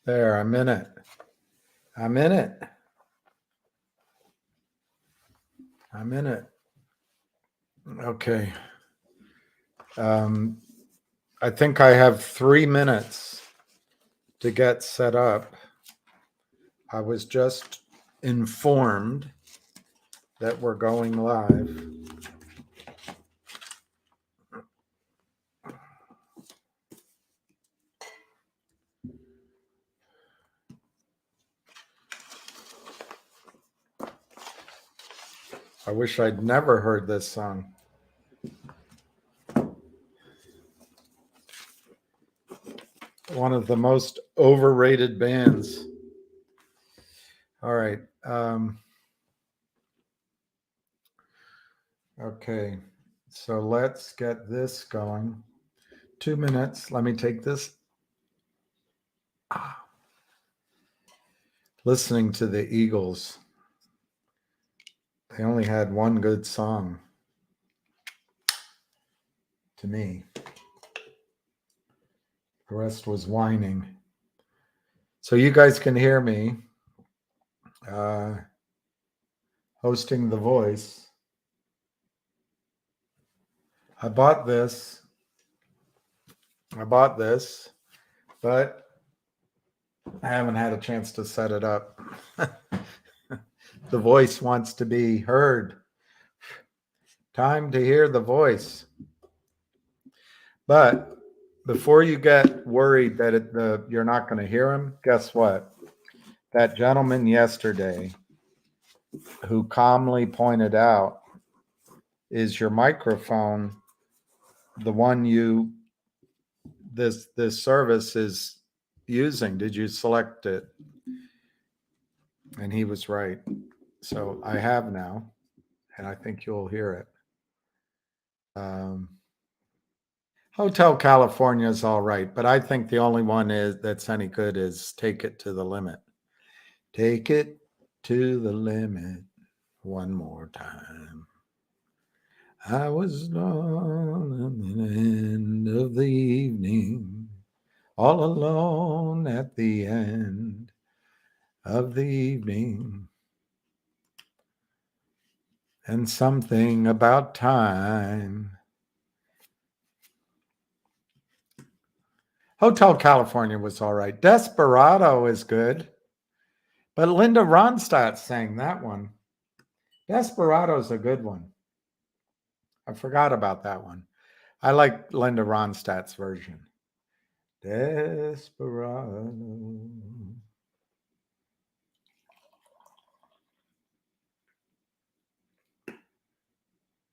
There, I'm in it. I'm in it. I'm in it. Okay. I think I have 3 minutes to get set up. I was just informed that we're going live. I wish I'd never heard this song. One of the most overrated bands. All right. Okay. So let's get this going. 2 minutes. Let me take this. Listening to the Eagles. They only had one good song to me. The rest was whining. So you guys can hear me hosting The Voice. I bought this, but I haven't had a chance to set it up. The Voice wants to be heard. Time to hear the voice. But before you get worried that you're not going to hear him, guess what? That gentleman yesterday who calmly pointed out, is your microphone the one this service is using? Did you select it? And he was right. So I have now, and I think you'll hear it. Hotel California is all right, but I think the only one that's any good is Take It to the Limit. Take it to the limit one more time. I was on the end of the evening, all alone at the end of the evening. And something about time. Hotel California was all right. Desperado is good. But Linda Ronstadt sang that one. Desperado's a good one. I forgot about that one. I like Linda Ronstadt's version. Desperado.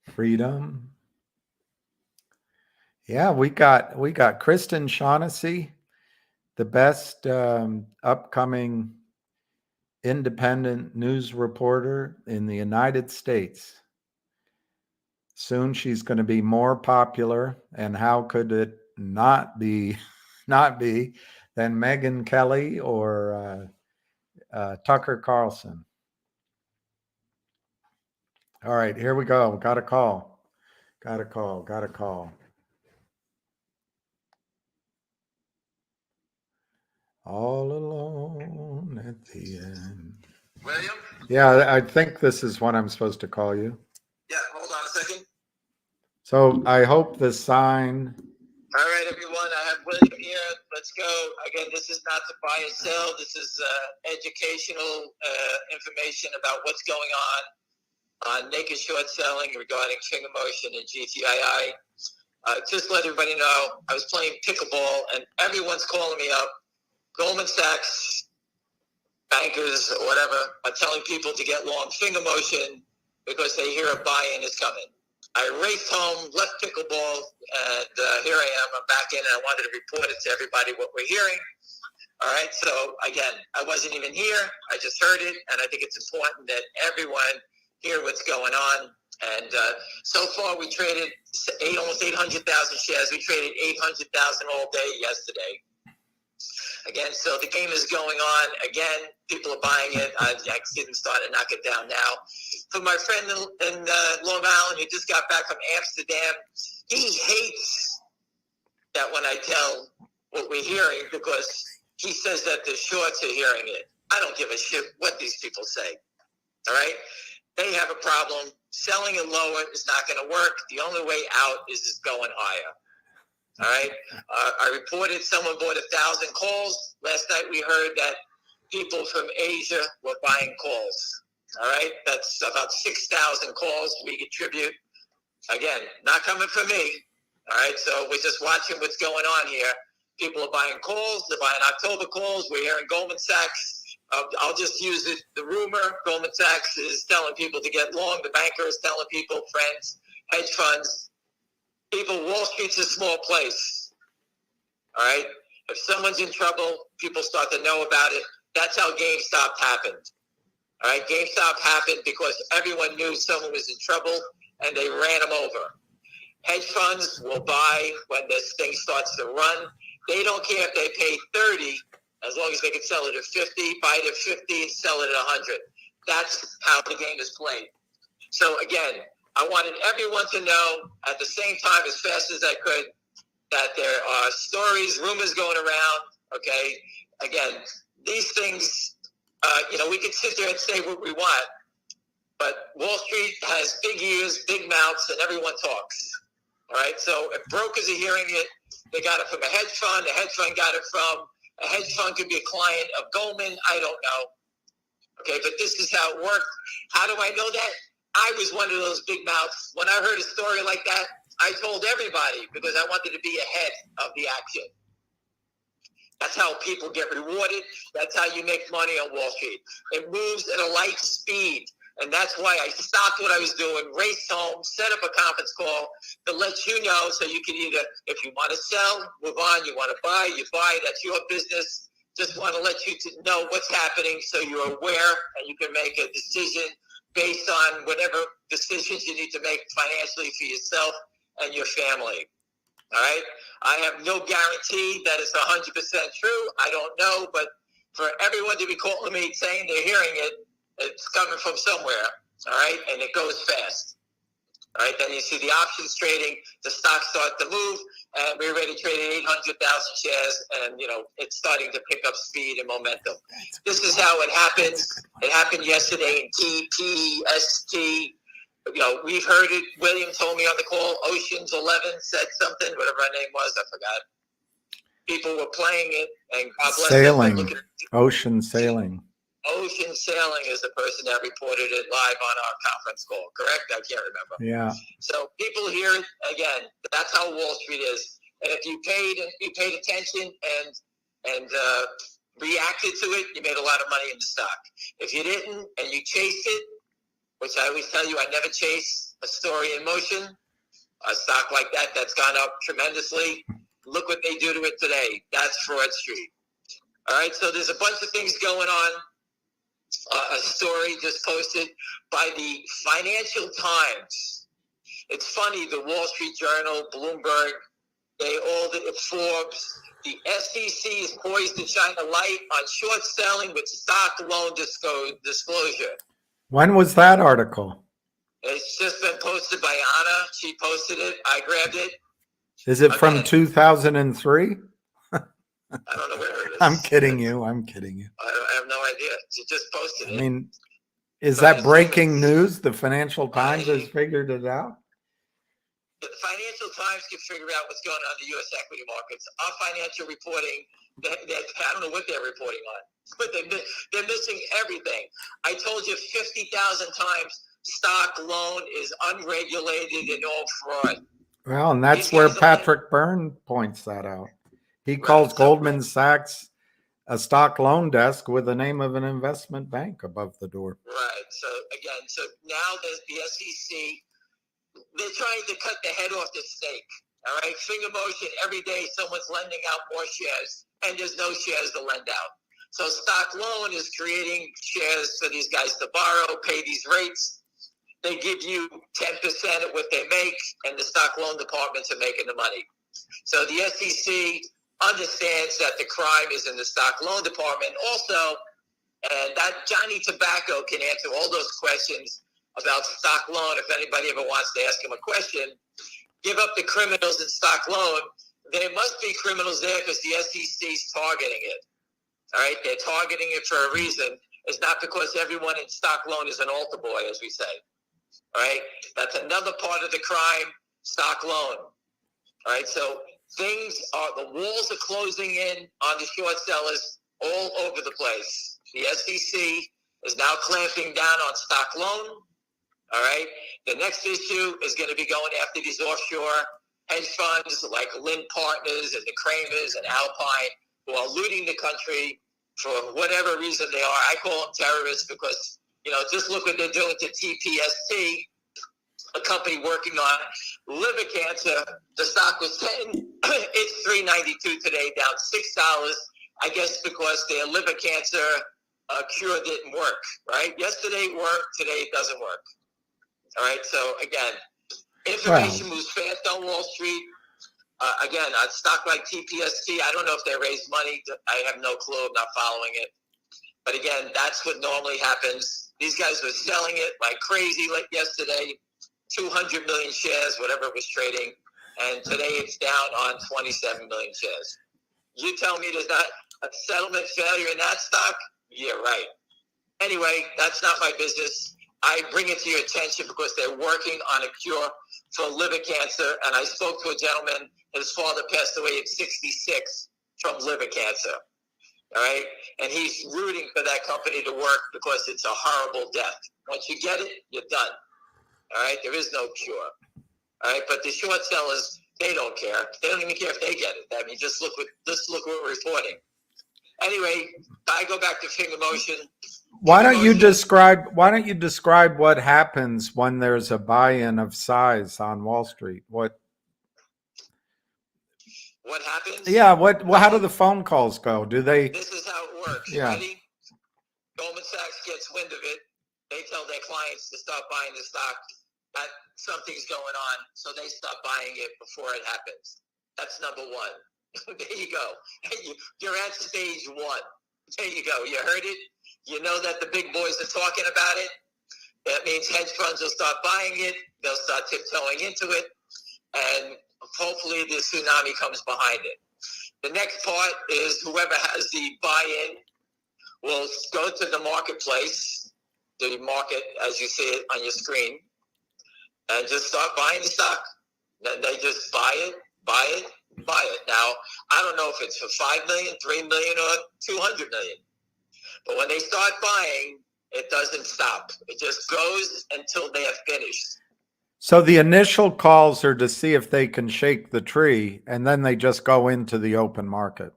Freedom. Yeah, we got Kristen Shaughnessy, the best upcoming independent news reporter in the United States. Soon she's going to be more popular, and how could it not be than Megyn Kelly or Tucker Carlson? All right, here we go. Got a call. All alone at the end. William? Yeah, I think this is what I'm supposed to call you. Yeah, hold on a second. So I hope the sign. All right, everyone. I have William here. Let's go. Again, this is not to buy or sell. This is educational information about what's going on naked short selling regarding FingerMotion and GTII. Just let everybody know, I was playing pickleball, and everyone's calling me up. Goldman Sachs, bankers, or whatever, are telling people to get long FingerMotion because they hear a buy-in is coming. I raced home, left pickleball, and here I am. I'm back in, and I wanted to report it to everybody what we're hearing. All right, so again, I wasn't even here. I just heard it, and I think it's important that everyone hear what's going on. And so far, we traded almost 800,000 shares. We traded 800,000 all day yesterday. Again, so the game is going on. Again, people are buying it. I didn't start to knock it down now. For my friend in Long Island who just got back from Amsterdam, he hates that when I tell what we're hearing because he says that the shorts are hearing it. I don't give a shit what these people say. All right? They have a problem. Selling it lower is not going to work. The only way out is going higher. All right? I reported someone bought 1,000 calls. Last night we heard that people from Asia were buying calls. All right? That's about 6,000 calls we attribute. Again, not coming from me. All right? So we're just watching what's going on here. People are buying calls. They're buying October calls. We're hearing Goldman Sachs. I'll just use it. The rumor, Goldman Sachs is telling people to get long. The banker is telling people, friends, hedge funds, people, Wall Street's a small place. All right? If someone's in trouble, people start to know about it. That's how GameStop happened. All right? GameStop happened because everyone knew someone was in trouble, and they ran them over. Hedge funds will buy when this thing starts to run. They don't care if they pay 30, as long as they can sell it at 50, buy it at 50, and sell it at 100. That's how the game is played. So again, I wanted everyone to know at the same time, as fast as I could, that there are stories, rumors going around. Okay, again, these things, we can sit there and say what we want, but Wall Street has big ears, big mouths, and everyone talks. All right, so if brokers are hearing it, they got it from a hedge fund. A hedge fund got it from a hedge fund, could be a client of Goldman. I don't know. Okay, but this is how it worked. How do I know that? I was one of those big mouths. When I heard a story like that, I told everybody because I wanted to be ahead of the action. That's how people get rewarded. That's how you make money on Wall Street. It moves at a light speed. And that's why I stopped what I was doing, raced home, set up a conference call to let you know so you can either, if you want to sell, move on, you want to buy, you buy, that's your business. Just want to let you know what's happening so you're aware and you can make a decision based on whatever decisions you need to make financially for yourself and your family. All right? I have no guarantee that it's 100% true. I don't know, but for everyone to be calling me saying they're hearing it, it's coming from somewhere, all right? And it goes fast, all right? Then you see the options trading, the stocks start to move, and we already traded 800,000 shares, and, it's starting to pick up speed and momentum. This is how it happens. It happened yesterday in TPST. We've heard it. William told me on the call, Ocean's 11 said something, whatever her name was, I forgot. People were playing it, and God bless Sailing, ocean sailing. Ocean Sailing is the person that reported it live on our conference call, correct? I can't remember. Yeah. So people hear it again. That's how Wall Street is. And if you paid attention and reacted to it, you made a lot of money in the stock. If you didn't and you chased it, which I always tell you, I never chase a story in motion, a stock like that that's gone up tremendously. Look what they do to it today. That's Fraud Street. All right, so there's a bunch of things going on. A story just posted by the Financial Times. It's funny, the Wall Street Journal, Bloomberg, Forbes, the SEC is poised to shine a light on short selling with stock loan disclosure. When was that article? It's just been posted by Anna. She posted it. I grabbed it. Is it from 2003? I don't know where it is. I'm kidding you. I have no idea. She just posted it. I mean, is that breaking news? The Financial Times has figured it out? The Financial Times can figure out what's going on in the U.S. equity markets. Our financial reporting, I don't know what they're reporting on, but they're missing everything. I told you 50,000 times stock loan is unregulated and all fraud. Well, and that's where Patrick Byrne points that out. He calls Goldman Sachs a stock loan desk with the name of an investment bank above the door. Right. So now the SEC, they're trying to cut the head off the snake. All right. FingerMotion, every day someone's lending out more shares, and there's no shares to lend out. So stock loan is creating shares for these guys to borrow, pay these rates. They give you 10% of what they make, and the stock loan departments are making the money. So the SEC understands that the crime is in the stock loan department also, and that Johnny Tobacco can answer all those questions about stock loan. If anybody ever wants to ask him a question, give up the criminals in stock loan. There must be criminals there because the SEC is targeting it. All right, they're targeting it for a reason. It's not because everyone in stock loan is an altar boy, as we say. All right, that's another part of the crime, stock loan. All right, so the walls are closing in on the short sellers all over the place. The SEC is now clamping down on stock loan. All right, the next issue is going to be going after these offshore hedge funds like Lynn Partners and the Kramers and Alpine, who are looting the country for whatever reason they are. I call them terrorists because, just look what they're doing to TPST, a company working on liver cancer. The stock was 10. It's $3.92 today, down $6. I guess because their liver cancer cure didn't work, right? Yesterday it worked, today it doesn't work. All right, so again, information moves fast on Wall Street. Again, a stock like TPST, I don't know if they raised money. I have no clue. I'm not following it. But again, that's what normally happens. These guys were selling it like crazy like yesterday, 200 million shares, whatever it was trading. And today it's down on 27 million shares. You tell me there's not a settlement failure in that stock? Yeah, right. Anyway, that's not my business. I bring it to your attention because they're working on a cure for liver cancer. And I spoke to a gentleman, his father passed away at 66 from liver cancer. All right. And he's rooting for that company to work because it's a horrible death. Once you get it, you're done. All right. There is no cure. All right. But the short sellers, they don't care. They don't even care if they get it. I mean, just look what we're reporting. Anyway, I go back to FingerMotion. Why don't you describe what happens when there's a buy-in of size on Wall Street? What happens? Yeah, how do the phone calls go? Do they This is how it works. Yeah. Ready? Goldman Sachs gets wind of it. They tell their clients to start buying the stock. That something's going on, so they stop buying it before it happens. That's number one. There you go. You're at stage one. There you go. You heard it. You know that the big boys are talking about it. That means hedge funds will start buying it. They'll start tiptoeing into it. And hopefully the tsunami comes behind it. The next part is whoever has the buy-in will go to the marketplace, the market as you see it on your screen, and just start buying the stock. Then they just buy it. Now, I don't know if it's for 5 million, 3 million, or 200 million. But when they start buying, it doesn't stop. It just goes until they have finished. So the initial calls are to see if they can shake the tree, and then they just go into the open market.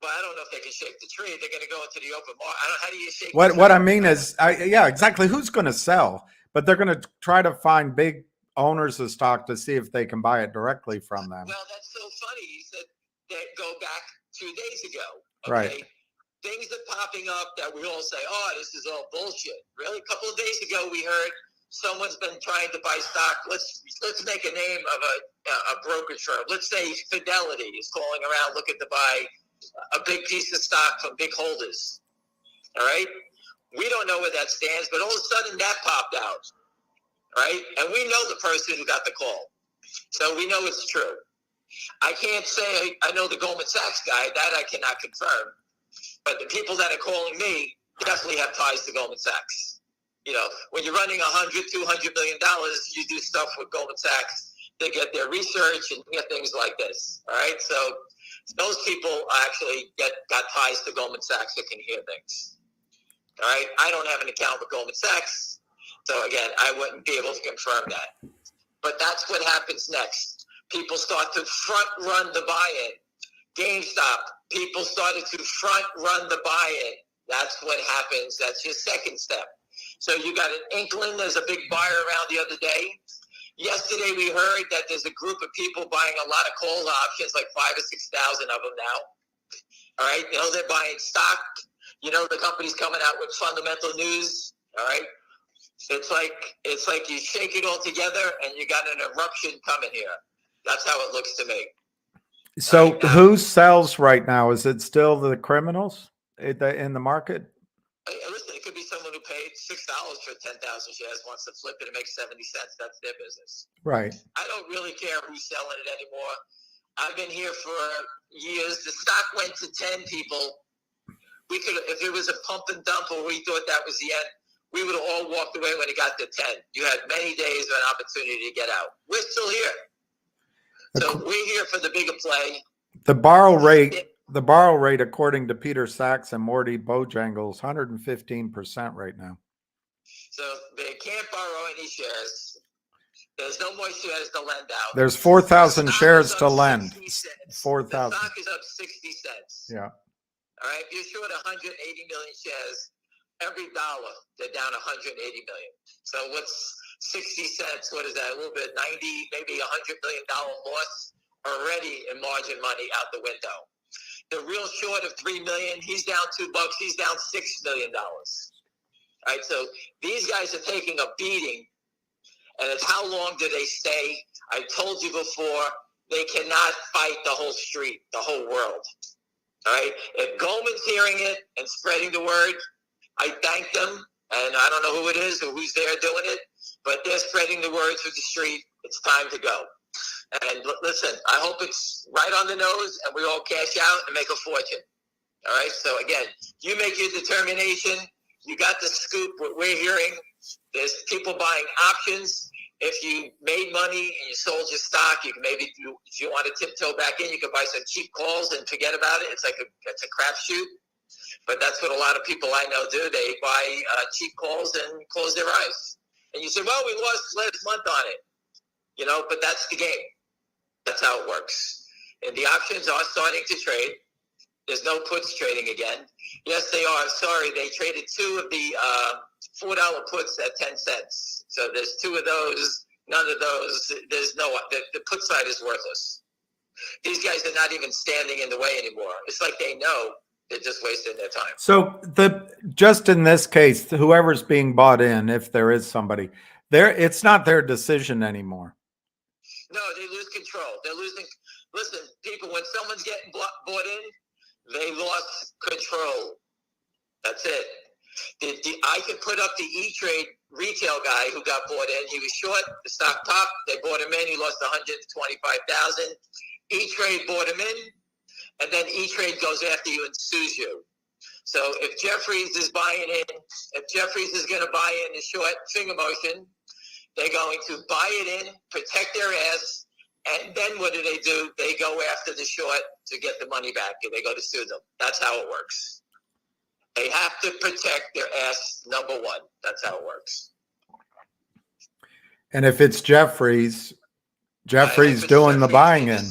Well, I don't know if they can shake the tree. They're going to go into the open market. How do you shake What the tree? what I mean is, yeah, exactly. Who's going to sell? But they're going to try to find big owners of stock to see if they can buy it directly from them. Well, that's so funny. You said that go back 2 days ago. Okay? Right. Things are popping up that we all say, oh, this is all bullshit. Really? A couple of days ago, we heard someone's been trying to buy stock. Let's make a name of a brokerage firm. Let's say Fidelity is calling around looking to buy a big piece of stock from big holders. All right? We don't know where that stands, but all of a sudden that popped out. Right? And we know the person who got the call. So we know it's true. I can't say I know the Goldman Sachs guy. That I cannot confirm. But the people that are calling me definitely have ties to Goldman Sachs. When you're running $100, $200 million, you do stuff with Goldman Sachs. They get their research and get things like this. All right? So those people actually got ties to Goldman Sachs that can hear things. All right? I don't have an account with Goldman Sachs. So again, I wouldn't be able to confirm that. But that's what happens next. People start to front run the buy-in. GameStop, people started to front run the buy-in. That's what happens. That's your second step. So you got an inkling. There's a big buyer around the other day. Yesterday we heard that there's a group of people buying a lot of call options, like 5,000 or 6,000 of them now. All right, they're buying stock. The company's coming out with fundamental news. All right. It's like you shake it all together and you got an eruption coming here. That's how it looks to me. So who sells right now? Is it still the criminals in the market? Listen, it could be someone who paid $6 for 10,000 shares, wants to flip it and make 70 cents. That's their business. Right. I don't really care who's selling it anymore. I've been here for years. The stock went to 10 people. we could, if it was a pump and dump or we thought that was the end, we would have all walked away when it got to 10. You had many days of an opportunity to get out. We're still here. So we're here for the bigger play. The borrow rate, according to Peter Sachs and Morty Bojangles, 115% right now. So they can't borrow any shares. There's no more shares to lend out. There's 4,000 shares to lend. 4,000. The stock is up 60 cents. Yeah. All right. If you're short 180 million shares, every dollar, they're down 180 million. So what's 60 cents? What is that? A little bit, 90, maybe $100 million loss already in margin money out the window. The real short of 3 million, he's down $2. He's down $6 million. All right. So these guys are taking a beating. And it's how long do they stay? I told you before, they cannot fight the whole street, the whole world. All right. If Goldman's hearing it and spreading the word, I thank them. And I don't know who it is or who's there doing it, but they're spreading the word through the street. It's time to go. And listen, I hope it's right on the nose and we all cash out and make a fortune. All right. So again, you make your determination. You got the scoop. What we're hearing, there's people buying options. If you made money and you sold your stock, you can maybe, if you want to tiptoe back in, you can buy some cheap calls and forget about it. It's a crapshoot. But that's what a lot of people I know do. They buy cheap calls and close their eyes. And you say, well, we lost last month on it. You know, but that's the game. That's how it works. And the options are starting to trade. There's no puts trading again. Yes, they are. Sorry, they traded two of the $4 puts at 10 cents. So there's two of those, none of those. There's no, the put side is worthless. These guys are not even standing in the way anymore. It's like they know they're just wasting their time. So just in this case, whoever's being bought in, if there is somebody there, it's not their decision anymore. No, they lose control. They're losing. Listen, people, when someone's getting bought in, they lost control. That's it. I could put up the E-Trade retail guy who got bought in. He was short. The stock popped. They bought him in. He lost $125,000. E-Trade bought him in, and then E-Trade goes after you and sues you. So if Jeffries is buying in, if Jeffries is going to buy in the short FingerMotion, they're going to buy it in, protect their ass, and then what do? They go after the short to get the money back, and they go to sue them. That's how it works. They have to protect their ass, number one. That's how it works. And if it's Jeffries doing the buying in.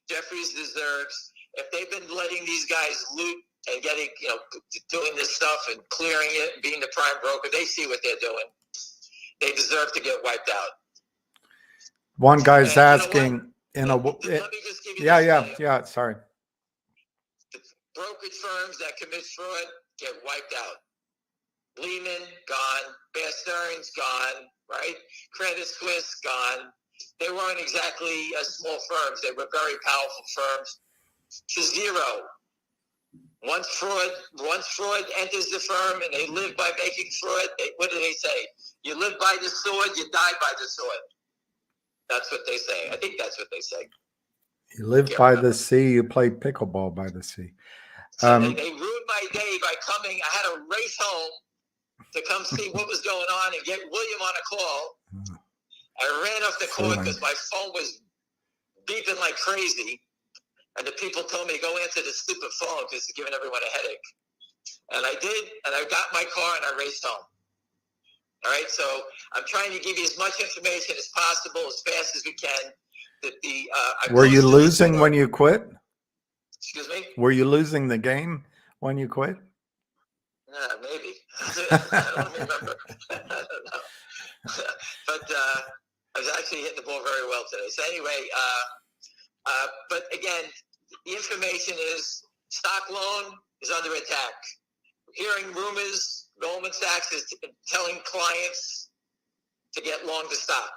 Jeffries deserves, if they've been letting these guys loot and getting, doing this stuff and clearing it and being the prime broker, they see what they're doing. They deserve to get wiped out. One guy's asking, let me just give you yeah. Sorry. The brokerage firms that commit fraud get wiped out. Lehman, gone. Bear Stearns, gone. Right? Credit Suisse, gone. They weren't exactly small firms. They were very powerful firms. To zero. Once fraud enters the firm and they live by making fraud, what do they say? You live by the sword, you die by the sword. That's what they say. I think that's what they say. You live by the sea, you play pickleball by the sea. So they ruined my day by coming. I had to race home to come see what was going on and get William on a call. I ran off the court because my phone was beeping like crazy. And the people told me to go answer the stupid phone because it's giving everyone a headache. And I did, and I got my car and I raced home. All right, so I'm trying to give you as much information as possible, as fast as we can. Were you losing when you quit? Excuse me? Were you losing the game when you quit? Maybe. I don't remember. I don't know. But I was actually hitting the ball very well today. So anyway, but again, the information is stock loan is under attack. Hearing rumors, Goldman Sachs is telling clients to get long the stock.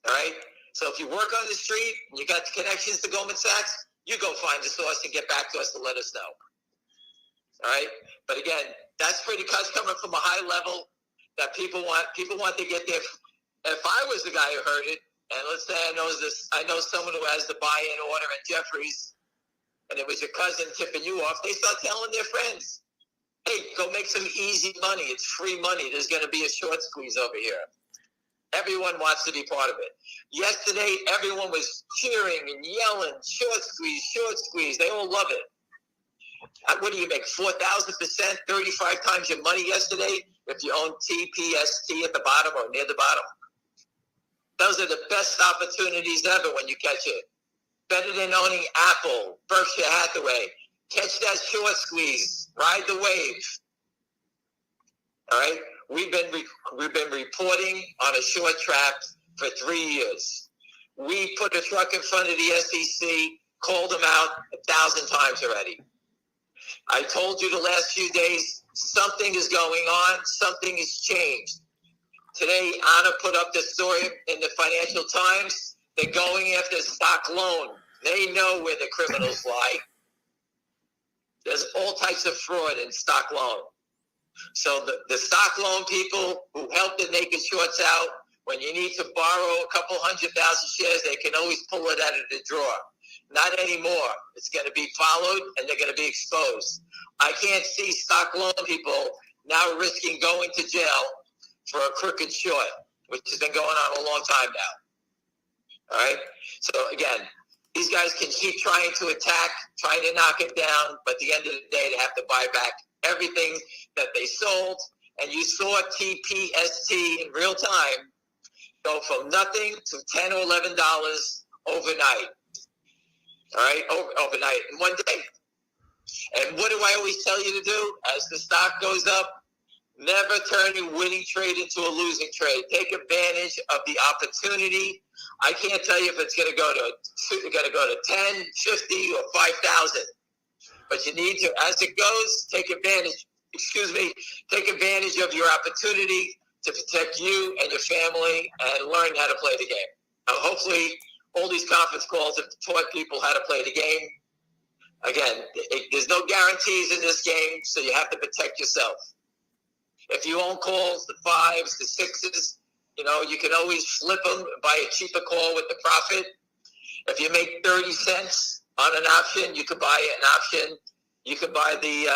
All right? So if you work on the street and you got the connections to Goldman Sachs, you go find the source and get back to us to let us know. All right? But again, that's pretty much coming from a high level that people want to get there. If I was the guy who heard it, and let's say I know someone who has the buy-in order at Jeffries, and it was your cousin tipping you off, they start telling their friends, hey, go make some easy money. It's free money. There's going to be a short squeeze over here. Everyone wants to be part of it. Yesterday, everyone was cheering and yelling, short squeeze. They all love it. What do you make, 4,000%, 35 times your money yesterday if you own TPST at the bottom or near the bottom? Those are the best opportunities ever when you catch it. Better than owning Apple, Berkshire Hathaway. Catch that short squeeze. Ride the wave. All right? We've been reporting on a short trap for 3 years. We put a truck in front of the SEC, called them out 1,000 times already. I told you the last few days, something is going on, something has changed. Today, Anna put up the story in the Financial Times. They're going after stock loan. They know where the criminals lie. There's all types of fraud in stock loan. So the stock loan people who help the naked shorts out, when you need to borrow a couple 100,000 shares, they can always pull it out of the drawer. Not anymore. It's going to be followed, and they're going to be exposed. I can't see stock loan people now risking going to jail for a crooked short, which has been going on a long time now. All right? So, again, these guys can keep trying to attack, trying to knock it down, but at the end of the day, they have to buy back everything that they sold. And you saw TPST in real time go from nothing to $10 or $11 overnight. All right, overnight in one day. And what do I always tell you to do? As the stock goes up, never turn your winning trade into a losing trade. Take advantage of the opportunity. I can't tell you if it's going to go to 10, 50, or 5,000. But you need to, as it goes, take advantage. Take advantage of your opportunity to protect you and your family and learn how to play the game. Hopefully, all these conference calls have taught people how to play the game. Again, there's no guarantees in this game, so you have to protect yourself. If you own calls, the 5s, the 6s, you can always flip them and buy a cheaper call with the profit. If you make 30 cents on an option, you could buy an option. You could buy the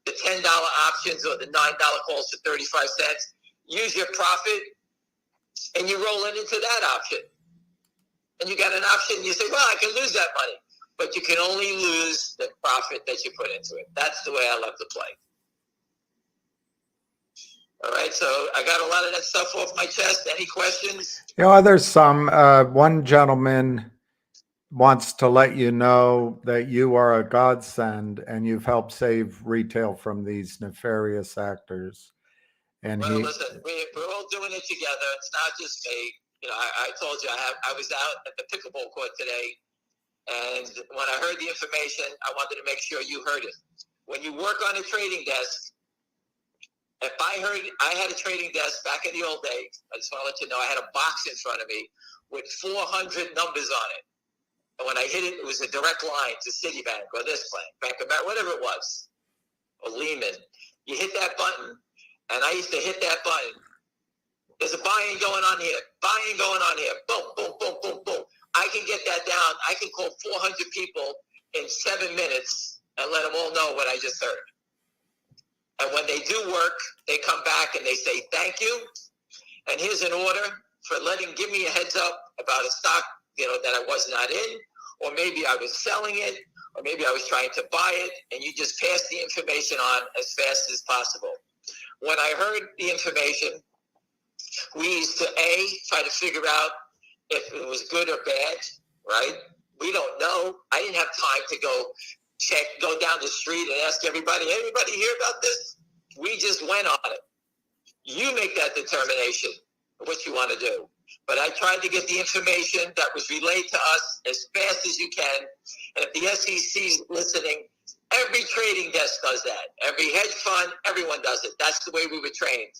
$10 options or the $9 calls for 35 cents. Use your profit, and you roll it into that option. And you got an option, you say, well, I can lose that money. But you can only lose the profit that you put into it. That's the way I love to play. All right, so I got a lot of that stuff off my chest. Any questions? There's some. One gentleman wants to let you know that you are a godsend and you've helped save retail from these nefarious actors. And listen, we're all doing it together. It's not just me. I told you I was out at the pickleball court today, and when I heard the information, I wanted to make sure you heard it. When you work on a trading desk, if I had a trading desk back in the old days, I just want to let you know I had a box in front of me with 400 numbers on it. And when I hit it, it was a direct line to Citibank or this bank, Bank of America, whatever it was, or Lehman. You hit that button, and I used to hit that button. There's a buying going on here. Boom, boom, boom, boom, boom. I can get that down. I can call 400 people in 7 minutes and let them all know what I just heard. And when they do work, they come back and they say, thank you. And here's an order for give me a heads up about a stock, that I was not in, or maybe I was selling it, or maybe I was trying to buy it, and you just pass the information on as fast as possible. When I heard the information, we used to try to figure out if it was good or bad, right? We don't know. I didn't have time to go down the street and ask everybody hear about this? We just went on it. You make that determination of what you want to do. But I tried to get the information that was relayed to us as fast as you can. And if the SEC is listening, every trading desk does that. Every hedge fund, everyone does it. That's the way we were trained.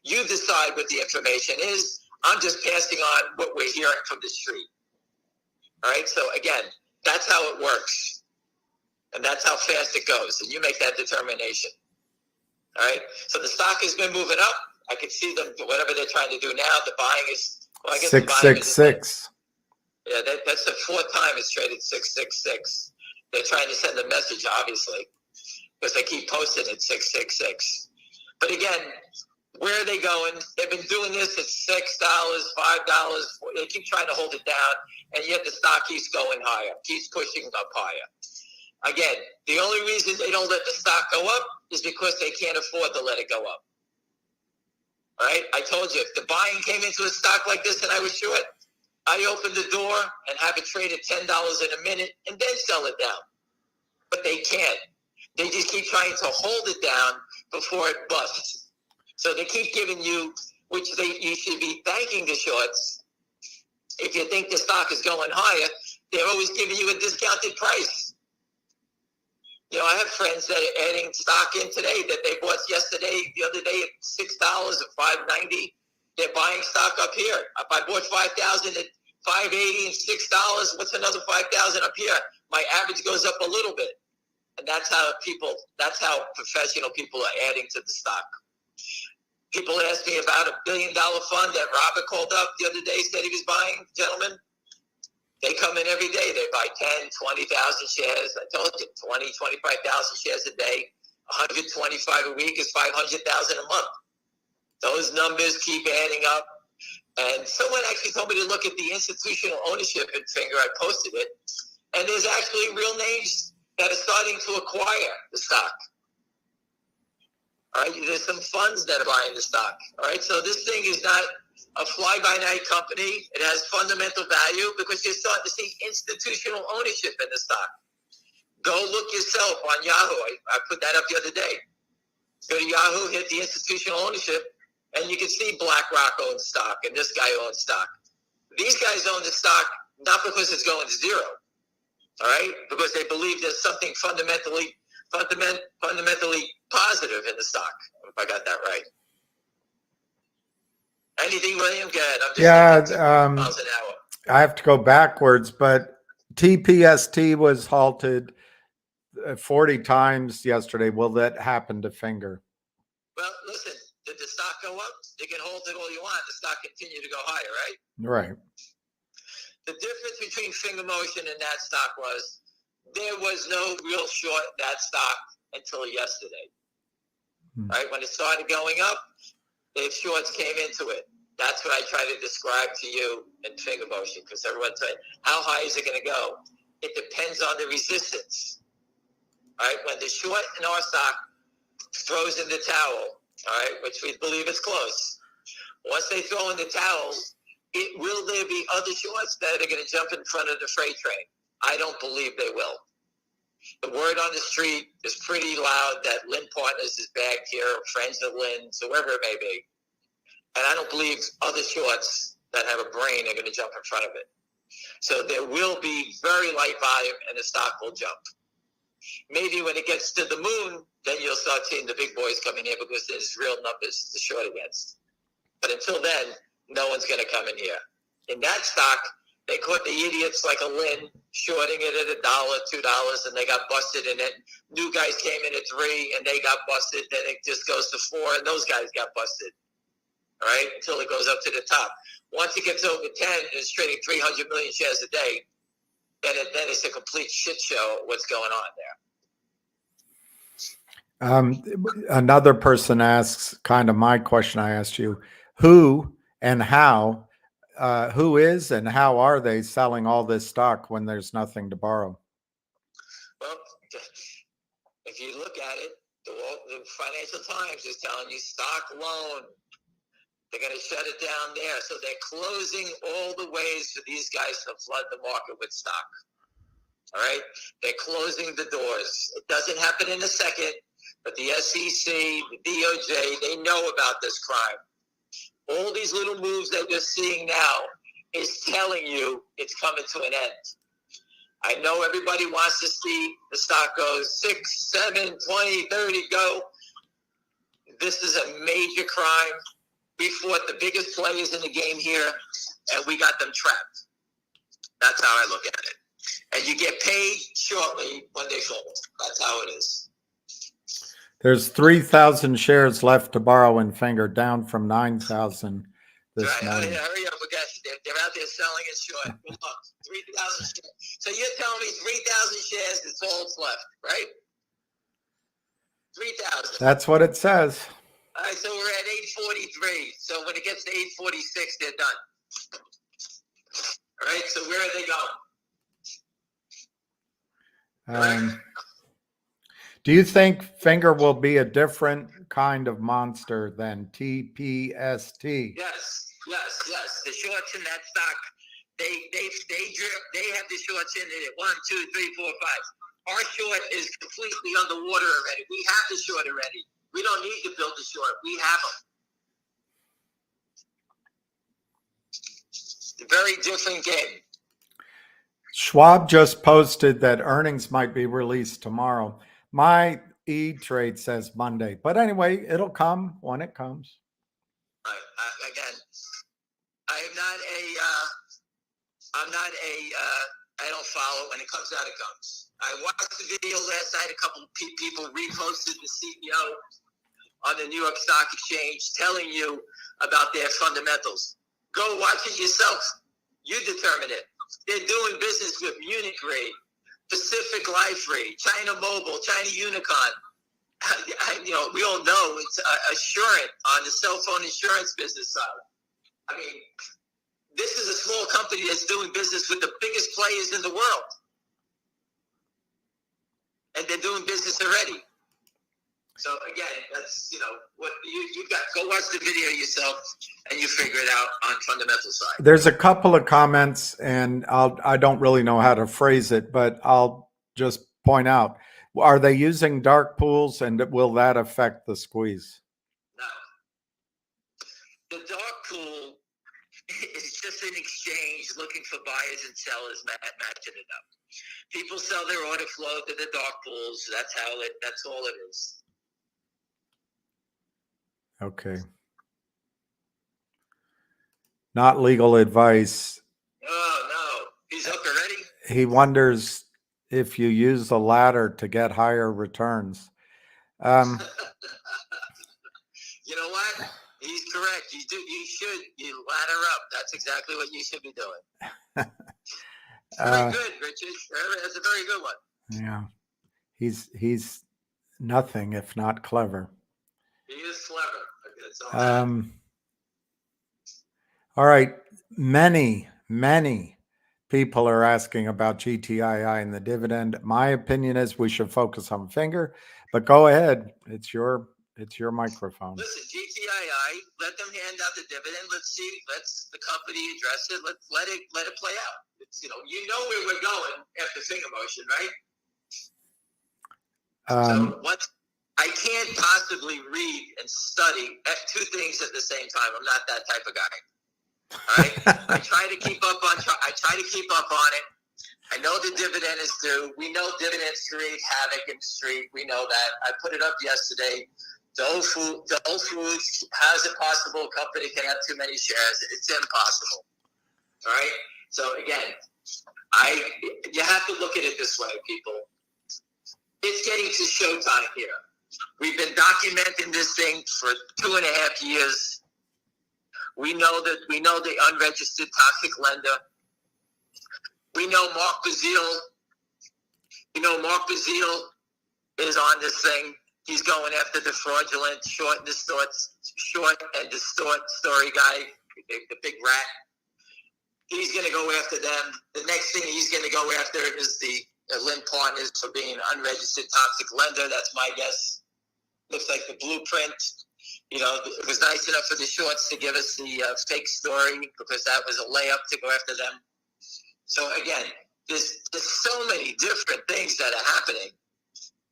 You decide what the information is. I'm just passing on what we're hearing from the street. All right? So, again, that's how it works. And that's how fast it goes. And you make that determination. All right? So the stock has been moving up. I can see them, whatever they're trying to do now. The buying is, 666. Yeah, that's the fourth time it's traded 666. They're trying to send a message, obviously, because they keep posting at 666. But again, where are they going? They've been doing this at $6, $5. They keep trying to hold it down, and yet the stock keeps going higher, keeps pushing up higher. Again, the only reason they don't let the stock go up is because they can't afford to let it go up. All right? I told you, if the buying came into a stock like this and I was short, I open the door and have it trade at $10 in a minute and then sell it down. But they can't. They just keep trying to hold it down before it busts. So they keep giving you, which you should be thanking the shorts. If you think the stock is going higher, they're always giving you a discounted price. You know, I have friends that are adding stock in today that they bought the other day at $6 or $5.90. They're buying stock up here. If I bought 5,000 at $5.80 and $6, what's another 5,000 up here? My average goes up a little bit. And that's how professional people are adding to the stock. People ask me about $1 billion fund that Robert called up the other day, said he was buying, gentlemen. They come in every day. They buy 10, 20,000 shares. I told you, 20, 25,000 shares a day. 125 a week is 500,000 a month. Those numbers keep adding up. And someone actually told me to look at the institutional ownership in Finger. I posted it. And there's actually real names that are starting to acquire the stock. All right, there's some funds that are buying the stock. All right, so this thing is not a fly-by-night company. It has fundamental value because you're starting to see institutional ownership in the stock. Go look yourself on Yahoo. I put that up the other day. Go to Yahoo, hit the institutional ownership, and you can see BlackRock owns stock and this guy owns stock. These guys own the stock not because it's going to zero, all right? Because they believe there's something fundamentally positive in the stock, if I got that right. Anything, William? Go ahead. I'm just miles an hour. I have to go backwards, but TPST was halted 40 times yesterday. Will that happen to Finger? Well, listen, did the stock go up? You can hold it all you want. The stock continued to go higher, right? Right. The difference between FingerMotion and that stock was there was no real short that stock until yesterday. Right? When it started going up, the shorts came into it. That's what I try to describe to you in FingerMotion, because everyone's saying, how high is it going to go? It depends on the resistance. All right? When the short in our stock throws in the towel, all right, which we believe is close, once they throw in the towel, will there be other shorts that are going to jump in front of the freight train? I don't believe they will. The word on the street is pretty loud that Lynn Partners is back here, friends of Lynn's, whoever it may be. And I don't believe other shorts that have a brain are going to jump in front of it. So there will be very light volume and the stock will jump. Maybe when it gets to the moon, then you'll start seeing the big boys coming in because there's real numbers to short against. But until then, no one's going to come in here. In that stock, they caught the idiots like a Lynn shorting it at $1, $2, and they got busted in it. New guys came in at 3 and they got busted. Then it just goes to 4 and those guys got busted. All right, until it goes up to the top. Once it gets over 10, it's trading 300 million shares a day. Then it's a complete shit show of what's going on there. Another person asks kind of my question I asked you, who and how, who is and how are they selling all this stock when there's nothing to borrow? Well, if you look at it, the Financial Times is telling you stock loan. They're going to shut it down there. So they're closing all the ways for these guys to flood the market with stock. All right? They're closing the doors. It doesn't happen in a second, but the SEC, the DOJ, they know about this crime. All these little moves that we're seeing now is telling you it's coming to an end. I know everybody wants to see the stock go 6, 7, 20, 30, go. This is a major crime. We fought the biggest players in the game here, and we got them trapped. That's how I look at it. And you get paid shortly when they fold. That's how it is. There's 3,000 shares left to borrow in Finger, down from 9,000 this right. morning. Hurry up, guys. They're out there selling it short. Good luck. 3,000 shares. So you're telling me 3,000 shares is all that's left, right? 3,000. That's what it says. All right, so we're at 843. So when it gets to 846, they're done. All right, so where are they going? Do you think Finger will be a different kind of monster than TPST? Yes. The shorts in that stock, they have the shorts in it. 1, 2, 3, 4, 5. Our short is completely underwater already. We have the short already. We don't need to build the short. We have them. Very different game. Schwab just posted that earnings might be released tomorrow. My E-Trade says Monday, but anyway, it'll come when it comes. Right. Again, I don't follow. When it comes out, it comes. I watched the video last night. A couple of people reposted the CEO on the New York Stock Exchange telling you about their fundamentals. Go watch it yourself. You determine it. They're doing business with Munich Re, Pacific Life Re, China Mobile, China Unicon. We all know it's Assurant on the cell phone insurance business side. I mean, this is a small company that's doing business with the biggest players in the world. And they're doing business already. So again, that's, what you got. Go watch the video yourself and you figure it out on fundamental side. There's a couple of comments and I don't really know how to phrase it, but I'll just point out, are they using dark pools and will that affect the squeeze? No. The dark pool is just an exchange looking for buyers and sellers matching it up. People sell their order flow to the dark pools. That's all it is. Okay. Not legal advice. Oh, no. He's up already? He wonders if you use the ladder to get higher returns. You know what? He's correct. You should. You ladder up. That's exactly what you should be doing. Very good, Richard. That's a very good one. Yeah. He's nothing if not clever. He is clever. All right. Many people are asking about GTII and the dividend. My opinion is we should focus on Finger, but go ahead. It's your microphone. Listen, GTII, let them hand out the dividend. Let's see. Let's the company address it. Let it play out. It's, you know where we're going after FingerMotion, right? So what? I can't possibly read and study two things at the same time. I'm not that type of guy. All right. I try to keep up on it. I know the dividend is due. We know dividends create havoc in the street. We know that. I put it up yesterday. The Whole Foods, how is it possible a company can have too many shares? It's impossible. All right. So again, you have to look at it this way, people. It's getting to showtime here. We've been documenting this thing for 2.5 years. We know the unregistered toxic lender. We know Mark Bazile. Bazile is on this thing. He's going after the fraudulent short and distort story guy, the big rat. He's going to go after them. The next thing he's going to go after is the Lynn Partners for being an unregistered toxic lender. That's my guess. Looks like the blueprint. It was nice enough for the shorts to give us the fake story because that was a layup to go after them. So again, there's so many different things that are happening,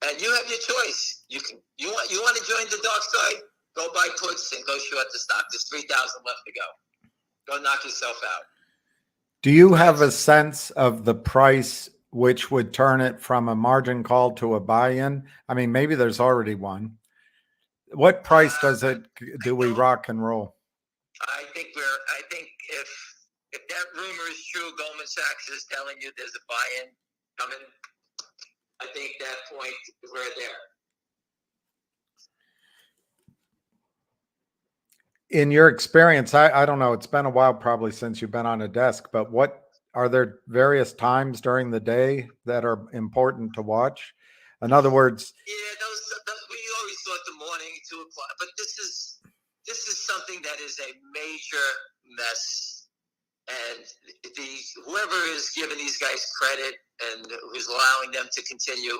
and you have your choice. You want to join the dark side? Go buy puts and go short the stock. There's 3,000 left to go. Go knock yourself out. Do you have a sense of the price which would turn it from a margin call to a buy-in? I mean, maybe there's already one. What price do we rock and roll? I think if that rumor is true, Goldman Sachs is telling you there's a buy-in coming. I think that point we're there. in your experience, I don't know, it's been a while probably since you've been on a desk, but what are there various times during the day that are important to watch? In other words, Yeah, those we always thought the morning 2 o'clock, but this is something that is a major mess, and whoever is giving these guys credit and who's allowing them to continue,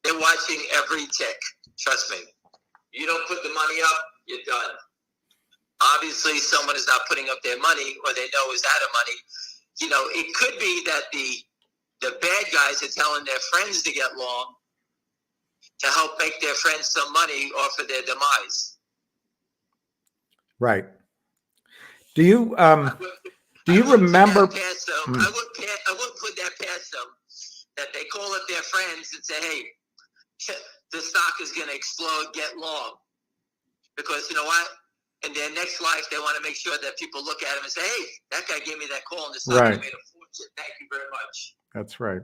they're watching every tick. Trust me. You don't put the money up, you're done. Obviously, someone is not putting up their money, or they know is out of money. You know, it could be that the bad guys are telling their friends to get long to help make their friends some money off of their demise. right. Do you remember? I wouldn't put that past them, that they call up their friends and say, "Hey, the stock is going to explode. Get long," because you know what? In their next life, they want to make sure that people look at them and say, "Hey, that guy gave me that call, and the stock made a fortune. Thank you very much." That's right.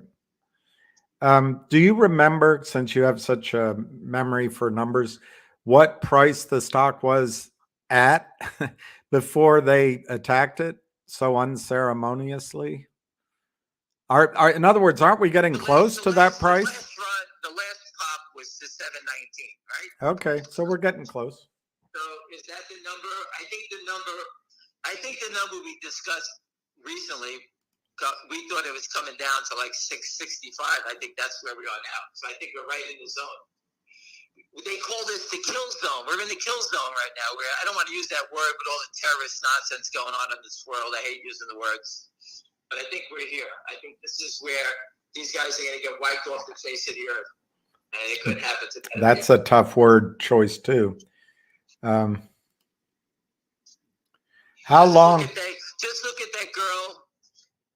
Do you remember, since you have such a memory for numbers, what price the stock was at before they attacked it so unceremoniously? In other words, aren't we getting close to that price? The last pop was to 719, right? Okay, so we're getting close. So is that the number? I think the number we discussed recently, we thought it was coming down to like 665. I think that's where we are now. So I think we're right in the zone. They call this the kill zone. We're in the kill zone right now. I don't want to use that word with all the terrorist nonsense going on in this world. I hate using the words. But I think we're here. I think this is where these guys are going to get wiped off the face of the earth. And it could happen to them. That's a tough word choice, too. How long? Just look at that girl.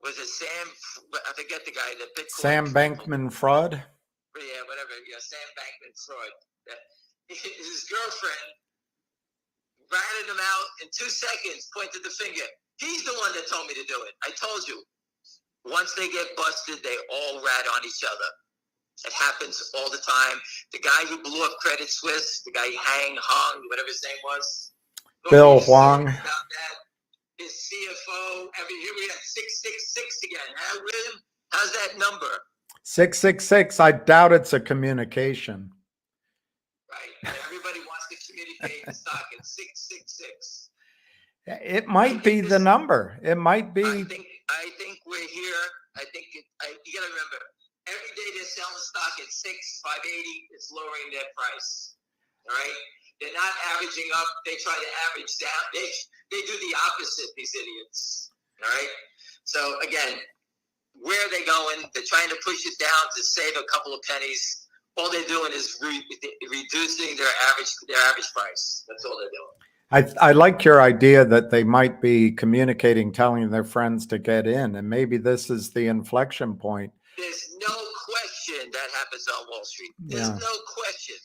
Was it Sam? I forget the guy. The Bitcoin. Sam Bankman-Fried? Yeah, whatever. Yeah, Sam Bankman-Fried. His girlfriend ratted him out in 2 seconds, pointed the finger. He's the one that told me to do it. I told you. Once they get busted, they all rat on each other. It happens all the time. The guy who blew up Credit Suisse, the guy Hung, whatever his name was. Bill Huang. About that. His CFO. Here we have 666 again. Huh, William? How's that number? 666. I doubt it's a communication. Right. Everybody wants to communicate the stock at 666. It might be the number. It might be. I think we're here. You got to remember, every day they're selling the stock at 580. It's lowering their price. All right. They're not averaging up. They try to average down. They do the opposite, these idiots. All right. So again, where are they going? They're trying to push it down to save a couple of pennies. All they're doing is reducing their average price. That's all they're doing. I like your idea that they might be communicating, telling their friends to get in, and maybe this is the inflection point. There's no question that happens on Wall Street. There's no question.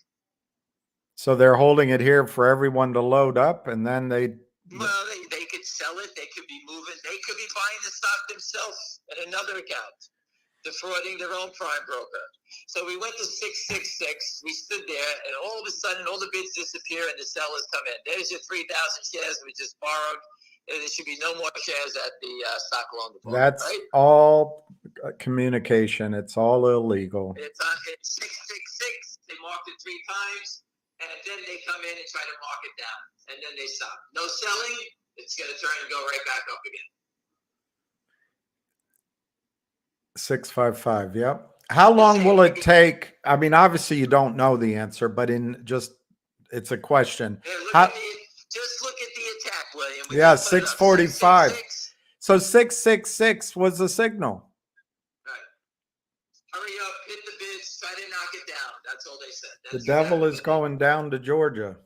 So they're holding it here for everyone to load up, and then they could sell it. They could be moving. They could be buying the stock themselves at another account, defrauding their own prime broker. So we went to 666. We stood there, and all of a sudden, all the bids disappear, and the sellers come in. There's your 3,000 shares we just borrowed. There should be no more shares at the stock loan department. That's right? all communication. It's all illegal. It's 666. They marked it 3 times, and then they come in and try to mark it down, and then they stop. No selling. It's going to turn and go right back up again. 655. Yep. How long will it take? I mean, obviously you don't know the answer, but it's a question. Just look at the attack, William. 645. So 666 was the signal. Right. Hurry up, hit the bids, try to knock it down. That's all they said. The devil is going down to Georgia.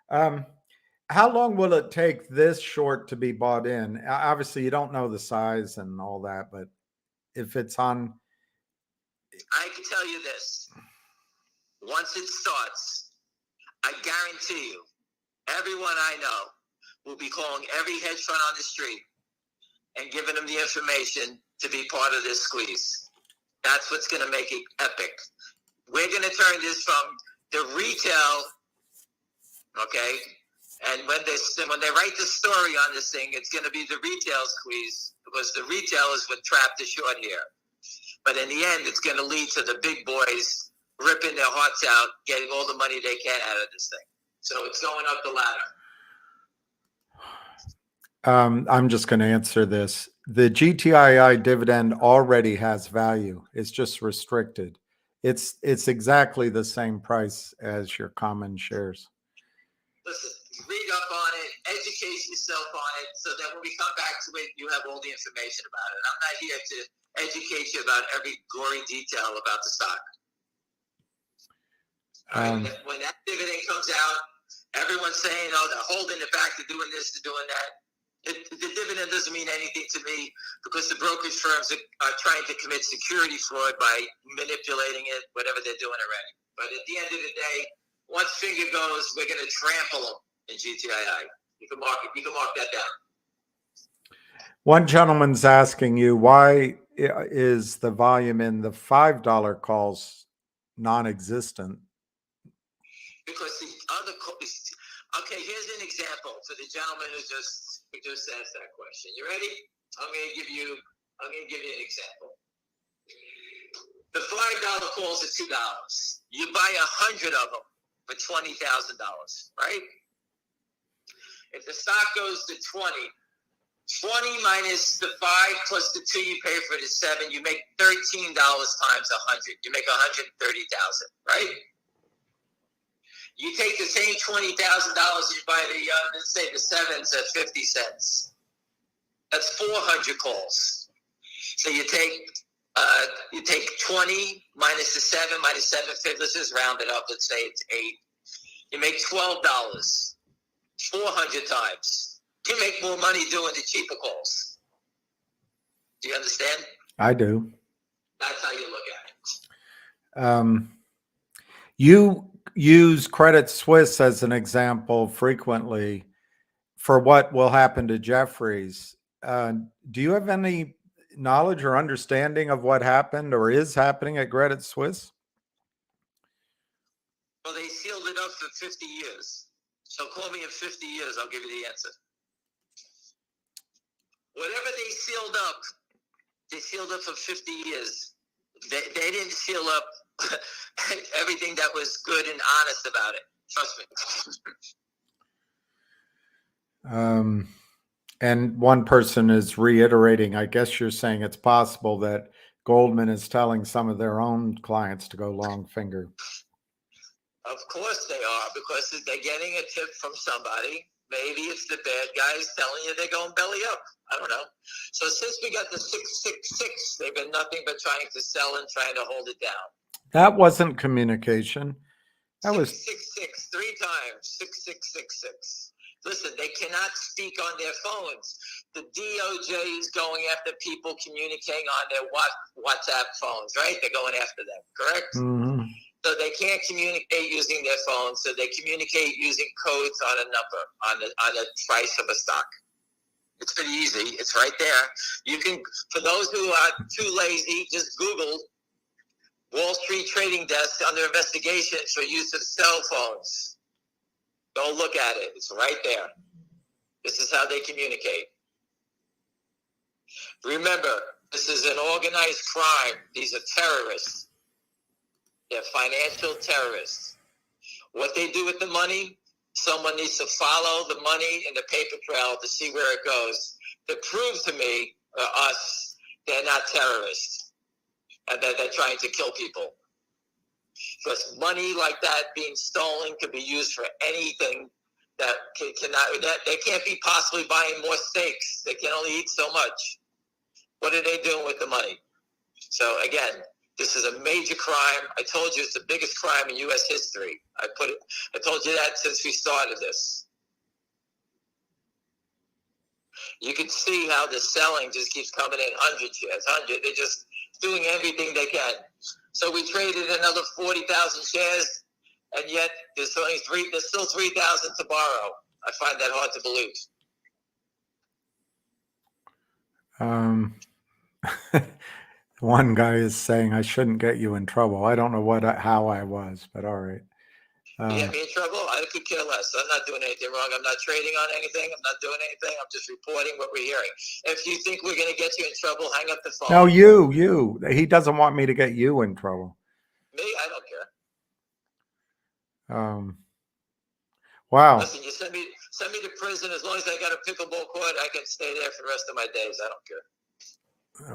How long will it take this short to be bought in? Obviously, you don't know the size and all that, but if it's on... I can tell you this. Once it starts, I guarantee you, everyone I know will be calling every hedge fund on the street and giving them the information to be part of this squeeze. That's what's going to make it epic. We're going to turn this from the retail, okay, And when they write the story on this thing, it's going to be the retail squeeze, because the retail is what trapped the short here. But in the end, it's going to lead to the big boys ripping their hearts out, getting all the money they can out of this thing. So it's going up the ladder. I'm just going to answer this. The GTII dividend already has value. It's just restricted. It's exactly the same price as your common shares. Listen, read up on it, educate yourself on it, so that when we come back to it, you have all the information about it. I'm not here to educate you about every gory detail about the stock. When that dividend comes out, everyone's saying, "Oh, they're holding it back, they're doing this, they're doing that." The dividend doesn't mean anything to me, because the brokerage firms are trying to commit security fraud by manipulating it, whatever they're doing already. But at the end of the day, once finger goes, we're going to trample them in GTII. You can mark that down. One gentleman's asking you, why is the volume in the $5 calls non-existent? Because the other, okay, here's an example for the gentleman who just asked that question. You ready? I'm going to give you an example. The $5 calls are $2. You buy 100 of them for $20,000, right? If the stock goes to 20 minus the 5 plus the 2 you pay for the 7, you make $13 times 100. You make $130,000, right? You take the same $20,000, you buy the let's say the 7s at 50 cents. That's 400 calls. So you take 20 minus the 7 minus 750. Let's just round it up. Let's say it's 8. You make $12. 400 times. You make more money doing the cheaper calls. Do you understand? I do. That's how you look at it. You use Credit Suisse as an example frequently for what will happen to Jeffries. Do you have any knowledge or understanding of what happened or is happening at Credit Suisse? Well, they sealed it up for 50 years. So call me in 50 years, I'll give you the answer. Whatever they sealed up for 50 years. They didn't seal up everything that was good and honest about it. Trust me. And one person is reiterating, I guess you're saying it's possible that Goldman is telling some of their own clients to go long finger. Of course they are, because they're getting a tip from somebody. Maybe it's the bad guys telling you they're going belly up. I don't know. So since we got the 666, they've been nothing but trying to sell and trying to hold it down. That wasn't communication. That 666, 3 times, 6666. Listen, they cannot speak on their phones. The DOJ is going after people communicating on their WhatsApp phones, right? They're going after them, correct? Mm-hmm. So they can't communicate using their phones, so they communicate using codes on a number, on the price of a stock. It's pretty easy. It's right there. You can, for those who are too lazy, just Google Wall Street trading desk under investigation for use of cell phones. Don't look at it. It's right there. This is how they communicate. Remember, this is an organized crime. These are terrorists. They're financial terrorists. What they do with the money, someone needs to follow the money in the paper trail to see where it goes, to prove to me, us, they're not terrorists and that they're trying to kill people. Because money like that being stolen could be used for anything that they can't be possibly buying more steaks. They can only eat so much. What are they doing with the money? So again, this is a major crime. I told you it's the biggest crime in U.S. history. I told you that since we started this. You can see how the selling just keeps coming in, 100 shares, 100. They're just doing everything they can. So we traded another 40,000 shares, and yet there's still 3,000 to borrow. I find that hard to believe. One guy is saying I shouldn't get you in trouble. I don't know how I was, but all right. You get me in trouble? I could care less. I'm not doing anything wrong. I'm not trading on anything. I'm not doing anything. I'm just reporting what we're hearing. If you think we're going to get you in trouble, hang up the phone. No, you. He doesn't want me to get you in trouble. Me? I don't care. Wow. Listen, you send me to prison. As long as I got a pickleball court, I can stay there for the rest of my days. I don't care.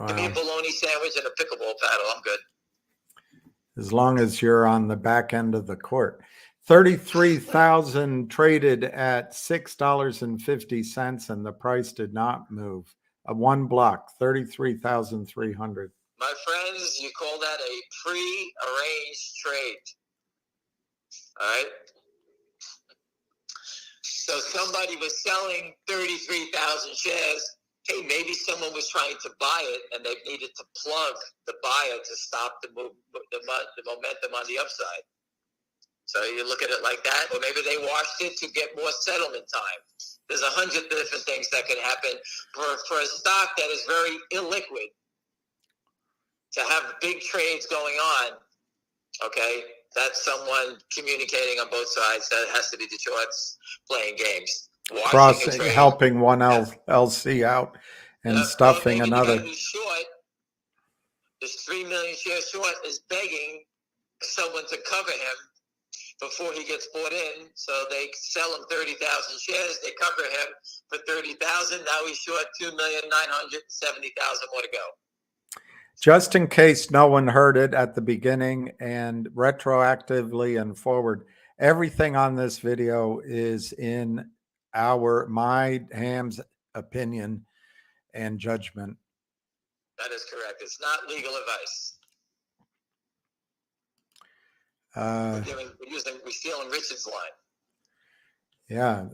Wow. Give me a bologna sandwich and a pickleball paddle. I'm good. As long as you're on the back end of the court. 33,000 traded at $6.50, and the price did not move. One block, 33,300. My friends, you call that a pre-arranged trade. All right. So somebody was selling 33,000 shares. Hey, maybe someone was trying to buy it, and they needed to plug the buyer to stop the momentum on the upside. So you look at it like that, or maybe they washed it to get more settlement time. There's 100 different things that can happen for a stock that is very illiquid. To have big trades going on, okay, that's someone communicating on both sides. That has to be the shorts playing games. Crossing, helping one LC out and stuffing another. The guy who's short, this 3 million share short, is begging someone to cover him before he gets bought in. So they sell him 30,000 shares. They cover him for 30,000. Now he's short 2,970,000 more to go. Just in case no one heard it at the beginning and retroactively and forward, everything on this video is in my Ham's opinion and judgment. That is correct. It's not legal advice. We're stealing Richard's line. Yeah.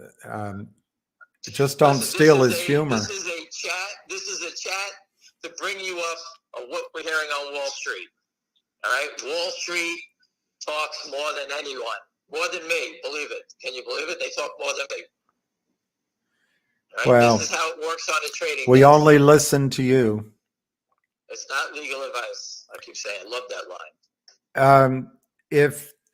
Just don't steal his humor. This is a chat to bring you up of what we're hearing on Wall Street. All right? Wall Street talks more than anyone. More than me, believe it. Can you believe it? They talk more than me. Right? Well, this is how it works on a trading we desk. only listen to you. It's not legal advice. I keep saying, I love that line.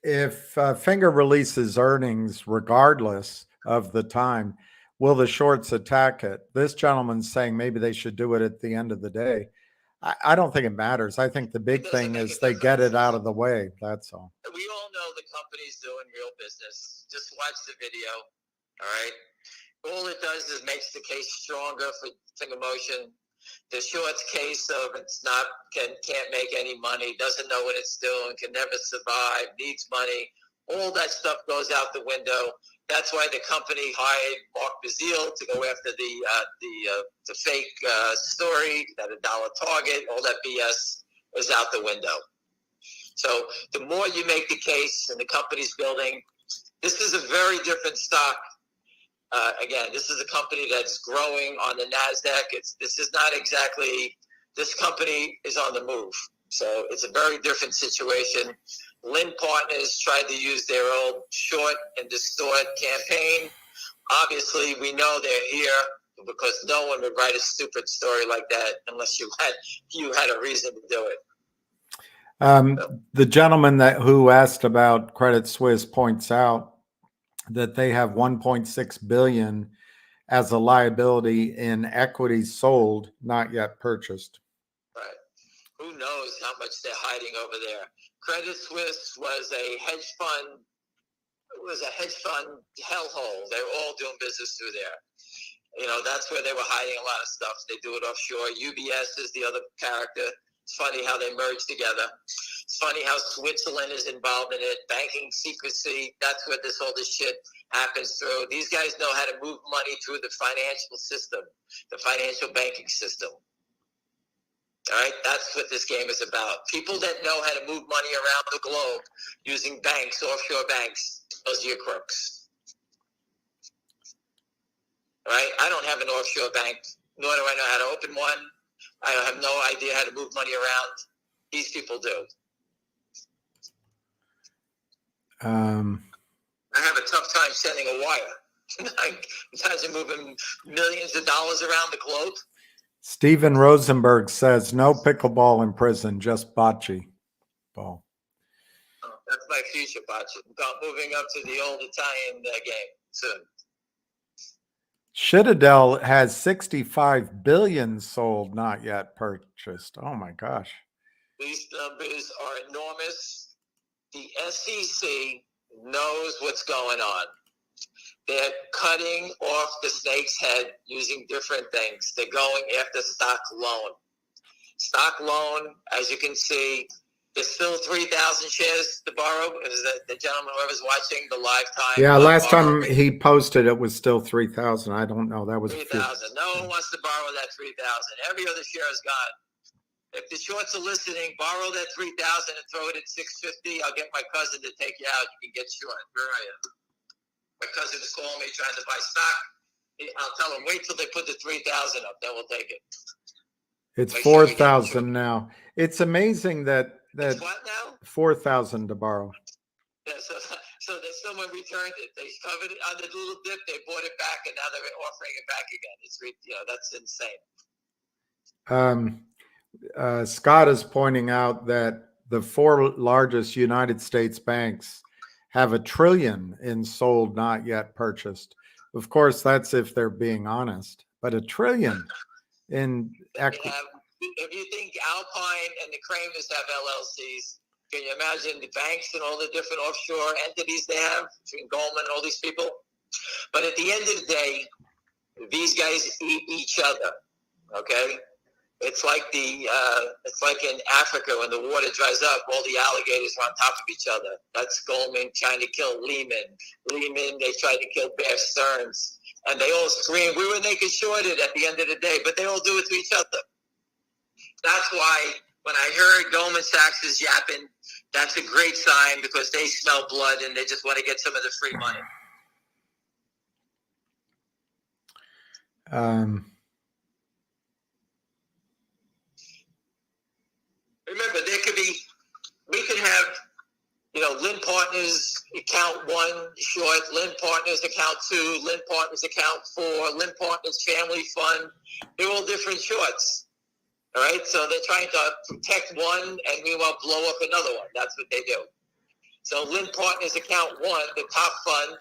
If Finger releases earnings, regardless of the time, will the shorts attack it? This gentleman's saying maybe they should do it at the end of the day. I don't think it matters. I think the big thing is they get it out of the way. That's all. We all know the company's doing real business. Just watch the video. All right. All it does is makes the case stronger for FingerMotion. The shorts case of can't make any money, doesn't know what it's doing, can never survive, needs money. All that stuff goes out the window. That's why the company hired Mark Bazile to go after the fake story that $1 target. All that BS is out the window. So the more you make the case and the company's building, this is a very different stock. Again, this is a company that's growing on the NASDAQ. This company is on the move. So it's a very different situation. Lynn Partners tried to use their old short and distort campaign. Obviously, we know they're here because no one would write a stupid story like that unless you had a reason to do it. The gentleman who asked about Credit Suisse points out that they have 1.6 billion as a liability in equities sold, not yet purchased. Right. Who knows how much they're hiding over there? Credit Suisse was a hedge fund. It was a hedge fund hellhole. They were all doing business through there. That's where they were hiding a lot of stuff. They do it offshore. UBS is the other character. It's funny how they merge together. It's funny how Switzerland is involved in it. Banking secrecy. That's where all this shit happens through. These guys know how to move money through the financial system, the financial banking system. All right, that's what this game is about. People that know how to move money around the globe using banks, offshore banks, those are your crooks. All right, I don't have an offshore bank, nor do I know how to open one. I have no idea how to move money around. These people do. I have a tough time sending a wire. Imagine moving millions of dollars around the globe. Steven Rosenberg says no pickleball in prison, just bocce ball. That's my future, Pacho. Moving up to the old Italian game soon. Citadel has 65 billion sold, not yet purchased. Oh my gosh. These numbers are enormous. The SEC knows what's going on. They're cutting off the snake's head using different things. They're going after stock loan. Stock loan, as you can see, there's still 3,000 shares to borrow. Is that the gentleman whoever's watching the live time? Yeah, last time he posted, it was still 3,000. I don't know. That was 3,000. No one wants to borrow that 3,000. Every other share is gone. If the shorts are listening, borrow that 3,000 and throw it at 650. I'll get my cousin to take you out. You can get short. Where are you? My cousin is calling me trying to buy stock. I'll tell him, wait till they put the 3,000 up, then we'll take it. It's 4,000 now. It's amazing that it's what now? 4,000 to borrow. Yeah, so that someone returned it. They covered it on the little dip. They bought it back, and now they're offering it back again. It's that's insane. Scott is pointing out that the 4 largest United States banks have $1 trillion in sold, not yet purchased. Of course, that's if they're being honest. But $1 trillion in equity. If you think Alpine and the Kramers have LLCs, can you imagine the banks and all the different offshore entities they have between Goldman and all these people? But at the end of the day, these guys eat each other. Okay, it's like it's like in Africa when the water dries up, all the alligators are on top of each other. That's Goldman trying to kill Lehman. They tried to kill Bear Stearns, and they all scream, "We were naked shorted" at the end of the day. But they all do it to each other. That's why when I heard Goldman Sachs is yapping, that's a great sign because they smell blood and they just want to get some of the free money. Remember, we could have, Lynn Partners account 1 short, Lynn Partners account 2, Lynn Partners account 4, Lynn Partners family fund. They're all different shorts. All right, so they're trying to protect one and meanwhile blow up another one. That's what they do. So Lynn Partners account 1, the top fund,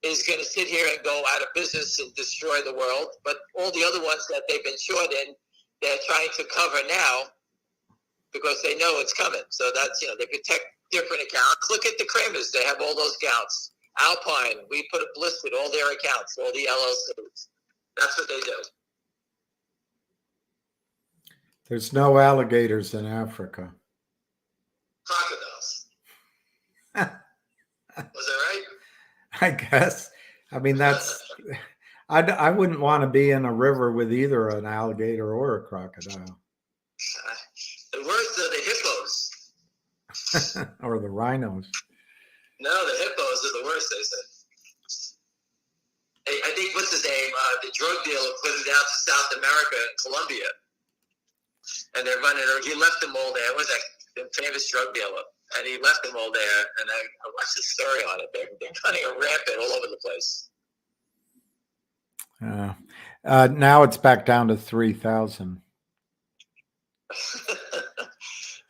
is going to sit here and go out of business and destroy the world. But all the other ones that they've been short in, they're trying to cover now because they know it's coming. So that's, they protect different accounts. Look at the Kramers. They have all those accounts. Alpine, we put listed all their accounts, all the LLCs. That's what they do. There's no alligators in Africa. Crocodiles. Was that right? I guess. I mean, I wouldn't want to be in a river with either an alligator or a crocodile. The worst are the hippos. Or the rhinos. No, the hippos are the worst, they said. I think, what's his name? The drug dealer put it out to South America and Colombia. And they're running, he left them all there. It was a famous drug dealer. And he left them all there. And I watched the story on it. They're running a rampant all over the place. Now it's back down to 3,000.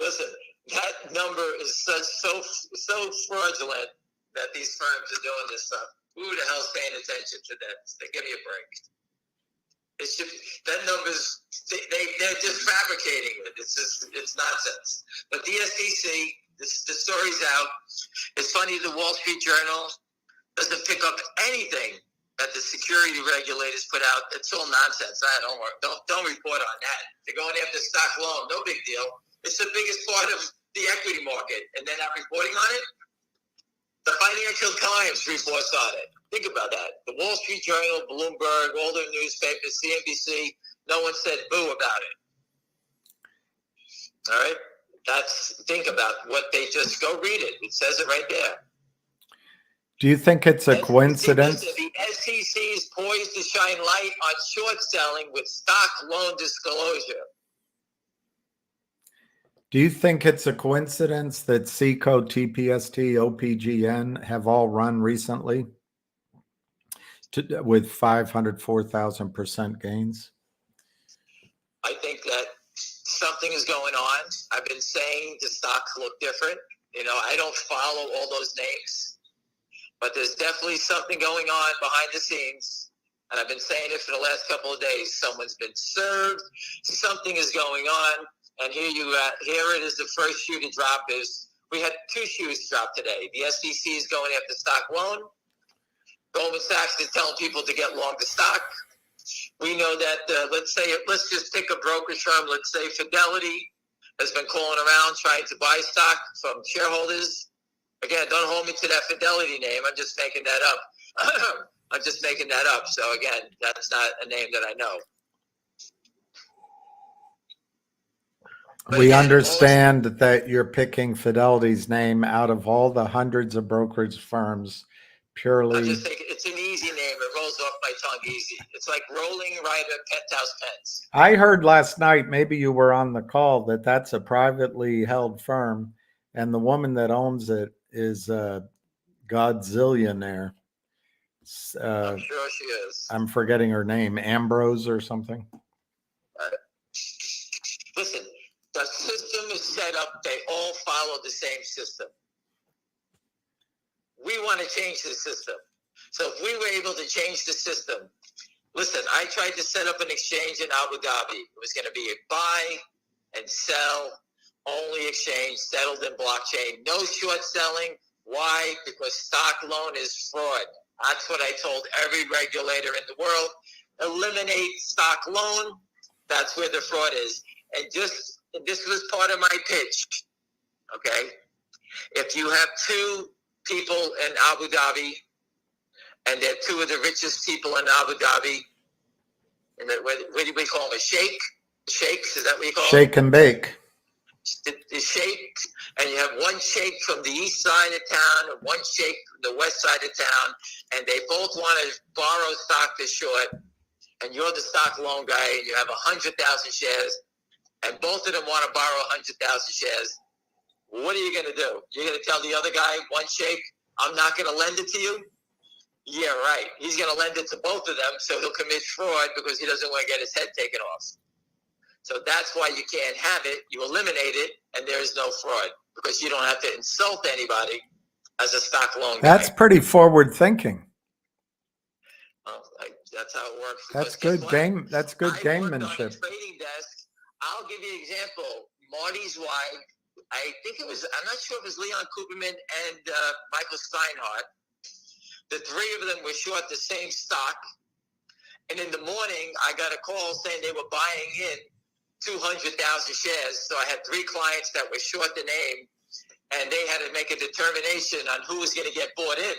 Listen, that number is so fraudulent that these firms are doing this stuff. Who the hell's paying attention to that? They give me a break. That number's they're just fabricating it. It's nonsense. But the SEC, the story's out. It's funny the Wall Street Journal doesn't pick up anything that the security regulators put out. It's all nonsense. Don't report on that. They're going after stock loan. No big deal. It's the biggest part of the equity market, and they're not reporting on it. The Financial Times reports on it. Think about that. The Wall Street Journal, Bloomberg, all their newspapers, CNBC, no one said boo about it. All right? Think about what they just go read it. It says it right there. Do you think it's a coincidence? The SEC is poised to shine light on short selling with stock loan disclosure. Do you think it's a coincidence that SECO, TPST, OPGN have all run recently with 500, 4,000% gains? I think that something is going on. I've been saying the stocks look different. I don't follow all those names, but there's definitely something going on behind the scenes. And I've been saying it for the last couple of days. Someone's been served. Something is going on. And here it is. The first shoe to drop is, we had two shoes drop today. The SEC is going after stock loan. Goldman Sachs is telling people to get long the stock. We know that, let's just pick a brokerage firm. Let's say Fidelity has been calling around trying to buy stock from shareholders. Again, don't hold me to that Fidelity name. I'm just making that up. I'm just making that up. So again, that's not a name that I know. But We again, understand that you're picking Fidelity's name out of all the hundreds of brokerage firms purely. I'm just thinking it's an easy name. It rolls off my tongue easy. It's like Rolling Rider Penthouse Pens. I heard last night, maybe you were on the call, that that's a privately held firm, and the woman that owns it is a Godzillionaire. I'm sure she is. I'm forgetting her name, Ambrose or something. Listen, the system is set up. They all follow the same system. We want to change the system. So if we were able to change the system, listen, I tried to set up an exchange in Abu Dhabi. It was going to be a buy and sell only exchange, settled in blockchain. No short selling. Why? Because stock loan is fraud. That's what I told every regulator in the world. Eliminate stock loan. That's where the fraud is. And this was part of my pitch. Okay? If you have two people in Abu Dhabi, and they're two of the richest people in Abu Dhabi, and what do we call them? A sheikh? Sheikhs, is that what you call them? Shake and bake. The sheikh, and you have one sheikh from the east side of town and one sheikh from the west side of town, and they both want to borrow stock to short, and you're the stock loan guy, and you have 100,000 shares, and both of them want to borrow 100,000 shares. What are you going to do? You're going to tell the other guy, one sheikh, I'm not going to lend it to you? Yeah, right. He's going to lend it to both of them, so he'll commit fraud because he doesn't want to get his head taken off. So that's why you can't have it. You eliminate it, and there is no fraud because you don't have to insult anybody as a stock loan guy. That's pretty forward thinking. Well, that's how it works. That's good game. That's good gamemanship. On a trading desk. I'll give you an example. Marty's wife, I'm not sure if it was Leon Cooperman and Michael Steinhardt. The three of them were short the same stock. And in the morning, I got a call saying they were buying in 200,000 shares. So I had three clients that were short the name, and they had to make a determination on who was going to get bought in.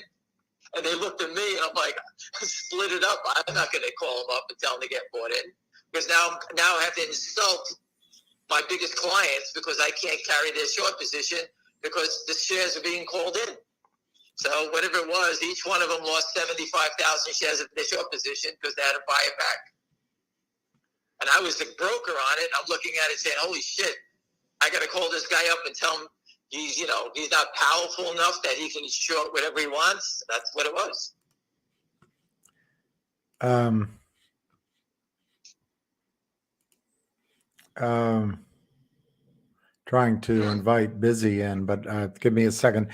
And they looked at me, and I'm like, split it up. I'm not going to call them up and tell them to get bought in. Because now I have to insult my biggest clients because I can't carry their short position because the shares are being called in. So whatever it was, each one of them lost 75,000 shares of their short position because they had to buy it back. And I was the broker on it. I'm looking at it saying, holy shit, I got to call this guy up and tell him he's not powerful enough that he can short whatever he wants. That's what it was. Trying to invite Busy in, but give me a second.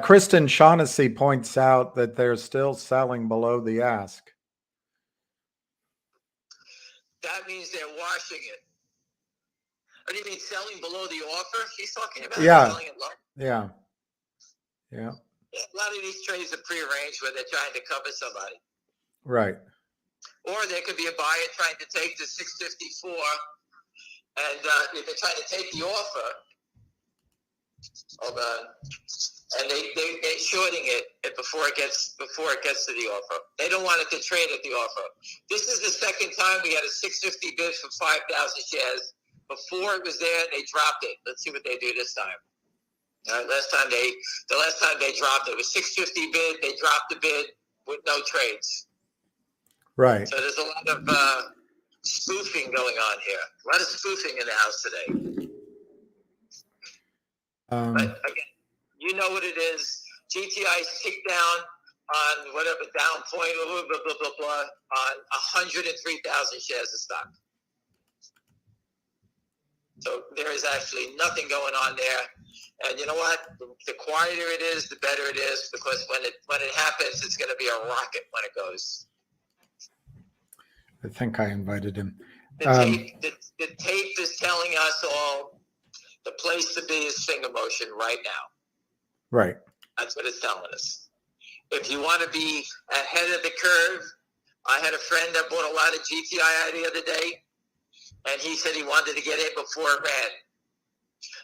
Kristen Shaughnessy points out that they're still selling below the ask. That means they're washing it. What do you mean selling below the offer? She's talking about selling it low. Yeah. A lot of these trades are prearranged where they're trying to cover somebody. Right. Or there could be a buyer trying to take the 654, and if they're trying to take the offer, and they're shorting it before it gets to the offer. They don't want it to trade at the offer. This is the second time we had a 650 bid for 5,000 shares. Before it was there, they dropped it. Let's see what they do this time. All right, the last time they dropped it was 650 bid. They dropped the bid with no trades. Right. So there's a lot of spoofing going on here. A lot of spoofing in the house today. But again, you know what it is. GTI's kicked down on whatever down point, blah, blah, blah, blah, blah, on 103,000 shares of stock. So there is actually nothing going on there. And you know what? The quieter it is, the better it is, because when it happens, it's going to be a rocket when it goes. I think I invited him. The tape is telling us all the place to be is FingerMotion right now. Right. That's what it's telling us. If you want to be ahead of the curve, I had a friend that bought a lot of GTI the other day, and he said he wanted to get in before it ran.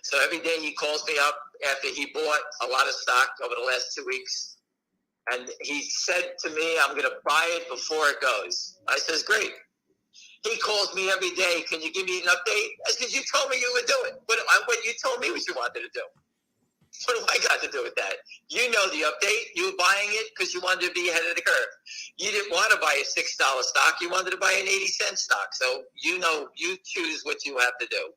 So every day he calls me up after he bought a lot of stock over the last 2 weeks, and he said to me, I'm going to buy it before it goes. I says, great. He calls me every day, can you give me an update? I said, you told me you would do it. What you told me what you wanted to do. What do I got to do with that? You know the update. You were buying it because you wanted to be ahead of the curve. You didn't want to buy a $6 stock. You wanted to buy an 80-cent stock. So you know, you choose what you have to do.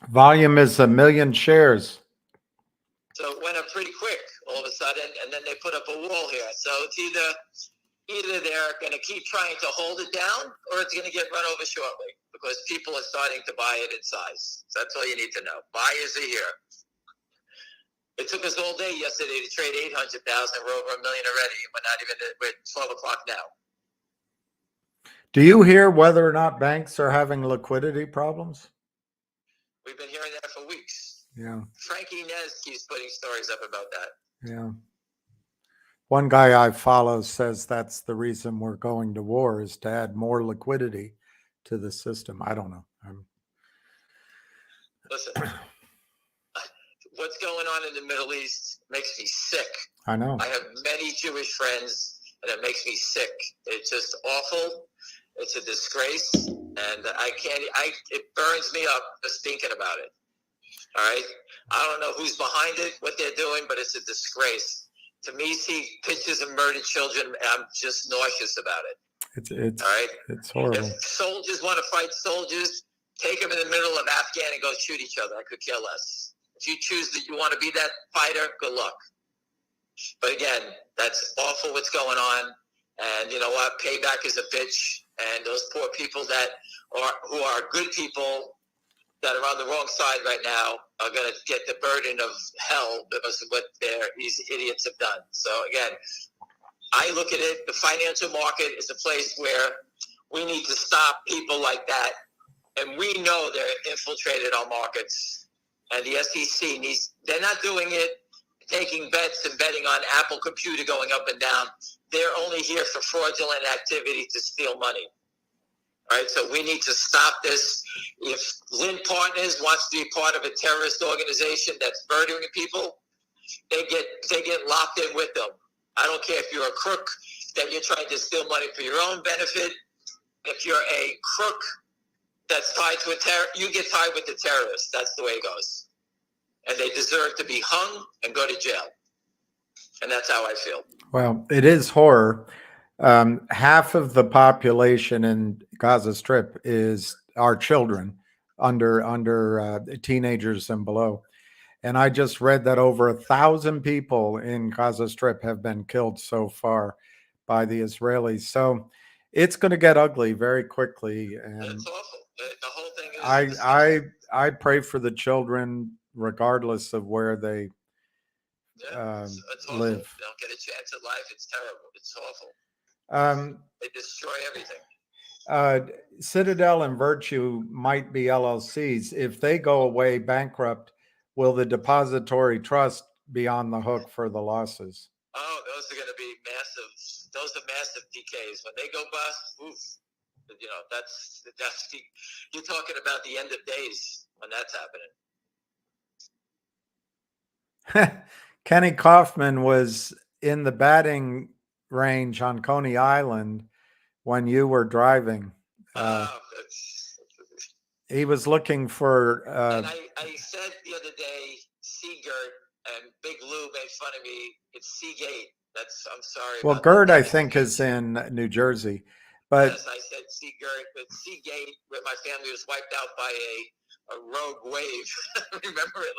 Volume is 1 million shares. So it went up pretty quick all of a sudden, and then they put up a wall here. So it's either they're going to keep trying to hold it down, or it's going to get run over shortly, because people are starting to buy it in size. So that's all you need to know. Buyers are here. It took us all day yesterday to trade 800,000. We're over 1 million already. We're 12 o'clock now. Do you hear whether or not banks are having liquidity problems? We've been hearing that for weeks. Yeah. Frankie Nez keeps putting stories up about that. Yeah. One guy I follow says that's the reason we're going to war, is to add more liquidity to the system. I don't know. Listen, what's going on in the Middle East makes me sick. I know. I have many Jewish friends, and it makes me sick. It's just awful. It's a disgrace, and it burns me up just thinking about it. All right? I don't know who's behind it, what they're doing, but it's a disgrace. To me, see pictures of murdered children, I'm just nauseous about it. It's all right? It's horrible. If soldiers want to fight soldiers, take them in the middle of Afghan and go shoot each other. I could care less. If you choose that you want to be that fighter, good luck. But again, that's awful what's going on. And you know what? Payback is a bitch. And those poor people who are good people that are on the wrong side right now are going to get the burden of hell because of what these idiots have done. So again, I look at it, the financial market is a place where we need to stop people like that. And we know they're infiltrated our markets. And the SEC they're not doing it taking bets and betting on Apple Computer going up and down. They're only here for fraudulent activity to steal money. All right, so we need to stop this. If Lynn Partners wants to be part of a terrorist organization that's murdering people, they get locked in with them. I don't care if you're a crook that you're trying to steal money for your own benefit. If you're a crook that's tied to you get tied with the terrorists. That's the way it goes. And they deserve to be hung and go to jail. And that's how I feel. Well, it is horror. Half of the population in Gaza Strip is our children under teenagers and below. And I just read that over 1,000 people in Gaza Strip have been killed so far by the Israelis. So it's going to get ugly very quickly. And it's awful. The whole thing is I pray for the children, regardless of where they it's live. They don't get a chance at life. It's terrible. It's awful. They destroy everything. Citadel and Virtue might be LLCs. If they go away bankrupt, will the depository trust be on the hook for the losses? Oh, those are going to be massive. Those are massive decays. When they go bust, oof. You know, that's you're talking about the end of days when that's happening. Kenny Kaufman was in the batting range on Coney Island when you were driving. He was looking for. And I said the other day, Seagert, and Big Lou made fun of me. It's Seagate. I'm sorry. Well, Gert, I think, is in New Jersey. But yes, I said Seagate, but Seagate, where my family was wiped out by rogue wave. Remember it?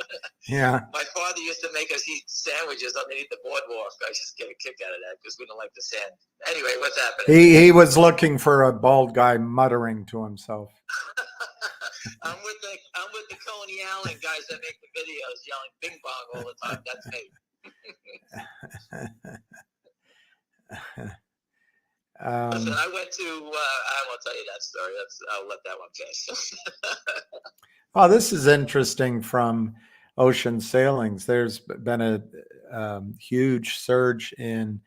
Yeah. My father used to make us eat sandwiches underneath the boardwalk. I just get a kick out of that because we don't like the sand. Anyway, what's happening? He was looking for a bald guy muttering to himself. I'm with the Coney Allen guys that make the videos yelling "Bing Bong" all the time. That's me. Listen, I went to. I won't tell you that story. I'll let that one pass. Oh, this is interesting from ocean sailings. There's been a huge surge in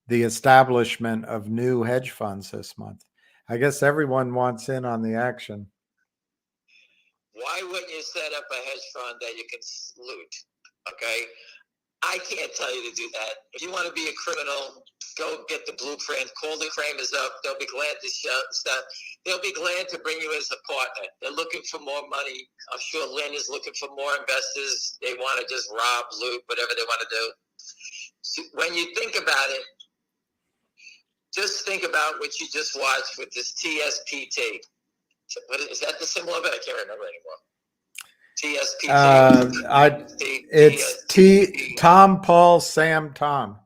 the establishment of new hedge funds this month. I guess everyone wants in on the action. Why wouldn't you set up a hedge fund that you can loot? Okay, I can't tell you to do that. If you want to be a criminal, go get the blueprint. Call the Kramers up. They'll be glad to stuff. They'll be glad to bring you as a partner. They're looking for more money. I'm sure Lynn is looking for more investors. They want to just rob, loot, whatever they want to do. So when you think about it, just think about what you just watched with this TSPT. Is that the symbol of it? I can't remember anymore. TSPT. It's Tom, Paul, Sam, Tom.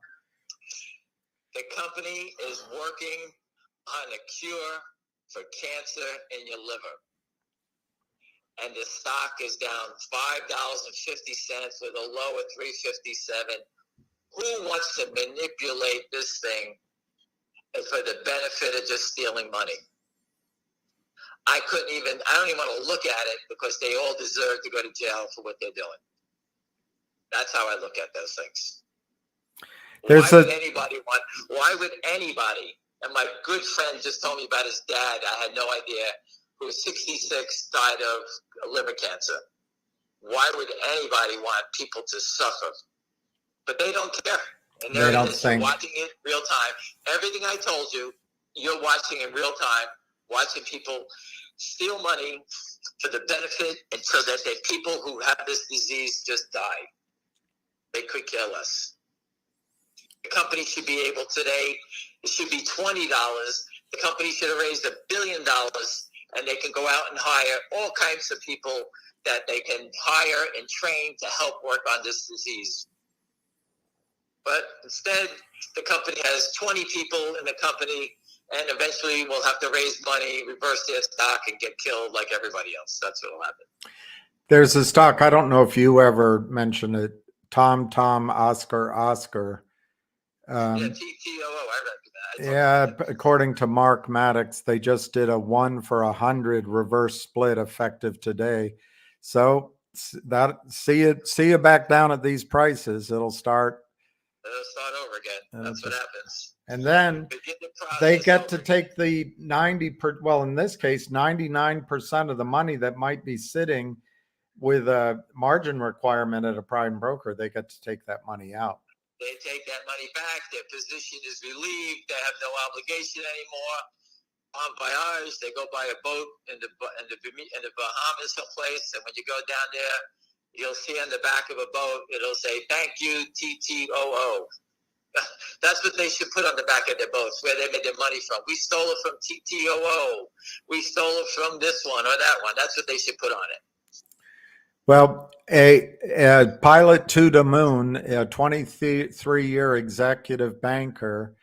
The company is working on a cure for cancer in your liver. And the stock is down $5.50 with a low of $3.57. Who wants to manipulate this thing for the benefit of just stealing money? I don't even want to look at it because they all deserve to go to jail for what they're doing. That's how I look at those things. Why would anybody, and my good friend just told me about his dad, I had no idea, who was 66, died of liver cancer. Why would anybody want people to suffer? But they don't care. And there it is. You're watching it real time. Everything I told you, you're watching in real time, watching people steal money for the benefit and so that the people who have this disease just die. They could care less. The company should be able today, it should be $20. The company should have raised $1 billion, and they can go out and hire all kinds of people that they can hire and train to help work on this disease. But instead, the company has 20 people in the company, and eventually we'll have to raise money, reverse their stock, and get killed like everybody else. That's what will happen. There's a stock, I don't know if you ever mentioned it, Tom, Oscar. Yeah, TTOO, I read that. Yeah, according to Mark Maddox, they just did a 1 for 100 reverse split effective today. So that see you back down at these prices. It'll start over again. That's what happens. And then they get to take the 90%, in this case, 99% of the money that might be sitting with a margin requirement at a prime broker. They get to take that money out. They take that money back. Their position is relieved. They have no obligation anymore. En voyage, they go buy a boat in the Bahamas someplace, and when you go down there, you'll see on the back of a boat, it'll say, "Thank you, TTOO." That's what they should put on the back of their boats, where they made their money from. We stole it from TTOO. We stole it from this one or that one. That's what they should put on it. Well, a pilot to the moon, a 23-year executive banker,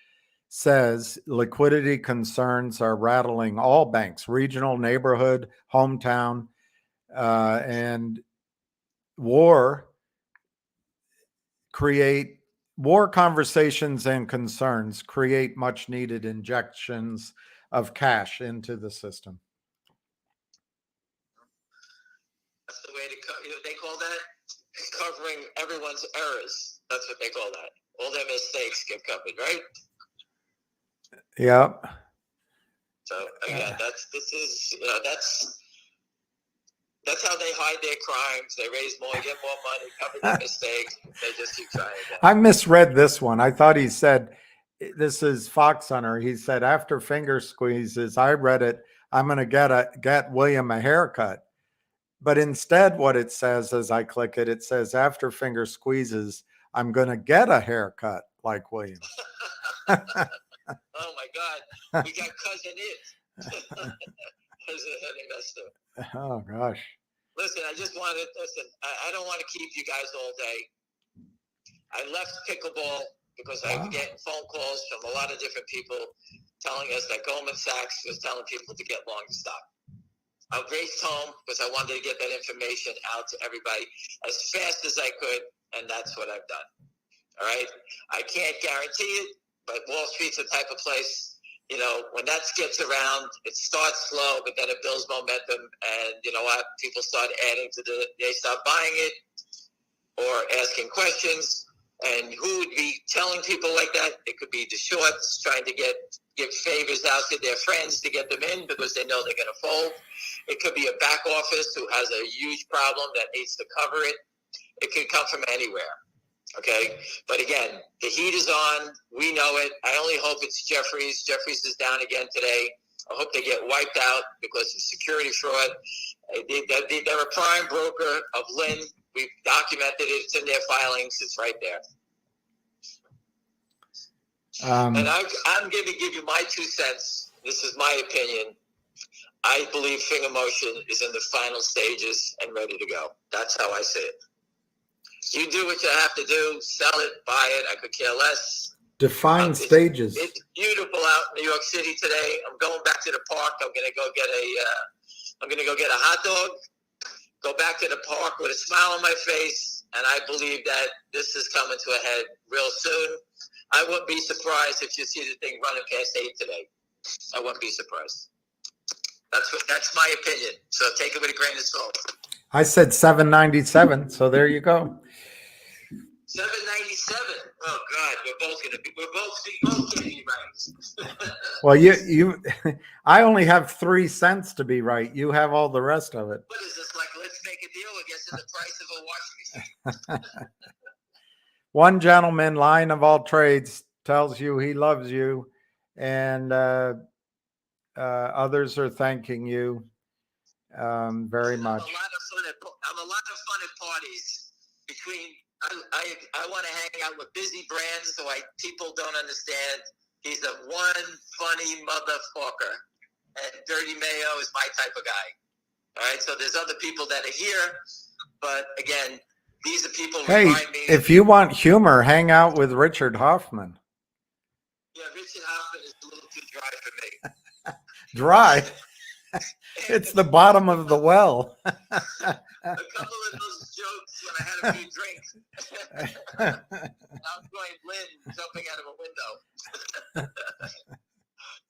says liquidity concerns are rattling all banks, regional, neighborhood, hometown, and war conversations and concerns create much needed injections of cash into the system. That's the way they call that covering everyone's errors. That's what they call that. All their mistakes get covered, right? Yep. So again, that's how they hide their crimes. They raise more, get more money, cover their mistakes. They just keep trying again. I misread this one. I thought he said, this is Fox Hunter. He said, after finger squeezes, I read it, I'm going to get William a haircut. But instead, what it says as I click it, it says, after finger squeezes, I'm going to get a haircut like William. Oh my God. We got Cousin It as an investor. Oh gosh. Listen, I just wanted, I don't want to keep you guys all day. I left pickleball because I'm getting phone calls from a lot of different people telling us that Goldman Sachs was telling people to get long the stock. I raced home because I wanted to get that information out to everybody as fast as I could, and that's what I've done. All right? I can't guarantee it, but Wall Street's the type of place, you know, when that gets around, it starts slow, but then it builds momentum, and you know what? People start adding to they start buying it or asking questions. And who would be telling people like that? It could be the shorts trying to give favors out to their friends to get them in because they know they're going to fold. It could be a back office who has a huge problem that needs to cover it. It could come from anywhere. Okay? But again, the heat is on. We know it. I only hope it's Jefferies. Jefferies is down again today. I hope they get wiped out because of security fraud. They're a prime broker of Lynn. We've documented it. It's in their filings. It's right there. And I'm going to give you my 2 cents. This is my opinion. I believe FingerMotion is in the final stages and ready to go. That's how I see it. You do what you have to do. Sell it, buy it. I could care less. Define stages. It's beautiful out in New York City today. I'm going back to the park. I'm going to go get a hot dog. Go back to the park with a smile on my face, and I believe that this is coming to a head real soon. I wouldn't be surprised if you see the thing running past 8 today. I wouldn't be surprised. That's my opinion. So take it with a grain of salt. I said 7.97, so there you go. 7.97. Oh God, we're both gonna be right. Well, you I only have 3 cents to be right. You have all the rest of it. What is this, like, let's make a deal against the price of a washing machine? One gentleman, line of all trades, tells you he loves you, and others are thanking you very much. I'm a lot of fun at parties. I want to hang out with busy brands so people don't understand. He's a one funny motherfucker, and Dirty Mayo is my type of guy. All right, so there's other people that are here, but again, these are people who remind me. If you want humor, hang out with Richard Hoffman. Yeah, Richard Hoffman is a little too dry for me. Dry? It's the bottom of the well. A couple of those jokes when I had a few drinks. I'm going Lynn jumping out of a window.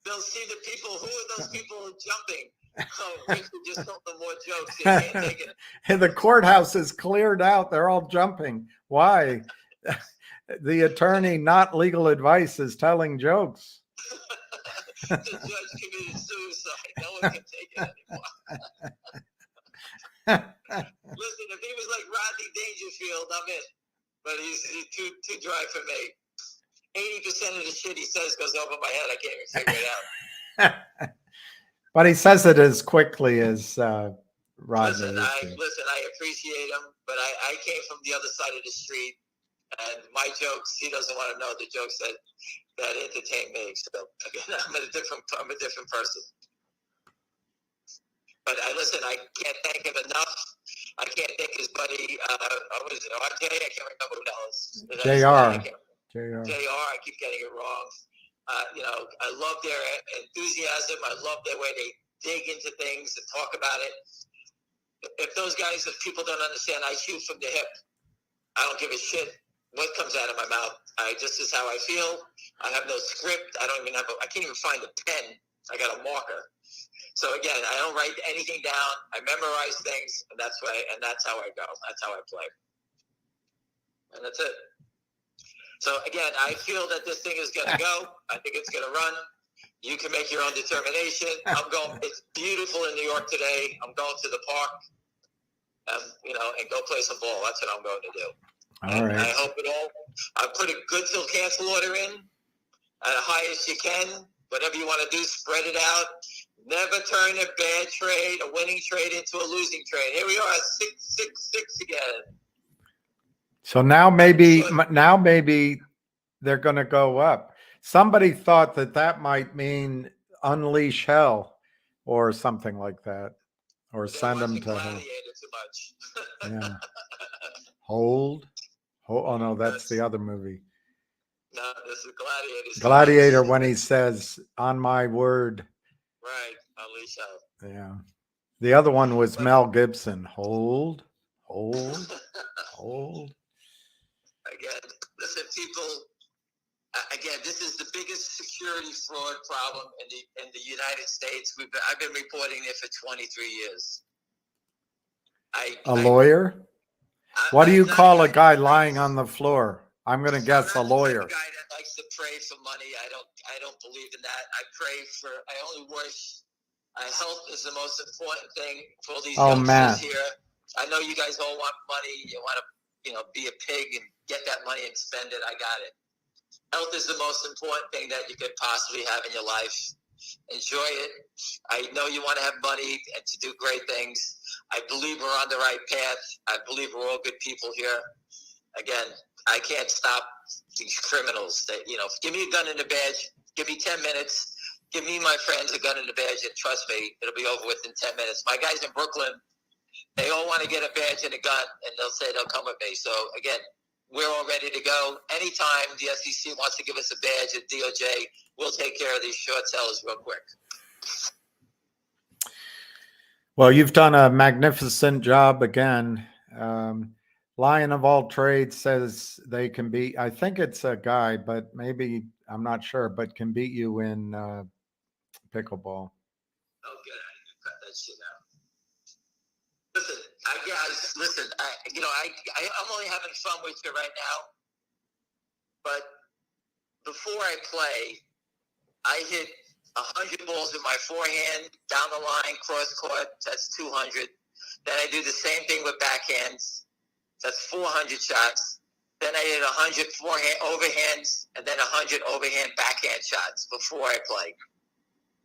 They'll see the people. Who are those people jumping? Oh, Richard just told them more jokes. He can't take it. And the courthouse is cleared out. They're all jumping. Why? The attorney, not legal advice, is telling jokes. The judge committed suicide. No one can take it anymore. Listen, if he was like Rodney Dangerfield, I'm in. But he's too dry for me. 80% of the shit he says goes over my head. I can't even figure it out. But he says it as quickly as Rodney. Listen, I appreciate him, but I came from the other side of the street, and my jokes, he doesn't want to know the jokes that entertain me. So again, I'm a different person. But I can't thank him enough. I can't thank his buddy, what is it, RJ? I can't remember what else. JR. I keep getting it wrong. I love their enthusiasm. I love their way they dig into things and talk about it. If those guys, if people don't understand, I shoot from the hip. I don't give a shit what comes out of my mouth. This is how I feel. I have no script. I can't even find a pen. I got a marker. So again, I don't write anything down. I memorize things, and that's how I go. That's how I play. And that's it. So again, I feel that this thing is going to go. I think it's going to run. You can make your own determination. It's beautiful in New York today. I'm going to the park, and go play some ball. That's what I'm going to do. All right. I hope it all. I put a good till cancel order in at the highest you can. Whatever you want to do, spread it out. Never turn a bad trade, a winning trade, into a losing trade. Here we are, 666 again. So now maybe they're going to go up. Somebody thought that might mean unleash hell or something like that, or send them to hell. too much. Yeah. Hold. Oh no, that's the other movie. No, this is Gladiator. Gladiator, when he says, "On my word." Right, Alicia. Yeah. The other one was Mel Gibson. Hold, hold, hold. Again, listen, people. Again, this is the biggest security fraud problem in the United States. I've been reporting it for 23 years. A lawyer? What do you call a guy lying on the floor? I'm going to guess a lawyer. I'm the guy that likes to pray for money. I don't believe in that. I only wish health is the most important thing for all these youngsters here. I know you guys all want money. You want to, be a pig and get that money and spend it. I got it. Health is the most important thing that you could possibly have in your life. Enjoy it. I know you want to have money and to do great things. I believe we're on the right path. I believe we're all good people here. Again, I can't stop these criminals that, give me a gun and a badge. Give me 10 minutes. Give me, my friends, a gun and a badge. And trust me, it'll be over within 10 minutes. My guys in Brooklyn, they all want to get a badge and a gun, and they'll say they'll come with me. So, again, we're all ready to go. Anytime the SEC wants to give us a badge at DOJ, we'll take care of these short sellers real quick. Well, you've done a magnificent job again. Lion of all trades says they can beat, I think it's a guy, but maybe, I'm not sure, but can beat you in pickleball. Oh, good. I can cut that shit out. Listen, I'm only having fun with you right now, but before I play, I hit 100 balls in my forehand, down the line, cross court, that's 200. Then I do the same thing with backhands, that's 400 shots. Then I hit 100 forehand overhands, and then 100 overhand backhand shots before I play.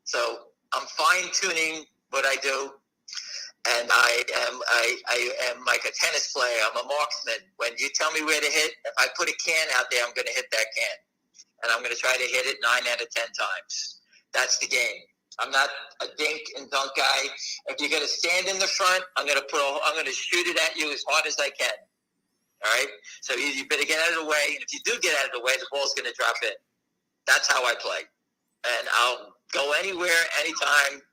So I'm fine-tuning what I do. And I am like a tennis player. I'm a marksman. When you tell me where to hit, if I put a can out there, I'm going to hit that can. And I'm going to try to hit it 9 out of 10 times. That's the game. I'm not a dink and dunk guy. If you're going to stand in the front, I'm going to shoot it at you as hard as I can. All right? So you better get out of the way. And if you do get out of the way, the ball's going to drop in. That's how I play. And I'll go anywhere, anytime.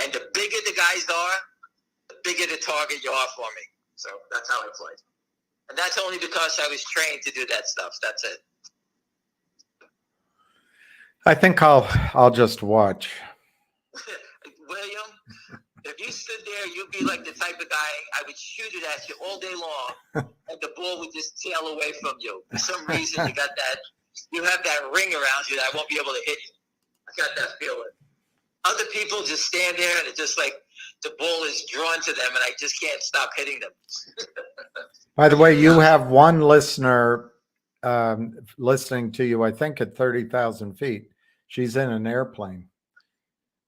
And the bigger the guys are, the bigger the target you are for me. So that's how I play. And that's only because I was trained to do that stuff. That's it. I think I'll just watch. William, if you stood there, you'd be like the type of guy, I would shoot it at you all day long, and the ball would just tail away from you. For some reason, you have that ring around you that I won't be able to hit you. I got that feeling. Other people just stand there, and it's just like the ball is drawn to them, and I just can't stop hitting them. By the way, you have one listener listening to you, I think, at 30,000 feet. She's in an airplane.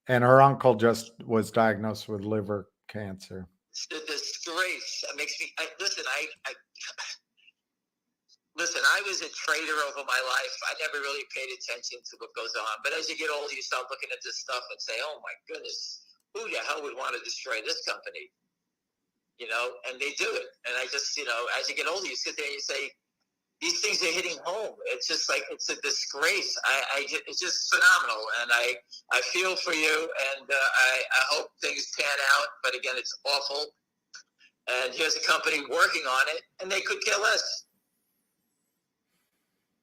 And her uncle just was diagnosed with liver cancer. It's a disgrace. It makes me listen. I was a trader over my life. I never really paid attention to what goes on. But as you get older, you start looking at this stuff and say, "Oh my goodness, who the hell would want to destroy this company?" And they do it. And I just, as you get older, you sit there and you say, these things are hitting home. It's just like, it's a disgrace. It's just phenomenal. And I feel for you, and I hope things pan out. But again, it's awful. And here's a company working on it, and they could care less.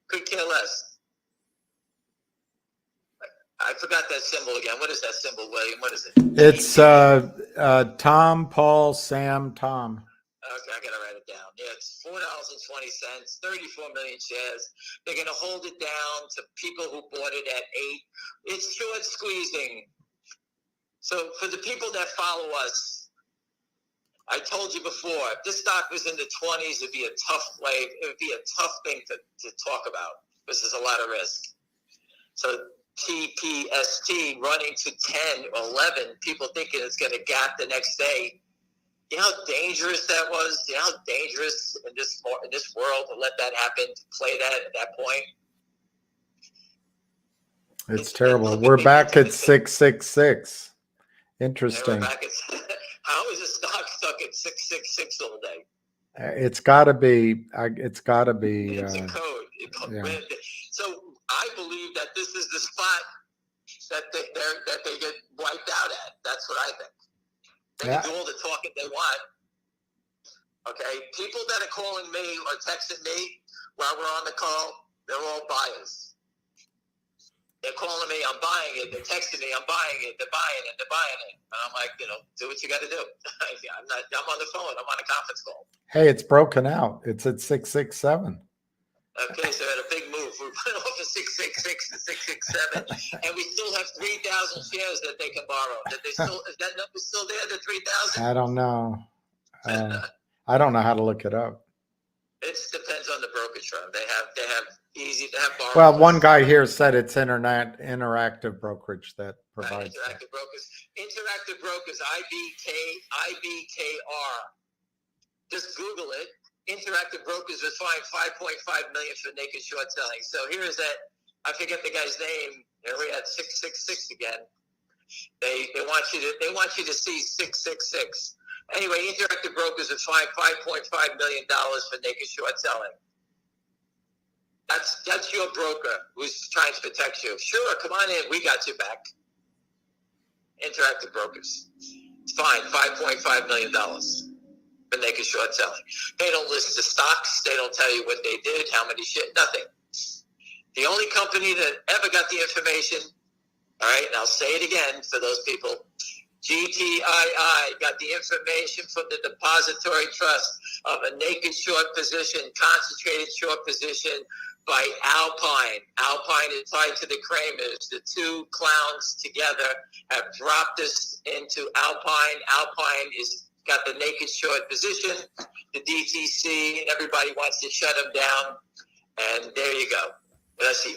Could care less. I forgot that symbol again. What is that symbol, William? What is it? It's Tom, Paul, Sam, Tom. Okay, I gotta write it down. Yeah, it's $4.20, 34 million shares. They're gonna hold it down to people who bought it at 8. It's short squeezing. So for the people that follow us, I told you before, if this stock was in the 20s, it'd be a tough play. It would be a tough thing to talk about. This is a lot of risk. So TPST running to 10 or 11, people thinking it's going to gap the next day. You know how dangerous that was? You know how dangerous in this world to let that happen, to play that at that point? It's terrible. We're back at 666. Interesting. We're back at, how? How is a stock stuck at 666 all day? It's got to be. It's got to be. It's a code. Yeah. So I believe that this is the spot that they get wiped out at. That's what I think. They can do all the talking they want. Okay, people that are calling me or texting me while we're on the call, they're all buyers. They're calling me, I'm buying it. They're texting me, I'm buying it. They're buying it. They're buying it. And I'm like, do what you got to do. I'm on the phone. I'm on a conference call. Hey, it's broken out. It's at 667. Okay, so at a big move, we went off of 666 to 667, and we still have 3,000 shares that they can borrow. Is that number still there? The 3,000? I don't know. I don't know how to look it up. It depends on the brokerage firm. They have borrowers. Well, one guy here said it's interactive brokerage that provides interactive brokers. Interactive brokers, IBKR. Just Google it. Interactive brokers was fined $5.5 million for naked short selling. So here is that. I forget the guy's name. We're at 666 again. They want you to see 666. Anyway, Interactive Brokers is fined $5.5 million for naked short selling. That's your broker who's trying to protect you. Sure, come on in. We got you back. Interactive Brokers. It's fine, $5.5 million for naked short selling. They don't list the stocks. They don't tell you what they did, how many nothing. The only company that ever got the information, all right, and I'll say it again for those people, GTII got the information from the depository trust of a naked short position, concentrated short position by Alpine. Alpine is tied to the Kramers. The two clowns together have dropped us into Alpine. Alpine is got the naked short position, the DTC, and everybody wants to shut them down. And there you go.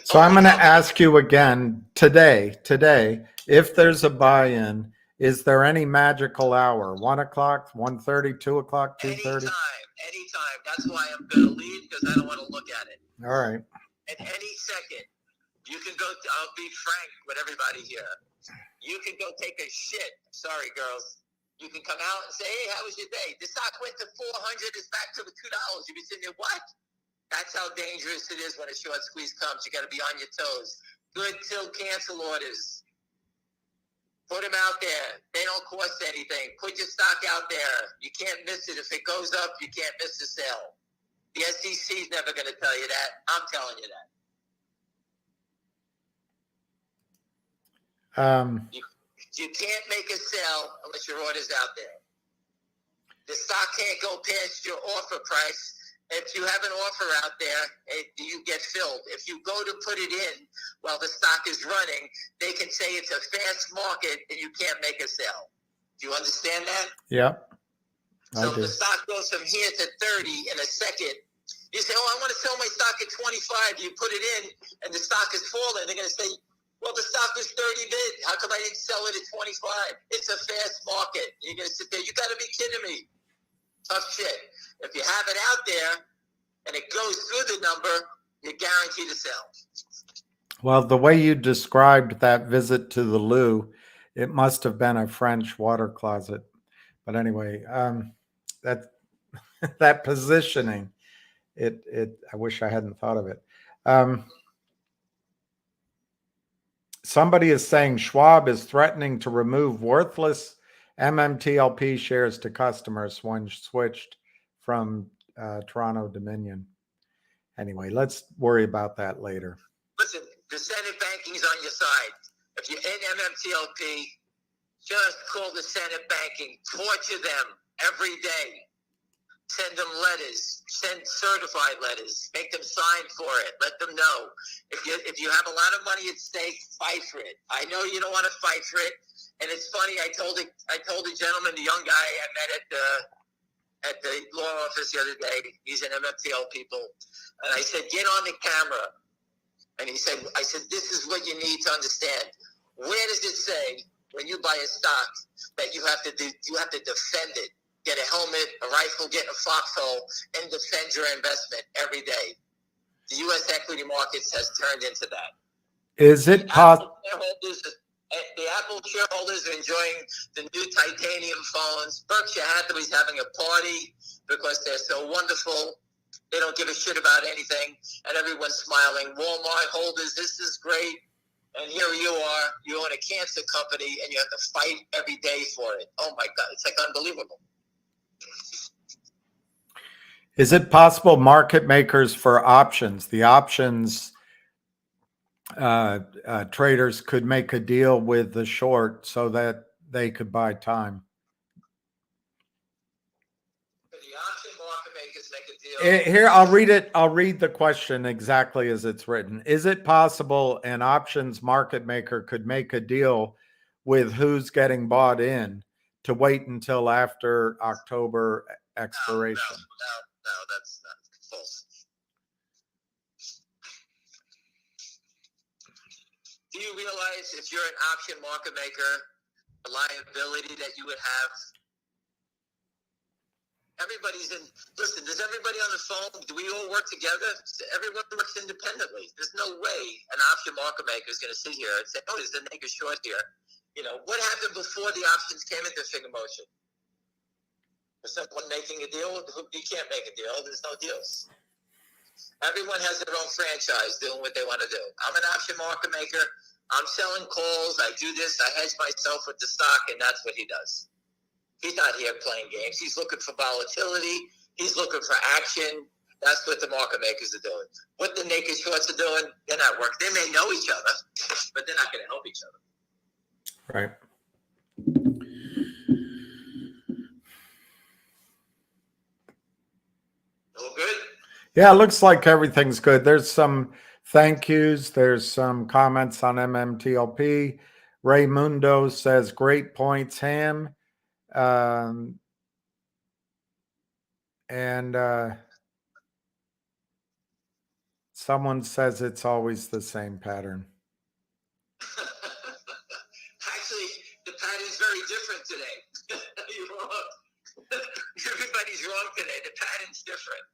So I'm going to ask you again today, if there's a buy-in, is there any magical hour? 1 o'clock, 1:30, 2 o'clock, 2:30? Anytime. That's why I'm going to leave, because I don't want to look at it. All right. At any second, you can go. I'll be frank with everybody here. You can go take a shit. Sorry, girls. You can come out and say, hey, how was your day? The stock went to 400. It's back to the $2. You'll be sitting there, what? That's how dangerous it is when a short squeeze comes. You got to be on your toes. Good till cancel orders. Put them out there. They don't cost anything. Put your stock out there. You can't miss it. If it goes up, you can't miss the sale. The SEC is never going to tell you that. I'm telling you that. You can't make a sale unless your order's out there. The stock can't go past your offer price. If you have an offer out there, you get filled. If you go to put it in while the stock is running, they can say it's a fast market and you can't make a sale. Do you understand that? Yep. So if the stock goes from here to 30 in a second, you say, oh, I want to sell my stock at 25. You put it in and the stock is falling. They're going to say, well, the stock was 30 bid. How come I didn't sell it at 25? It's a fast market. You're going to sit there. You got to be kidding me. Tough shit. If you have it out there and it goes through the number, you're guaranteed to sell. Well, the way you described that visit to the loo, it must have been a French water closet. But anyway, that positioning, I wish I hadn't thought of it. Somebody is saying Schwab is threatening to remove worthless MMTLP shares to customers when switched from Toronto Dominion. Anyway, let's worry about that later. Listen, the Senate banking's on your side. If you're in MMTLP, just call the Senate banking. Torture them every day. Send them letters. Send certified letters. Make them sign for it. Let them know. If you have a lot of money at stake, fight for it. I know you don't want to fight for it. And it's funny, I told the gentleman, the young guy I met at the law office the other day, he's an MMTL people, and I said, get on the camera. And I said, this is what you need to understand. Where does it say when you buy a stock that you have to defend it? Get a helmet, a rifle, get a foxhole, and defend your investment every day. The U.S. equity markets has turned into that. Is it possible? The Apple shareholders are enjoying the new titanium phones. Berkshire Hathaway's having a party because they're so wonderful. They don't give a shit about anything, and everyone's smiling. Walmart holders, this is great. And here you own a cancer company, and you have to fight every day for it. Oh my God, it's like unbelievable. Is it possible market makers for options, the options traders could make a deal with the short so that they could buy time? The option market makers make a deal. Here, I'll read it. I'll read the question exactly as it's written. Is it possible an options market maker could make a deal with who's getting bought in to wait until after October expiration? No, that's false. Do you realize if you're an option market maker, the liability that you would have? Everybody's in. Listen, does everybody on the phone? Do we all work together? Everyone works independently. There's no way an option market maker is going to sit here and say, "Oh, there's a naked short here." You know what happened before the options came into FingerMotion? Was someone making a deal? You can't make a deal. There's no deals. Everyone has their own franchise doing what they want to do. I'm an option market maker. I'm selling calls. I do this. I hedge myself with the stock, and that's what he does. He's not here playing games. He's looking for volatility. He's looking for action. That's what the market makers are doing. What the naked shorts are doing, they're not working. They may know each other, but they're not going to help each other. Right. All good? Yeah, it looks like everything's good. There's some thank yous. There's some comments on MMTLP. Raymundo says, great points, Ham. Someone says it's always the same pattern. Actually, the pattern's very different today. You're wrong. Everybody's wrong today. The pattern's different.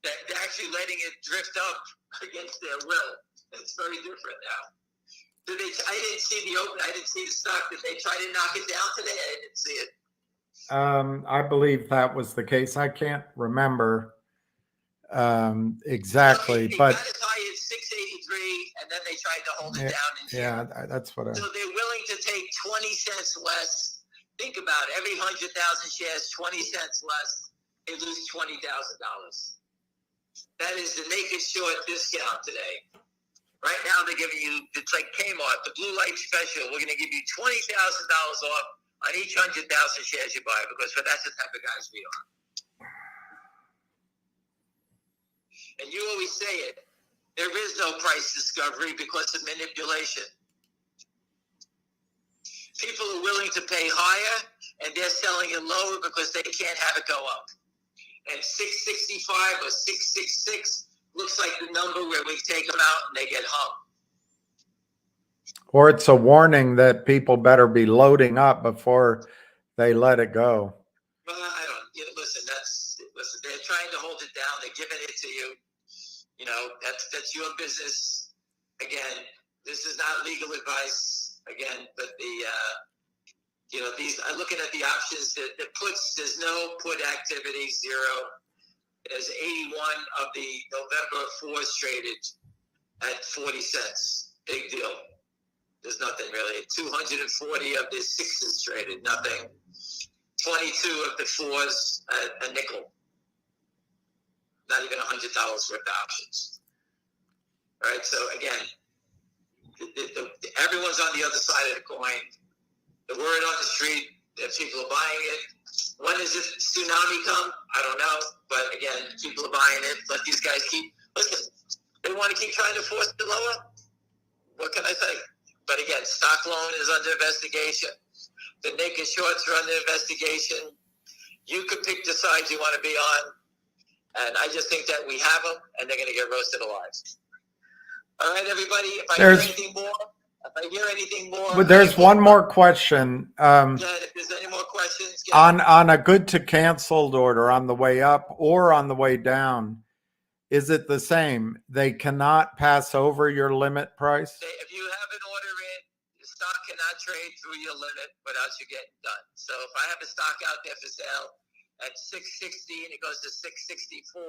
They're actually letting it drift up against their will. It's very different now. I didn't see the open. I didn't see the stock. Did they try to knock it down today? I didn't see it. I believe that was the case. I can't remember exactly, but got as high as 683, and then they tried to hold it down. Yeah, that's what I. So they're willing to take 20 cents less. Think about it. Every 100,000 shares, 20 cents less. They lose $20,000. That is the naked short discount today. Right now, they're giving you, it's like Kmart, the blue light special. We're going to give you $20,000 off on each 100,000 shares you buy, because that's the type of guys we are. And you always say it, there is no price discovery because of manipulation. People are willing to pay higher, and they're selling it lower because they can't have it go up. And 665 or 666 looks like the number where we take them out and they get hung. Or it's a warning that people better be loading up before they let it go. Well, I don't. Listen. They're trying to hold it down. They're giving it to you. You know, that's your business. Again, this is not legal advice. Again, but these. I'm looking at the options. The puts. There's no put activity. Zero. There's 81 of the November 4s traded at 40 cents. Big deal. There's nothing really. 240 of the 6s traded. Nothing. 22 of the 4s at a nickel. Not even $100 worth of options. All right. So again, everyone's on the other side of the coin. The word on the street that people are buying it. When does this tsunami come? I don't know. But again, people are buying it. Let these guys listen, they want to keep trying to force it lower. What can I say? But again, stock loan is under investigation. The naked shorts are under investigation. You could pick the side you want to be on. And I just think that we have them, and they're going to get roasted alive. All right, everybody. If I hear anything more. But there's one more question. If there's any more questions. On a good to canceled order on the way up or on the way down, is it the same? They cannot pass over your limit price? If you have an order in, the stock cannot cannot trade through your limit without you getting done. So if I have a stock out there for sale at 660 and it goes to 664,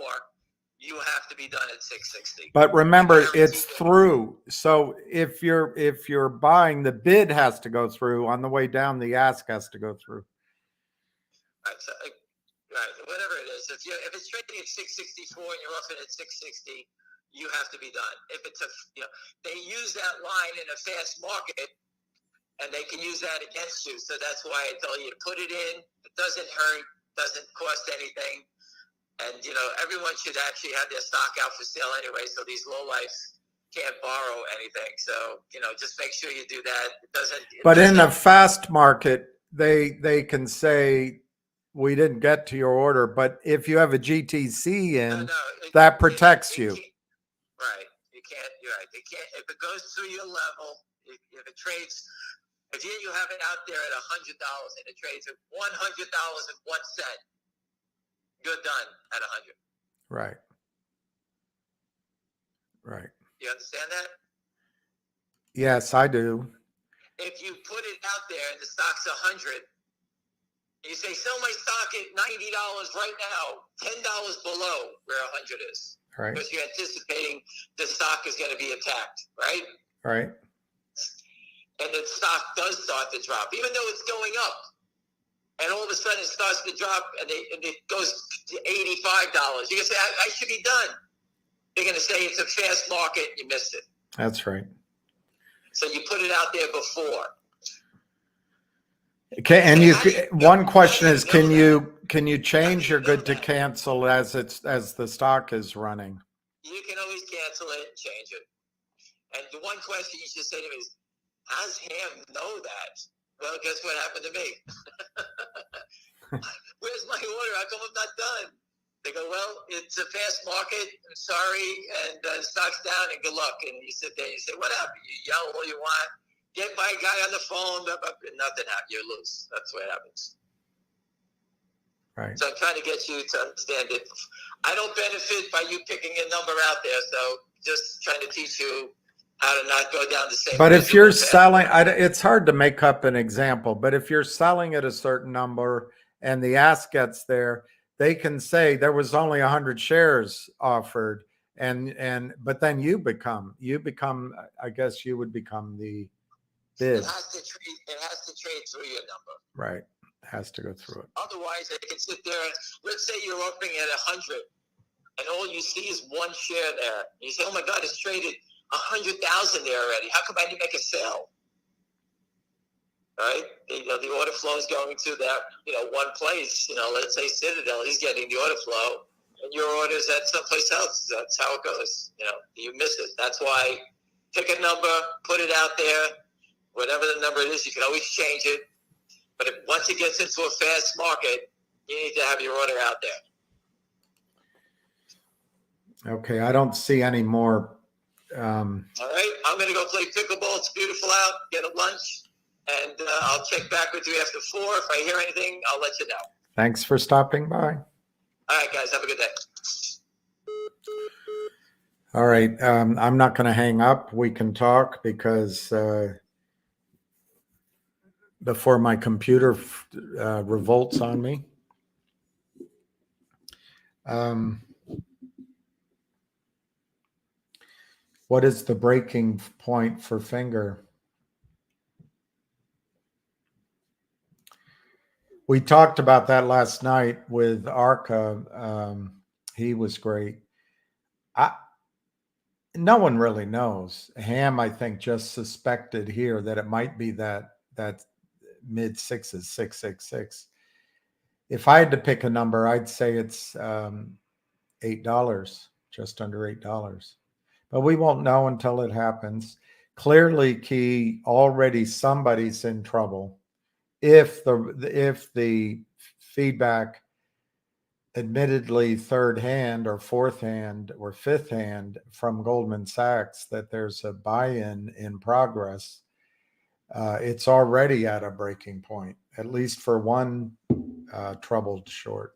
you have to be done at 660. But remember, it's through. So if you're buying, the bid has to go through. On the way down, the ask has to go through. Right, so, right, whatever it is. If it's trading at 664 and you're offering at 660, you have to be done. If it's they use that line in a fast market, and they can use that against you. So that's why I tell you to put it in. It doesn't hurt, doesn't cost anything. And, everyone should actually have their stock out for sale anyway, so these lowlifes can't borrow anything. So, just make sure you do that. But in the fast market, they can say, we didn't get to your order. But if you have a GTC in, that protects you. Right. You can't, you're right. They can't, if it goes through your level, if it trades, if you have it out there at $100 and it trades at $100.01, you're done at 100. Right. Right. You understand that? Yes, I do. If you put it out there and the stock's 100, you say sell my stock at $90 right now, $10 below where 100 is. Right. Because you're anticipating the stock is going to be attacked, right? Right. And the stock does start to drop, even though it's going up. And all of a sudden it starts to drop and it goes to $85. You can say, I should be done. They're going to say it's a fast market. You missed it. That's right. So you put it out there before. Okay, and one question is, can you change your good to cancel as the stock is running? You can always cancel it and change it. And the one question you should say to me is, how does Ham know that? Well, guess what happened to me? Where's my order? How come I'm not done? They go, well, it's a fast market. I'm sorry. And the stock's down and good luck. And you sit there and you say, what happened? You yell all you want. Get my guy on the phone. Nothing happened. You lose. That's what happens. Right. So I'm trying to get you to understand it. I don't benefit by you picking a number out there. So just trying to teach you how to not go down the same. But if you're selling, it's hard to make up an example, but if you're selling at a certain number and the ask gets there, they can say there was only 100 shares offered, but then you become, I guess you would become the bid. It has to trade through your number. Right. It has to go through it. Otherwise, they can sit there. Let's say you're offering at 100, and all you see is one share there. And you say, "Oh my God, it's traded 100,000 there already. How come I didn't make a sale?" Right? The order flow is going to that one place. Let's say Citadel, he's getting the order flow, and your order's at someplace else. That's how it goes. You miss it. That's why pick a number, put it out there. Whatever the number is, you can always change it. But once it gets into a fast market, you need to have your order out there. Okay, I don't see any more. All right, I'm going to go play pickleball. It's beautiful out. Get a lunch, and I'll check back with you after 4. If I hear anything, I'll let you know. Thanks for stopping by. All right, guys, have a good day. All right, I'm not going to hang up. We can talk because before my computer revolts on me. What is the breaking point for Finger? We talked about that last night with Arca. He was great. No one really knows. Ham, I think, just suspected here that it might be that mid sixes, 666. If I had to pick a number, I'd say it's $8, just under $8. But we won't know until it happens. Clearly, Key, already somebody's in trouble. If the feedback, admittedly third hand or fourth hand or fifth hand from Goldman Sachs, that there's a buy-in in progress, it's already at a breaking point, at least for one troubled short.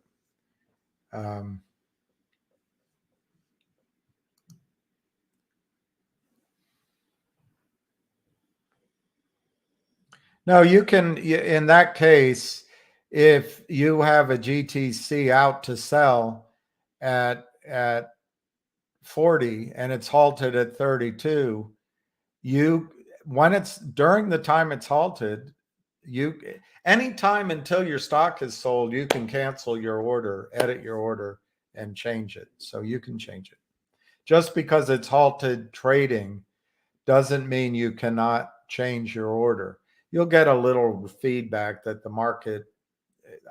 No, you can, in that case, if you have a GTC out to sell at 40 and it's halted at 32, when it's during the time it's halted, anytime until your stock is sold, you can cancel your order, edit your order, and change it. So you can change it. Just because it's halted trading doesn't mean you cannot change your order. You'll get a little feedback that the market,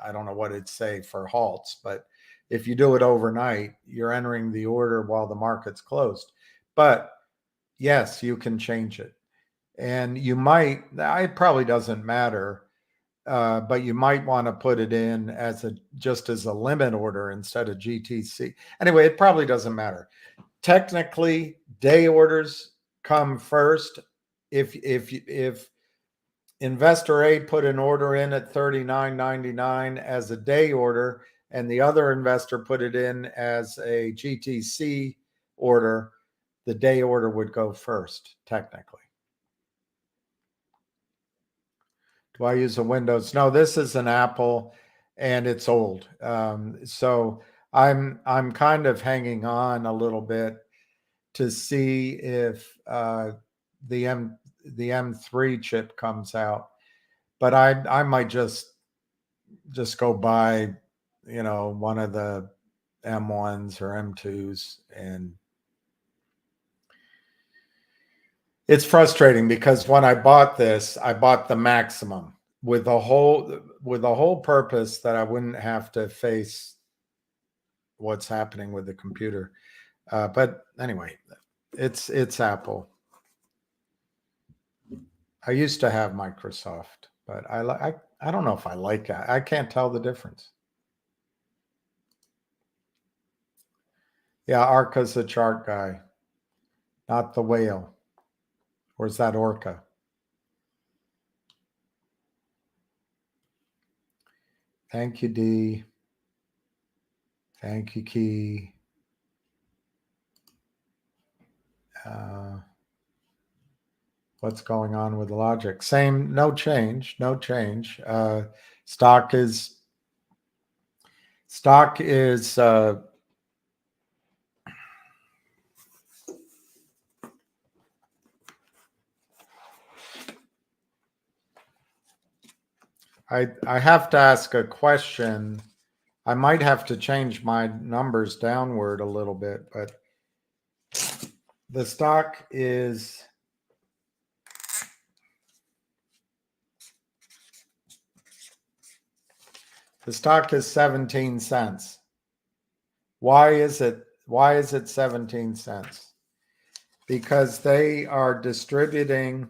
I don't know what it'd say for halts, but if you do it overnight, you're entering the order while the market's closed. But yes, you can change it. And you might, it probably doesn't matter, but you might want to put it in as just as a limit order instead of GTC. Anyway, it probably doesn't matter. Technically, day orders come first. If investor A put an order in at $39.99 as a day order, and the other investor put it in as a GTC order, the day order would go first, technically. Do I use a Windows? No, this is an Apple, and it's old. So I'm kind of hanging on a little bit to see if the M3 chip comes out. But I might just go buy, one of the M1s or M2s. And it's frustrating because when I bought this, I bought the maximum with the whole purpose that I wouldn't have to face what's happening with the computer. But anyway, it's Apple. I used to have Microsoft, but I don't know if I like it. I can't tell the difference. Yeah, Arca's the chart guy, not the whale. Or is that Orca? Thank you, D. Thank you, Key. What's going on with logic? Same, no change. Stock is I have to ask a question. I might have to change my numbers downward a little bit, but the stock is The stock is 17 cents. Why is it 17 cents? Because they are distributing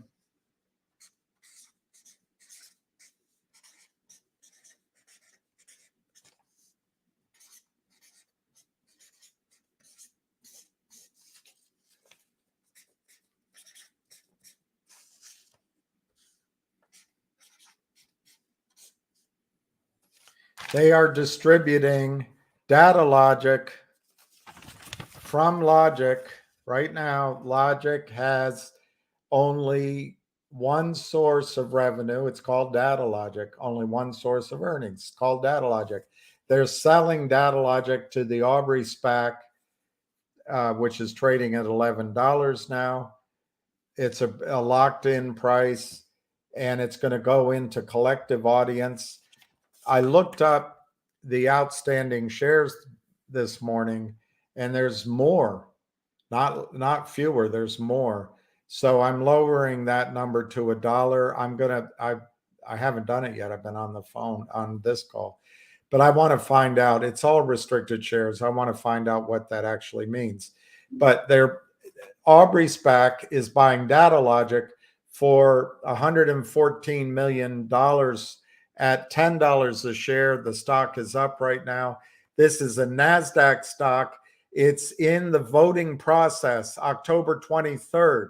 data logic from logic. Right now, logic has only one source of revenue. It's called data logic. Only one source of earnings. It's called data logic. They're selling data logic to the Aubrey SPAC, which is trading at $11 now. It's a locked-in price, and it's going to go into collective audience. I looked up the outstanding shares this morning, and there's more, not fewer. There's more. So I'm lowering that number to $1. I haven't done it yet. I've been on the phone on this call, but I want to find out. It's all restricted shares. I want to find out what that actually means. But Aubrey SPAC is buying data logic for $114 million at $10 a share. The stock is up right now. This is a NASDAQ stock. It's in the voting process, October 23rd.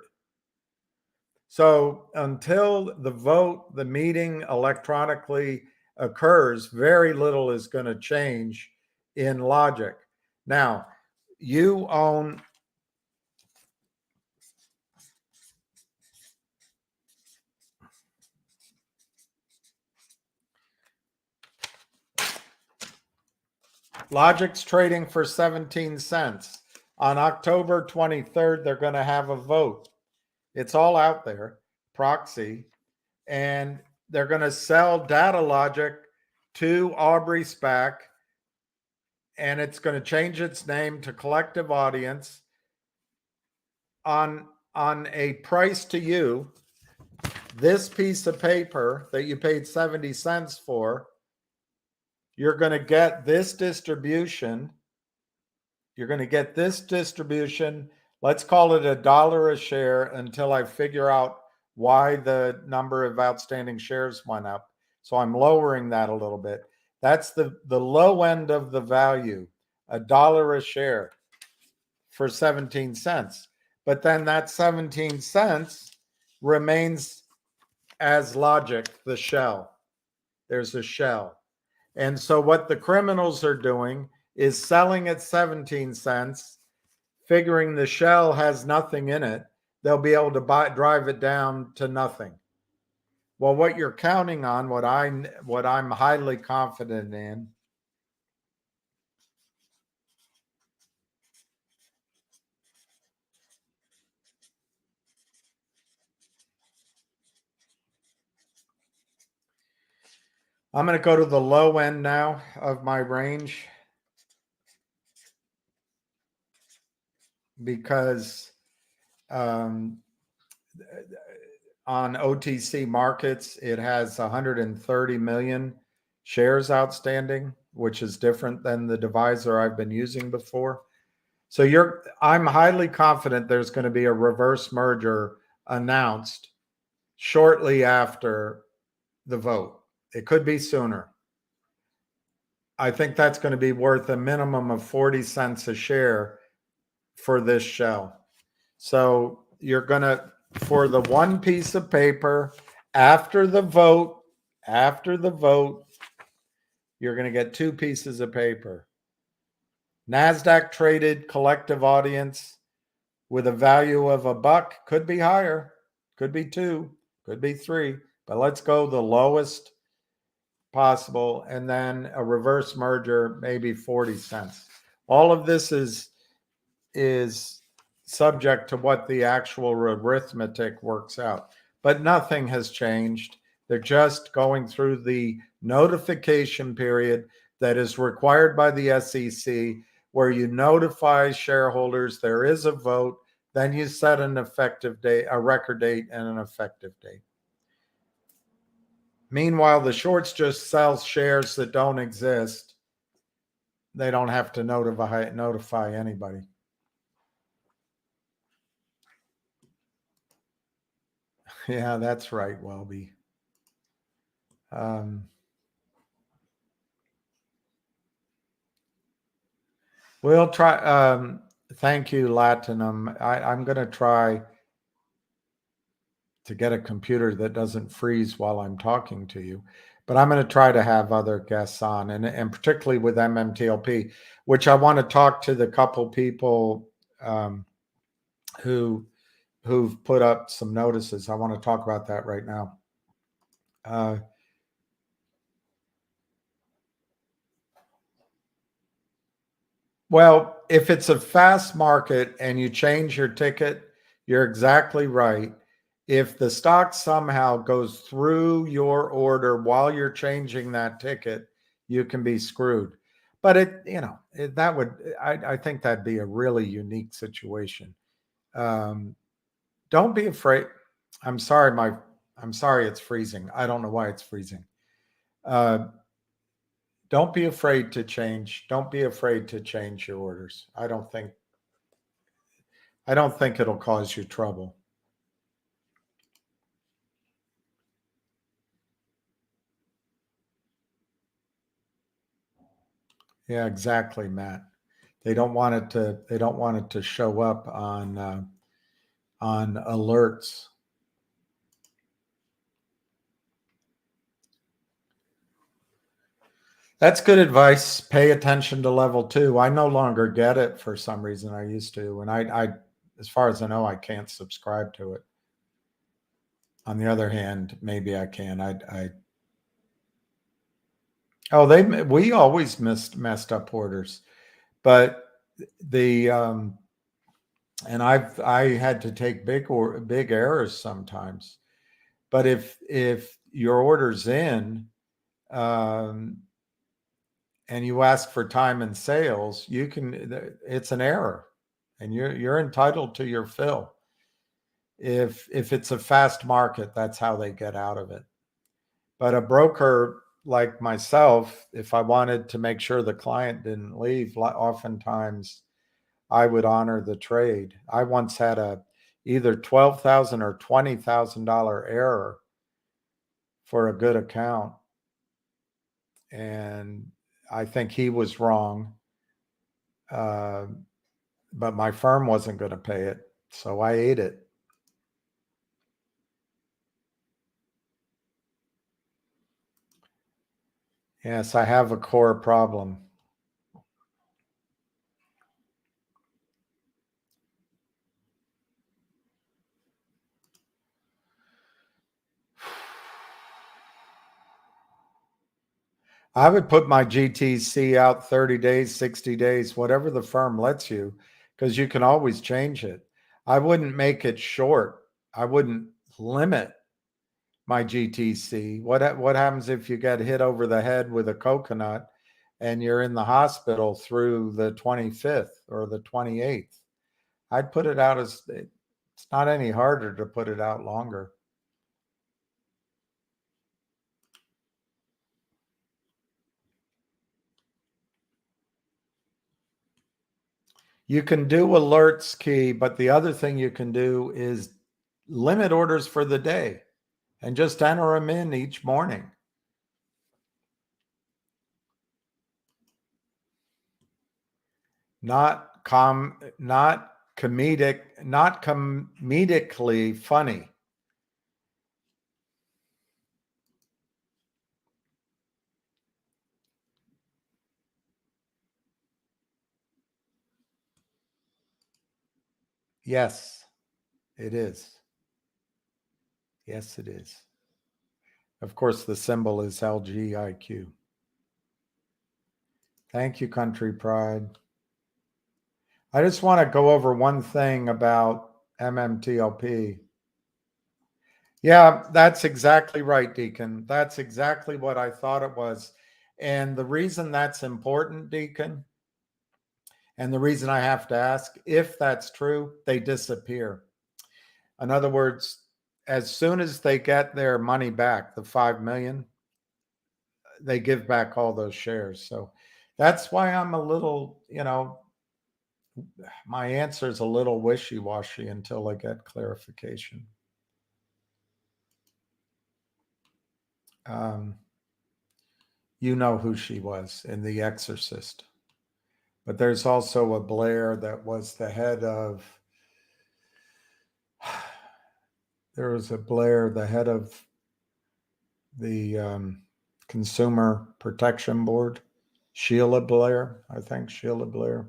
So until the meeting electronically occurs, very little is going to change in logic. Now, you own Logic's trading for 17 cents. On October 23rd, they're going to have a vote. It's all out there, proxy, and they're going to sell Data Logic to Aubrey SPAC, and it's going to change its name to Collective Audience on a price to you. This piece of paper that you paid 70 cents for, you're going to get this distribution. You're going to get this distribution. Let's call it $1 a share until I figure out why the number of outstanding shares went up. So I'm lowering that a little bit. That's the low end of the value, $1 a share for 17 cents. But then that 17 cents remains as logic, the shell. There's a shell. And so what the criminals are doing is selling at 17 cents, figuring the shell has nothing in it. They'll be able to drive it down to nothing. Well, what you're counting on, what I'm highly confident in, I'm going to go to the low end now of my range because on OTC markets, it has 130 million shares outstanding, which is different than the divisor I've been using before. So I'm highly confident there's going to be a reverse merger announced shortly after the vote. It could be sooner. I think that's going to be worth a minimum of 40 cents a share for this shell. So you're going to, for the one piece of paper after the vote, you're going to get two pieces of paper. NASDAQ traded Collective Audience with a value of $1, could be higher, could be $2, could be $3, but let's go the lowest possible, and then a reverse merger, maybe 40 cents. All of this is subject to what the actual arithmetic works out, but nothing has changed. They're just going through the notification period that is required by the SEC, where you notify shareholders there is a vote, then you set an effective date, a record date, and an effective date. Meanwhile, the shorts just sell shares that don't exist. They don't have to notify anybody. Yeah, that's right, Welby. We'll try. Thank you, Latinum. I'm going to try to get a computer that doesn't freeze while I'm talking to you. But I'm going to try to have other guests on, and particularly with MMTLP, which I want to talk to the couple people who've put up some notices. I want to talk about that right now. Well, if it's a fast market and you change your ticket, you're exactly right. If the stock somehow goes through your order while you're changing that ticket, you can be screwed. But I think that'd be a really unique situation. Don't be afraid. I'm sorry, it's freezing. I don't know why it's freezing. Don't be afraid to change. Don't be afraid to change your orders. I don't think it'll cause you trouble. Yeah, exactly, Matt. They don't want it to show up on alerts. That's good advice. Pay attention to level 2. I no longer get it for some reason. I used to, and I as far as I know, I can't subscribe to it. On the other hand, maybe I can. Oh, we always messed up orders, but the and I had to take big errors sometimes. But if your order's in, um, and you ask for time and sales, it's an error, and you're entitled to your fill. If it's a fast market, that's how they get out of it. But a broker like myself, if I wanted to make sure the client didn't leave, oftentimes I would honor the trade. I once had either $12,000 or $20,000 error for a good account, and I think he was wrong, but my firm wasn't going to pay it, so I ate it. Yes, I have a core problem. I would put my GTC out 30 days, 60 days, whatever the firm lets you, because you can always change it. I wouldn't make it short. I wouldn't limit my GTC. What happens if you get hit over the head with a coconut and you're in the hospital through the 25th or the 28th? I'd put it out it's not any harder to put it out longer. You can do alerts, Key, but the other thing you can do is limit orders for the day and just enter them in each morning. Not comedically funny. Yes, it is. Yes, it is. Of course, the symbol is LGIQ. Thank you, Country Pride. I just want to go over one thing about MMTLP. Yeah, that's exactly right, Deacon. That's exactly what I thought it was. And the reason that's important, Deacon, and the reason I have to ask, if that's true, they disappear. In other words, as soon as they get their money back, the 5 million, they give back all those shares. So that's why I'm a little, my answer is a little wishy-washy until I get clarification. You know who she was in The Exorcist. But there's also a Blair that was the head of, there was a Blair, the head of the Consumer Protection Board. Sheila Blair, I think Sheila Blair.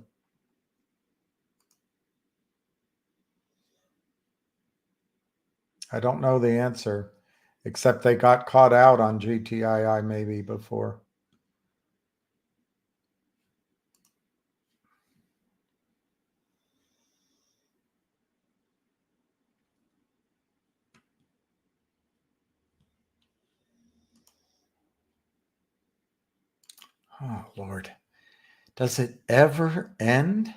I don't know the answer, except they got caught out on GTII maybe before. Oh, Lord. Does it ever end?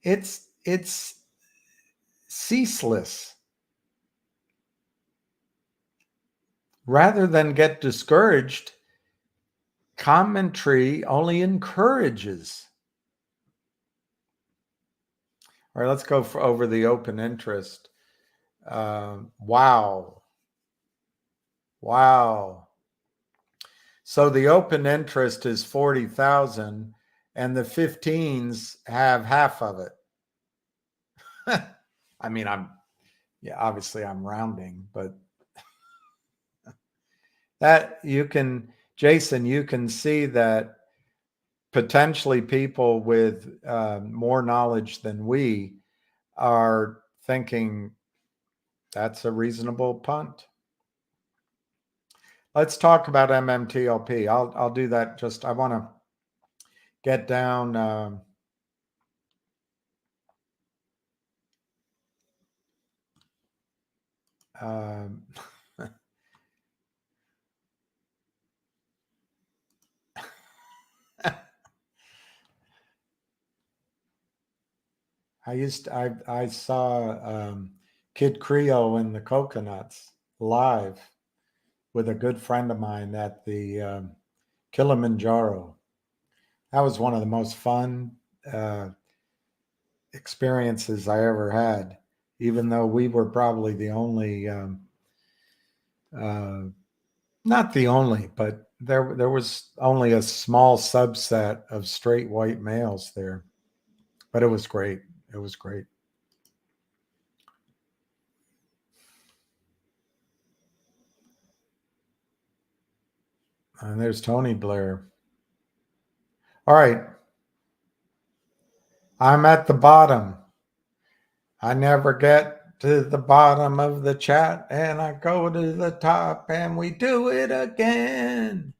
It's ceaseless. Rather than get discouraged, commentary only encourages. All right, let's go over the open interest. Wow. So the open interest is 40,000 and the 15s have half of it. I mean, obviously I'm rounding, but that Jason, you can see that potentially people with more knowledge than we are thinking that's a reasonable punt. Let's talk about MMTLP. I'll do that. Just I want to get down. I saw Kid Creole in the Coconuts live with a good friend of mine at the Kilimanjaro. That was one of the most fun experiences I ever had, even though we were probably the only, not the only, but there was only a small subset of straight white males there. But it was great. It was great. And there's Tony Blair. All right. I'm at the bottom. I never get to the bottom of the chat, and I go to the top, and we do it again.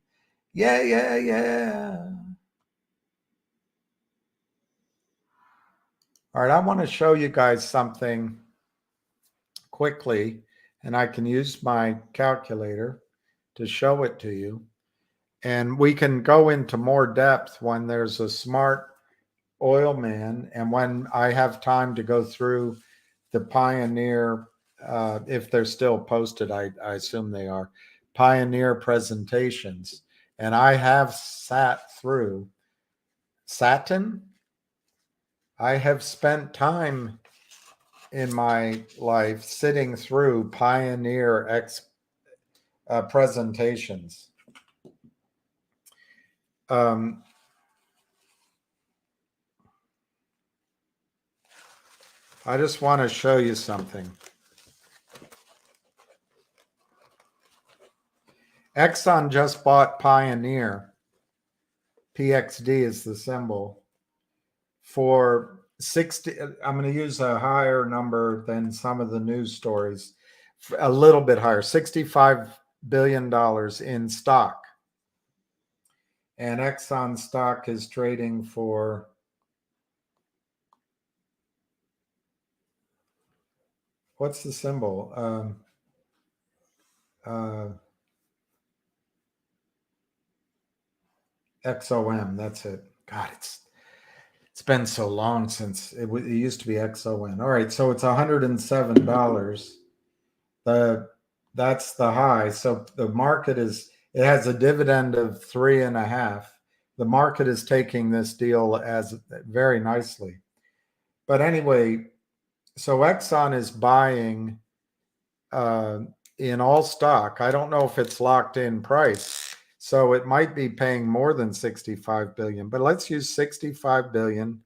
Yeah, yeah, yeah. All right, I want to show you guys something quickly, and I can use my calculator to show it to you. And we can go into more depth when there's a smart oil man and when I have time to go through the Pioneer, if they're still posted, I assume they are, Pioneer presentations. And I have sat through Satin. I have spent time in my life sitting through Pioneer presentations. I just want to show you something. Exxon just bought Pioneer. PXD is the symbol. For 60, I'm going to use a higher number than some of the news stories, a little bit higher, $65 billion in stock. And Exxon stock is trading for what's the symbol? XOM, that's it. God, it's been so long since it used to be XON. All right, so it's $107. That's the high. So the market it has a dividend of 3.5. The market is taking this deal as very nicely. But anyway, so Exxon is buying in all stock. I don't know if it's locked in price. So it might be paying more than 65 billion, but let's use $65 billion.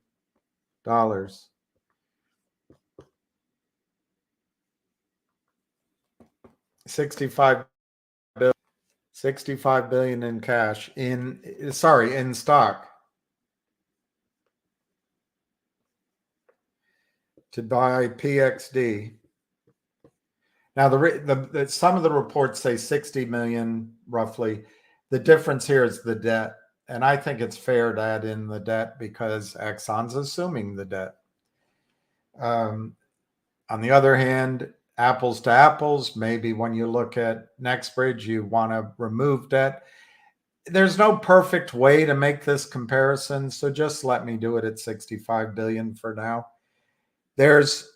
65 billion, 65 billion in cash in stock to buy PXD. Now the some of the reports say 60 million roughly. The difference here is the debt. And I think it's fair to add in the debt because Exxon's assuming the debt. On the other hand, apples to apples, maybe when you look at NextBridge, you want to remove debt. There's no perfect way to make this comparison, so just let me do it at 65 billion for now. There's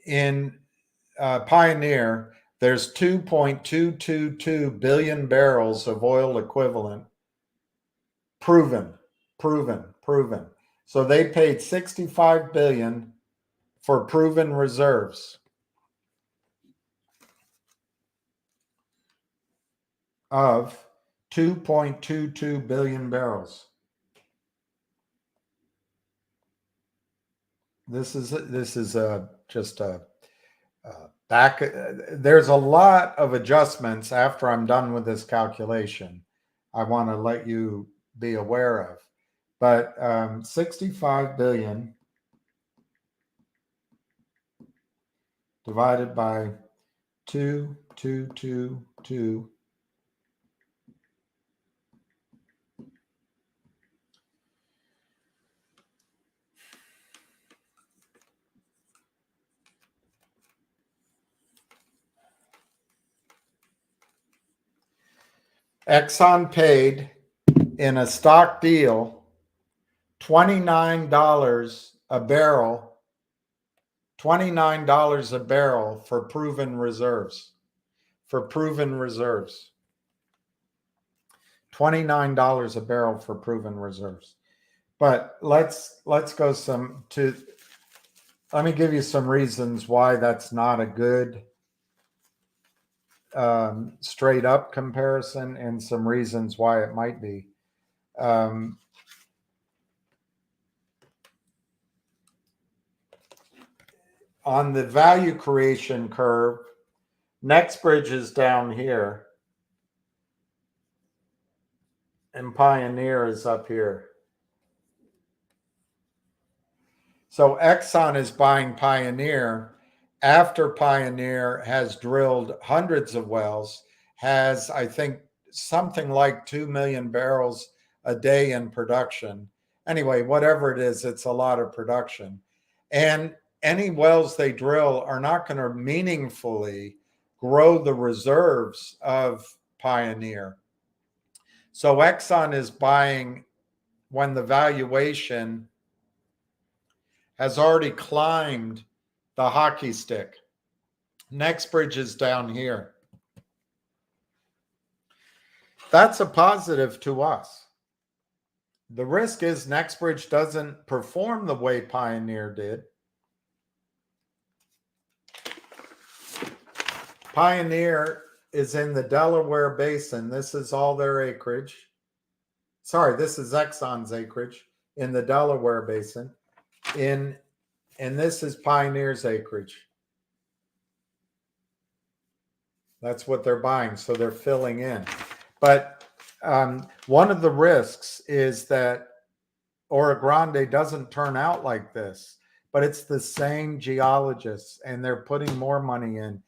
in Pioneer, there's 2.222 billion barrels of oil equivalent proven. So they paid 65 billion for proven reserves of 2.22 billion barrels. This is just a there's a lot of adjustments after I'm done with this calculation I want to let you be aware of. But 65 billion divided by 2,222 Exxon paid in a stock deal $29 a barrel, $29 a barrel for proven reserves. $29 a barrel for proven reserves. But let's go let me give you some reasons why that's not a good straight up comparison, and some reasons why it might be. On the value creation curve, NextBridge is down here and Pioneer is up here. So Exxon is buying Pioneer after Pioneer has drilled hundreds of wells, has, I think, something like 2 million barrels a day in production. Anyway, whatever it is, it's a lot of production. And any wells they drill are not going to meaningfully grow the reserves of Pioneer. So Exxon is buying when the valuation has already climbed the hockey stick. NextBridge is down here. That's a positive to us. The risk is NextBridge doesn't perform the way Pioneer did. Pioneer is in the Delaware Basin. This is all their acreage. Sorry, this is Exxon's acreage in the Delaware Basin. And this is Pioneer's acreage. That's what they're buying, so they're filling in. But one of the risks is that Oro Grande doesn't turn out like this, but it's the same geologists, and they're putting more money in.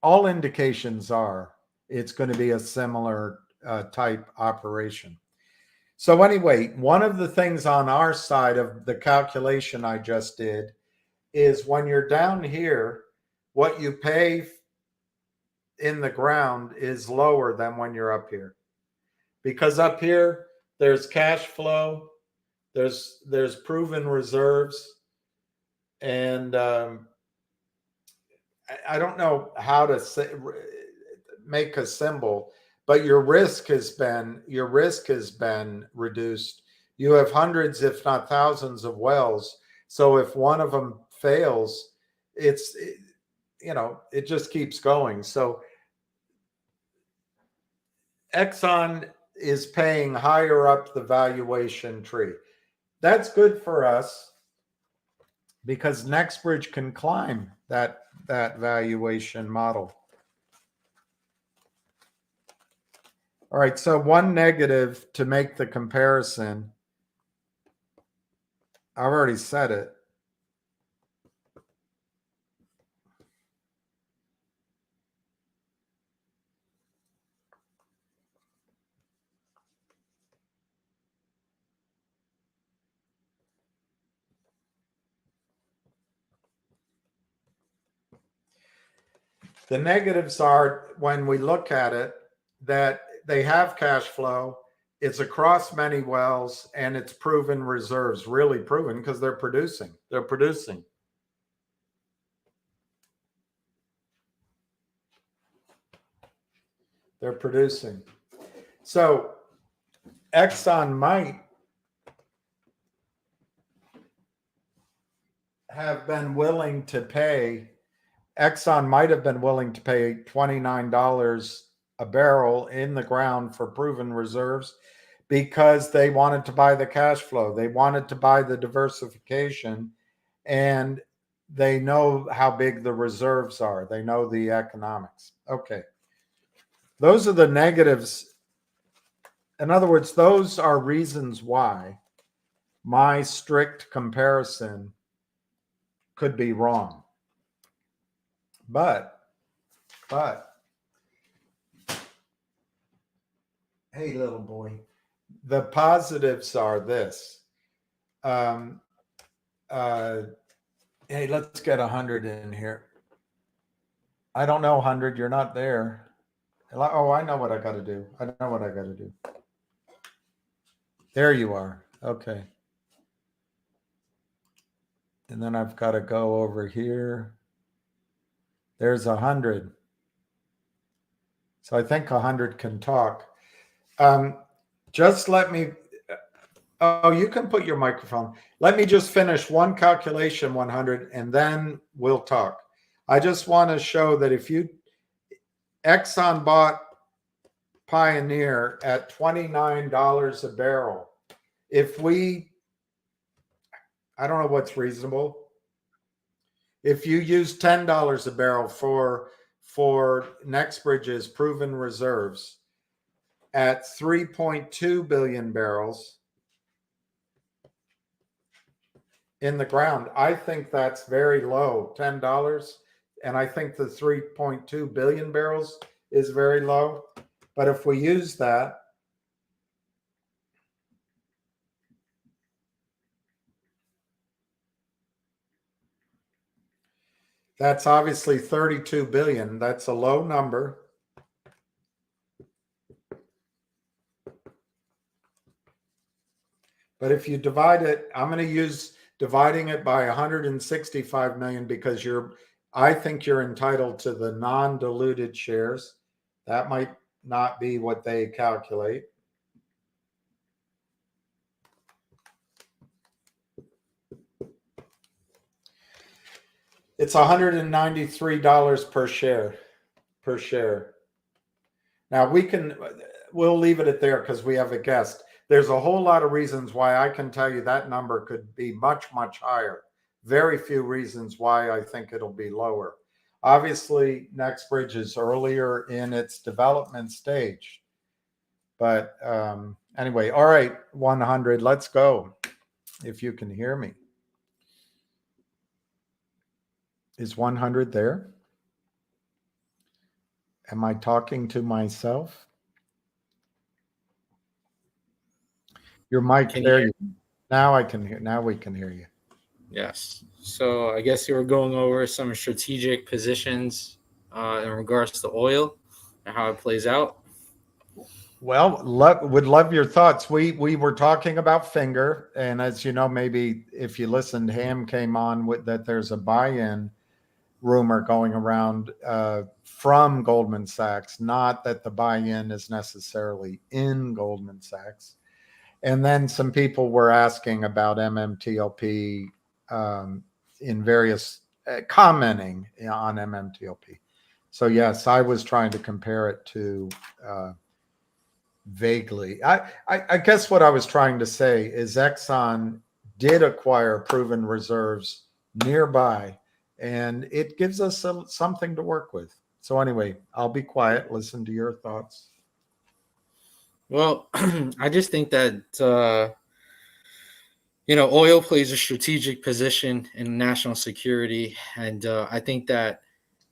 All indications are it's going to be a similar type operation. So anyway, one of the things on our side of the calculation I just did is when you're down here, what you pay in the ground is lower than when you're up here. Because up here, there's cash flow, there's proven reserves, and I don't know how to make a symbol, but your risk has been reduced. You have hundreds, if not thousands, of wells. So if one of them fails, it just keeps going. So Exxon is paying higher up the valuation tree. That's good for us because NextBridge can climb that valuation model. All right, so one negative to make the comparison. I've already said it. The negatives are, when we look at it, that they have cash flow, it's across many wells, and it's proven reserves, really proven, because they're producing. They're producing. They're producing. So Exxon might have been willing to pay $29 a barrel in the ground for proven reserves because they wanted to buy the cash flow. They wanted to buy the diversification. And they know how big the reserves are. They know the economics. Okay. Those are the negatives. In other words, those are reasons why my strict comparison could be wrong. But, hey, little boy, the positives are this. Hey, let's get 100 in here. I don't know, 100. You're not there. Oh, I know what I got to do. I know what I got to do. There you are. Okay. And then I've got to go over here. There's 100. So I think 100 can talk. Just let me. Oh, you can put your microphone. Let me just finish one calculation, 100, and then we'll talk. I just want to show that if you Exxon bought Pioneer at $29 a barrel. If we, I don't know what's reasonable. If you use $10 a barrel for NextBridge's proven reserves at 3.2 billion barrels in the ground, I think that's very low, $10. And I think the 3.2 billion barrels is very low. But if we use that, that's obviously 32 billion. That's a low number. But if you divide it, I'm going to use dividing it by 165 million because I think you're entitled to the non-diluted shares. That might not be what they calculate. It's $193 per share. Now we'll leave it at there because we have a guest. There's a whole lot of reasons why I can tell you that number could be much, much higher. Very few reasons why I think it'll be lower. Obviously, NextBridge is earlier in its development stage. But anyway, all right, 100, let's go. If you can hear me. Is 100 there? Am I talking to myself? Your mic there. Now I can hear. Now we can hear you. Yes. So I guess you were going over some strategic positions in regards to oil and how it plays out. Well, would love your thoughts. We were talking about Finger, and as you know, maybe if you listened, Ham came on with that. There's a buy-in rumor going around from Goldman Sachs. Not that the buy-in is necessarily in Goldman Sachs. And then some people were asking about MMTLP in various commenting on MMTLP. So yes, I was trying to compare it to vaguely. I guess what I was trying to say is Exxon did acquire proven reserves nearby, and it gives us something to work with. So anyway, I'll be quiet, listen to your thoughts. Well, I just think that, oil plays a strategic position in national security. And I think that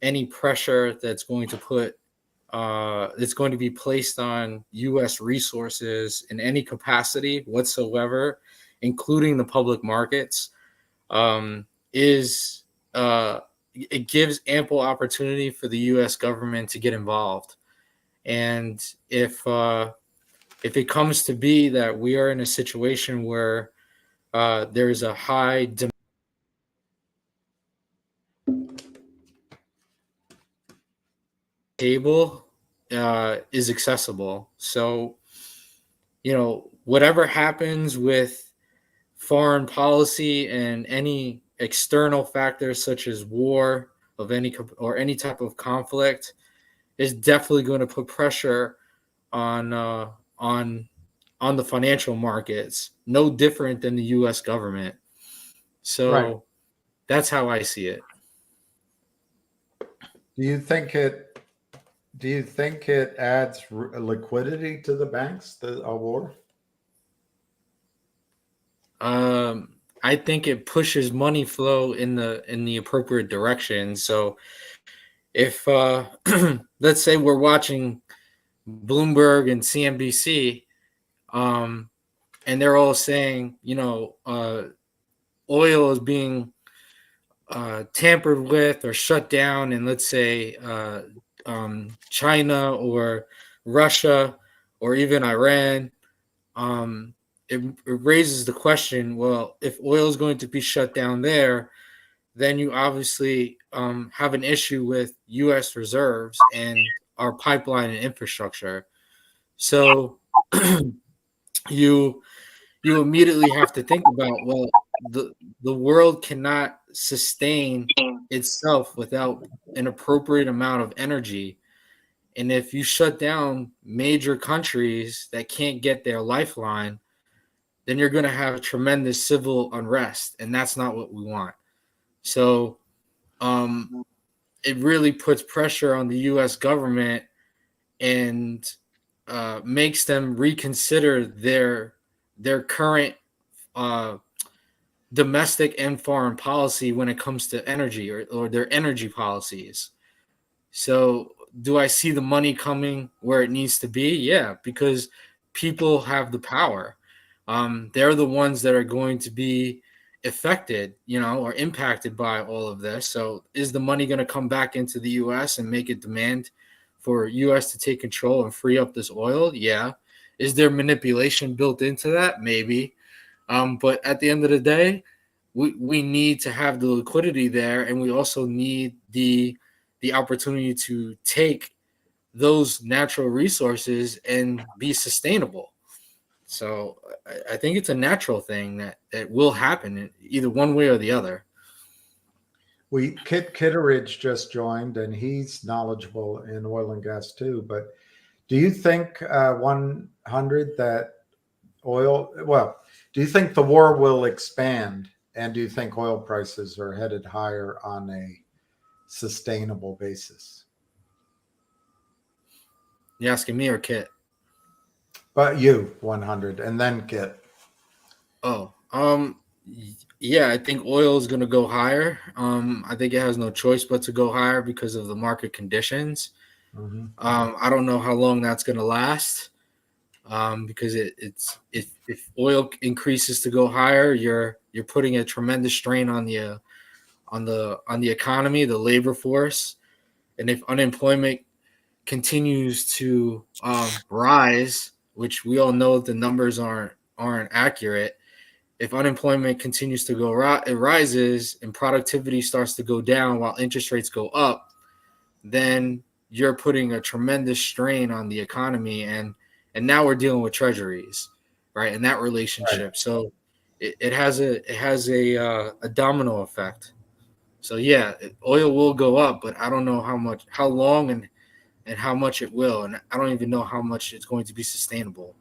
any pressure that's going to be placed on U.S. resources in any capacity whatsoever, including the public markets, it gives ample opportunity for the U.S. government to get involved. And if it comes to be that we are in a situation where there is a high demand, table is accessible. So, whatever happens with foreign policy and any external factors such as war of any type of conflict is definitely going to put pressure on the financial markets, no different than the U.S. government. So, right. That's how I see it. Do you think it adds liquidity to the banks, a war? I think it pushes money flow in the appropriate direction. So if let's say we're watching Bloomberg and CNBC, and they're all saying, oil is being tampered with or shut down, and let's say China or Russia or even Iran, it raises the question, well, if oil is going to be shut down there, then you obviously have an issue with U.S. reserves and our pipeline and infrastructure. So you immediately have to think about, well, the world cannot sustain itself without an appropriate amount of energy. And if you shut down major countries that can't get their lifeline, then you're going to have tremendous civil unrest, and that's not what we want. So it really puts pressure on the U.S. government and makes them reconsider their current domestic and foreign policy when it comes to energy or their energy policies. So do I see the money coming where it needs to be? Yeah, because people have the power. They're the ones that are going to be affected, or impacted by all of this. So is the money going to come back into the U.S. and make it demand for U.S. to take control and free up this oil? Yeah. Is there manipulation built into that? Maybe. But at the end of the day, we need to have the liquidity there, and we also need the opportunity to take those natural resources and be sustainable. So I think it's a natural thing that will happen either one way or the other. Kit Kitteridge just joined, and he's knowledgeable in oil and gas too. But do you think 100 that oil? Well, do you think the war will expand, and do you think oil prices are headed higher on a sustainable basis? You asking me or Kit? But you, 100, and then Kit. Oh, yeah, I think oil is going to go higher. I think it has no choice but to go higher because of the market conditions. Mm-hmm. I don't know how long that's going to last. Because if oil increases to go higher, you're putting a tremendous strain on the economy, the labor force, and if unemployment continues to rise, which we all know the numbers aren't accurate. If unemployment continues to go it rises and productivity starts to go down while interest rates go up, then you're putting a tremendous strain on the economy, and now we're dealing with treasuries, right? And that relationship. Right. So it has a domino effect. So yeah, oil will go up, but I don't know how long and how much it will, and I don't even know how much it's going to be sustainable.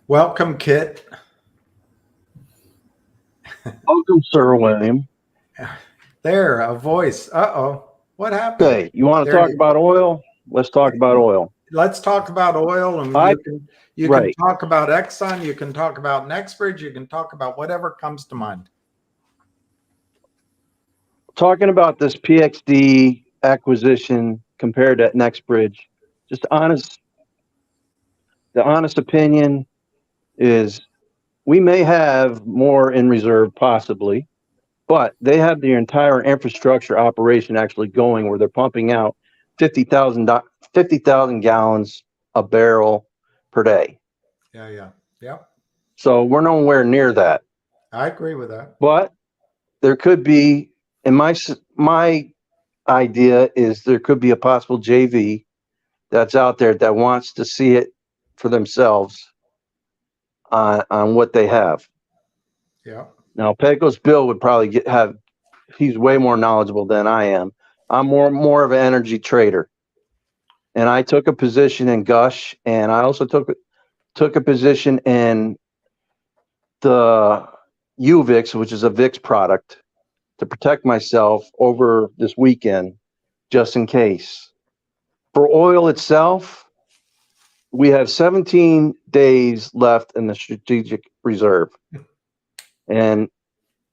Welcome, Kit. Welcome, Sir William. There, a voice. Uh-oh. What happened? Okay, you want to talk about oil? Let's talk about oil. Let's talk about oil, and you can talk about Exxon, you can talk about NextBridge, you can talk about whatever comes to mind. Talking about this PXD acquisition compared to NextBridge, the honest opinion is we may have more in reserve possibly, but they have the entire infrastructure operation actually going where they're pumping out 50,000 gallons a barrel per day. Yeah. So we're nowhere near that. I agree with that. But there could be, and my idea is there could be a possible JV that's out there that wants to see it for themselves on what they have. Yeah. Now, Pecos Bill would probably he's way more knowledgeable than I am. I'm more of an energy trader. And I took a position in Gush, and I also took a position in the UVIX, which is a VIX product, to protect myself over this weekend, just in case. For oil itself, we have 17 days left in the strategic reserve. And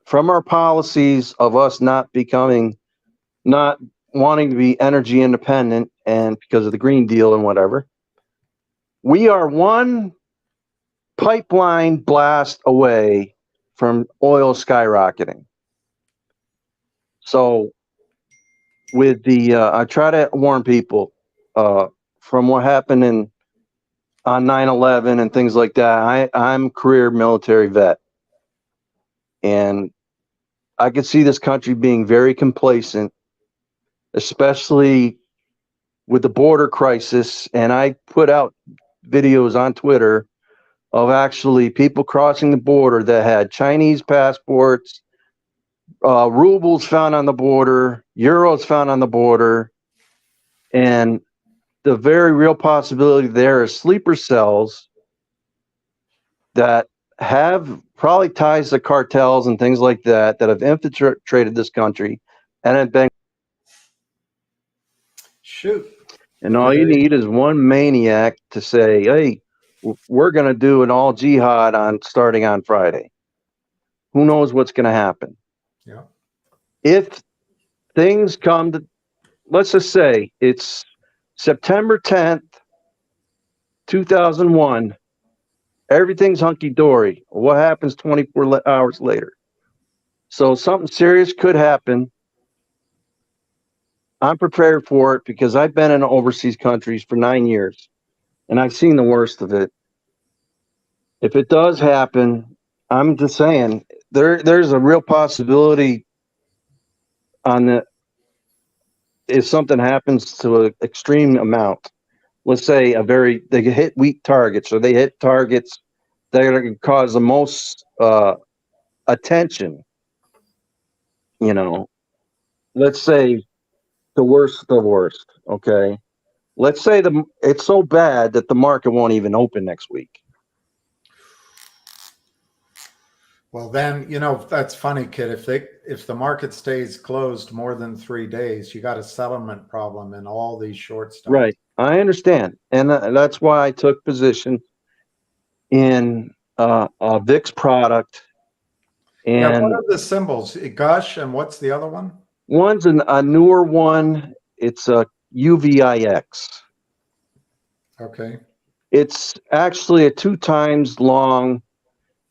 from our policies of us not wanting to be energy independent, and because of the Green Deal and whatever, we are one pipeline blast away from oil skyrocketing. So with the, I try to warn people from what happened on 9/11 and things like that. I'm a career military vet, and I could see this country being very complacent, especially with the border crisis. And I put out videos on Twitter of actually people crossing the border that had Chinese passports, rubles found on the border, euros found on the border, and the very real possibility there is sleeper cells that have probably ties to cartels and things like that that have infiltrated this country and have been. Shoot. And all you need is one maniac to say, hey, we're going to do an all jihad starting on Friday. Who knows what's going to happen? Yeah. If things come to, let's just say it's September 10th, 2001, everything's hunky-dory. What happens 24 hours later? So something serious could happen. I'm prepared for it because I've been in overseas countries for 9 years, and I've seen the worst of it. If it does happen, I'm just saying there's a real possibility if something happens to an extreme amount. Let's say they hit weak targets, or they hit targets that are going to cause the most attention. Let's say the worst of the worst. Okay, let's say it's so bad that the market won't even open next week. Well, then, that's funny, kid. If the market stays closed more than 3 days, you got a settlement problem in all these short stops. Right. I understand. And that's why I took position in a VIX product. And what are the symbols? Gush, and what's the other one? One's a newer one. It's a UVIX. Okay. It's actually a 2 times long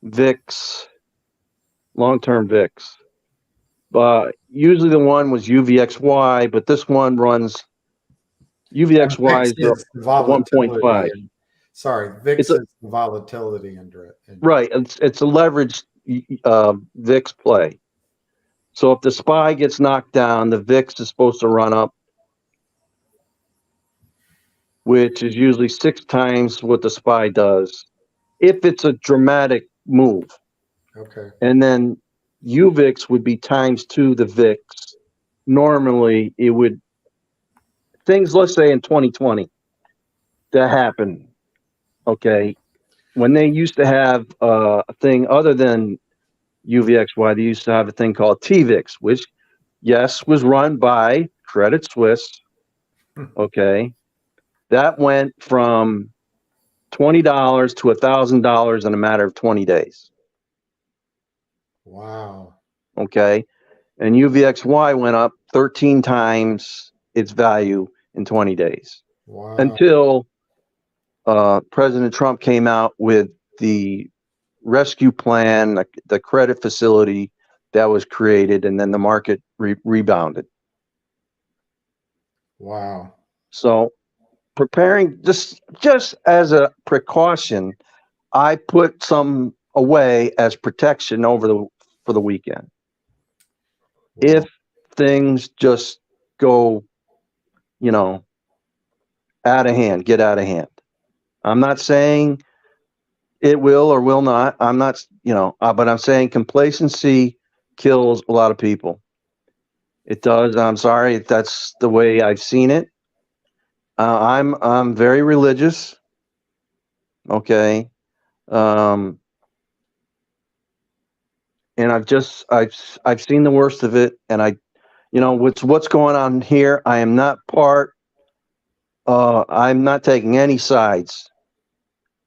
VIX, long-term VIX. Usually the one was UVXY, but this one runs UVXY is the 1.5. Sorry, VIX is the volatility under it. Right. It's a leveraged VIX play. So if the SPY gets knocked down, the VIX is supposed to run up, which is usually 6 times what the SPY does, if it's a dramatic move. Okay. And then UVIX would be times 2 the VIX. Normally, it would things. Let's say in 2020 that happened. Okay, when they used to have a thing other than UVXY, they used to have a thing called TVIX, which, yes, was run by Credit Suisse. Okay, that went from $20 to $1,000 in a matter of 20 days. Wow. Okay, and UVXY went up 13 times its value in 20 days. Wow. Until President Trump came out with the rescue plan, the credit facility that was created, and then the market rebounded. Wow. So preparing, just as a precaution, I put some away as protection for the weekend. Wow. If things just go, out of hand, get out of hand. I'm not saying it will or will not. I'm not, but I'm saying complacency kills a lot of people. It does. I'm sorry if that's the way I've seen it. I'm very religious. Okay. and I've seen the worst of it, and what's going on here. I am not I'm not taking any sides.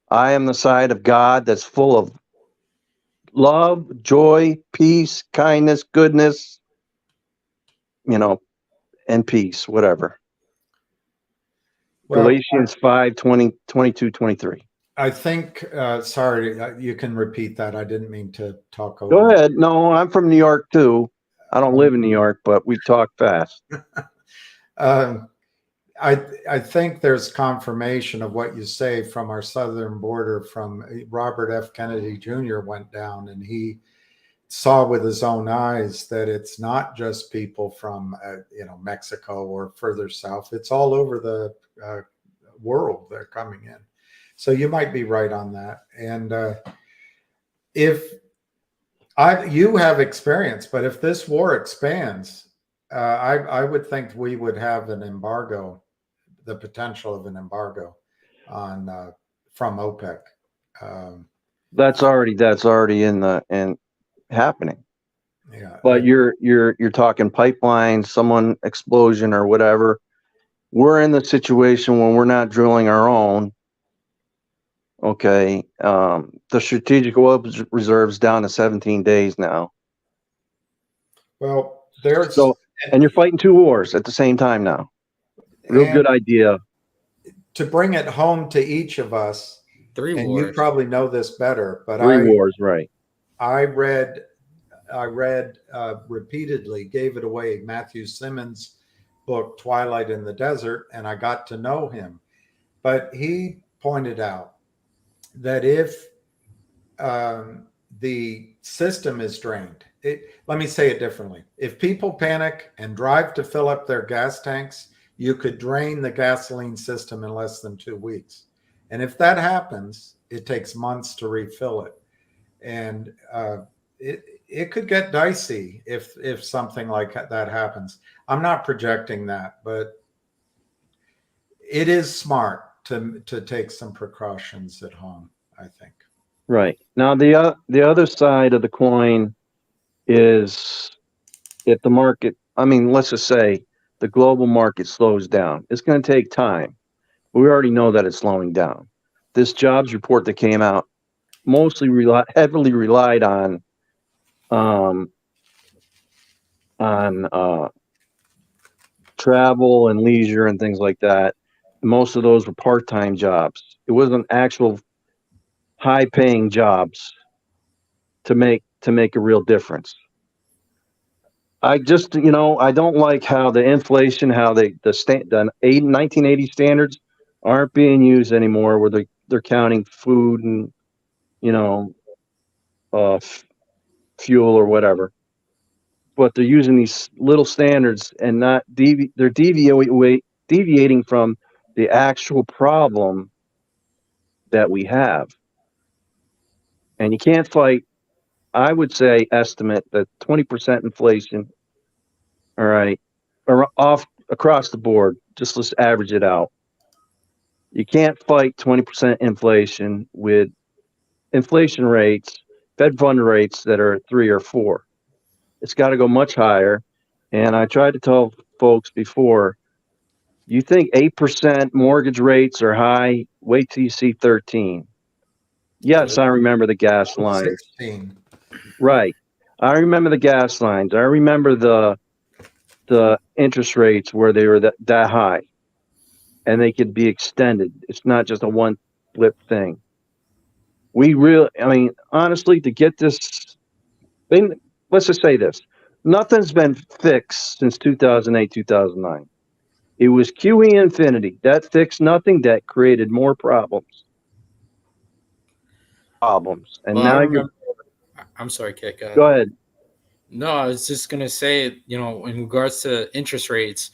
I am the side of God that's full of love, joy, peace, kindness, goodness, and peace, whatever. Well, Galatians 5:20, 22, 23. I think, sorry, you can repeat that. I didn't mean to talk over. Go ahead. No, I'm from New York too. I don't live in New York, but we talk fast. I think there's confirmation of what you say from our southern border. From Robert F. Kennedy Jr. went down, and he saw with his own eyes that it's not just people from Mexico or further south. It's all over the world they're coming in. So you might be right on that. And you have experience, but if this war expands, I would think we would have an embargo, the potential of an embargo on from OPEC. That's already in happening. Yeah, but you're talking pipelines, someone explosion or whatever. We're in the situation when we're not drilling our own. Okay, the strategic oil reserves down to 17 days now. Well, and you're fighting two wars at the same time now. Real good idea. To bring it home to each of us, Three and wars. you probably know this better, but Three wars, right? I read repeatedly, gave it away, Matthew Simmons' book, Twilight in the Desert, and I got to know him. But he pointed out that if the system is drained, let me say it differently. If people panic and drive to fill up their gas tanks, you could drain the gasoline system in less than 2 weeks. And if that happens, it takes months to refill it. And it could get dicey if something like that happens. I'm not projecting that, but it is smart to take some precautions at home, I think. Right. Now, the other side of the coin is if the market, let's just say the global market slows down. It's going to take time. We already know that it's slowing down. This jobs report that came out mostly heavily relied on travel and leisure and things like that. Most of those were part-time jobs. It wasn't actual high-paying jobs to make a real difference. I just, I don't like how the inflation, how the 1980 standards aren't being used anymore, where they're counting food and fuel or whatever. But they're using these little standards and not they're deviating from the actual problem that we have. And you can't fight, I would say, estimate that 20% inflation, all right, or off across the board, just let's average it out. You can't fight 20% inflation with inflation rates, Fed fund rates that are 3 or 4. It's got to go much higher. And I tried to tell folks before, you think 8% mortgage rates are high? Wait till you see 13. Yes, I remember the gas lines. 16. Right. I remember the gas lines. I remember the interest rates where they were that high, and they could be extended. It's not just a one flip thing. Honestly, to get this thing, let's just say this. Nothing's been fixed since 2008, 2009. It was QE infinity. That fixed nothing. That created more problems. And Well, now I'm sorry, Kit. Go ahead. No, I was just going to say, in regards to interest rates,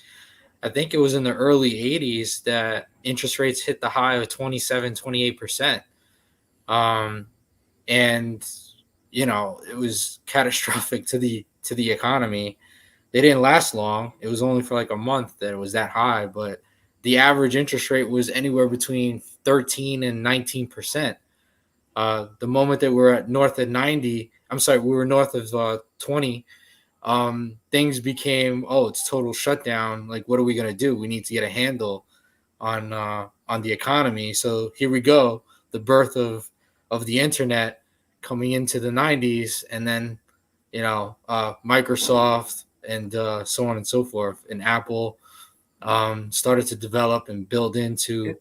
I think it was in the early 80s that interest rates hit the high of 27, 28%. And, it was catastrophic to the economy. They didn't last long. It was only for like a month that it was that high, but the average interest rate was anywhere between 13 and 19%. The moment that we're at north of 90, I'm sorry, we were north of 20, things became, it's total shutdown. Like, what are we gonna do? We need to get a handle on the economy. So here we go, the birth of the internet coming into the 90s, and then Microsoft and so on and so forth, and Apple started to develop and build into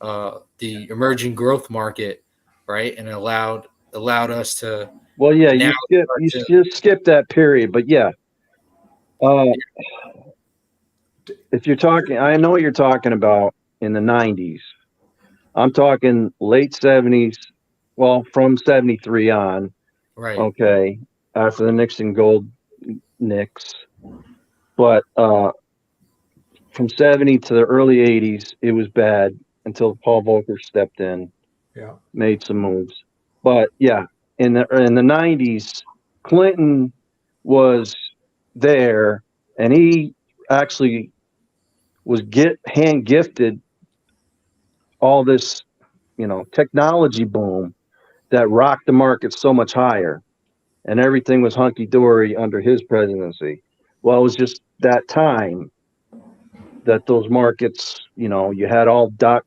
the emerging growth market, right? And allowed us to Well, yeah, now you just skipped that period, but yeah. If you're talking, I know what you're talking about in the 90s. I'm talking late 70s, well, from 73 on, right. okay, after the Nixon gold Nix. But from 70 to the early 80s, it was bad until Paul Volcker stepped in, made some moves. But yeah, in the 90s, Clinton was there, and he actually was hand gifted all this, technology boom that rocked the market so much higher, and everything was hunky dory under his presidency. Well, it was just that time that those markets, you had all dot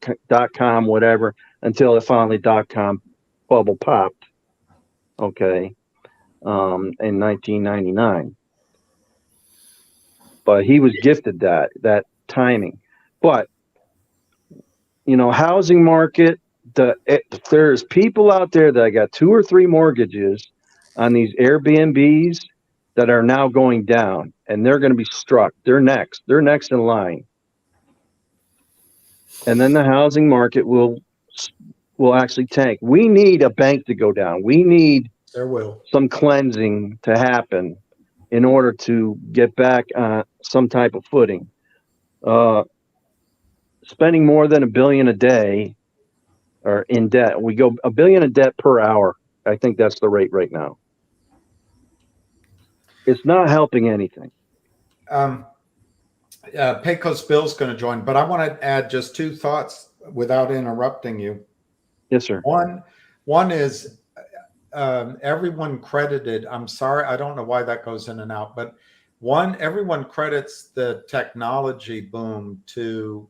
com, whatever, until it finally .com bubble popped. Okay, in 1999. But he was gifted that timing. But housing market, there's people out there that got 2 or 3 mortgages on these Airbnbs that are now going down, and they're going to be struck. They're next in line. And then the housing market will actually tank. We need a bank to go down. We need some cleansing to happen in order to get back on some type of footing. Spending more than $1 billion a day or in debt, we go $1 billion in debt per hour. I think that's the rate right now. It's not helping anything. Pecos Bill's going to join, but I want to add just 2 thoughts without interrupting you. Yes, sir. One is everyone credited, I'm sorry, I don't know why that goes in and out, but everyone credits the technology boom to,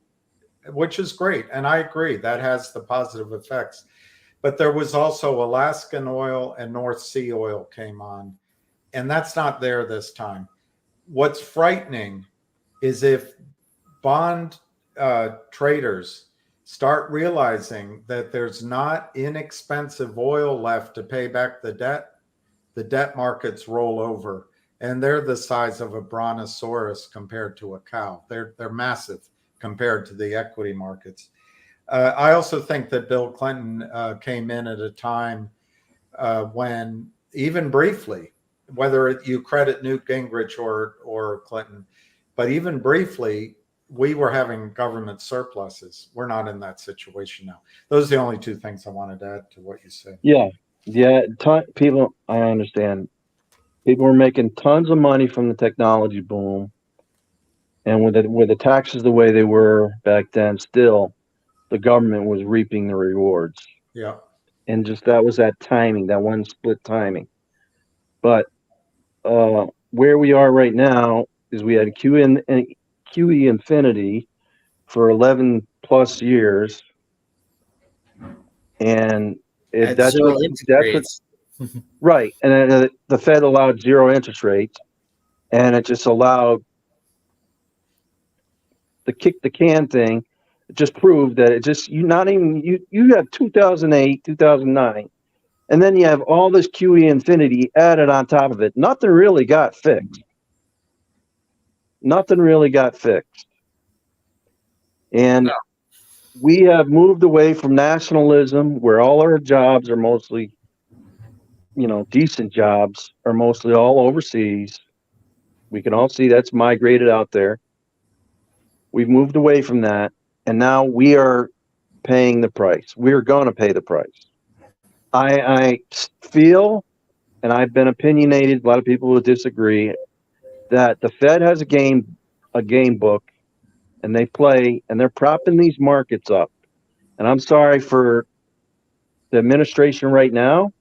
which is great. And I agree, that has the positive effects. But there was also Alaskan oil and North Sea oil came on, and that's not there this time. What's frightening is if bond traders start realizing that there's not inexpensive oil left to pay back the debt markets roll over, and they're the size of a brontosaurus compared to a cow. They're massive compared to the equity markets. I also think that Bill Clinton came in at a time when, even briefly, whether you credit Newt Gingrich or Clinton, but even briefly, we were having government surpluses. We're not in that situation now. Those are the only 2 things I wanted to add to what you said. Yeah. People, I understand. People were making tons of money from the technology boom, and with the taxes the way they were back then, still the government was reaping the rewards. Yeah. And just that was that timing, that one split timing. But where we are right now is we had QE infinity for 11 plus years, and that's what right. And the Fed allowed 0 interest rates, and it just allowed the kick the can thing. It just proved that you have 2008, 2009, and then you have all this QE infinity added on top of it. Nothing really got fixed. And we have moved away from nationalism, where all our jobs are mostly, decent jobs are mostly all overseas. We can all see that's migrated out there. We've moved away from that, and now we are paying the price. We're going to pay the price. I feel, and I've been opinionated, a lot of people will disagree, that the Fed has a game book, and they play, and they're propping these markets up. And I'm sorry for the administration right now.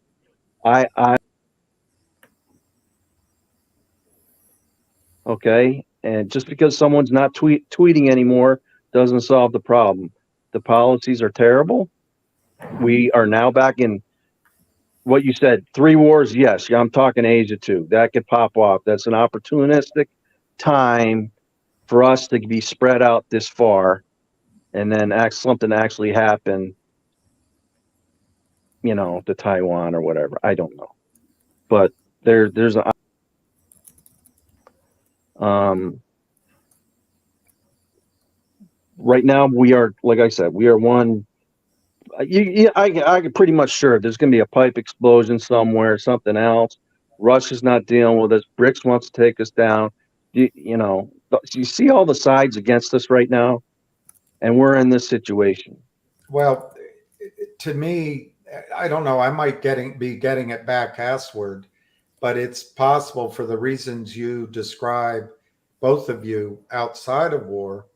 Okay. And just because someone's not tweeting anymore doesn't solve the problem. The policies are terrible. We are now back in what you said, 3 wars. Yes. I'm talking Asia too. That could pop off. That's an opportunistic time for us to be spread out this far and then something actually happen, to Taiwan or whatever. I don't know. But there's a right now we are, like I said, we are one. I can pretty much sure there's going to be a pipe explosion somewhere, something else. Russia's not dealing with us. BRICS wants to take us down. You see all the sides against us right now, and we're in this situation. Well, to me, I don't know. I might be getting it back assward, but it's possible for the reasons you describe, both of you, outside of war.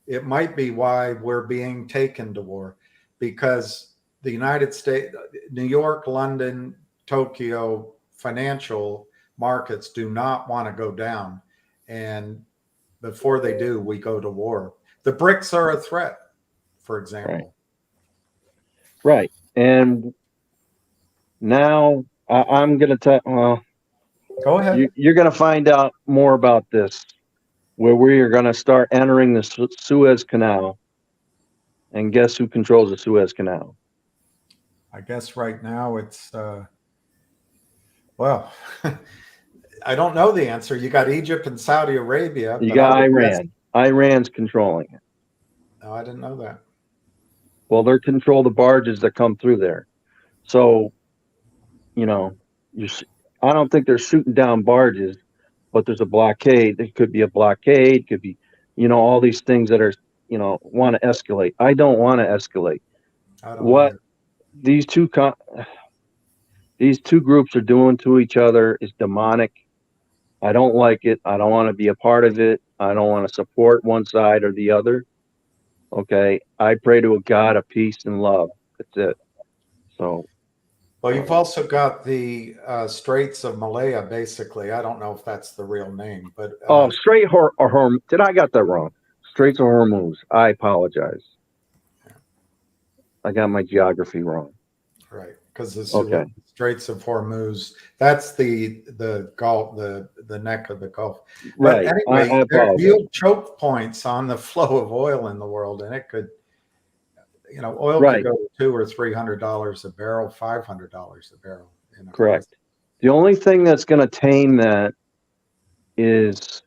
It might be why we're being taken to war, because the United States, New York, London, Tokyo financial markets do not want to go down. And before they do, we go to war. The BRICS are a threat, for example. Right. And now I'm going to tell, go ahead. You're going to find out more about this, where we are going to start entering the Suez Canal. And guess who controls the Suez Canal? I guess right now it's, well, I don't know the answer. You got Egypt and Saudi Arabia. You got Iran. Iran's controlling it. No, I didn't know that. Well, they control the barges that come through there. So, I don't think they're shooting down barges, but there's a blockade. It could be a blockade, could be, all these things that are, want to escalate. I don't want to escalate. What these two groups are doing to each other is demonic. I don't like it. I don't want to be a part of it. I don't want to support one side or the other. Okay. I pray to a God of peace and love. That's it. So. Well, you've also got the Straits of Malaya, basically. I don't know if that's the real name, but Strait did I got that wrong? Straits of Hormuz. I apologize. I got my geography wrong. Right, because the Straits of Hormuz, that's the Gulf, the neck of the Gulf. But right. anyway, there are real choke points on the flow of oil in the world, and it could, oil could go to $200 or $300 a barrel, $500 a barrel. Correct. The only thing that's going to tame that is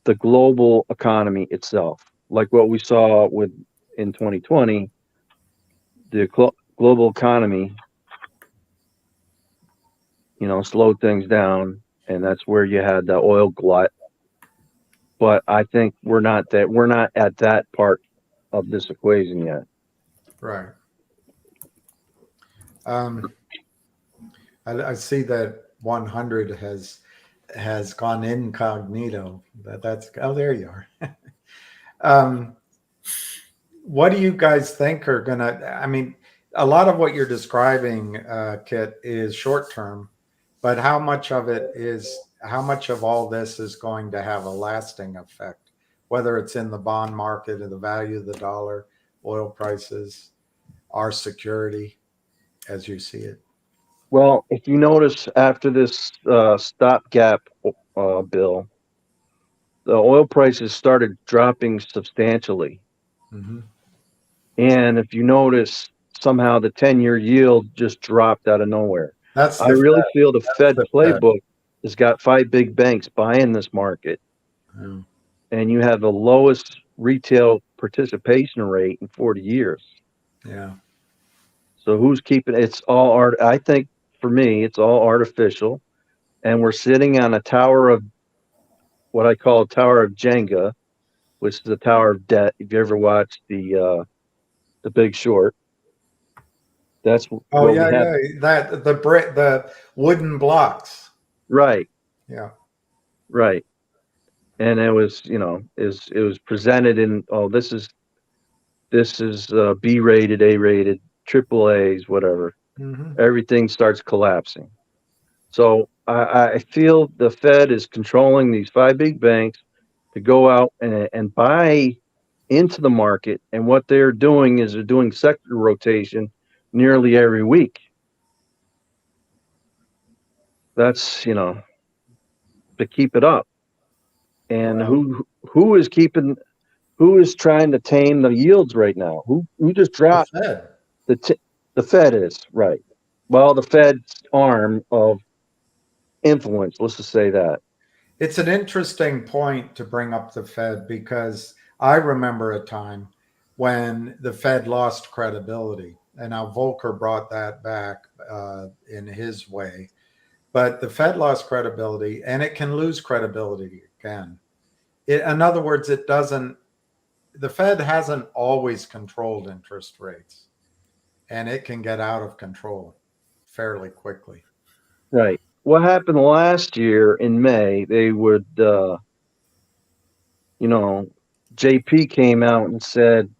the global economy itself, like what we saw in 2020. The global economy, slowed things down, and that's where you had the oil glut. But I think we're not at that part of this equation yet. Right. I see that 100 has gone incognito. There you are. What do you guys think are gonna? I mean, a lot of what you're describing, Kit, is short term, but how much of all this is going to have a lasting effect? Whether it's in the bond market or the value of the dollar, oil prices, our security, as you see it. Well, if you notice, after this stopgap bill, the oil prices started dropping substantially. Mm-hmm. And if you notice, somehow the 10-year yield just dropped out of nowhere. I really feel the Fed playbook has got 5 big banks buying this market. Mm. And you have the lowest retail participation rate in 40 years. Yeah. So who's keeping it? It's all art. I think for me, it's all artificial. And we're sitting on a tower of what I call a tower of Jenga, which is a tower of debt. If you ever watched the Big Short, that's that the wooden blocks. Right. Yeah. Right. And it was, it was presented in, this is B rated, A rated, triple A's, whatever. Mm-hmm. Everything starts collapsing. So I feel the Fed is controlling these 5 big banks to go out and buy into the market. And what they're doing is they're doing sector rotation nearly every week. That's, to keep it up. And Well, who is trying to tame the yields right now? Who just the dropped Fed. the Fed is, right. Well, the Fed's arm of influence, let's just say that. It's an interesting point to bring up the Fed because I remember a time when the Fed lost credibility. And now Volcker brought that back in his way. But the Fed lost credibility and it can lose credibility again. In other words, the Fed hasn't always controlled interest rates and it can get out of control fairly quickly. Right. What happened last year in May, they would, JP came out and said,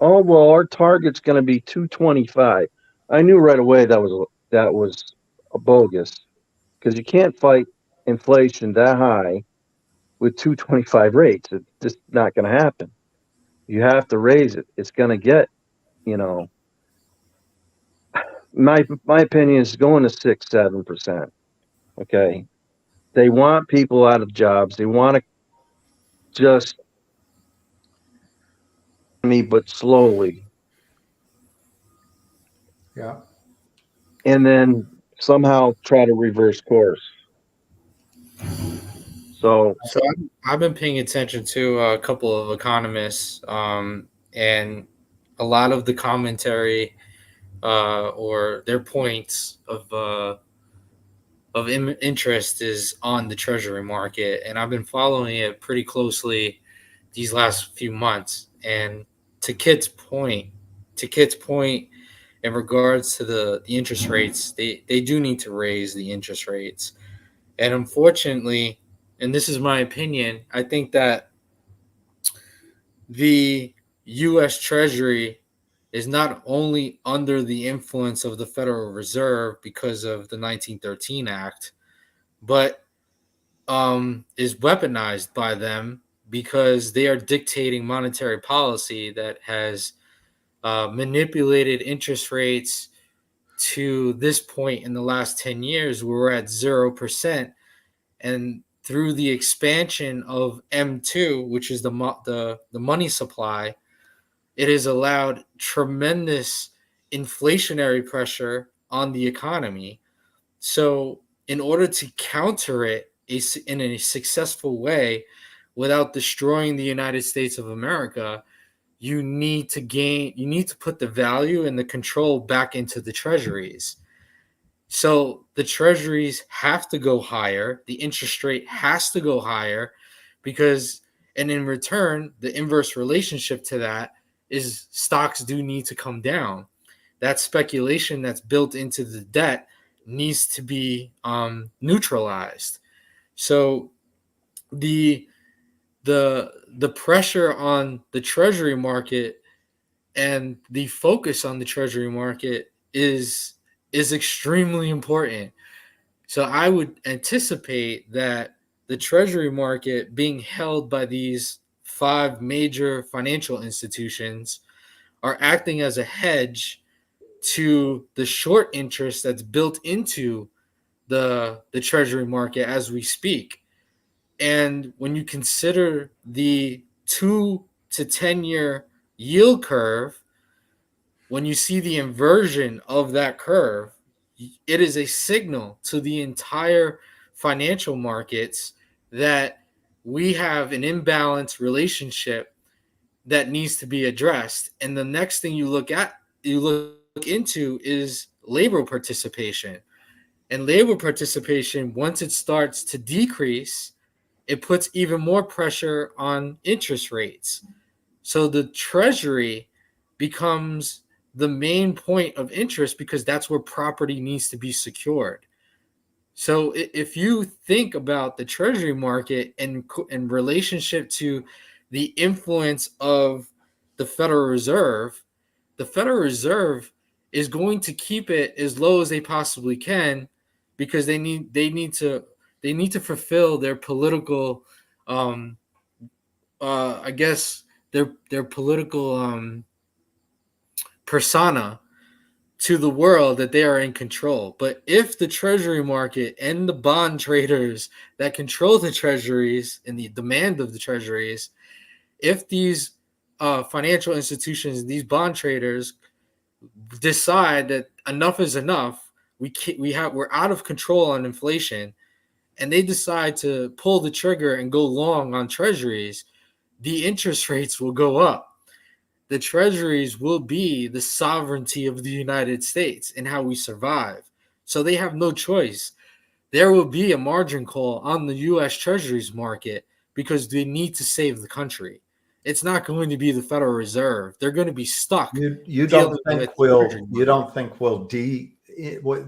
"Oh, well, our target's going to be 225." I knew right away that was a bogus because you can't fight inflation that high with 225 rates. It's just not going to happen. You have to raise it. It's going to get, you know, my opinion is going to 6-7%. Okay. They want people out of jobs. They want to just but slowly, Yeah. and then somehow try to reverse course. So So I've been paying attention to a couple of economists, and a lot of the commentary or their points of interest is on the treasury market, and I've been following it pretty closely these last few months. And to Kit's point, in regards to the interest rates, they do need to raise the interest rates. And unfortunately, and this is my opinion, I think that the US Treasury is not only under the influence of the Federal Reserve because of the 1913 Act, but is weaponized by them because they are dictating monetary policy that has manipulated interest rates to this point in the last 10 years where we're at 0%. And through the expansion of M2, which is the money supply, it has allowed tremendous inflationary pressure on the economy. So, in order to counter it in a successful way without destroying the United States of America, you need to put the value and the control back into the treasuries. So the treasuries have to go higher, the interest rate has to go higher and in return, the inverse relationship to that is stocks do need to come down. That speculation that's built into the debt needs to be neutralized. So the the pressure on the treasury market and the focus on the treasury market is extremely important. So I would anticipate that the treasury market being held by these 5 major financial institutions are acting as a hedge to the short interest that's built into the treasury market as we speak. And when you consider the 2 to 10 year yield curve, when you see the inversion of that curve, it is a signal to the entire financial markets that we have an imbalanced relationship that needs to be addressed. And the next thing you look into is labor participation. And labor participation, once it starts to decrease, it puts even more pressure on interest rates. So the treasury becomes the main point of interest because that's where property needs to be secured. So if you think about the treasury market in relationship to the influence of the the Federal Reserve is going to keep it as low as they possibly can because they need to fulfill their political I guess their political persona to the world that they are in control. But if the treasury market and the bond traders that control the treasuries and the demand of the treasuries, if these financial institutions, these bond traders decide that enough is enough, we're out of control on inflation, and they decide to pull the trigger and go long on treasuries, the interest rates will go up. The treasuries will be the sovereignty of the United States and how we survive. So they have no choice. There will be a margin call on the U.S. treasuries market because they need to save the country. It's not going to be the Federal Reserve. They're going to be stuck. You don't think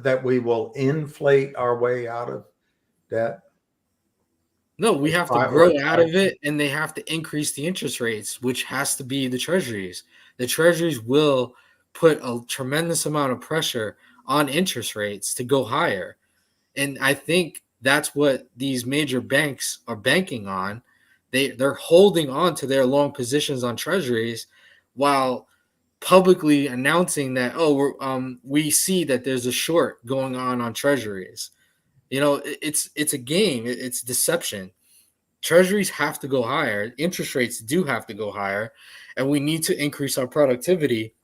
that we will inflate our way out of debt? No, we have to grow out of it, and they have to increase the interest rates, which has to be the treasuries. The treasuries will put a tremendous amount of pressure on interest rates to go higher. And I think that's what these major banks are banking on. They're holding on to their long positions on treasuries while publicly announcing that, we see that there's a short going on treasuries. It's a game. It's deception. Treasuries have to go higher. Interest rates do have to go higher, and we need to increase our productivity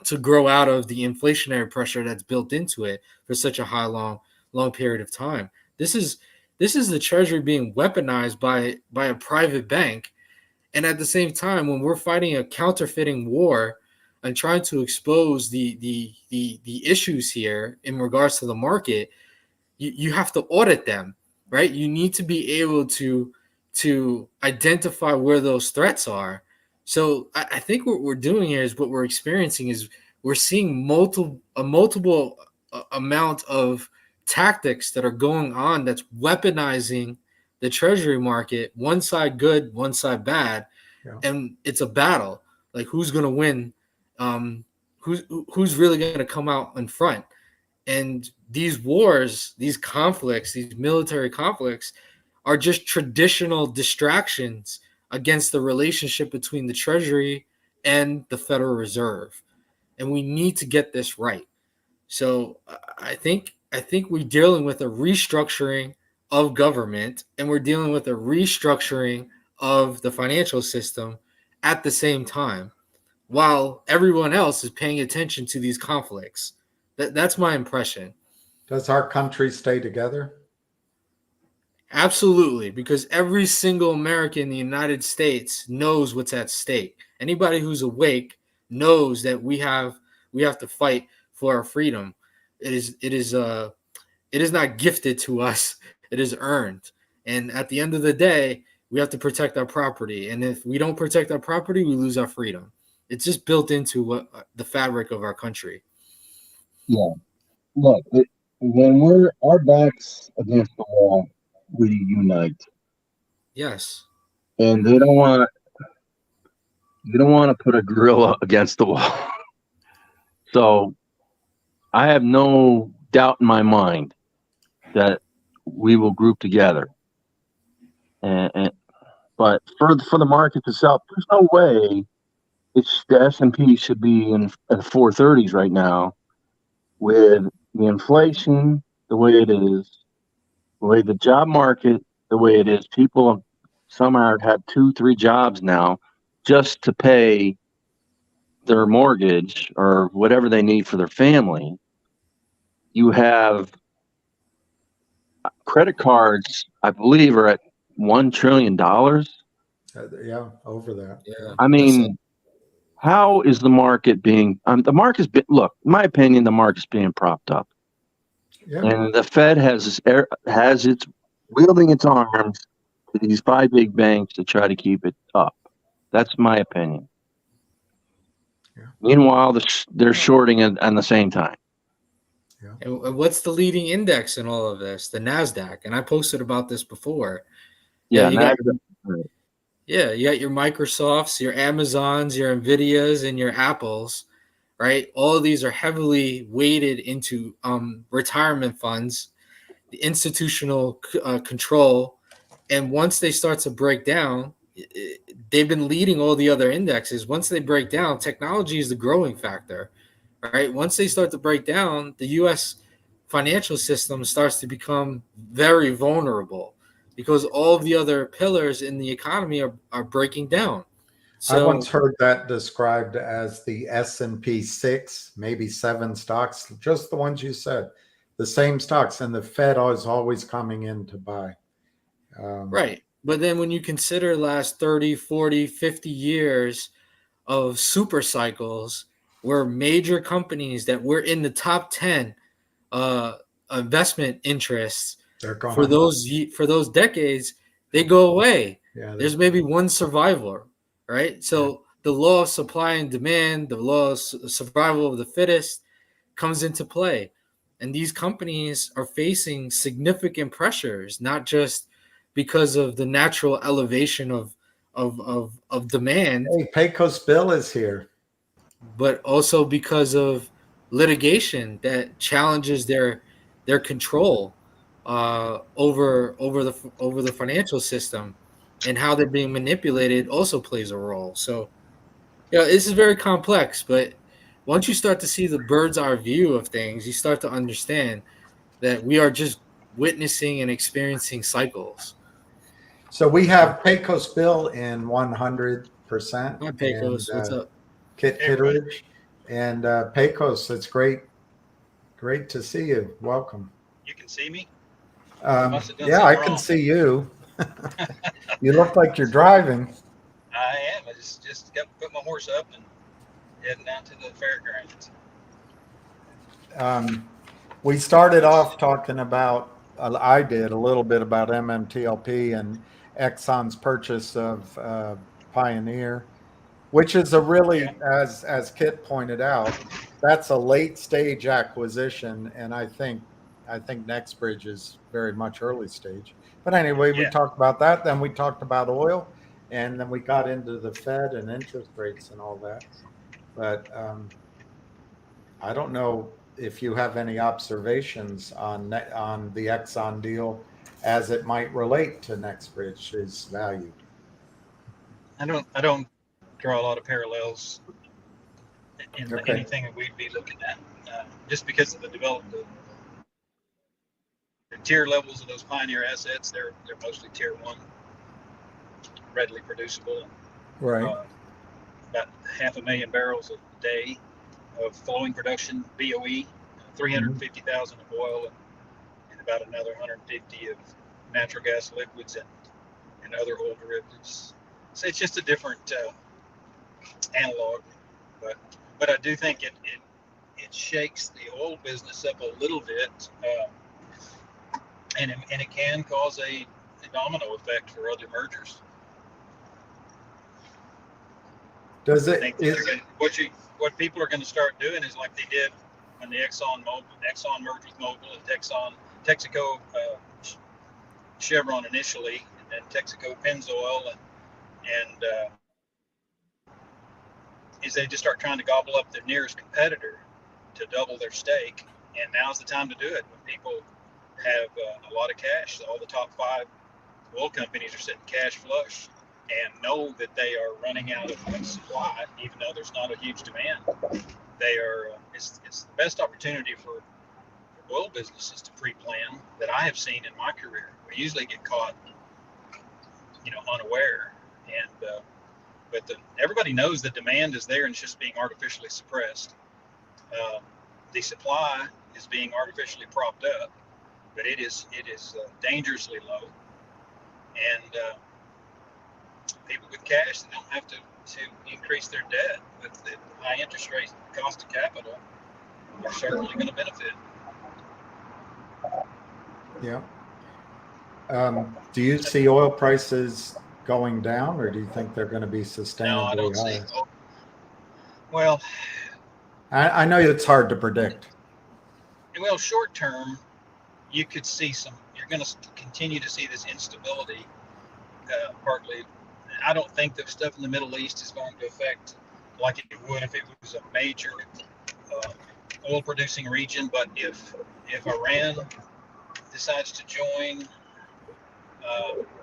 to grow out of the inflationary pressure that's built into it for such a long period of time. This is the treasury being weaponized by a private bank, and at the same time, when we're fighting a counterfeiting war and trying to expose the issues here in regards to the market, you have to audit them, right? You need to be able to identify where those threats are. So I think what we're doing here is what we're experiencing is we're seeing multiple amount of tactics that are going on that's weaponizing the treasury market, one side good, one side bad. Yeah. And it's a battle. Like, who's going to win? Who's really going to come out in front? And these wars, these conflicts, these military conflicts are just traditional distractions against the relationship between the Treasury and the Federal Reserve. And we need to get this right. So I think we're dealing with a restructuring of government, and we're dealing with a restructuring of the financial system at the same time, while everyone else is paying attention to these conflicts. That's my impression. Does our country stay together? Absolutely, because every single American in the United States knows what's at stake. Anybody who's awake knows that we have to fight for our freedom. It is not gifted to us. It is earned. And at the end of the day, we have to protect our property. And if we don't protect our property, we lose our freedom. It's just built into the fabric of our country. Yeah. Look, when our backs against the wall, we unite. Yes. And you don't want to put a gorilla against the wall. So I have no doubt in my mind that we will group together. But for the market itself, there's no way the S&P should be in at 430s right now with the inflation the way it is, the way the job market the way it is. People, some have 2-3 jobs now just to pay their mortgage or whatever they need for their family. You have credit cards, I believe, are at $1 trillion. Yeah, over that. Yeah. I mean, how is the market being? The market's been, look, in my opinion, the market's being propped up, and the Fed has its wielding its arms to these 5 big banks to try to keep it up. That's my opinion. Yeah. Meanwhile, they're shorting it at the same time. Yeah. And what's the leading index in all of this? The NASDAQ. And I posted about this before. Yeah, you got your Microsofts, your Amazons, your Nvidias, and your Apples, right? All of these are heavily weighted into retirement funds. the institutional control. And once they start to break down, they've been leading all the other indexes. Once they break down, technology is the growing factor, right? Once they start to break down, the U.S. financial system starts to become very vulnerable because all of the other pillars in the economy are breaking down. I So, once heard that described as the S&P 6, maybe 7 stocks, just the ones you said, the same stocks, and the Fed is always coming in to buy. right. But then when you consider last 30, 40, 50 years of super cycles where major companies that were in the top 10 investment interests They're for gone. those decades, they go away. Yeah, There's maybe one survivor, right? So the law of supply and demand, the law of survival of the fittest comes into play. And these companies are facing significant pressures, not just because of the natural elevation of demand, hey, Pecos Bill is here. but also because of litigation that challenges their control over the financial system, and how they're being manipulated also plays a role. So, this is very complex, but once you start to see the bird's eye view of things, you start to understand that we are just witnessing and experiencing cycles. So we have Pecos Bill in 100%. Hi, And Pecos. What's up? Kit Kitteridge. And Pecos, it's great to see you. Welcome. You can see me? Yeah, I can see you. You look like you're driving. I am. I just got to put my horse up and heading down to the fairgrounds. We started off talking about, I did a little bit about MMTLP and Exxon's purchase of Pioneer, which is a really, as Kit pointed out, that's a late stage acquisition, and I think NextBridge is very much early stage. But anyway, we talked about that. Then we talked about oil, and then we got into the Fed and interest rates and all that. But I don't know if you have any observations on the Exxon deal as it might relate to NextBridge's value. I don't draw a lot of parallels in Okay. anything that we'd be looking at, just because of the tier levels of those Pioneer assets. They're mostly tier 1, readily producible. Right. About 500,000 barrels a day of flowing production, BOE, 350,000 of oil, and about another 150 of natural gas liquids and other oil derivatives. So it's just a different analog, but I do think it shakes the oil business up a little bit, and it can cause a domino effect for other mergers. Does it? I think what people are going to start doing is like they did when the Exxon merged with Mobil, and Texaco, Chevron initially, and then Texaco Pennzoil, and is they just start trying to gobble up their nearest competitor to double their stake. And now's the time to do it when people have a lot of cash. All the top 5 oil companies are sitting cash flush and know that they are running out of supply, even though there's not a huge demand. They are. It's the best opportunity for oil businesses to pre-plan that I have seen in my career. We usually get caught, unaware, and but everybody knows the demand is there and it's just being artificially suppressed. The supply is being artificially propped up, but it is dangerously low, and people with cash, they don't have to increase their debt. With the high interest rates, the cost of capital, are certainly going to benefit. Yeah. Do you see oil prices going down, or do you think they're going to be sustainably No, I don't high? see. Well, I know it's hard to predict. Well, short term, you could see you're going to continue to see this instability, partly. I don't think the stuff in the Middle East is going to affect like it would if it was a major oil producing region. But if Iran decides to join,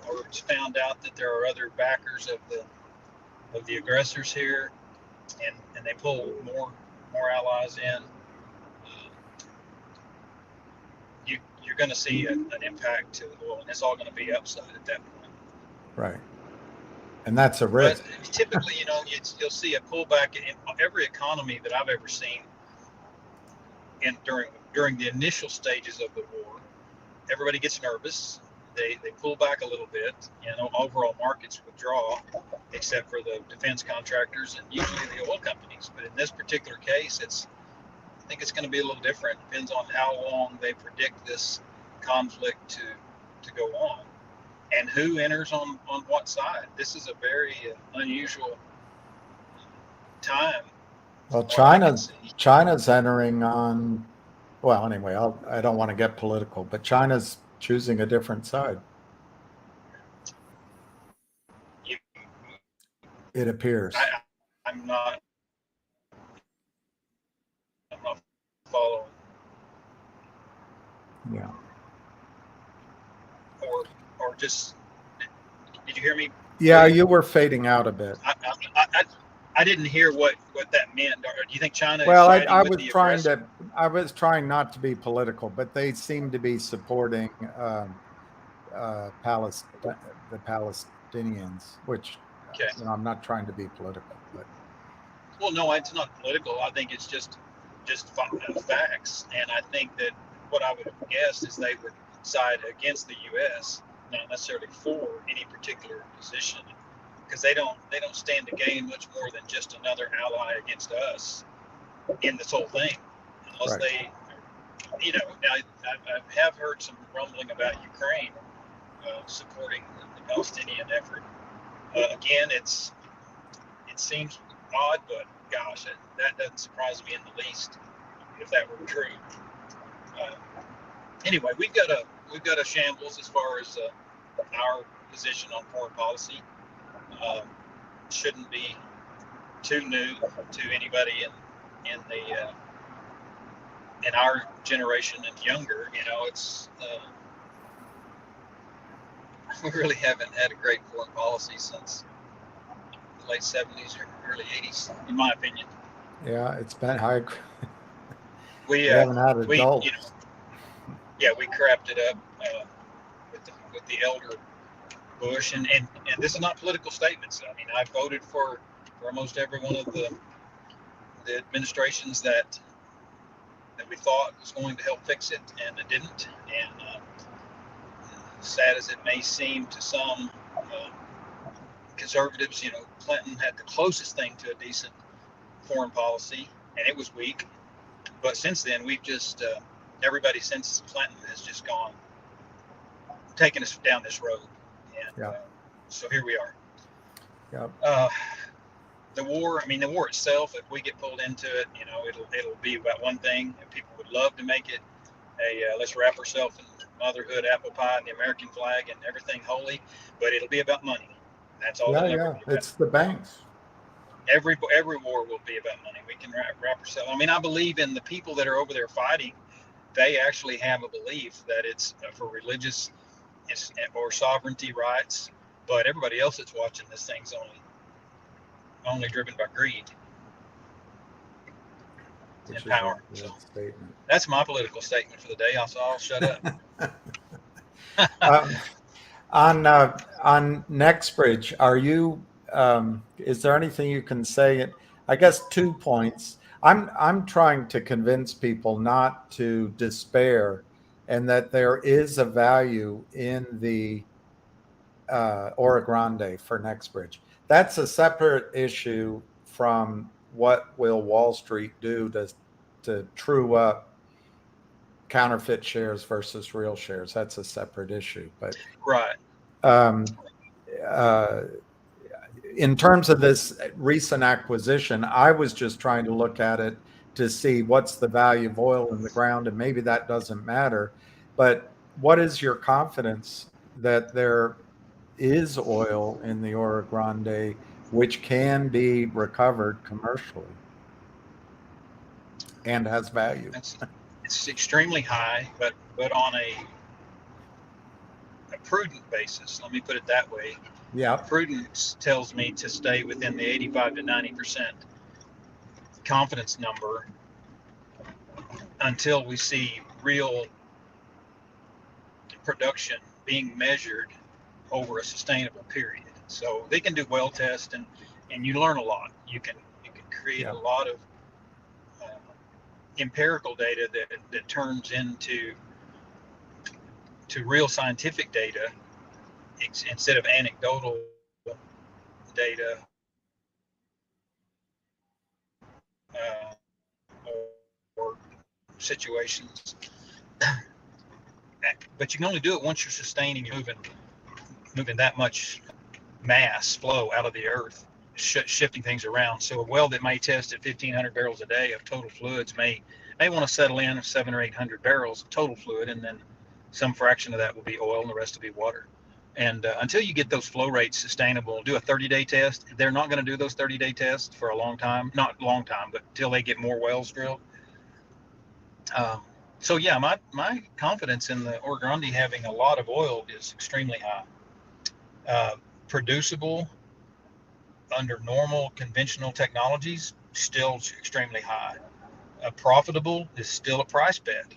or it's found out that there are other backers of the aggressors here, and they pull more allies in, you're going to see an impact to the oil, and it's all going to be upside at that point. Right. And that's a But risk. typically, you'll see a pullback in every economy that I've ever seen. And during the initial stages of the war, everybody gets nervous. They pull back a little bit. Overall markets withdraw, except for the defense contractors and usually the oil companies. But in this particular case, I think it's going to be a little different. Depends on how long they predict this conflict to go on, and who enters on what side. This is a very unusual time. Well, China's entering on. Well, anyway, I don't want to get political, but China's choosing a different side. It appears. I'm not following. Yeah. Or just, did you hear me? Yeah, you were fading out a bit. I didn't hear what that meant. Do you think China? Well, is I with was the trying aggressor? I was trying not to be political, but they seem to be supporting the Palestinians, which Okay. I'm not trying to be political, but Well, no, it's not political. I think it's just facts, and I think that what I would guess is they would side against the U.S., not necessarily for any particular position, because they don't stand to gain much more than just another ally against us in this whole thing, unless right. Now I have heard some rumbling about Ukraine supporting the Palestinian effort. Again, it seems odd, but gosh, that doesn't surprise me in the least if that were true. Anyway, we've got a shambles as far as our position on foreign policy. Shouldn't be too new to anybody in our generation and younger. It's we really haven't had a great foreign policy since the late 70s or early 80s, in my opinion. Yeah, it's been high. We haven't had adults. We crapped it up with the elder Bush, and this is not political statements. I mean, I voted for almost every one of the administrations that we thought was going to help fix it, and it didn't. And sad as it may seem to some conservatives, Clinton had the closest thing to a decent foreign policy, and it was weak. But since then, we've just everybody since Clinton has just taken us down this road, and so here we are. Yeah. The war itself, if we get pulled into it, it'll be about one thing, and people would love to make it let's wrap ourselves in motherhood, apple pie, and the American flag and everything holy, but it'll be about money. That's all. Yeah. It's the banks. Every war will be about money. We can wrap ourselves. I mean, I believe in the people that are over there fighting. They actually have a belief that it's for religious or sovereignty rights, but everybody else that's watching this thing's only driven by greed and power. So that's my political statement for the day. I'll shut up. On NextBridge, are you? Is there anything you can say? I guess 2 points. I'm trying to convince people not to despair, and that there is a value in the Oro Grande for NextBridge. That's a separate issue from what will Wall Street do to true up counterfeit shares versus real shares. That's a separate issue. But right. In terms of this recent acquisition, I was just trying to look at it to see what's the value of oil in the ground, and maybe that doesn't matter. But what is your confidence that there is oil in the Oro Grande which can be recovered commercially and has value? It's extremely high, but on a prudent basis, let me put it that way, Yeah. prudence tells me to stay within the 85 to 90% confidence number until we see real production being measured over a sustainable period. So they can do well test, and you learn a lot. You can create a lot of empirical data that turns into real scientific data instead of anecdotal data or situations. But you can only do it once you're sustaining, you're moving that much mass flow out of the earth, shifting things around. So a well that may test at 1,500 barrels a day of total fluids may want to settle in 700 or 800 barrels of total fluid, and then some fraction of that will be oil and the rest will be water. And until you get those flow rates sustainable, do a 30-day test. They're not going to do those 30-day tests for a long time, not long time, but till they get more wells drilled. So yeah, my confidence in the Oro Grande having a lot of oil is extremely high. Producible under normal conventional technologies, still extremely high. Profitable is still a price bet.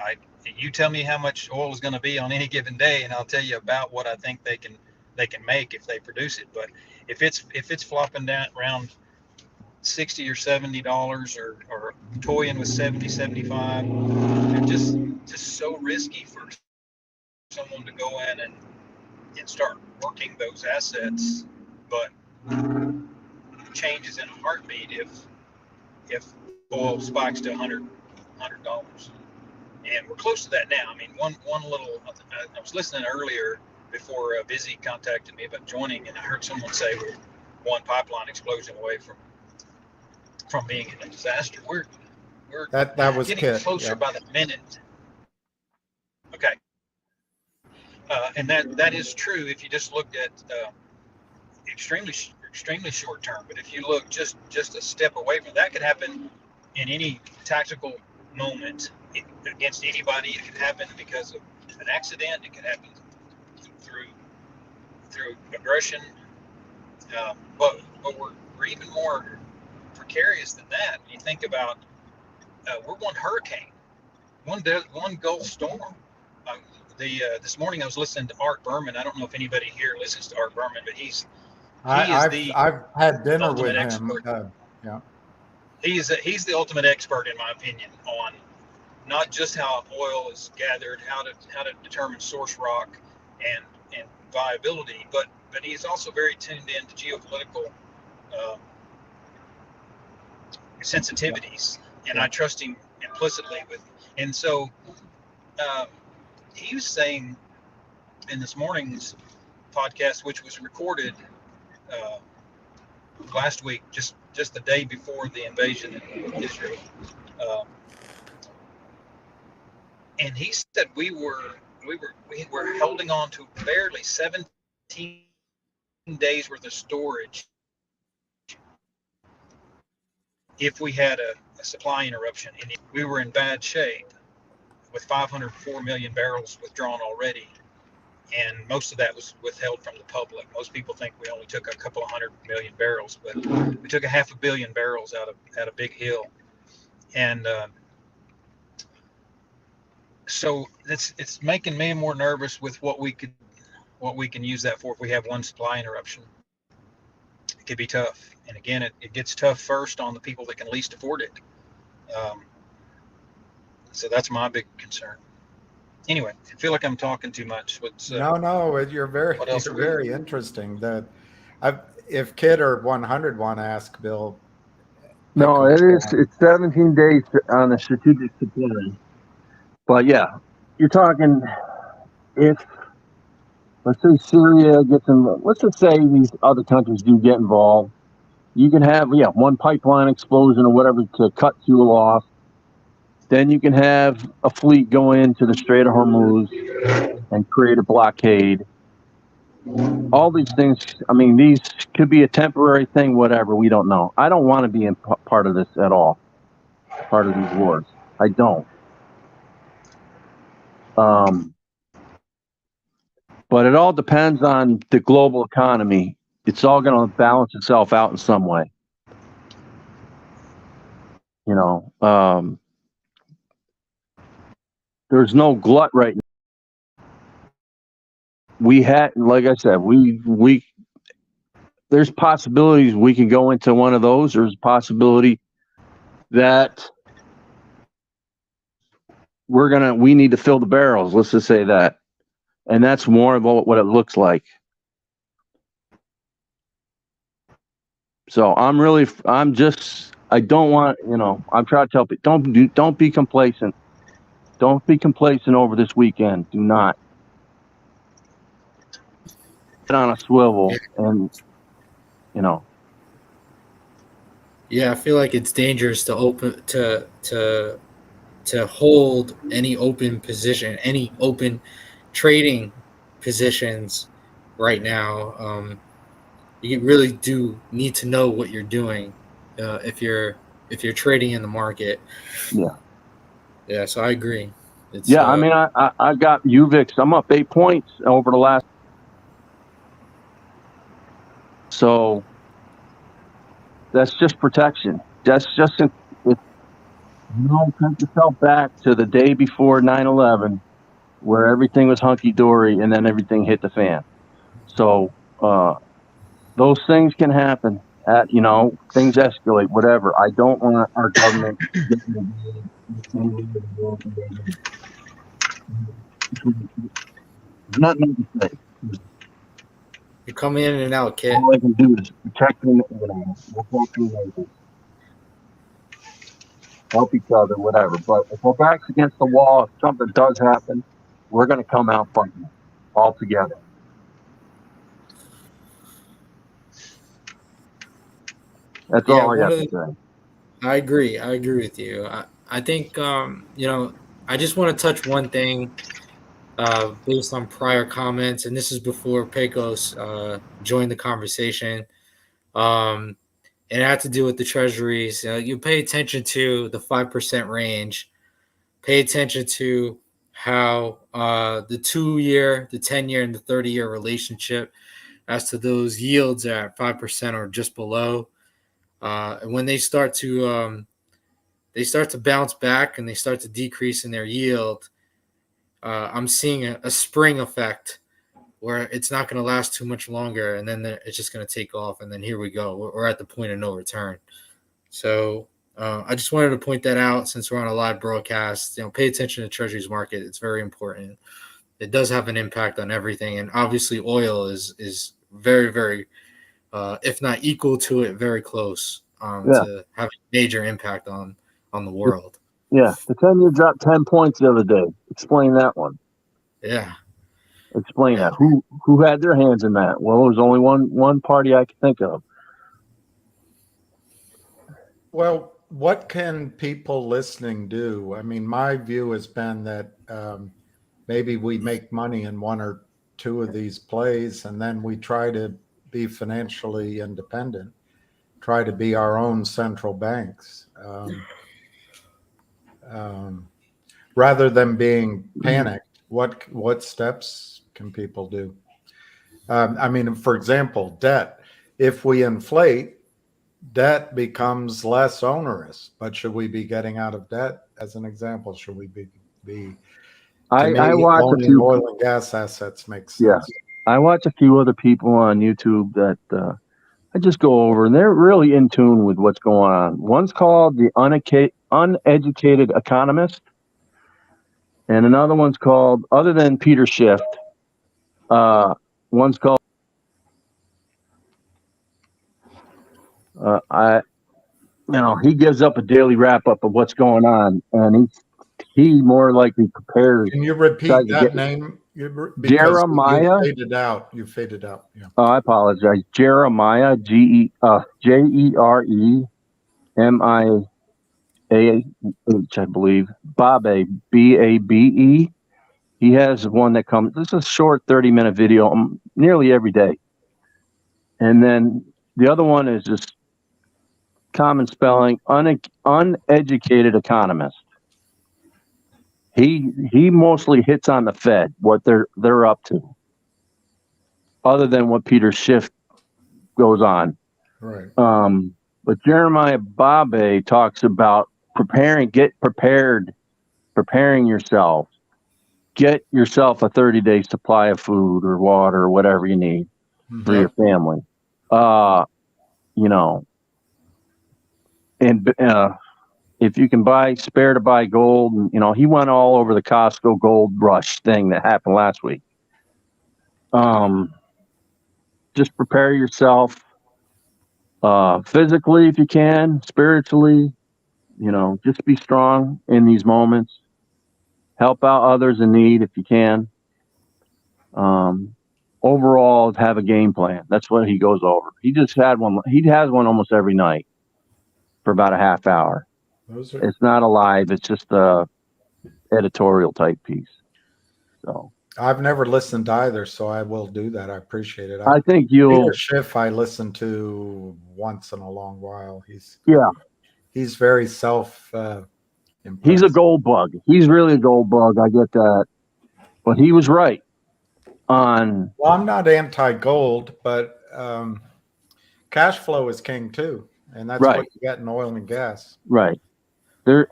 You tell me how much oil is going to be on any given day, and I'll tell you about what I think they can make if they produce it. But if it's flopping down around $60 or $70 or toying with 70, 75, it's just so risky for someone to go in and start working those assets. But changes in a heartbeat if oil spikes to $100. And we're close to that now. I mean, one little, I was listening earlier before Busy contacted me about joining, and I heard someone say we're one pipeline explosion away from being in a disaster. We're That was getting Kit. closer by the minute. Okay. And that is true if you just looked at extremely short term. But if you look just a step away from that, could happen in any tactical moment against anybody. It could happen because of an accident. It could happen through aggression. But we're even more precarious than that. You think about we're one hurricane, one Gulf storm. This morning I was listening to Art Berman. I don't know if anybody here listens to Art Berman, but I've had dinner with him. Expert. Yeah. He's the ultimate expert, in my opinion, on not just how oil is gathered, how to determine source rock and viability, but he's also very tuned into geopolitical sensitivities, and I trust him implicitly with. And so he was saying in this morning's podcast, which was recorded last week, just the day before the invasion in Israel, and he said we were holding on to barely 17 days worth of storage if we had a supply interruption, and we were in bad shape with 504 million barrels withdrawn already, and most of that was withheld from the public. Most people think we only took a couple of 100 million barrels, but we took 500 million barrels out of Big Hill, and so it's making me more nervous with what we can use that for if we have one supply interruption. It could be tough, and again, it gets tough first on the people that can least afford it. So that's my big concern. Anyway, I feel like I'm talking too much. No, you're very interesting. If Kid or 100 want to ask Bill. No, it's 17 days on a strategic supply. But yeah, you're talking if, let's say Syria gets involved, let's just say these other countries do get involved, you can have, one pipeline explosion or whatever to cut fuel off. Then you can have a fleet go into the Strait of Hormuz and create a blockade. All these things, I mean, these could be a temporary thing, whatever, we don't know. I don't want to be in part of this at all, part of these wars. I don't. But it all depends on the global economy. It's all going to balance itself out in some way. You know, there's no glut right now. We had, like I said, there's possibilities we can go into one of those. There's a possibility that we need to fill the barrels. Let's just say that. And that's more about what it looks like. So I don't want, I'm trying to tell people, don't be complacent. Don't be complacent over this weekend. Do not. Get on a swivel and, Yeah, I feel like it's dangerous to hold any open position, any open trading positions right now. You really do need to know what you're doing if you're trading in the market. Yeah. So I agree. I mean, I got UVIX. I'm up 8 points over the last. So that's just protection. That's just take yourself back to the day before 9/11, where everything was hunky dory, and then everything hit the fan. So those things can happen. Things escalate. Whatever. I don't want our government. Nothing to say. You're coming in and out, Kit. All I can do is protect them. Help each other, whatever. But if our back's against the wall, if something does happen, we're going to come out fighting all together. That's all I got to say. I agree with you. I think I just want to touch one thing based on prior comments, and this is before Pecos joined the conversation. And it had to do with the treasuries. You pay attention to the 5% range. Pay attention to how the 2-year, the 10-year, and the 30-year relationship as to those yields at 5% or just below. And when they start to bounce back and they start to decrease in their yield, I'm seeing a spring effect where it's not going to last too much longer, and then it's just going to take off, and then here we go. We're at the point of no return. So I just wanted to point that out since we're on a live broadcast. Pay attention to Treasuries market. It's very important. It does have an impact on everything, and obviously oil is very, very, if not equal to it, very close to having a major impact on the world. Yeah, the 10-year dropped 10 points the other day. Explain that one. Yeah. Explain that. Who had their hands in that? Well, there's only one party I can think of. Well, what can people listening do? I mean, my view has been that maybe we make money in 1 or 2 of these plays, and then we try to be financially independent, try to be our own central banks, rather than being panicked. What steps can people do? I mean, for example, debt. If we inflate, debt becomes less onerous. But should we be getting out of debt? As an example, should we be I watch owning a few oil and gas assets makes sense. Yeah, I watch a few other people on YouTube that I just go over, and they're really in tune with what's going on. One's called the Uneducated Economist, and another one's called, other than Peter Schiff, one's called he gives up a daily wrap up of what's going on, and he more likely prepares. Can you repeat that name? Jeremiah. You faded out. Yeah. Oh, I apologize. Jeremiah, Jeremiah, I believe. Babe, Babe. He has one that comes. This is a short 30-minute video nearly every day. And then the other one is just common spelling, uneducated economist. He mostly hits on the Fed, what they're up to. other than what Peter Schiff goes on. Right. But Jeremiah Babe talks about preparing yourself. Get yourself a 30-day supply of food or water or whatever you need for your family. You know, and if you can spare to buy gold, and, you know, he went all over the Costco gold rush thing that happened last week. Just prepare yourself physically if you can, spiritually, you know, just be strong in these moments. Help out others in need if you can. Overall, have a game plan. That's what he goes over. He just had one. He has one almost every night for about a half hour. It's not a live. It's just a editorial type piece. So I've never listened to either, so I will do that. I appreciate it. I think you'll. Peter Schiff, I listen to once in a long while. He's very self. He's a gold bug. He's really a gold bug. I get that, but he was right on. Well, I'm not anti-gold, but cash flow is king too, and that's what you get in oil and gas. Right. The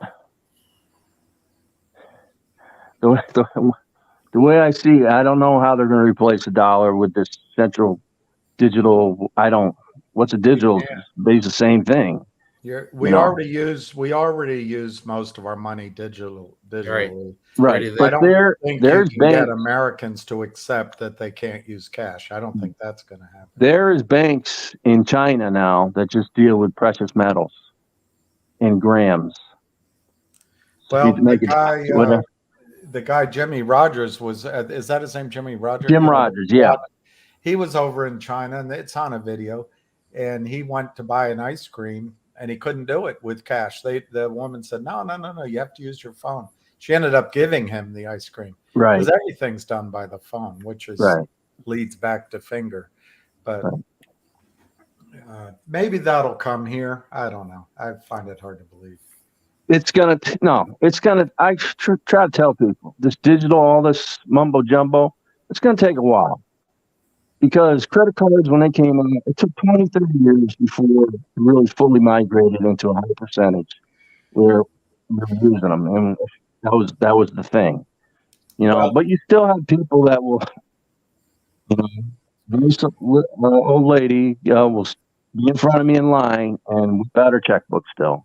way I see it, I don't know how they're going to replace the dollar with this central digital. What's a digital? It's the same thing. We already use most of our money digitally. Right. But I don't think you can get Americans to accept that they can't use cash. I don't think that's going to happen. There is banks in China now that just deal with precious metals in grams. Well, the guy Jimmy Rogers was. Is that his name, Jimmy Rogers? Jim Rogers, yeah. He was over in China, and it's on a video. And he went to buy an ice cream, and he couldn't do it with cash. The woman said, "No, you have to use your phone." She ended up giving him the ice cream. Right. Because everything's done by the phone, which leads back to finger. But maybe that'll come here. I don't know. I find it hard to believe. I try to tell people this digital, all this mumbo jumbo, it's going to take a while. Because credit cards, when they came out, it took 20, 30 years before it really fully migrated into a high percentage where we're using them. And that was the thing. You know, but you still have people that will, old lady will be in front of me in line and without her checkbook still.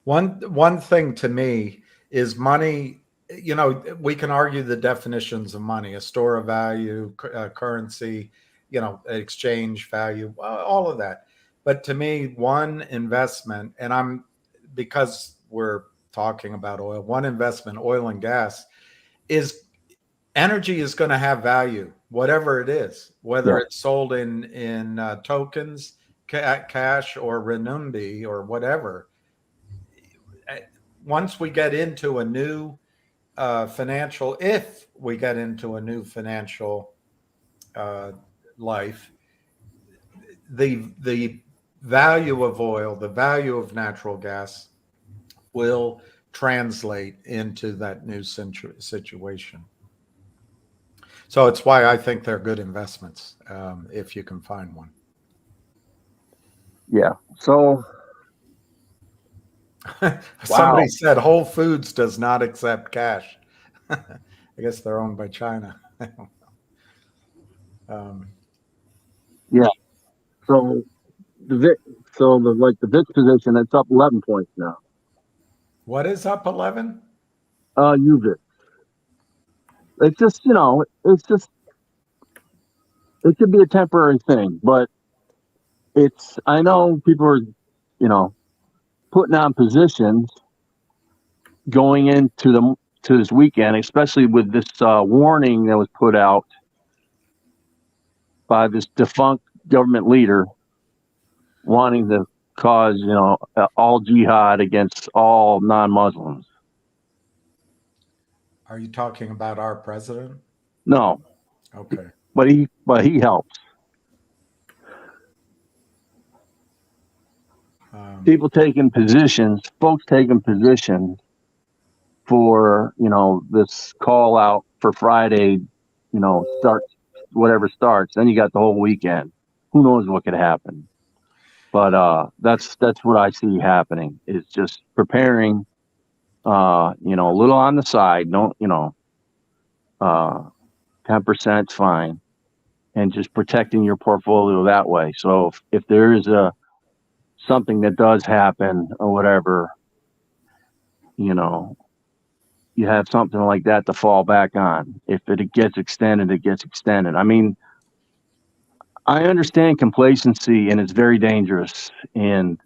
One thing to me is money. You know, we can argue the definitions of money: a store of value, currency, exchange value, all of that. But to me, one investment, and because we're talking about oil, one investment, oil and gas, is energy is going to have value, whatever it is, whether it's sold in tokens, cash, or renminbi, or whatever. Once we get into a new if we get into a new financial life, the value of oil, the value of natural gas will translate into that new situation. So it's why I think they're good investments if you can find one. Yeah. So somebody said Whole Foods does not accept cash. I guess they're owned by China. Yeah. So the VIX position, it's up 11 points now. What is up 11? UVIX. It's just, it could be a temporary thing, but I know people are, putting on positions going into this weekend, especially with this warning that was put out by this defunct government leader wanting to cause, all jihad against all non-Muslims. Are you talking about our president? No. Okay. But he helps. Folks taking positions for, this call out for Friday, start whatever starts, then you got the whole weekend. Who knows what could happen? But that's what I see happening, is just preparing, a little on the side. Don't, 10% fine, and just protecting your portfolio that way. So if there is something that does happen or whatever, you have something like that to fall back on. If it gets extended, it gets extended. I mean, I understand complacency, and it's very dangerous. And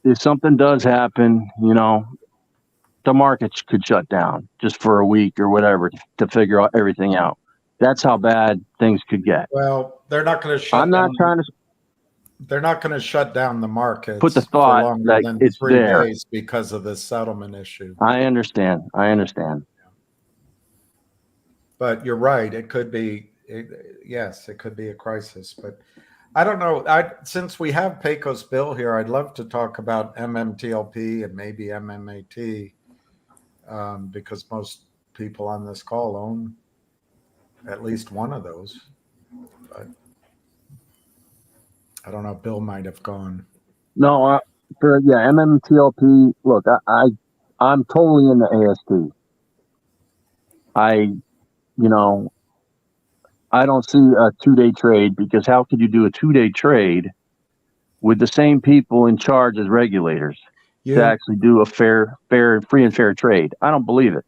if something does happen, the market could shut down just for a week or whatever to figure out everything out. That's how bad things could get. Well, they're not going to shut I'm not down. trying to They're not going to shut down the markets put the for thought longer that than it's 3 there. days because of this settlement issue. I understand. But you're right. It could be, yes, it could be a crisis. But I don't know. Since we have Pecos Bill here, I'd love to talk about MMTLP and maybe MMAT, because most people on this call own at least one of those. But I don't know. Bill might have gone. No, MMTLP. Look, I'm totally in the AST. I don't see a 2-day trade, because how could you do a 2-day trade with the same people in charge as regulators to actually do a fair, free and fair trade? I don't believe it.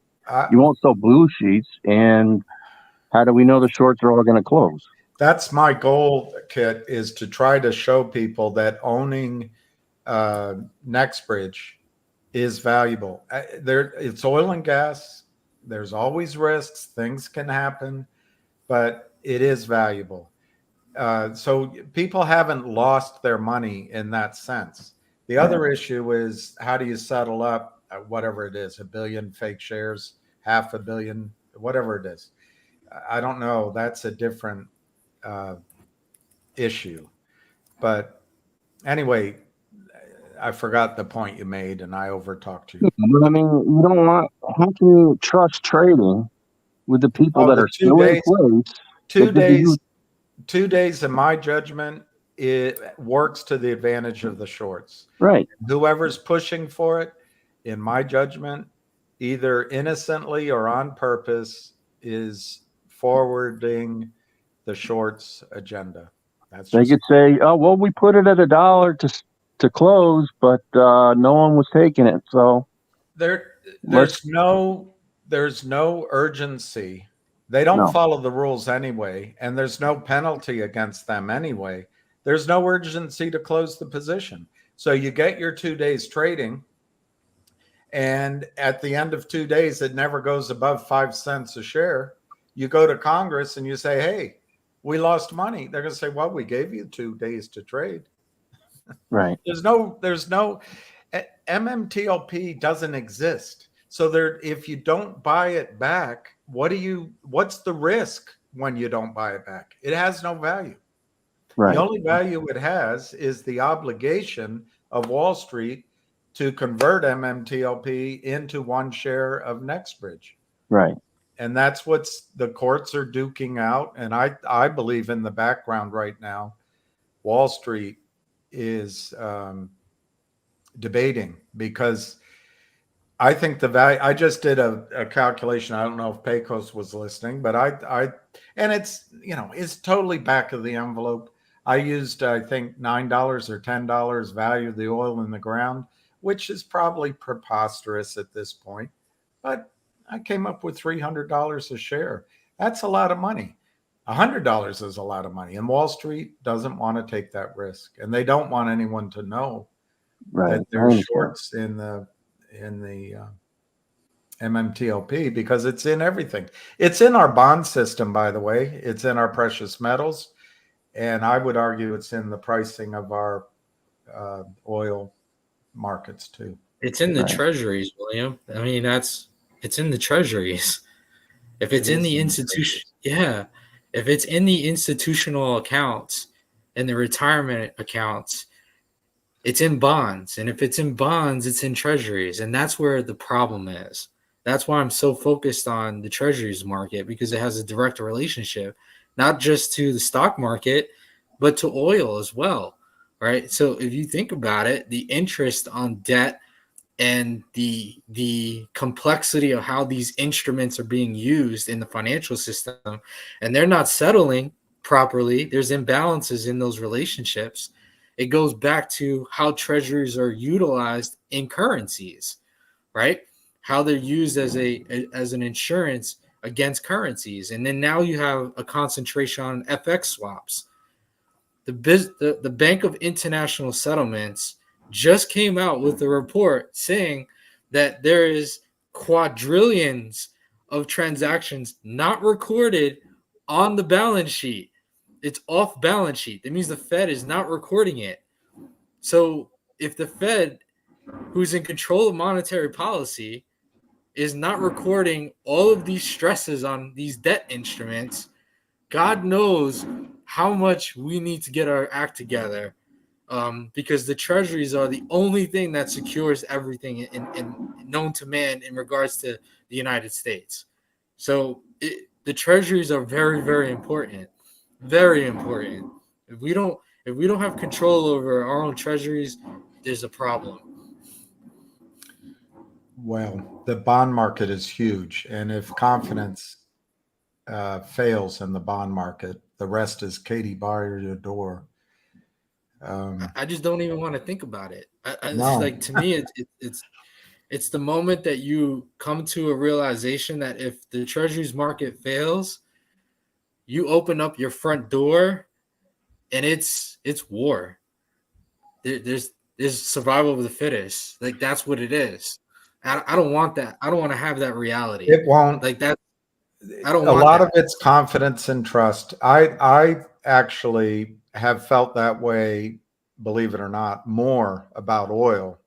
You won't sell blue sheets, and how do we know the shorts are all going to close? That's my goal, Kit, is to try to show people that owning NextBridge is valuable. It's oil and gas. There's always risks. Things can happen, but it is valuable. So people haven't lost their money in that sense. The other issue is, how do you settle up whatever it is, 1 billion fake shares, 500 million, whatever it is. I don't know. That's a different issue. But anyway, I forgot the point you made, and I overtalked you. But I mean, you don't want. How can you trust trading with the people that are still in place? 2 days. 2 days, in my judgment, it works to the advantage of the shorts. Right. Whoever's pushing for it, in my judgment, either innocently or on purpose, is forwarding the shorts agenda. They could say, "Oh, well, we put it at $1 to close, but no one was taking it." So there's no urgency. They don't follow the rules anyway, and there's no penalty against them anyway. There's no urgency to close the position. So you get your 2 days trading, and at the end of 2 days, it never goes above 5 cents a share. You go to Congress and you say, "Hey, we lost money." They're going to say, "Well, we gave you 2 days to trade." Right. There's no MMTLP doesn't exist. So if you don't buy it back, what's the risk when you don't buy it back? It has no value. Right. The only value it has is the obligation of Wall Street to convert MMTLP into 1 share of NextBridge. Right. And that's what the courts are duking out. And I believe in the background right now, Wall Street is debating, because I think the value. I just did a calculation. I don't know if Pecos was listening, but and it's totally back of the envelope. I used, I think, $9 or $10 value of the oil in the ground, which is probably preposterous at this point, but I came up with $300 a share. That's a lot of money. $100 is a lot of money, and Wall Street doesn't want to take that risk, and they don't want anyone to know that they're shorts in the MMTLP, because it's in everything. It's in our bond system, by the way. It's in our precious metals, and I would argue it's in the pricing of our oil markets too. It's in the treasuries, William. I mean, it's in the treasuries. If it's in the institution, if it's in the institutional accounts and the retirement accounts, it's in bonds. And if it's in bonds, it's in treasuries. And that's where the problem is. That's why I'm so focused on the treasuries market, because it has a direct relationship, not just to the stock market, but to oil as well, right? So if you think about it, the interest on debt and the complexity of how these instruments are being used in the financial system, and they're not settling properly, there's imbalances in those relationships. It goes back to how treasuries are utilized in currencies, right? How they're used as an insurance against currencies. And then now you have a concentration on FX swaps. The Bank of International Settlements just came out with a report saying that there is quadrillions of transactions not recorded on the balance sheet. It's off balance sheet. That means the Fed is not recording it. So if the Fed, who's in control of monetary policy, is not recording all of these stresses on these debt instruments, God knows how much we need to get our act together, because the treasuries are the only thing that secures everything in known to man in regards to the United States. So the treasuries are very, very important, very important. If we don't have control over our own treasuries, there's a problem. Well, the bond market is huge, and if confidence fails in the bond market, the rest is Katie bar your door. I just don't even want to think about it. It's No. like, to me, it's the moment that you come to a realization that if the treasuries market fails, you open up your front door, and it's war. There's survival of the fittest. Like, that's what it is. I don't want that. I don't want to have that reality. It won't. Like that. I don't A want lot that. of it's confidence and trust. I actually have felt that way, believe it or not, more about oil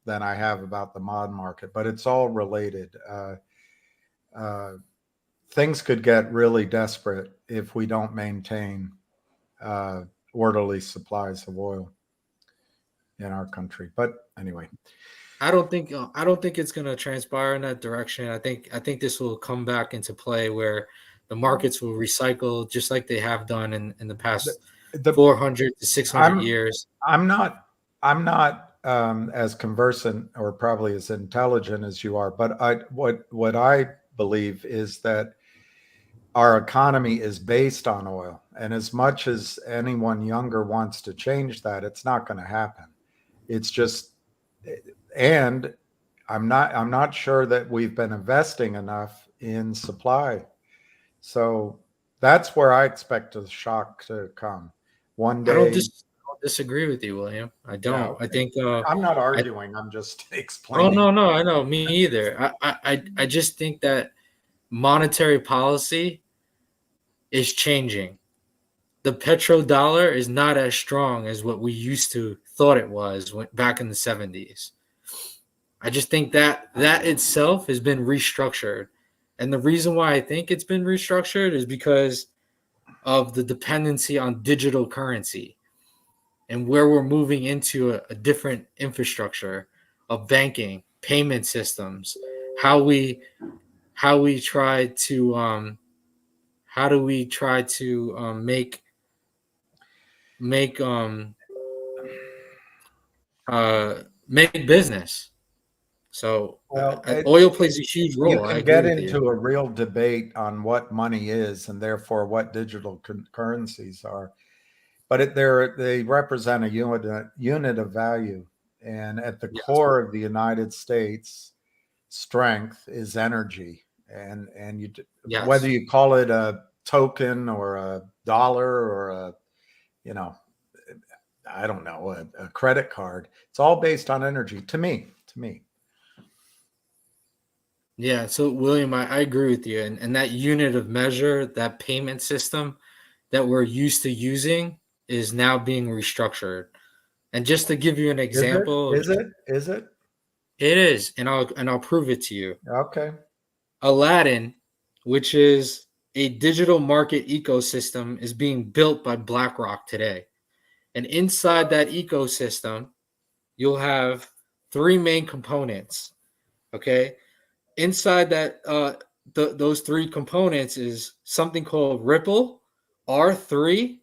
than I have about the bond market, but it's all related. Things could get really desperate if we don't maintain orderly supplies of oil in our country. But anyway, I don't think it's going to transpire in that direction. I think this will come back into play where the markets will recycle just like they have done in the past 400 to 600 years. I'm not as conversant or probably as intelligent as you are, but what I believe is that our economy is based on oil, and as much as anyone younger wants to change that, it's not going to happen. It's just, and I'm not sure that we've been investing enough in supply. So that's where I expect the shock to come one day. I don't disagree with you, William. I don't. Yeah, okay. I think I'm not arguing. I'm just explaining. Oh no, I know, me either. I just think that monetary policy is changing. The petrodollar is not as strong as what we used to thought it was back in the 70s. I just think that itself has been restructured. And the reason why I think it's been restructured is because of the dependency on digital currency and where we're moving into a different infrastructure of banking, payment systems, how we try to make business. So oil plays a huge role. You can get into a real debate on what money is and therefore what digital currencies are, but they represent a unit of value. And at the core of the United States, strength is energy. And whether you call it a token or a dollar or I don't know, a credit card, it's all based on energy to me. Yeah, so William, I agree with you. And that unit of measure, that payment system that we're used to using is now being restructured. And just to give you an example, Is it? It is, and I'll prove it to you. Okay. Aladdin, which is a digital market ecosystem, is being built by BlackRock today. And inside that ecosystem, you'll have three main components. Okay. inside that those three components is something called Ripple, R3,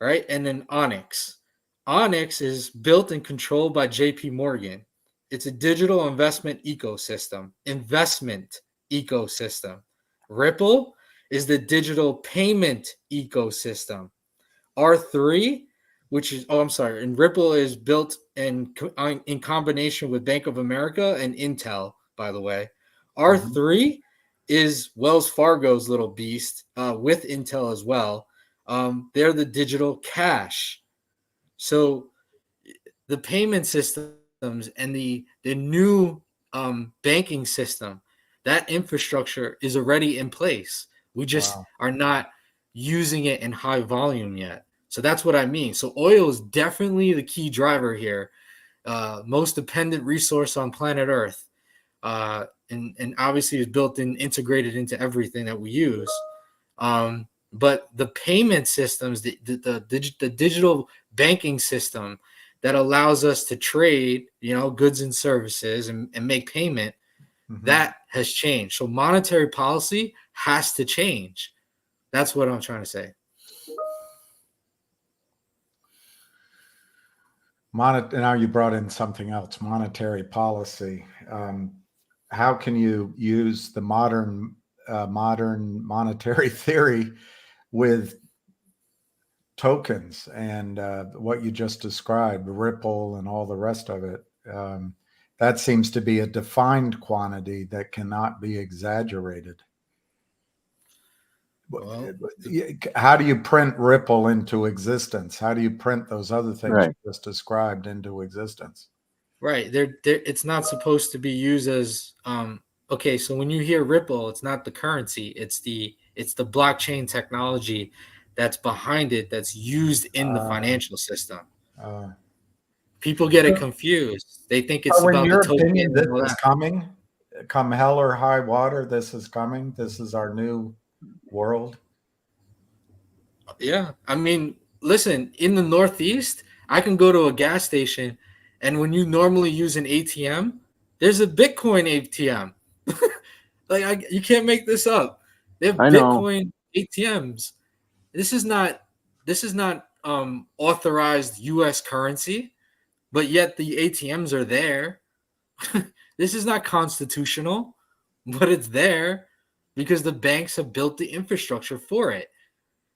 right? And then Onyx. Onyx is built and controlled by JP Morgan. It's a digital investment ecosystem. Ripple is the digital payment ecosystem. R3, which is, oh, I'm sorry, and Ripple is built in combination with Bank of America and Intel, by the way. R3 is Wells Fargo's little beast with Intel as well. They're the digital cash. So the payment systems and the new banking system, that infrastructure is already in place. We just are not using it in high volume yet. So that's what I mean. So oil is definitely the key driver here. Most dependent resource on planet Earth. And obviously is built in, integrated into everything that we use. But the payment systems, the digital banking system that allows us to trade, goods and services and make payment, that has changed. So monetary policy has to change. That's what I'm trying to say. Now you brought in something else, monetary policy. How can you use the modern monetary theory with tokens and what you just described, Ripple and all the rest of it? That seems to be a defined quantity that cannot be exaggerated. Well, how do you print Ripple into existence? How do you print those other things you just described into existence? Right. It's not supposed to be used as okay. So when you hear Ripple, it's not the currency. It's the blockchain technology that's behind it, that's used in the financial system. People get it confused. They think it's about the token. In your opinion, this is coming. Come hell or high water, this is coming. This is our new world. Yeah. I mean, listen, in the Northeast, I can go to a gas station, and when you normally use an ATM, there's a Bitcoin ATM. You can't make this up. They have Bitcoin ATMs. This is not authorized U.S. currency, but yet the ATMs are there. This is not constitutional, but it's there because the banks have built the infrastructure for it.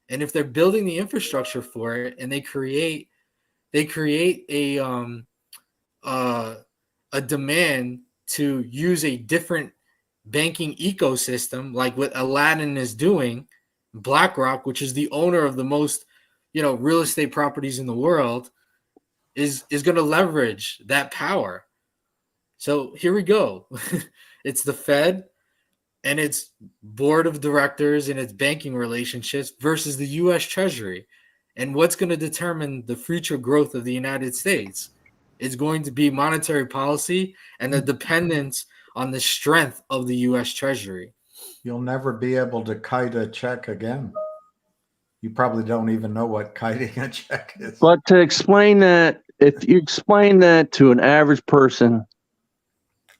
And if they're building the infrastructure for it, and they create a demand to use a different banking ecosystem, like what Aladdin is doing, BlackRock, which is the owner of the most, real estate properties in the world, is going to leverage that power. So here we go. It's the Fed and its board of directors and its banking relationships versus the U.S. Treasury. And what's going to determine the future growth of the United States is going to be monetary policy and the dependence on the strength of the U.S. Treasury. You'll never be able to kite a check again. You probably don't even know what kiting a check is. But to explain that, if you explain that to an average person,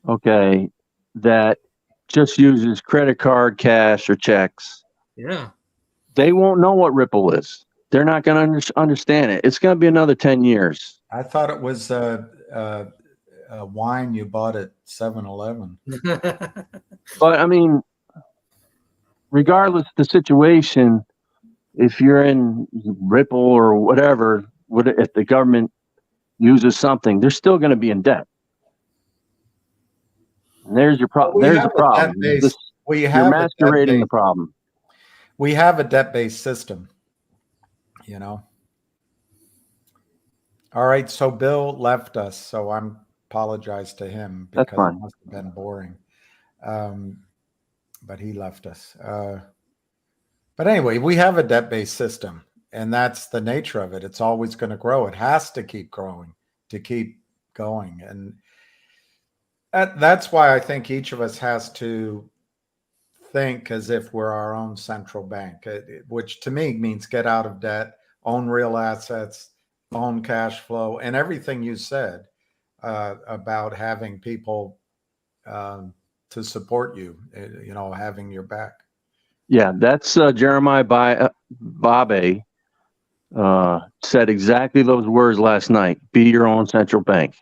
okay, that just uses credit card, cash, or checks, they won't know what Ripple is. They're not going to understand it. It's going to be another 10 years. I thought it was a wine you bought at 7-Eleven. But I mean, regardless of the situation, if you're in Ripple or whatever, if the government uses something, they're still going to be in debt. And there's your problem. There's the problem. You're masquerading the problem. We have a debt-based system, All right, so Bill left us, so I apologize to him because it must have been boring. But he left us. But anyway, we have a debt-based system, and that's the nature of it. It's always going to grow. It has to keep growing to keep going. And that's why I think each of us has to think as if we're our own central bank, which to me means get out of debt, own real assets, own cash flow, and everything you said about having people to support you, having your back. Yeah, that's Jeremiah Babe said exactly those words last night. Be your own central bank.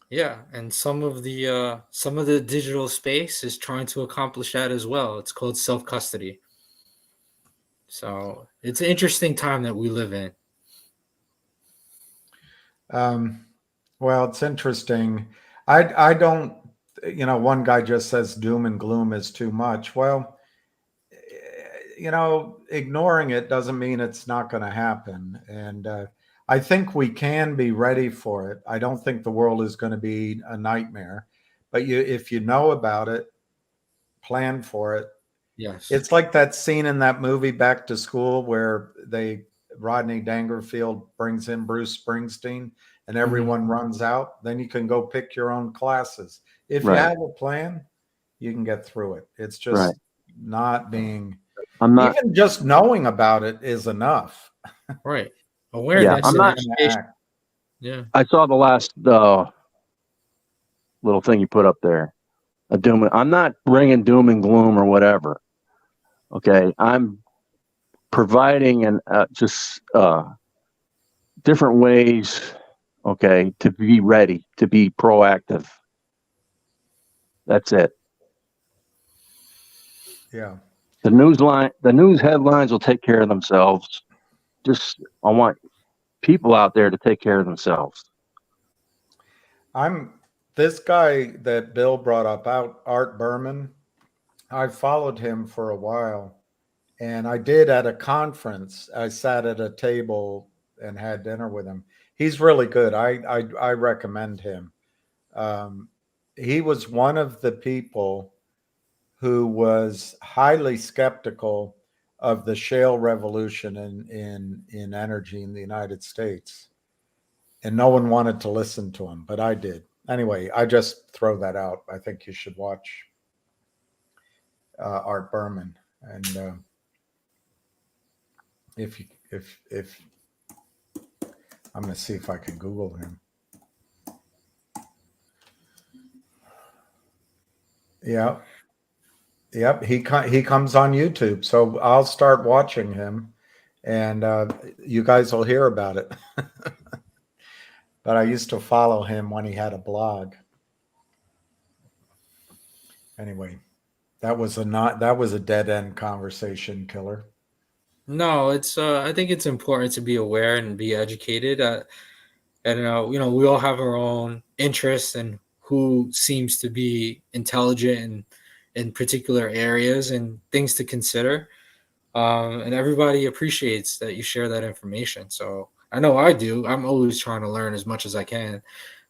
Yeah, and some of the digital space is trying to accomplish that as well. It's called self-custody. So it's an interesting time that we live in. Well, it's interesting. I don't, one guy just says doom and gloom is too much. Well, ignoring it doesn't mean it's not going to happen. And I think we can be ready for it. I don't think the world is going to be a nightmare, but if you know about it, plan for it. Yes. It's like that scene in that movie Back to School where Rodney Dangerfield brings in Bruce Springsteen and everyone runs out. Then you can go pick your own classes. If you have a plan, you can get through it. It's just not being, even just knowing about it is enough. Right. Awareness. I'm not. Yeah. I saw the last little thing you put up there. I'm not bringing doom and gloom or whatever. Okay, I'm providing just different ways. Okay, to be ready, to be proactive. That's it. Yeah. The news headlines will take care of themselves. I want people out there to take care of themselves. This guy that Bill brought up, Art Berman. I followed him for a while, and I did at a conference. I sat at a table and had dinner with him. He's really good. I recommend him. He was one of the people who was highly skeptical of the shale revolution in energy in the United States. And no one wanted to listen to him, but I did. Anyway, I just throw that out. I think you should watch Art Berman. And if I'm going to see if I can Google him. Yeah. Yep. He comes on YouTube. So I'll start watching him and you guys will hear about it. But I used to follow him when he had a blog. Anyway, that was a dead end conversation, Killer. No, it's I think it's important to be aware and be educated. And we all have our own interests and who seems to be intelligent in particular areas and things to consider. And everybody appreciates that you share that information. So I know I do. I'm always trying to learn as much as I can.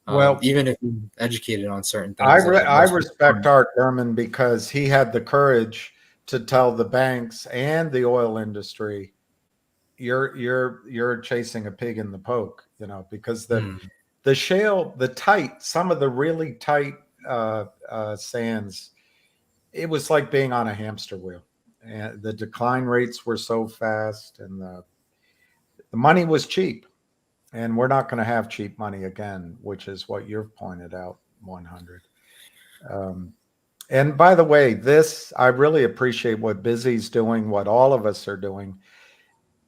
Well, even if I'm educated on certain things. I respect Art Berman because he had the courage to tell the banks and the oil industry, you're chasing a pig in the poke, because the shale, some of the really tight sands, it was like being on a hamster wheel, and the decline rates were so fast, and the money was cheap. And we're not going to have cheap money again, which is what you've pointed out, 100. And by the way, I really appreciate what Busy's doing, what all of us are doing.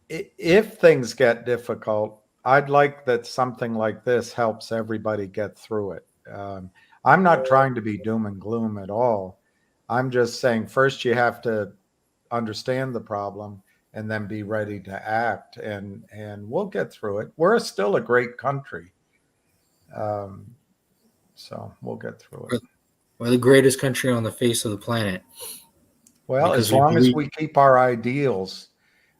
If things get difficult, I'd like that something like this helps everybody get through it. I'm not trying to be doom and gloom at all. I'm just saying, first you have to understand the problem and then be ready to act, and we'll get through it. We're still a great country. So we'll get through it. We're the greatest country on the face of the planet. Well, as long as we keep our ideals.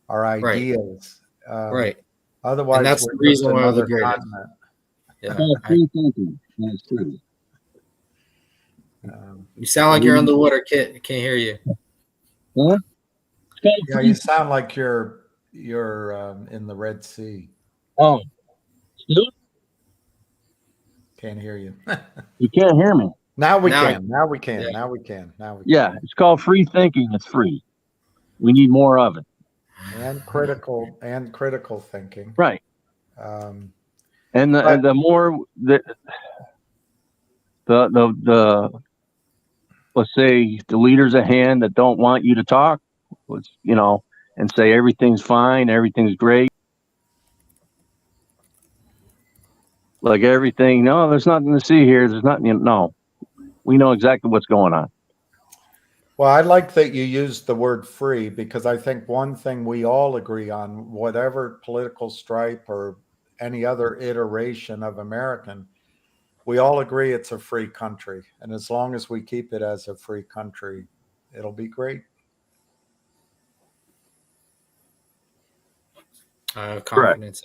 Right. Otherwise, and that's we're the reason why we're the another greatest. continent. Yeah. That's true. You sound like you're underwater, Kit. I can't hear you. Huh? Yeah, you sound like you're in the Red Sea. Oh, still? Can't hear you. You can't hear me. Now we can. Yeah, it's called free thinking. It's free. We need more of it. And critical thinking. Right. And the more the the let's say the leaders at hand that don't want you to talk, and say everything's fine, everything's great. Like everything, no, there's nothing to see here. There's nothing, no. We know exactly what's going on. Well, I like that you used the word free, because I think one thing we all agree on, whatever political stripe or any other iteration of American, we all agree it's a free country. And as long as we keep it as a free country, it'll be great. I have Correct. confidence.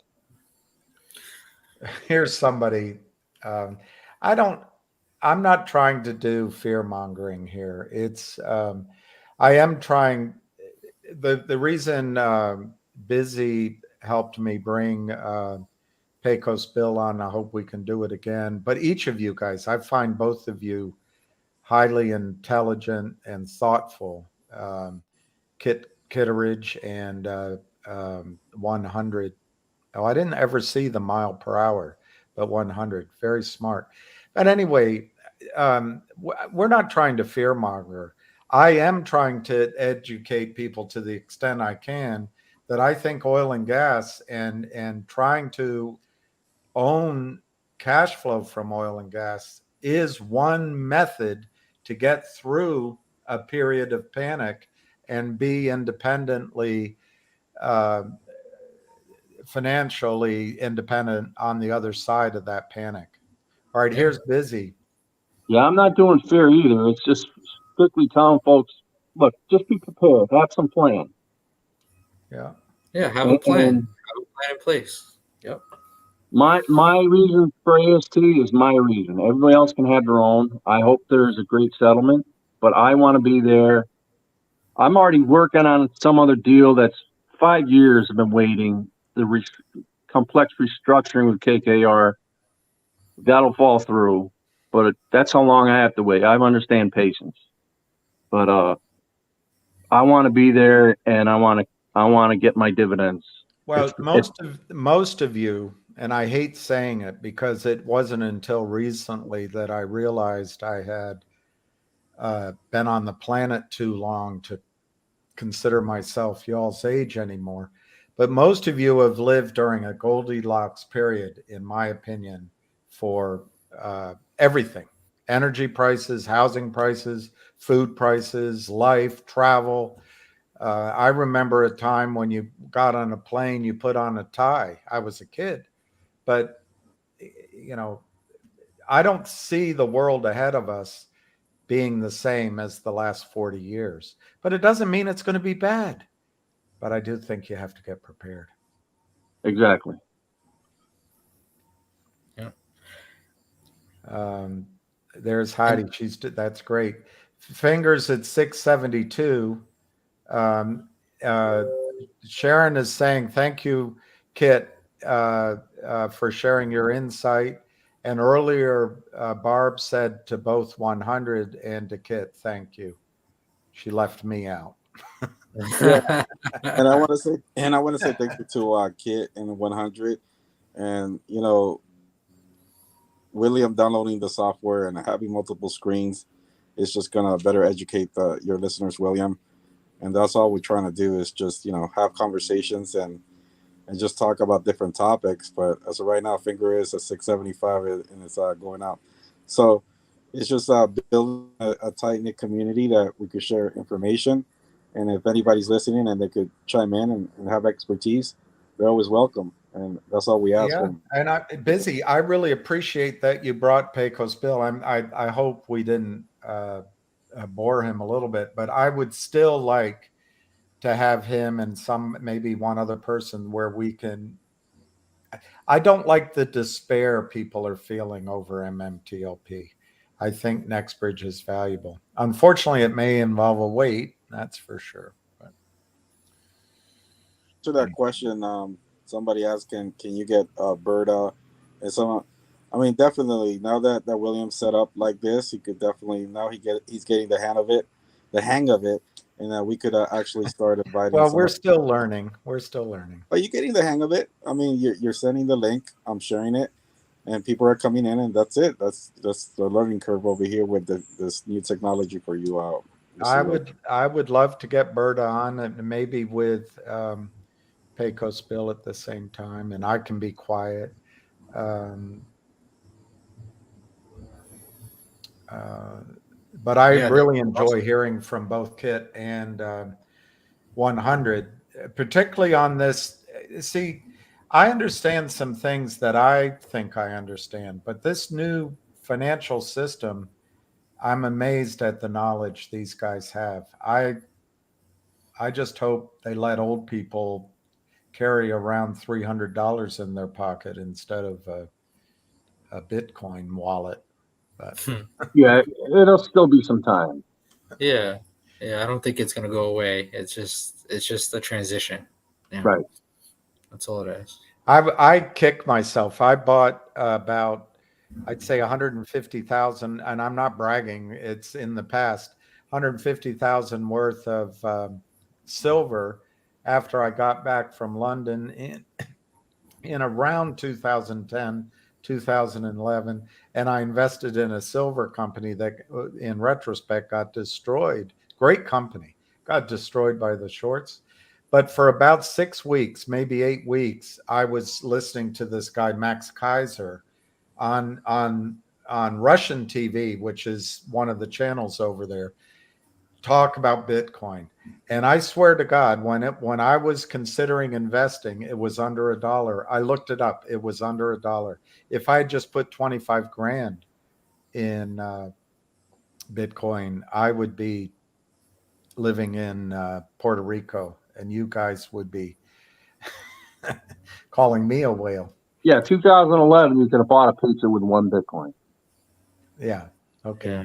Here's somebody. I'm not trying to do fear mongering here. I am trying. The reason Busy helped me bring Pecos Bill on, I hope we can do it again. But each of you guys, I find both of you highly intelligent and thoughtful. Kit Kitteridge and 100. Oh, I didn't ever see the mile per hour, but 100. Very smart. But anyway, we're not trying to fearmonger. I am trying to educate people to the extent I can that I think oil and gas and trying to own cash flow from oil and gas is one method to get through a period of panic and be independently financially independent on the other side of that panic. All right, here's Busy. Yeah, I'm not doing fear either. It's just strictly telling folks, look, just be prepared. Have some plan. Yeah. Yeah, have a plan. Have a plan in place. Yep. My reason for AST is my reason. Everybody else can have their own. I hope there's a great settlement, but I want to be there. I'm already working on some other deal that's 5 years I've been waiting. The complex restructuring with KKR, that'll fall through, but that's how long I have to wait. I understand patience, but I want to be there, and I want to get my dividends. Well, most of you, and I hate saying it because it wasn't until recently that I realized I had been on the planet too long to consider myself y'all's age anymore. But most of you have lived during a Goldilocks period, in my opinion, for everything: energy prices, housing prices, food prices, life, travel. I remember a time when you got on a plane, you put on a tie. I was a kid, but I don't see the world ahead of us being the same as the last 40 years. But it doesn't mean it's going to be bad. But I do think you have to get prepared. Exactly. Yeah. There's Heidi. That's great. Fingers at 672. Sharon is saying, thank you, Kit, for sharing your insight. And earlier, Barb said to both 100 and to Kit, thank you. She left me out. Yeah. And I want to say thank you to Kit and 100, and William downloading the software and having multiple screens is just gonna better educate your listeners, William. And that's all we're trying to do is just have conversations and just talk about different topics. But as of right now, Finger is at 675 and it's going out. So it's just building a tight-knit community that we could share information. And if anybody's listening and they could chime in and have expertise, they're always welcome. And that's all we ask. Yeah, and Busy, I really appreciate that you brought Pecos Bill. I hope we didn't bore him a little bit, but I would still like to have him and maybe one other person where we can. I don't like the despair people are feeling over MMTLP. I think NextBridge is valuable. Unfortunately, it may involve a wait. That's for sure. But to that question, somebody asked, can you get Berta and so I mean, definitely now that William's set up like this, he could definitely he's getting the hang of it, and we could actually start inviting. Well, we're still learning. We're still learning. Are you getting the hang of it? I mean, you're sending the link. I'm sharing it, and people are coming in, and that's it. That's the learning curve over here with this new technology for you. I would love to get Berta on, and maybe with Pecos Bill at the same time, and I can be quiet. But I Yeah, really that's enjoy awesome. hearing from both Kit and 100, particularly on this. See, I understand some things that I think I understand, but this new financial system, I'm amazed at the knowledge these guys have. I just hope they let old people carry around $300 in their pocket instead of a Bitcoin wallet. But Yeah, it'll still be some time. Yeah, yeah. I don't think it's gonna go away. It's just a transition. Yeah, Right. that's all it is. I kick myself. I bought about, I'd say 150,000, and I'm not bragging. It's in the past, 150,000 worth of silver after I got back from London in around 2010, 2011, and I invested in a silver company that, in retrospect, got destroyed. Great company, got destroyed by the shorts. But for about 6 weeks, maybe 8 weeks, I was listening to this guy Max Kaiser on Russian TV, which is one of the channels over there, talk about Bitcoin. And I swear to God, when I was considering investing, it was under $1. I looked it up; it was under $1. If I had just put 25 grand in Bitcoin, I would be living in Puerto Rico, and you guys would be calling me a whale. Yeah, 2011, you could have bought a pizza with 1 Bitcoin. Yeah. Okay. Yeah.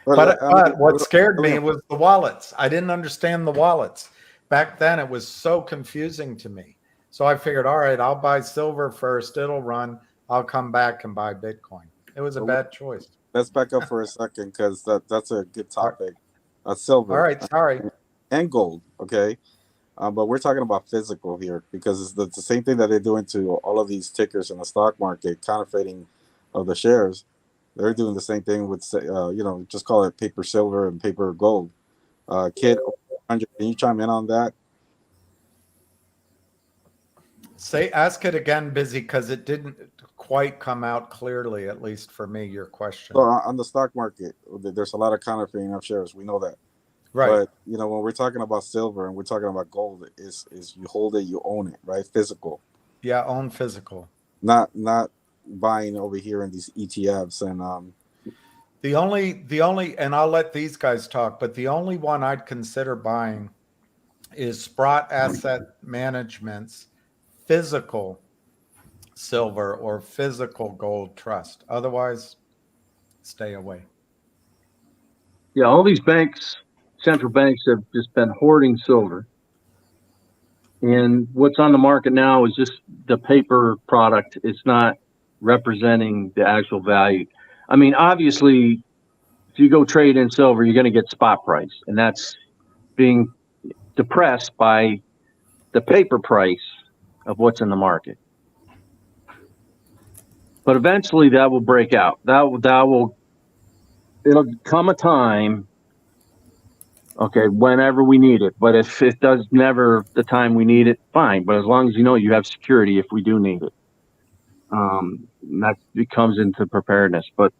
But I mean, what scared me was the wallets. I didn't understand the wallets. Back then, it was so confusing to me. So I figured, all right, I'll buy silver first. It'll run. I'll come back and buy Bitcoin. It was a bad choice. let's back up for a second because that's a good All right. topic. Silver All right, sorry. and gold, okay? But we're talking about physical here because it's the same thing that they're doing to all of these tickers in the stock market, counterfeiting of the shares. They're doing the same thing with, just call it paper silver and paper gold. Kid, 100, can you chime in on that? Ask it again, Busy, because it didn't quite come out clearly, at least for me, your question. So on the stock market, there's a lot of counterfeiting of shares. We know that. Right. But when we're talking about silver and we're talking about gold, is you hold it, you own it, right? Physical. Yeah, own physical. Not buying over here in these ETFs and The only, and I'll let these guys talk, but the only one I'd consider buying is Sprott Asset Management's physical silver or physical gold trust. Otherwise, stay away. Yeah, all these banks, central banks, have just been hoarding silver. And what's on the market now is just the paper product. It's not representing the actual value. I mean, obviously, if you go trade in silver, you're going to get spot price, and that's being depressed by the paper price of what's in the market. But eventually, that will break out. It'll come a time, okay, whenever we need it. But if it does never the time we need it, fine. But as long as you have security if we do need it, that comes into preparedness. But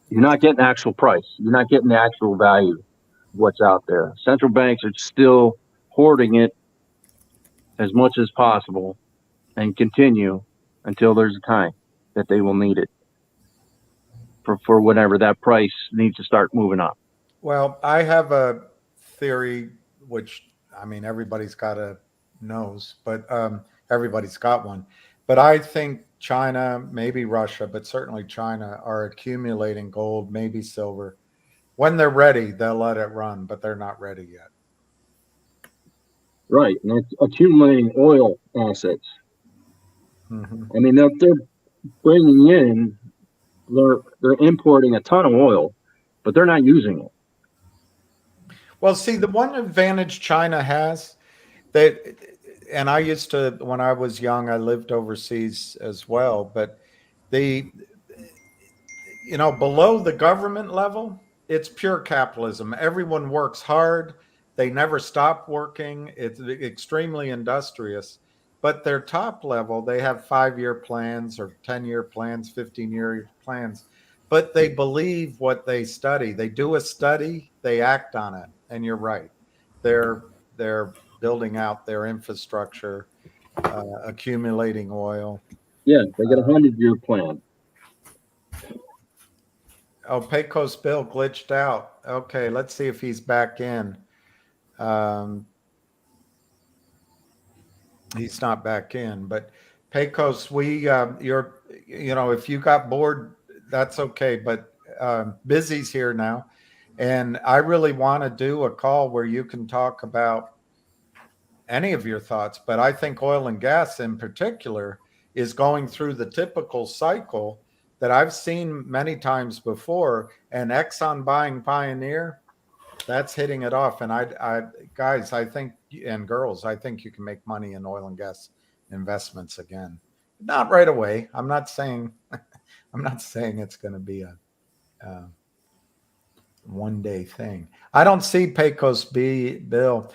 you're not getting actual price. You're not getting the actual value of what's out there. Central banks are still hoarding it as much as possible and continue until there's a time that they will need it for whenever that price needs to start moving up. Well, I have a theory, which, I mean, everybody's got a nose, but everybody's got one. But I think China, maybe Russia, but certainly China are accumulating gold, maybe silver. When they're ready, they'll let it run, but they're not ready yet. Right, and that's accumulating oil assets. Mm-hmm. I mean, they're bringing in, they're importing a ton of oil, but they're not using it. Well, see, the one advantage China has, and I used to, when I was young, I lived overseas as well, but The below the government level, it's pure capitalism. Everyone works hard. They never stop working. It's extremely industrious. But their top level, they have 5-year plans or 10-year plans, 15-year plans. But they believe what they study. They do a study, they act on it. And you're right. They're building out their infrastructure, accumulating oil. Yeah, they got a 100-year plan. Oh, Pecos Bill glitched out. Okay, let's see if he's back in. He's not back in, but Pecos, if you got bored, that's okay. But Busy's here now, and I really want to do a call where you can talk about any of your thoughts. But I think oil and gas in particular is going through the typical cycle that I've seen many times before. And Exxon buying Pioneer, that's hitting it off. And guys, I think, and girls, I think you can make money in oil and gas investments again. Not right away. I'm not saying it's going to be a one-day thing. I don't see Pecos Bill.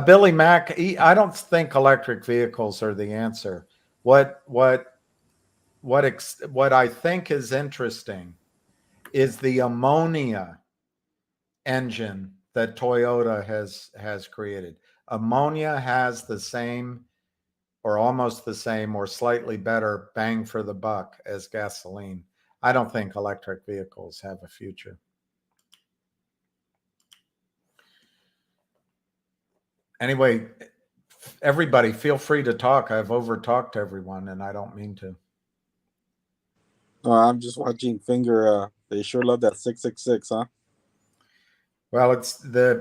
Billy Mack, I don't think electric vehicles are the answer. What I think is interesting is the ammonia engine that Toyota has created. Ammonia has the same or almost the same or slightly better bang for the buck as gasoline. I don't think electric vehicles have a future. Anyway, everybody feel free to talk. I've over-talked everyone and I don't mean to. I'm just watching Finger. They sure love that 666, huh? Well,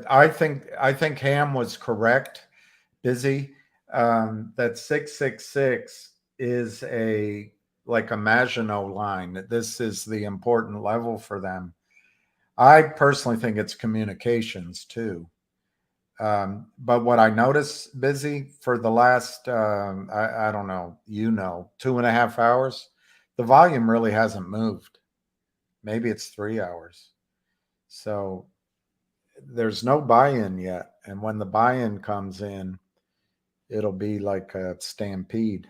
I think Ham was correct. Busy. That 666 is like a Maginot line. This is the important level for them. I personally think it's communications too. But what I noticed, Busy, for the last, I don't know, 2.5 hours, the volume really hasn't moved. Maybe it's 3 hours. So there's no buy-in yet. And when the buy-in comes in, it'll be like a stampede.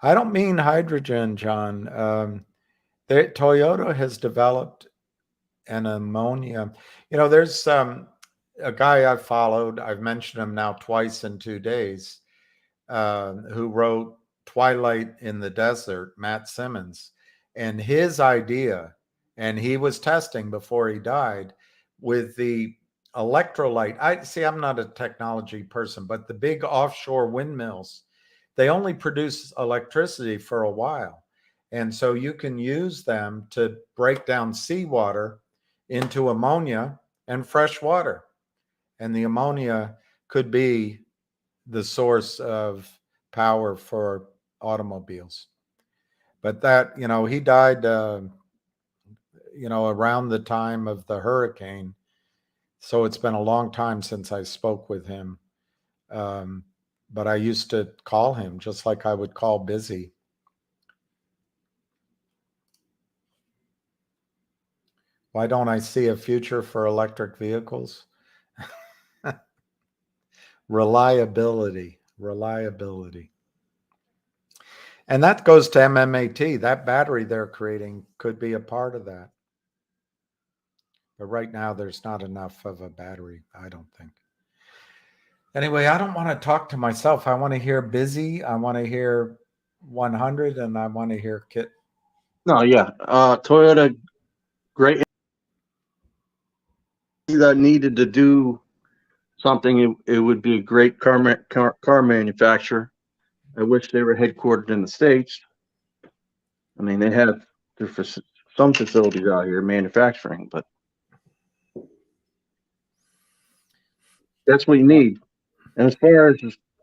I don't mean hydrogen, John. Toyota has developed an ammonia. There's a guy I followed. I've mentioned him now twice in 2 days, who wrote Twilight in the Desert, Matt Simmons. And his idea, and he was testing before he died with the electrolyte. I'm not a technology person, but the big offshore windmills, they only produce electricity for a while. And so you can use them to break down seawater into ammonia and fresh water. And the ammonia could be the source of power for automobiles. But that, he died, around the time of the hurricane. So it's been a long time since I spoke with him. But I used to call him just like I would call Busy. Why don't I see a future for electric vehicles? Reliability. And that goes to MMAT. That battery they're creating could be a part of that. But right now, there's not enough of a battery, I don't think. Anyway, I don't want to talk to myself. I want to hear Busy. I want to hear 100, and I want to hear Kit. No, yeah. Toyota, great. That needed to do something, it would be a great car manufacturer. I wish they were headquartered in the States. I mean, they have some facilities out here manufacturing, but that's what you need. And as far as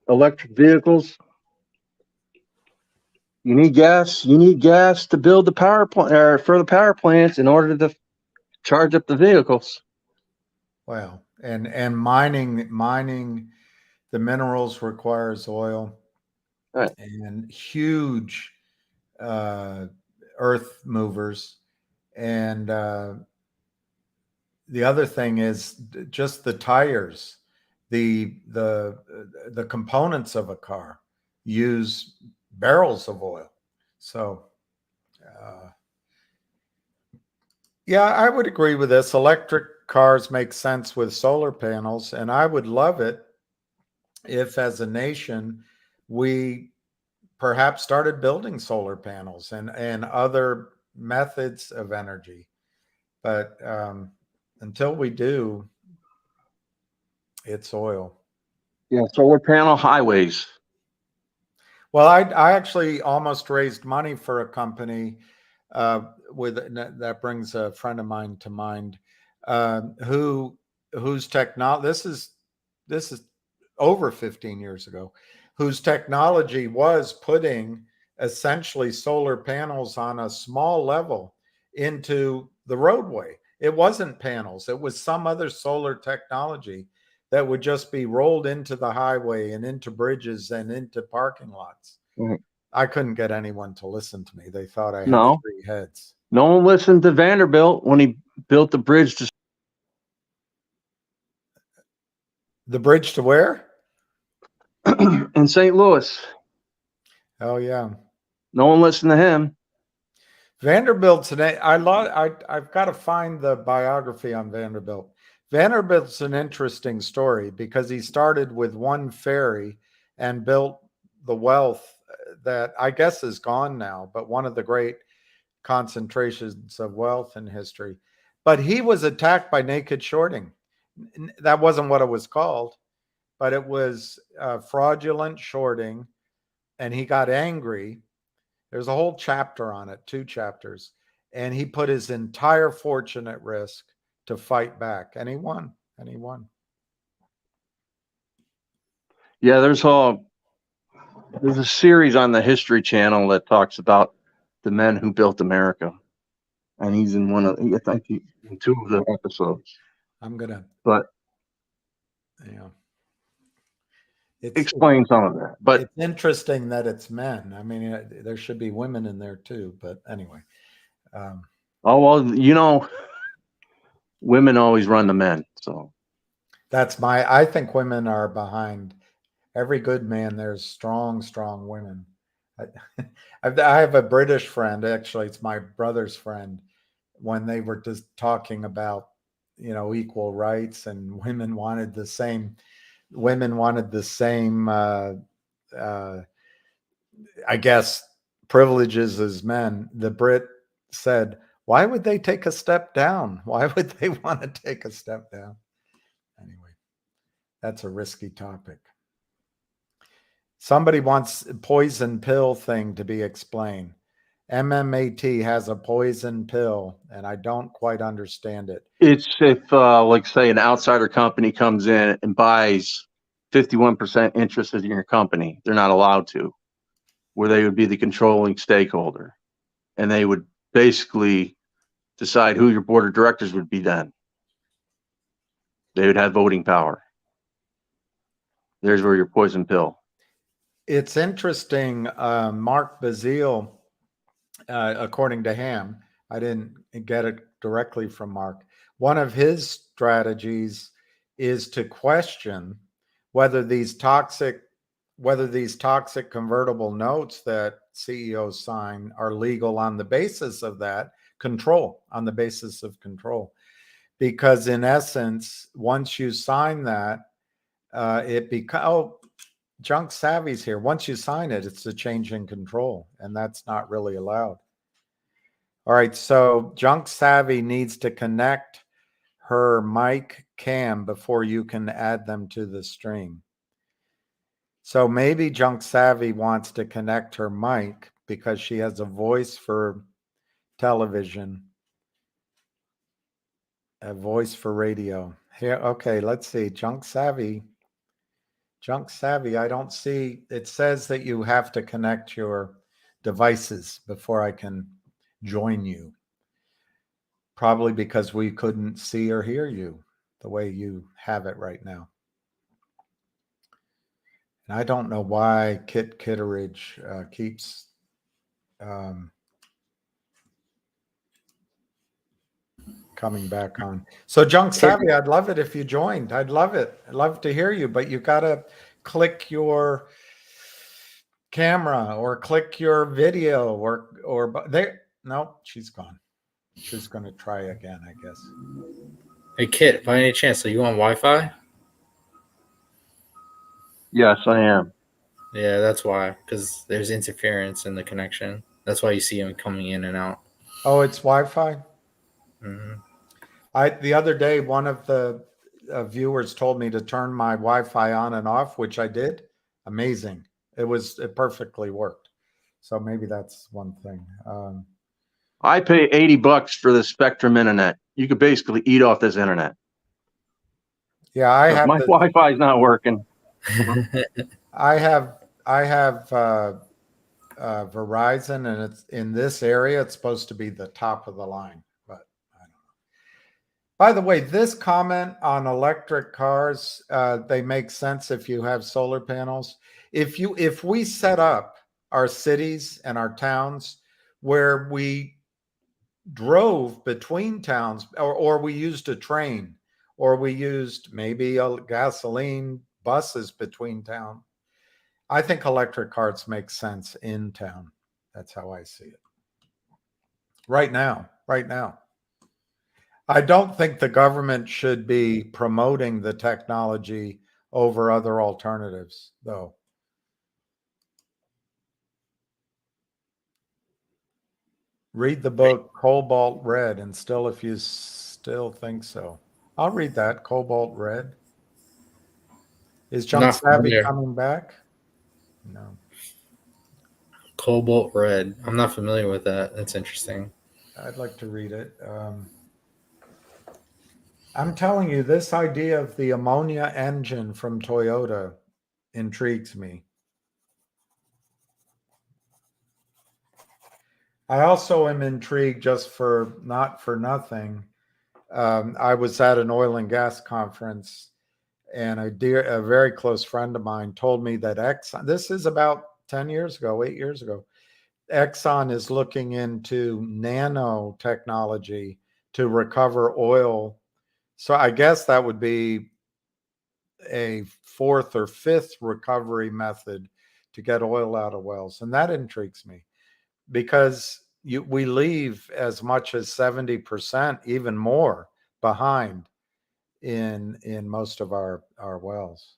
electric vehicles, you need gas. You need gas to build the power plant, or for the power plants, in order to charge up the vehicles. Well, and mining the minerals requires oil. Right. and huge earth movers. And the other thing is just the tires, the components of a car use barrels of oil. So yeah, I would agree with this. Electric cars make sense with solar panels, and I would love it if, as a nation, we perhaps started building solar panels and other methods of energy. But until we do, it's oil. Yeah, solar panel highways. Well, I actually almost raised money for a company with that brings a friend of mine to mind whose technology, this is over 15 years ago, whose technology was putting essentially solar panels on a small level into the roadway. It wasn't panels, it was some other solar technology that would just be rolled into the highway and into bridges and into parking lots. Mhm. I couldn't get anyone to listen to me. They thought I had No. 3 heads. No one listened to Vanderbilt when he built the bridge to The bridge to where? in St. Louis. Oh yeah. No one listened to him. Vanderbilt's I've got to find the biography on Vanderbilt. Vanderbilt's an interesting story because he started with one ferry and built the wealth that I guess is gone now, but one of the great concentrations of wealth in history. But he was attacked by naked shorting. That wasn't what it was called, but it was fraudulent shorting, and he got angry. There's a whole chapter on it, 2 chapters, and he put his entire fortune at risk to fight back, and he won. And he won. Yeah, there's a series on the History Channel that talks about the men who built America, and he's in I think in 2 of the episodes. I'm gonna, But explain some of that. But it's interesting that it's men. I mean, there should be women in there too. But anyway, oh well, women always run the men. So I think women are behind every good man. There's strong women. I have a British friend. Actually, it's my brother's friend. When they were just talking about, equal rights and women wanted the same. I guess, privileges as men. The Brit said, "Why would they take a step down? Why would they want to take a step down?" Anyway, that's a risky topic. Somebody wants poison pill thing to be explained. MMAT has a poison pill, and I don't quite understand it. it's if, like, say, an outsider company comes in and buys 51% interest in your company, they're not allowed to, where they would be the controlling stakeholder, and they would basically decide who your board of directors would be. Then they would have voting power. There's where your poison pill. It's interesting. Mark Bazile, according to Ham, I didn't get it directly from Mark. One of his strategies is to question whether these toxic convertible notes that CEOs sign are legal on the basis of that control, because in essence, once you sign that, it becomes, Junk Savvy's here. Once you sign it, it's a change in control, and that's not really allowed. All right, so Junk Savvy needs to connect her mic cam before you can add them to the stream. So maybe Junk Savvy wants to connect her mic because she has a voice for television, a voice for radio. Here, okay, let's see. Junk Savvy, I don't see, it says that you have to connect your devices before I can join you. Probably because we couldn't see or hear you the way you have it right now. And I don't know why Kit Kitteridge keeps coming back on. So Junk Savvy, I'd love it if you joined. I'd love it. I'd love to hear you, but you got to click your camera or click your video or there. No, she's gone. She's going to try again, I guess. Hey, Kit, by any chance, are you on Wi-Fi? Yes, I am. Yeah, that's why, because there's interference in the connection. That's why you see him coming in and out. Oh, it's Wi-Fi? Mm-hmm. The other day, one of the viewers told me to turn my Wi-Fi on and off, which I did. Amazing. It perfectly worked. So maybe that's one thing. I pay $80 for the Spectrum internet. You could basically eat off this internet. Yeah, I So have my Wi-Fi is not working. I have Verizon, and it's in this area. It's supposed to be the top of the line, but I don't know. By the way, this comment on electric cars, they make sense if you have solar panels. If we set up our cities and our towns where we drove between towns, or we used a train, or we used maybe a gasoline buses between town, I think electric cars make sense in town. That's how I see it. Right now. I don't think the government should be promoting the technology over other alternatives, though. Read the book Cobalt Red, and still, if you still think so. I'll read that, Cobalt Red. Is Junk Savvy coming back? No. Cobalt Red. I'm not familiar with that. That's interesting. I'd like to read it. I'm telling you, this idea of the ammonia engine from Toyota intrigues me. I also am intrigued, just for not for nothing. I was at an oil and gas conference, and a very close friend of mine told me that Exxon, this is about 8 years ago, Exxon is looking into nanotechnology to recover oil. So I guess that would be a fourth or fifth recovery method to get oil out of wells. And that intrigues me, because we leave as much as 70%, even more, behind in most of our wells.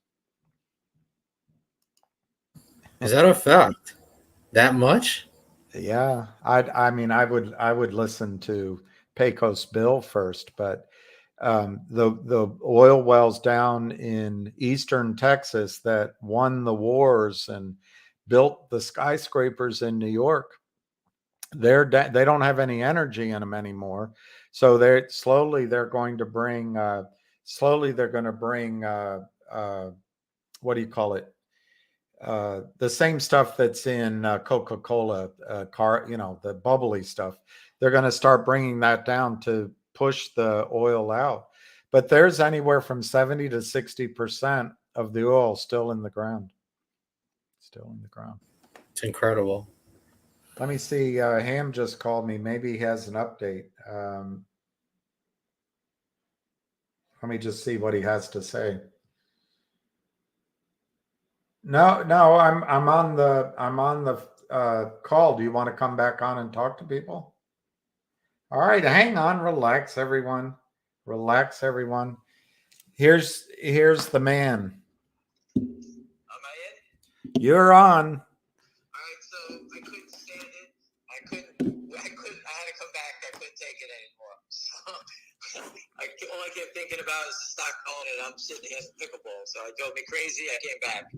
Is that a fact? That much? Yeah, I mean, I would listen to Pecos Bill first, but the oil wells down in eastern Texas that won the wars and built the skyscrapers in New York, they don't have any energy in them anymore. So they're going to bring what do you call it? The same stuff that's in Coca-Cola the bubbly stuff. They're going to start bringing that down to push the oil out. But there's anywhere from 70 to 60% of the oil still in the ground. It's incredible. Let me see. Ham just called me. Maybe he has an update. Let me just see what he has to say. No, I'm on the call. Do you want to come back on and talk to people? All right, hang on, relax, everyone. Here's the man. Am I in? You're on. All right, so I couldn't stand it. I had to come back. I couldn't take it anymore. So all I kept thinking about is the stock going, and I'm sitting here pickleball. So it drove me crazy. I came back.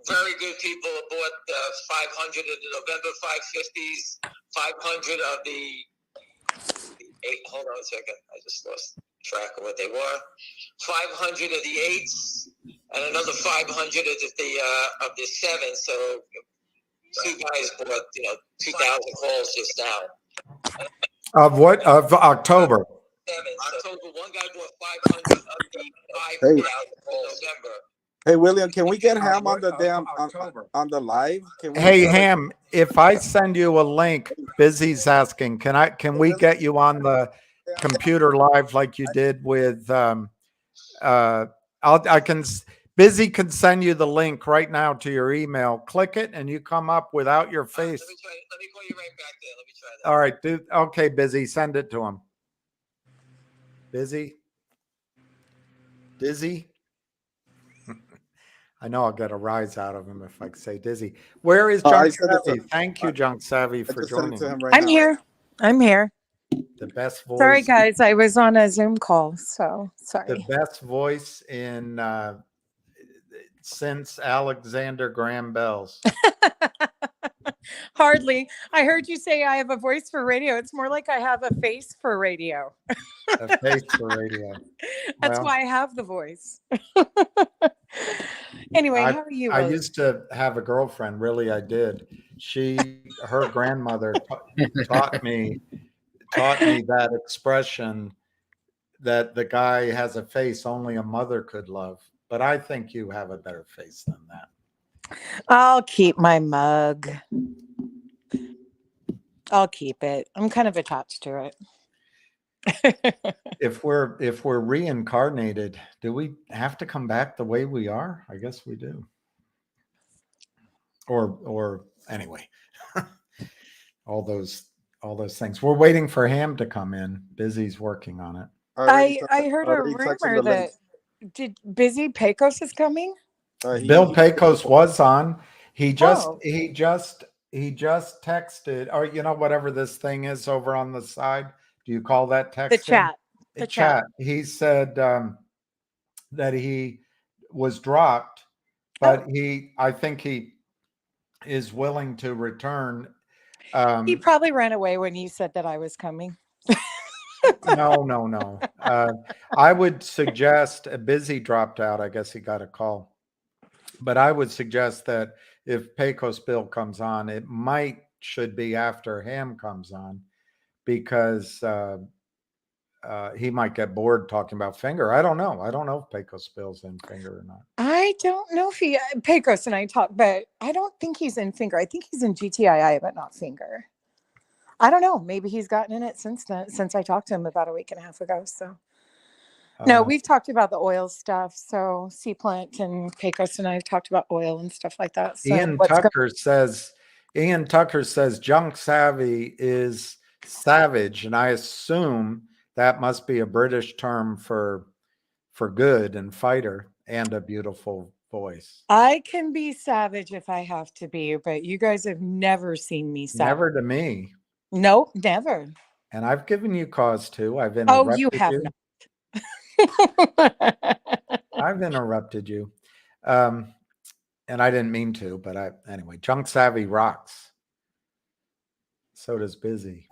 Very good people bought 500 of the November 550s, 500 of the 8. Hold on a second. I just lost track of what they were. 500 of the 8s, and another 500 of the 7s. So two guys bought 2,000 calls just now. Of what? Of October. October. One guy bought 500 of the 5,000 calls November. Hey, William, can we get Ham on the October. on the live? Can we Hey, get, like, Ham, if I send you a link, Busy's asking, can we get you on the computer live like you did with Busy can send you the link right now to your email. Click it and you come up without your face. Let me try. Let me call you right back there. Let me try that. All right, dude. Okay, Busy, send it to him. Busy? Dizzy? I know I'll get a rise out of him if I say Dizzy. Where is Oh, I Junk sent it to- Savvy? Thank you, Junk Savvy, I for just sent it joining. to him right I'm now. here. I'm here. The best voice. Sorry, guys. I was on a Zoom call, so The sorry. best voice in since Alexander Graham Bell's. Hardly. I heard you say I have a voice for radio. It's more like I have a face for radio. A face for radio. That's Well, why I have the voice. Anyway, how are you? I William? used to have a girlfriend. Really, I did. Her grandmother taught me that expression that the guy has a face only a mother could love. But I think you have a better face than that. I'll keep my mug. I'll keep it. I'm kind of attached to it. If we're reincarnated, do we have to come back the way we are? I guess we do. Or anyway, all those things. We're waiting for Ham to come in. Busy's working on it. I heard a Already texted rumor the link. that Busy Pecos is coming. Bill Pecos was on. He just Oh. he just texted, or whatever this thing is over on the side. Do you call that texting? The chat. The chat. He said that he was dropped, but I think he is willing to return. He probably ran away when you said that I was coming. No. I would suggest Busy dropped out. I guess he got a call. But I would suggest that if Pecos Bill comes on, it should be after Ham comes on, because he might get bored talking about Finger. I don't know. I don't know if Pecos Bill's in Finger or not. I don't know if Pecos and I talk, but I don't think he's in Finger. I think he's in GTII, but not Finger. I don't know. Maybe he's gotten in it since I talked to him about a week and a half ago. So no, we've talked about the oil stuff. So Seaplant and Pecos and I have talked about oil and stuff like that. So Ian Tucker says Junk Savvy is savage, and I assume that must be a British term for good and fighter and a beautiful voice. I can be savage if I have to be, but you guys have never seen me savage. Never to me. Nope, never. And I've given you cause to. I've interrupted you. Oh, you have not. I've interrupted you. And I didn't mean to, but anyway, Junk Savvy rocks. So does Busy.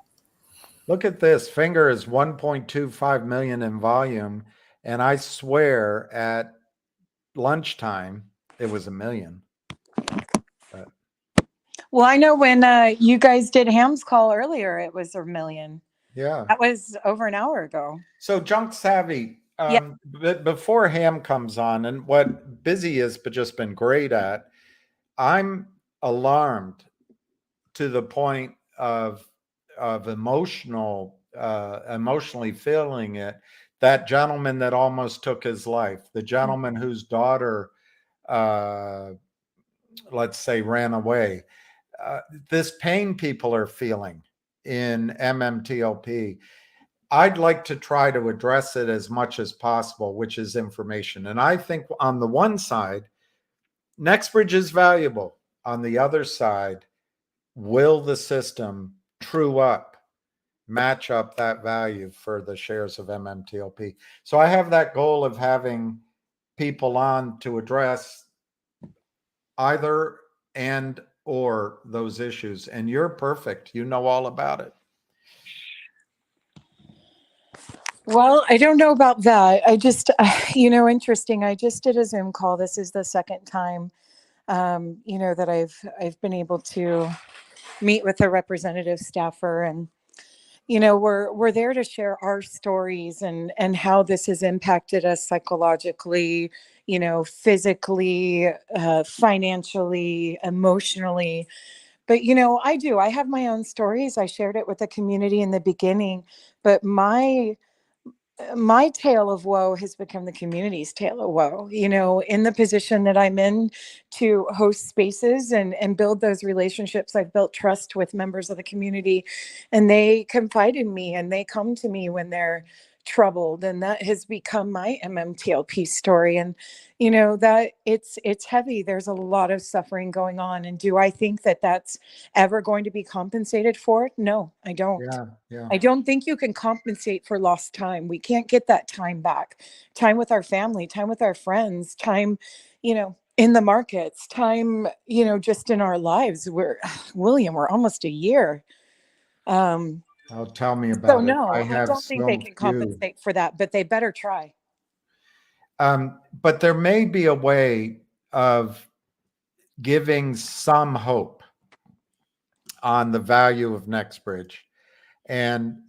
Look at this. Finger is 1.25 million in volume. And I swear at lunchtime, it was 1 million. But. Well, I know when you guys did Ham's call earlier, it was 1 million. Yeah. That was over an hour ago. So Junk Savvy, before Ham comes on, and what Busy has just been great at, I'm alarmed to the point of emotionally feeling it. That gentleman that almost took his life, the gentleman whose daughter, let's say, ran away. This pain people are feeling in MMTLP. I'd like to try to address it as much as possible, which is information. And I think on the one side, NextBridge is valuable. On the other side, will the system match up that value for the shares of MMTLP? So I have that goal of having people on to address either and or those issues. And you're perfect. You know all about it. Well, I don't know about that. I just, interesting. I just did a Zoom call. This is the second time, that I've been able to meet with a representative staffer, and we're there to share our stories and how this has impacted us psychologically, physically, financially, emotionally. But, I have my own stories. I shared it with the community in the beginning, but my tale of woe has become the community's tale of woe, in the position that I'm in to host spaces and build those relationships. I've built trust with members of the community, and they confide in me and they come to me when they're troubled. And that has become my MMTLP story. And, that it's heavy. There's a lot of suffering going on. And do I think that that's ever going to be compensated for? No, I don't. Yeah. I don't think you can compensate for lost time. We can't get that time back. Time with our family, time with our friends, time, in the markets, time, just in our lives. William, we're almost a year. Oh, tell me So about it. no, I I have don't think they so can few. compensate for that, but they better try. But there may be a way of giving some hope on the value of NextBridge. And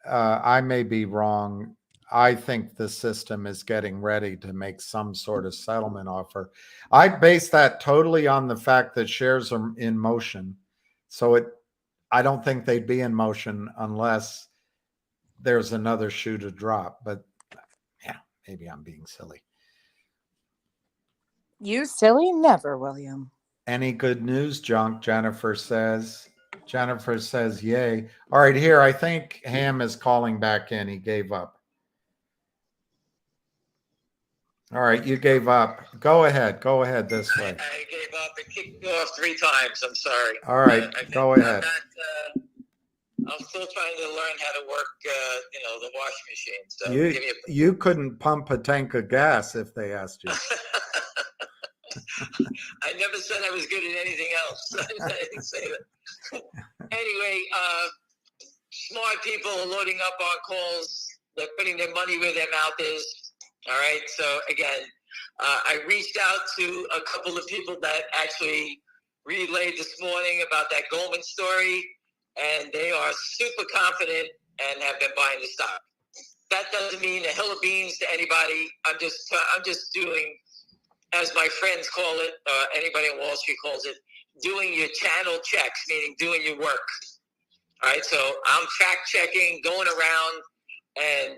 I may be wrong. I think the system is getting ready to make some sort of settlement offer. I base that totally on the fact that shares are in motion. So I don't think they'd be in motion unless there's another shoe to drop. But yeah, maybe I'm being silly. You silly never, William. Any good news, Junk? Jennifer says. Jennifer says, yay. All right, here, I think Ham is calling back in. He gave up. All right, you gave up. Go ahead this way. I gave up. It kicked me off 3 times. I'm sorry. All right, go ahead. I'm still trying to learn how to work, the washing machine. So You couldn't pump a tank of gas if they asked you. I never said I was good at anything else. I didn't say that. Anyway, smart people are loading up on calls. They're putting their money where their mouth is. All right. So again, I reached out to a couple of people that actually relayed this morning about that Goldman story, and they are super confident and have been buying the stock. That doesn't mean a hill of beans to anybody. I'm just doing, as my friends call it, anybody on Wall Street calls it, doing your channel checks, meaning doing your work. All right, so I'm fact checking, going around, and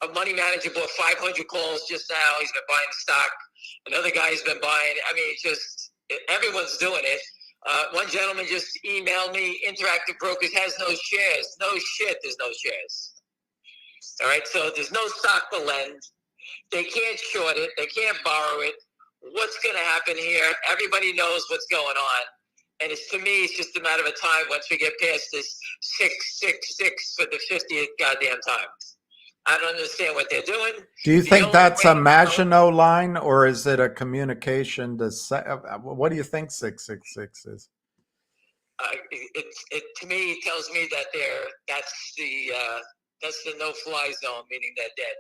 a money manager bought 500 calls just now. He's been buying stock. Another guy's been buying. I mean, everyone's doing it. One gentleman just emailed me, Interactive Brokers has no shares. No shit, there's no shares. All right, so there's no stock to lend. They can't short it. They can't borrow it. What's going to happen here? Everybody knows what's going on. And to me, it's just a matter of time once we get past this 666 for the 50th goddamn time. I don't understand what they're doing. Do you think that's a Maginot Line, or is it a communication to say? What do you think 666 is? It to me tells me that that's the no-fly zone, meaning they're dead.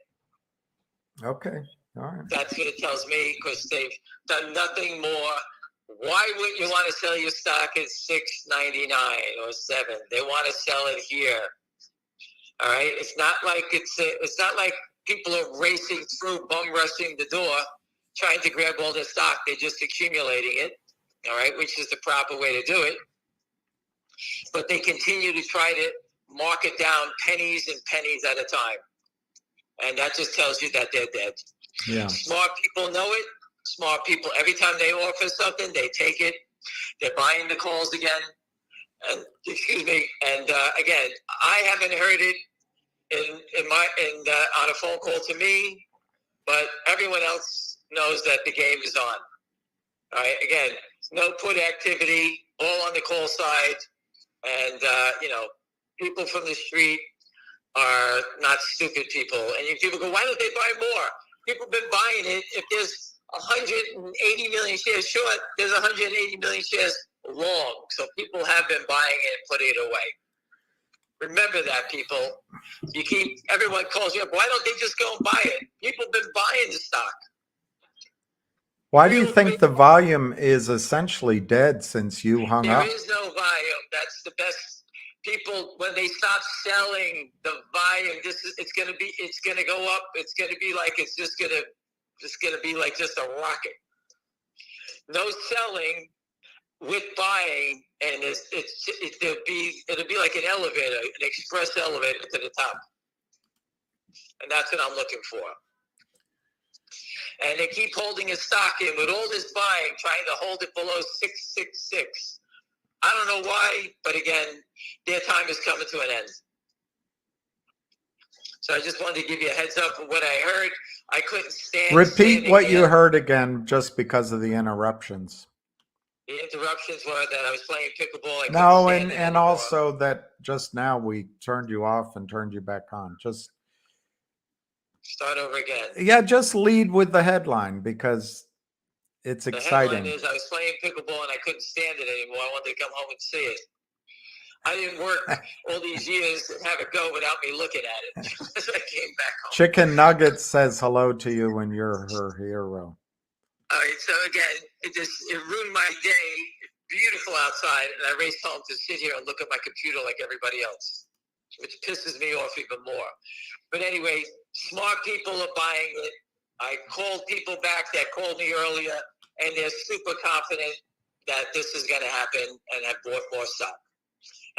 Okay, all right. That's what it tells me, because they've done nothing more. Why wouldn't you want to sell your stock at $6.99 or $7? They want to sell it here. All right, it's not like people are racing through, bum rushing the door, trying to grab all their stock. They're just accumulating it. All right, which is the proper way to do it. But they continue to try to mark it down pennies and pennies at a time, and that just tells you that they're dead. Yeah. Smart people know it. Smart people, every time they offer something, they take it. They're buying the calls again. And again, I haven't heard it on a phone call to me, but everyone else knows that the game is on. All right. Again, no put activity, all on the call side, and people from the street are not stupid people. And people go, why don't they buy more? People have been buying it. If there's 180 million shares short, there's 180 million shares long. So people have been buying it and putting it away. Remember that, people. Everyone calls you up. Why don't they just go and buy it? People have been buying the stock. Why do you think the volume is essentially dead since you hung up? There is no volume. That's the best. People, when they stop selling the volume, it's going to go up. It's going to be like it's just going to it's going to be like just a rocket. No selling with buying, and it'll be like an elevator, an express elevator to the top. And that's what I'm looking for. And they keep holding his stock in with all this buying, trying to hold it below 666. I don't know why, but again, their time is coming to an end. So I just wanted to give you a heads up of what I heard. I couldn't stand. Repeat what you heard again, just because of the interruptions. The interruptions were that I was playing pickleball. No, and also that just now we turned you off and turned you back on. Just start over again. Yeah, just lead with the headline because it's exciting. The headline is I was playing pickleball and I couldn't stand it anymore. I wanted to come home and see it. I didn't work all these years and have it go without me looking at it. So I came back home. Chicken Nuggets says hello to you when you're her hero. All right, so again, it ruined my day. Beautiful outside, and I raced home to sit here and look at my computer like everybody else, which pisses me off even more. But anyway, smart people are buying it. I called people back that called me earlier, and they're super confident that this is going to happen and have bought more stock.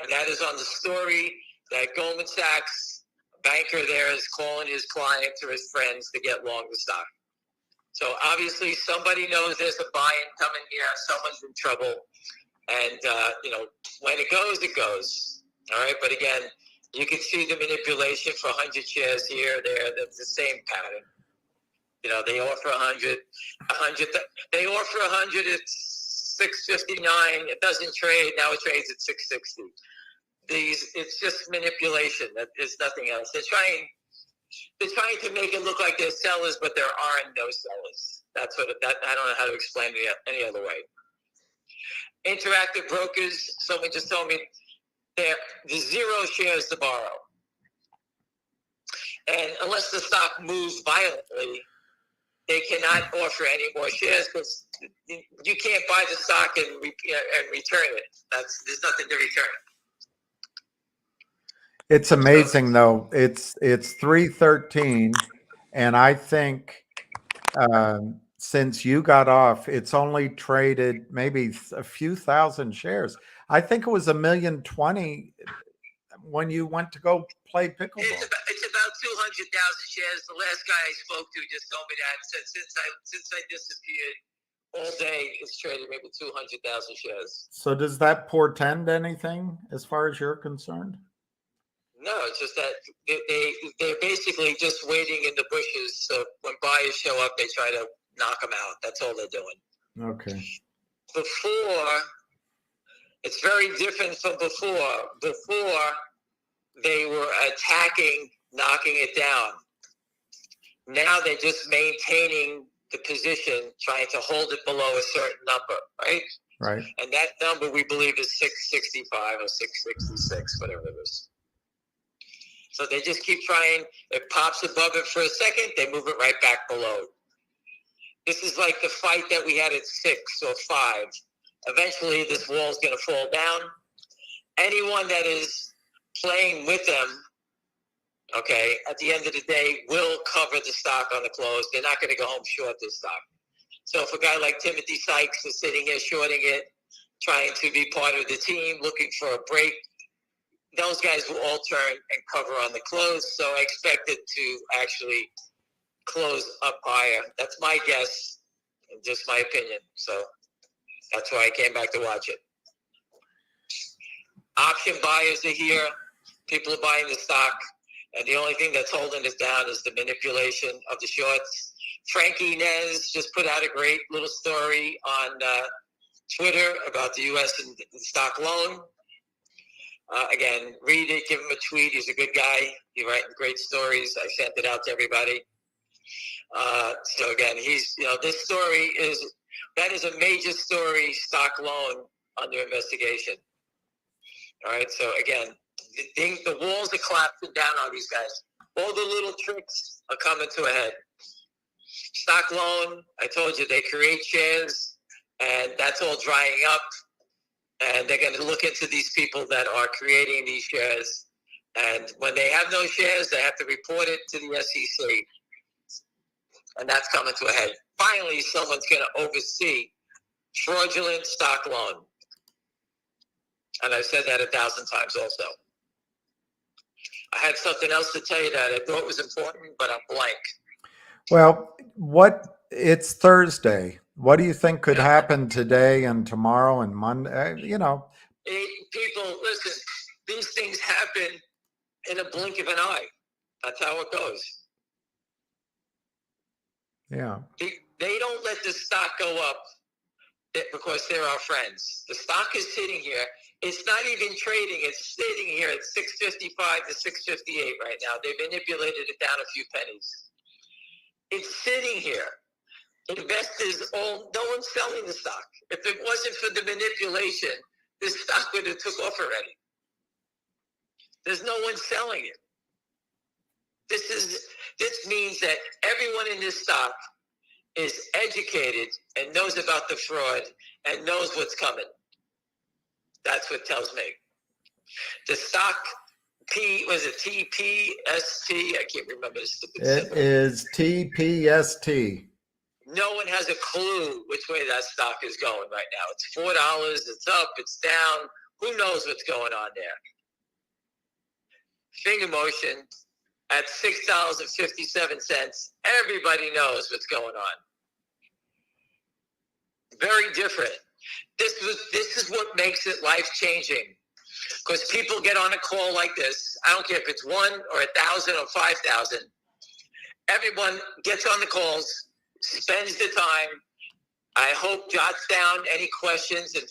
And that is on the story that Goldman Sachs, a banker there, is calling his clients or his friends to get long the stock. So obviously somebody knows there's a buy-in coming here. Someone's in trouble. And, when it goes, it goes. All right. But again, you can see the manipulation for 100 shares here, there. That's the same pattern. They offer 100. They offer 100 at 659. It doesn't trade. Now it trades at 660. It's just manipulation. There's nothing else. They're trying to make it look like they're sellers, but there are no sellers. I don't know how to explain it any other way. Interactive brokers, someone just told me there's 0 shares to borrow. And unless the stock moves violently, they cannot offer any more shares because you can't buy the stock and return it. There's nothing to return. It's amazing though. It's 3:13, and I think since you got off, it's only traded maybe a few thousand shares. I think it was 1,020,000 when you went to go play pickleball. It's about 200,000 shares. The last guy I spoke to just told me that. Said since I disappeared all day, it's traded maybe 200,000 shares. So does that portend anything as far as you're concerned? No, it's just that they're basically just waiting in the bushes. So when buyers show up, they try to knock them out. That's all they're doing. Okay. Before, it's very different from before. Before, they were attacking, knocking it down. Now they're just maintaining the position, trying to hold it below a certain number, right? Right. And that number we believe is 665 or 666, whatever it is. So they just keep trying. It pops above it for a second. They move it right back below. This is like the fight that we had at 6 or 5. Eventually, this wall is going to fall down. Anyone that is playing with them, okay, at the end of the day, will cover the stock on the close. They're not going to go home short this stock. So if a guy like Timothy Sykes is sitting here shorting it, trying to be part of the team, looking for a break, those guys will all turn and cover on the close. So I expect it to actually close up higher. That's my guess, just my opinion. So that's why I came back to watch it. Option buyers are here. People are buying the stock. And the only thing that's holding it down is the manipulation of the shorts. Frankie Nez just put out a great little story on Twitter about the U.S. and stock loan. Again, read it, give him a tweet. He's a good guy. He's writing great stories. I sent it out to everybody. So again, this story that is a major story, stock loan under investigation. All right. So again, the walls are collapsing down on these guys. All the little tricks are coming to a head. Stock loan, I told you, they create shares, and that's all drying up. And they're going to look into these people that are creating these shares. And when they have no shares, they have to report it to the SEC. and that's coming to a head. Finally, someone's going to oversee fraudulent stock loan. And I've said that 1,000 times also. I had something else to tell you that I thought was important, but I'm blank. Well, it's Thursday. What do you think could happen today and tomorrow and Monday? People, listen, these things happen in a blink of an eye. That's how it goes. Yeah. They don't let the stock go up because they're our friends. The stock is sitting here. It's not even trading. It's sitting here at 655 to 658 right now. They manipulated it down a few pennies. It's sitting here. Investors, no one's selling the stock. If it wasn't for the manipulation, this stock would have took off already. There's no one selling it. This means that everyone in this stock is educated and knows about the fraud and knows what's coming. That's what tells me. The stock was it TPST? I can't remember the stupid symbol. It is TPST. No one has a clue which way that stock is going right now. It's $4. It's up. It's down. Who knows what's going on there? FingerMotion at $6.57. Everybody knows what's going on. Very different. This is what makes it life-changing. Because people get on a call like this. I don't care if it's 1 or 1,000 or 5,000. Everyone gets on the calls, spends the time. I hope jots down any questions and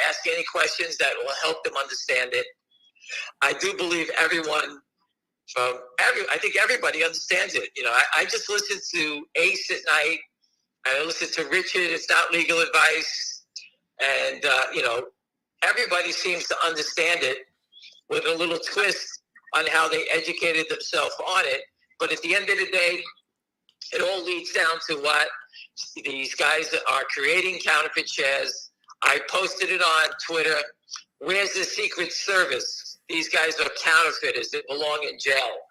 ask any questions that will help them understand it. I do believe I think everybody understands it. I just listen to Ace at night. I listen to Richard. It's not legal advice. And, everybody seems to understand it with a little twist on how they educated themselves on it. But at the end of the day, it all leads down to what these guys are creating counterfeit shares. I posted it on Twitter. Where's the Secret Service? These guys are counterfeiters. They belong in jail.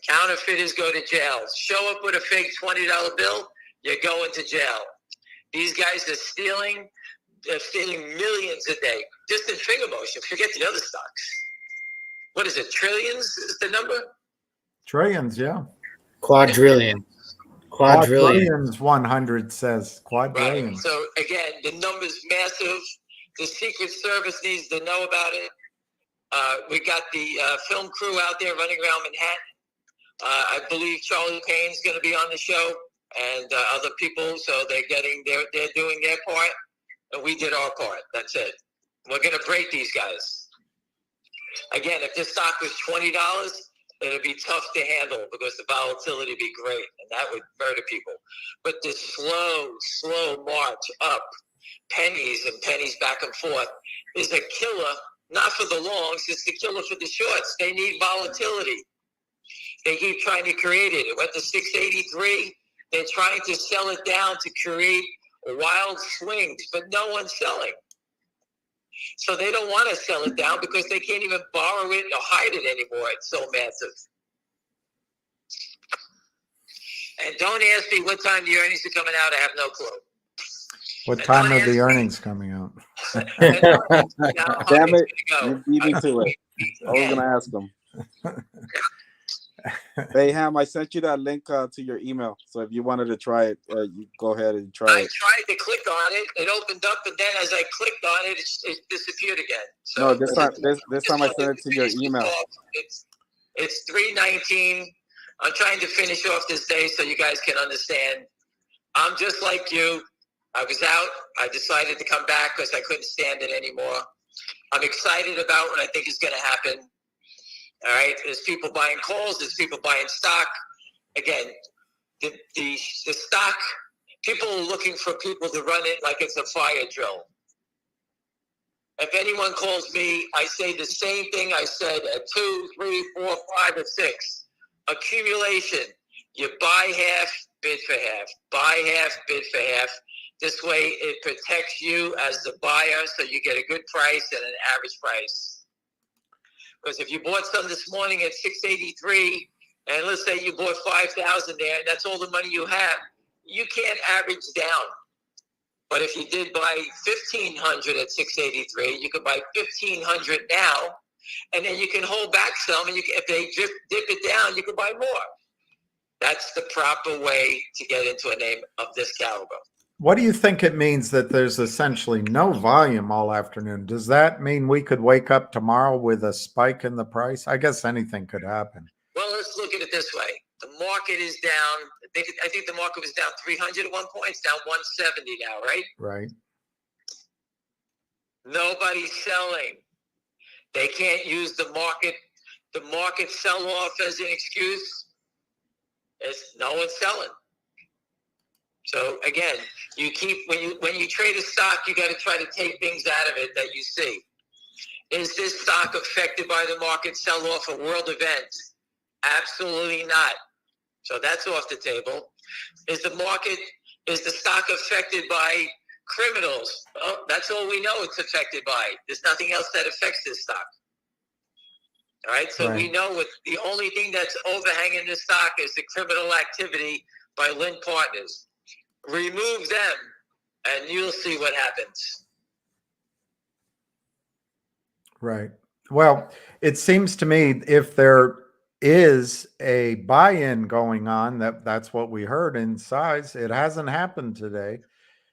Counterfeiters go to jail. Show up with a fake $20 bill, you're going to jail. These guys are stealing. They're stealing millions a day. Just in FingerMotion. Forget the other stocks. What is it? Trillions is the number? Trillions, yeah. Quadrillion. Quadrillions, 100 says. Quadrillions. Right. So, again, the number's massive. The Secret Service needs to know about it. We got the film crew out there running around Manhattan. I believe Charlie Payne's going to be on the show and other people. So they're doing their part. And we did our part. That's it. We're going to break these guys. Again, if this stock was $20, it'd be tough to handle because the volatility would be great, and that would murder people. But this slow march up, pennies and pennies back and forth, is a killer, not for the longs, it's the killer for the shorts. They need volatility. They keep trying to create it. It went to 683. They're trying to sell it down to create wild swings, but no one's selling. So they don't want to sell it down because they can't even borrow it or hide it anymore. It's so massive. And don't ask me what time the earnings are coming out. I have no clue. What time are the earnings coming out? Damn it. You beat me to it. I was going to ask them. Hey, Ham, I sent you that link to your email. So if you wanted to try it, you go ahead and try it. I tried to click on it. It opened up, and then as I clicked on it, it disappeared again. So no, this time I sent it to your email. It's 3:19. I'm trying to finish off this day so you guys can understand. I'm just like you. I was out. I decided to come back because I couldn't stand it anymore. I'm excited about what I think is going to happen. All right, there's people buying calls, there's people buying stock. Again, the stock, people are looking for people to run it like it's a fire drill. If anyone calls me, I say the same thing I said at 2, 3, 4, 5, or 6. Accumulation. You buy half, bid for half. Buy half, bid for half. This way it protects you as the buyer so you get a good price and an average price. Because if you bought some this morning at 683 and let's say you bought 5,000 there, and that's all the money you have, you can't average down. But if you did buy 1,500 at 683, you could buy 1,500 now, and then you can hold back some, and if they dip it down, you can buy more. That's the proper way to get into a name of this caliber. What do you think it means that there's essentially no volume all afternoon? Does that mean we could wake up tomorrow with a spike in the price? I guess anything could happen. Well, let's look at it this way. The market is down. I think the market was down 300 at one point. It's down 170 now, right? Right. Nobody's selling. They can't use the market sell-off as an excuse. No one's selling. So again, when you trade a stock, you got to try to take things out of it that you see. Is this stock affected by the market sell-off, a world event? Absolutely not. So that's off the table. Is the stock affected by criminals? Oh, that's all we know it's affected by. There's nothing else that affects this stock. All right, so we know the only thing that's overhanging this stock is the criminal activity by Lynn Partners. Remove them, and you'll see what happens. Right. Well, it seems to me if there is a buy-in going on, that's what we heard in size. It hasn't happened today.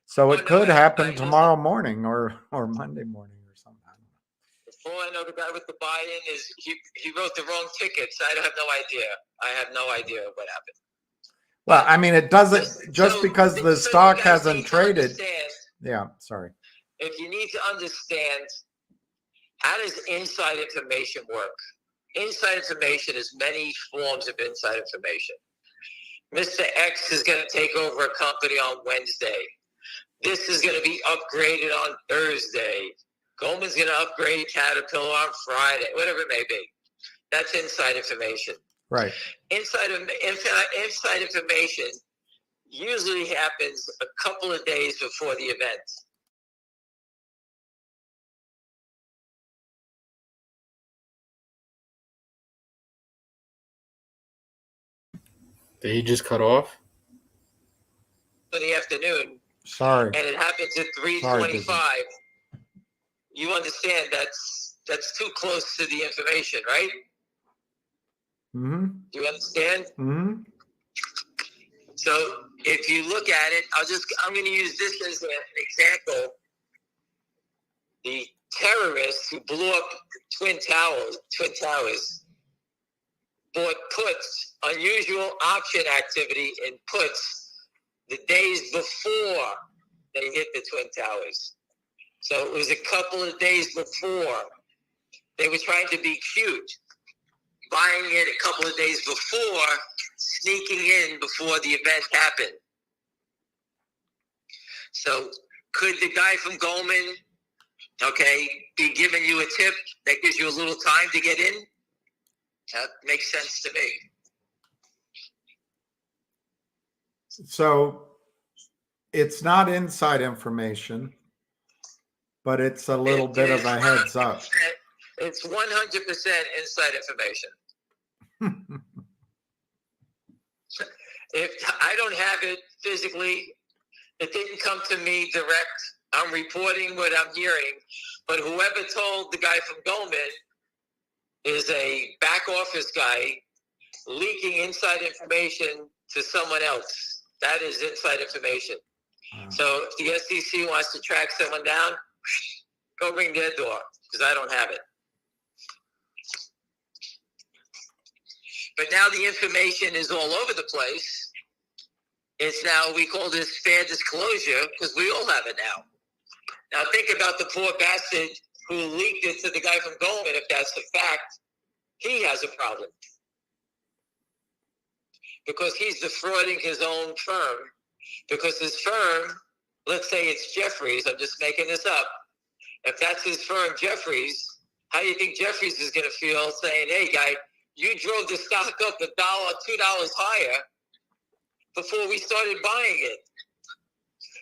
So it could happen tomorrow morning or Monday morning or something. All I know, the guy with the buy-in is he wrote the wrong tickets. I have no idea. I have no idea what happened. Well, I mean, it doesn't just because the stock hasn't traded. Yeah, sorry. If you need to understand, how does inside information work? Inside information is many forms of inside information. Mr. X is going to take over a company on Wednesday. This is going to be upgraded on Thursday. Goldman's going to upgrade Caterpillar on Friday, whatever it may be. That's inside information. Right. Inside information usually happens a couple of days before the event. Did he just cut off? In the afternoon. Sorry. And it happens at 3:25. You understand that's too close to the information, right? Mm-hmm. Do you understand? Mm-hmm. So if you look at it, I'm going to use this as an example. The terrorists who blew up Twin Towers bought puts, unusual option activity in puts the days before they hit the Twin Towers. So it was a couple of days before. They were trying to be cute, buying it a couple of days before, sneaking in before the event happened. So could the guy from Goldman, be giving you a tip that gives you a little time to get in? That makes sense to me. So it's not inside information, but it's a little bit of a heads up. It's 100% inside information. If I don't have it physically, it didn't come to me direct. I'm reporting what I'm hearing. But whoever told the guy from Goldman is a back office guy leaking inside information to someone else. That is inside information. So if the SEC wants to track someone down, go ring their door, because I don't have it. But now the information is all over the place. It's now, we call this fair disclosure, because we all have it now. Now think about the poor bastard who leaked it to the guy from Goldman. If that's the fact, he has a problem. Because he's defrauding his own firm. Because his firm, let's say it's Jeffries, I'm just making this up. If that's his firm, Jeffries, how do you think Jeffries is going to feel saying, hey, guy, you drove the stock up $1, $2 higher before we started buying it.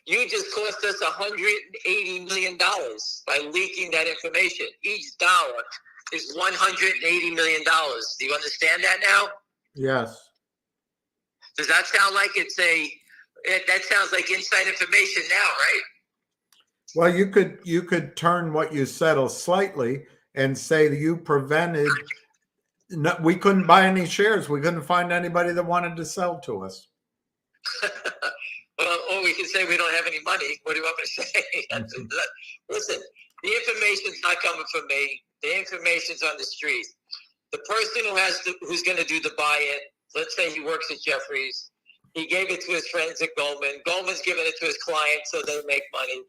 You just cost us $180 million by leaking that information. Each dollar is $180 million. Do you understand that now? Yes. Does that sound like that sounds like inside information now, right? Well, you could turn what you settle slightly and say that you prevented. No, we couldn't buy any shares. We couldn't find anybody that wanted to sell to us. Well, or we can say we don't have any money. What do you want me to say? Listen, the information's not coming from me. The information's on the street. The person who's going to do the buy-in, let's say he works at Jefferies, he gave it to his friends at Goldman. Goldman's giving it to his clients so they make money.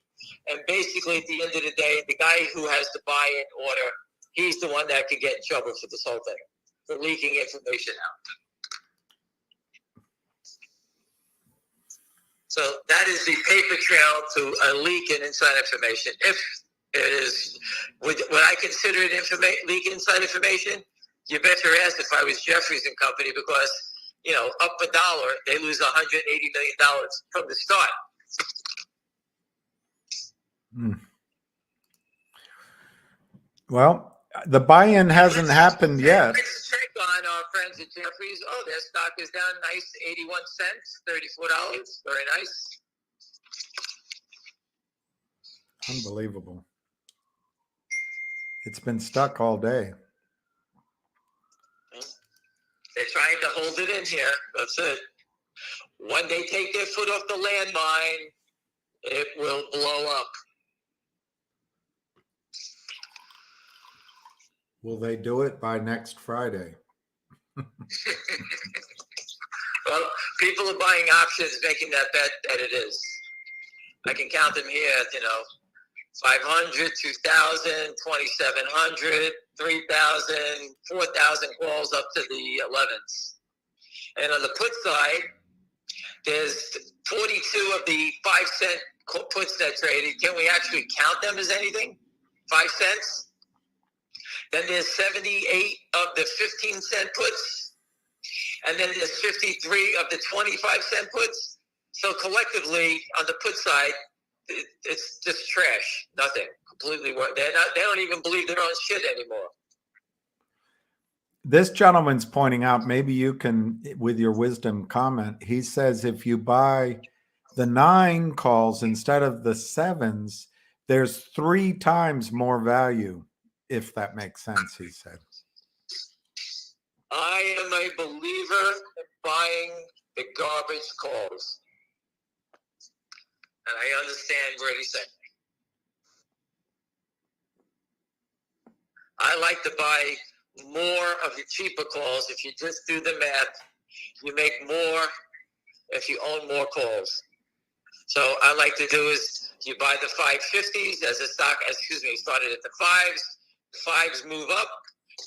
And basically, at the end of the day, the guy who has the buy-in order, he's the one that could get in trouble for this whole thing, for leaking information out. So that is the paper trail to a leak in inside information. If it is, would I consider it leak inside information? You bet your ass if I was Jefferies and Company, because, up $1, they lose $180 million from the start. Well, the buy-in hasn't happened yet. Let's check on our friends at Jefferies. Oh, their stock is down nice, 81 cents, $34. Very nice. Unbelievable. It's been stuck all day. They're trying to hold it in here. That's it. When they take their foot off the landmine, it will blow up. Will they do it by next Friday? Well, people are buying options, making that bet that it is. I can count them here, 500, 2,000, 2,700, 3,000, 4,000 calls up to the 11s. And on the put side, there's 42 of the 5-cent puts that traded. Can we actually count them as anything? 5 cents? Then there's 78 of the 15-cent puts. And then there's 53 of the 25-cent puts. So collectively, on the put side, it's just trash. Nothing. Completely. They don't even believe their own shit anymore. This gentleman's pointing out, maybe you can, with your wisdom, comment. He says if you buy the 9 calls instead of the 7s, there's 3 times more value, if that makes sense, he said. I am a believer in buying the garbage calls. And I understand what he's saying. I like to buy more of the cheaper calls. If you just do the math, you make more if you own more calls. So I like to do is you buy the 550s as a stock, started at the 5s. The 5s move up,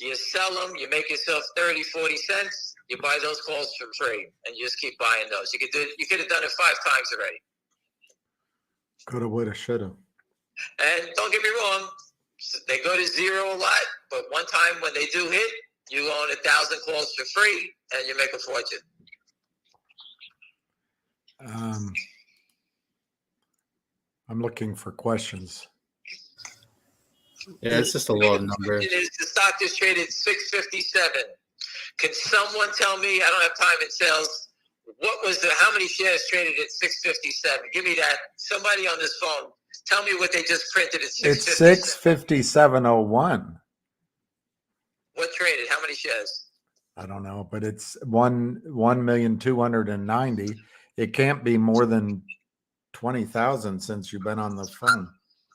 you sell them, you make yourself 30, 40 cents, you buy those calls for free, and you just keep buying those. You could have done it 5 times already. Coulda, woulda, shoulda. And don't get me wrong, they go to zero a lot, but one time when they do hit, you own 1,000 calls for free, and you make a fortune. I'm looking for questions. Yeah, it's just a low number. It is, the stock just traded 657. Can someone tell me? I don't have time in sales. How many shares traded at 657? Give me that. Somebody on this phone, tell me what they just printed at 657. It's 657.01. What traded? How many shares? I don't know, but it's 1,290,000. It can't be more than 20,000 since you've been on the phone.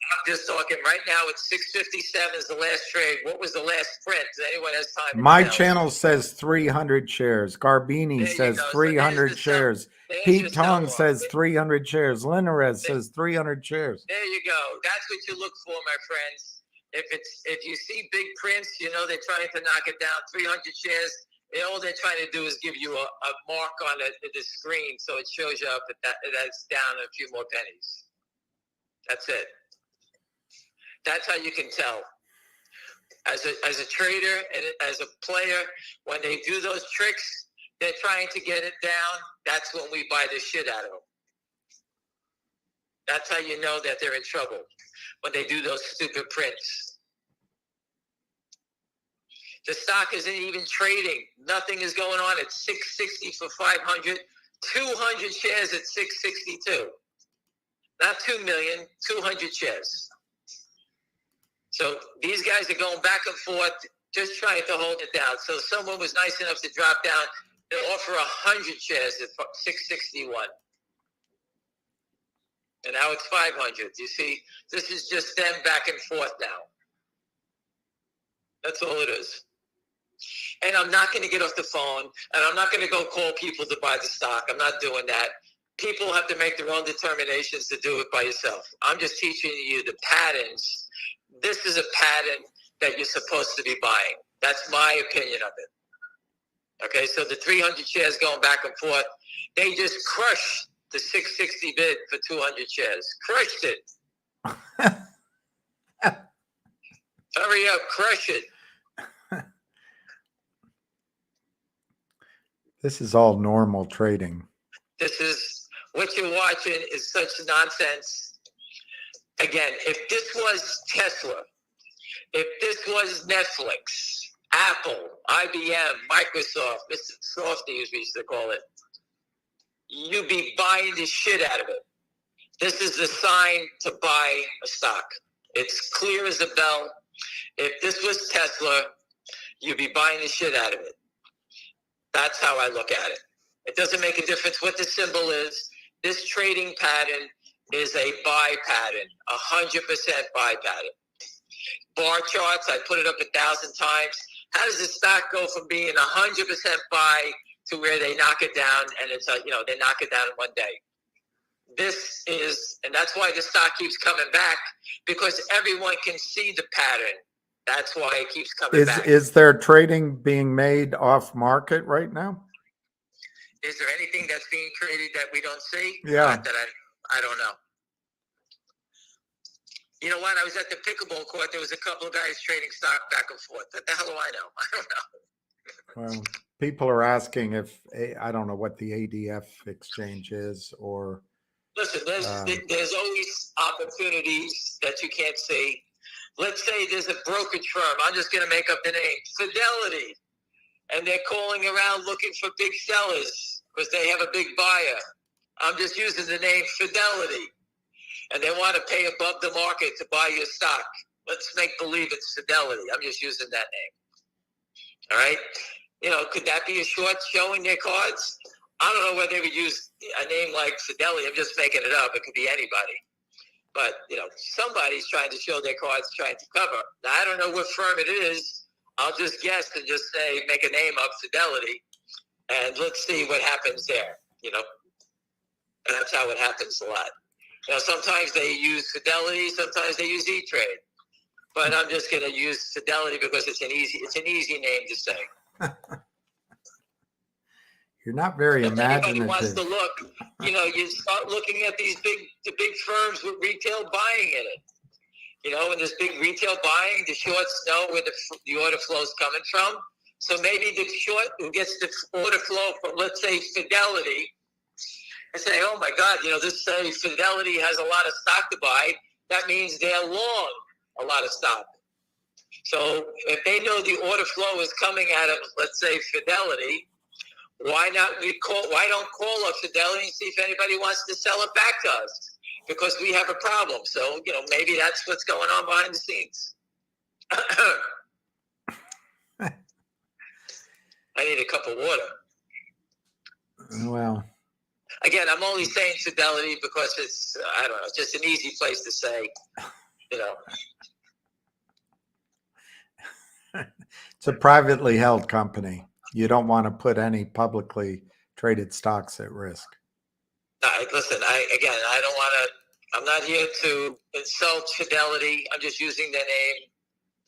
I'm just talking right now. It's 657 is the last trade. What was the last print? Does anyone has time? My channel says 300 shares. Garbini says 300 shares. Pete Tong says 300 shares. Linarez says 300 shares. There you go. That's what you look for, my friends. If you see big prints, they're trying to knock it down. 300 shares. All they're trying to do is give you a mark on the screen, so it shows you up that's down a few more pennies. That's it. That's how you can tell. As a trader and as a player, when they do those tricks, they're trying to get it down. That's when we buy the shit out of them. That's how you know that they're in trouble, when they do those stupid prints. The stock isn't even trading. Nothing is going on. It's 660 for 500, 200 shares at 662. Not 2 million, 200 shares. So these guys are going back and forth, just trying to hold it down. So someone was nice enough to drop down and offer 100 shares at 661. And now it's 500. You see, this is just them back and forth now. That's all it is. And I'm not going to get off the phone, and I'm not going to go call people to buy the stock. I'm not doing that. People have to make their own determinations to do it by yourself. I'm just teaching you the patterns. This is a pattern that you're supposed to be buying. That's my opinion of it. Okay, so the 300 shares going back and forth, they just crushed the 660 bid for 200 shares. Crushed it. Hurry up, crush it. This is all normal trading. This is what you're watching is such nonsense. Again, if this was Tesla, if this was Netflix, Apple, IBM, Microsoft, Mr. Softy as we used to call it, you'd be buying the shit out of it. This is the sign to buy a stock. It's clear as a bell. If this was Tesla, you'd be buying the shit out of it. That's how I look at it. It doesn't make a difference what the symbol is. This trading pattern is a buy pattern, 100% buy pattern. Bar charts, I put it up 1,000 times. How does the stock go from being 100% buy to where they knock it down and it's they knock it down in one day? This is, and that's why the stock keeps coming back, because everyone can see the pattern. That's why it keeps coming back. Is there trading being made off market right now? Is there anything that's being traded that we don't see? Yeah. That I don't know. You know what? I was at the pickleball court. There was a couple of guys trading stock back and forth. What the hell do I know? I don't know. Well, people are asking if, I don't know what the ADF exchange is, or... Listen, there's always opportunities that you can't see. Let's say there's a brokerage firm. I'm just going to make up the name. Fidelity. And they're calling around looking for big sellers because they have a big buyer. I'm just using the name Fidelity. And they want to pay above the market to buy your stock. Let's make believe it's Fidelity. I'm just using that name. All right? Could that be a short showing their cards? I don't know whether they would use a name like Fidelity. I'm just making it up. It could be anybody. But, somebody's trying to show their cards, trying to cover. Now, I don't know what firm it is. I'll just guess and just say, make a name up, Fidelity, and let's see what happens there, And that's how it happens a lot. Sometimes they use Fidelity, sometimes they use E-Trade. But I'm just going to use Fidelity because it's an easy name to say. You're not very if imaginative. Anybody wants to look, you start looking at the big firms with retail buying in it. And this big retail buying, the shorts know where the order flow is coming from. So maybe the short who gets the order flow from, let's say, Fidelity, and say, oh my God, this Fidelity has a lot of stock to buy. That means they're long a lot of stock. So if they know the order flow is coming out of, let's say, Fidelity, why don't call up Fidelity and see if anybody wants to sell it back to us? Because we have a problem. So, maybe that's what's going on behind the scenes. I need a cup of water. Well, again, I'm only saying Fidelity because it's, I don't know, just an easy place to say, It's a privately held company. You don't want to put any publicly traded stocks at risk. Listen, I don't want to, I'm not here to insult Fidelity. I'm just using their name.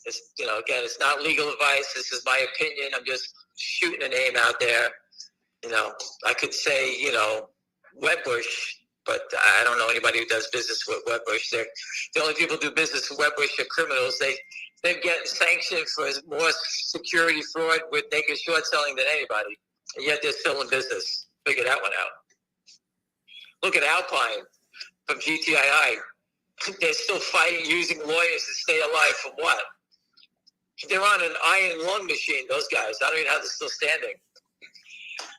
It's, again, it's not legal advice. This is my opinion. I'm just shooting a name out there. I could say, Wedbush, but I don't know anybody who does business with Wedbush. The only people who do business with Wedbush are criminals. They've gotten sanctioned for more security fraud with naked short selling than anybody, and yet they're still in business. Figure that one out. Look at Alpine from GTII. They're still fighting using lawyers to stay alive from what? They're on an iron lung machine, those guys. I don't even know how they're still standing.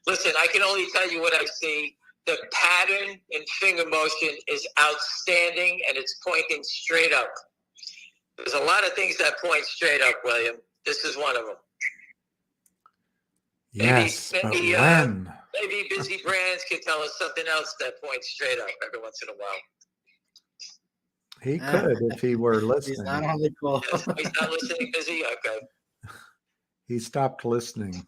Listen, I can only tell you what I see. The pattern in FingerMotion is outstanding, and it's pointing straight up. There's a lot of things that point straight up, William. This is one of them. Yes, but maybe Busy Brands can tell us something else that points straight up every once in a while. He could if he were He's listening. not on the call. Yes, he's not listening, Busy? Okay. He stopped listening.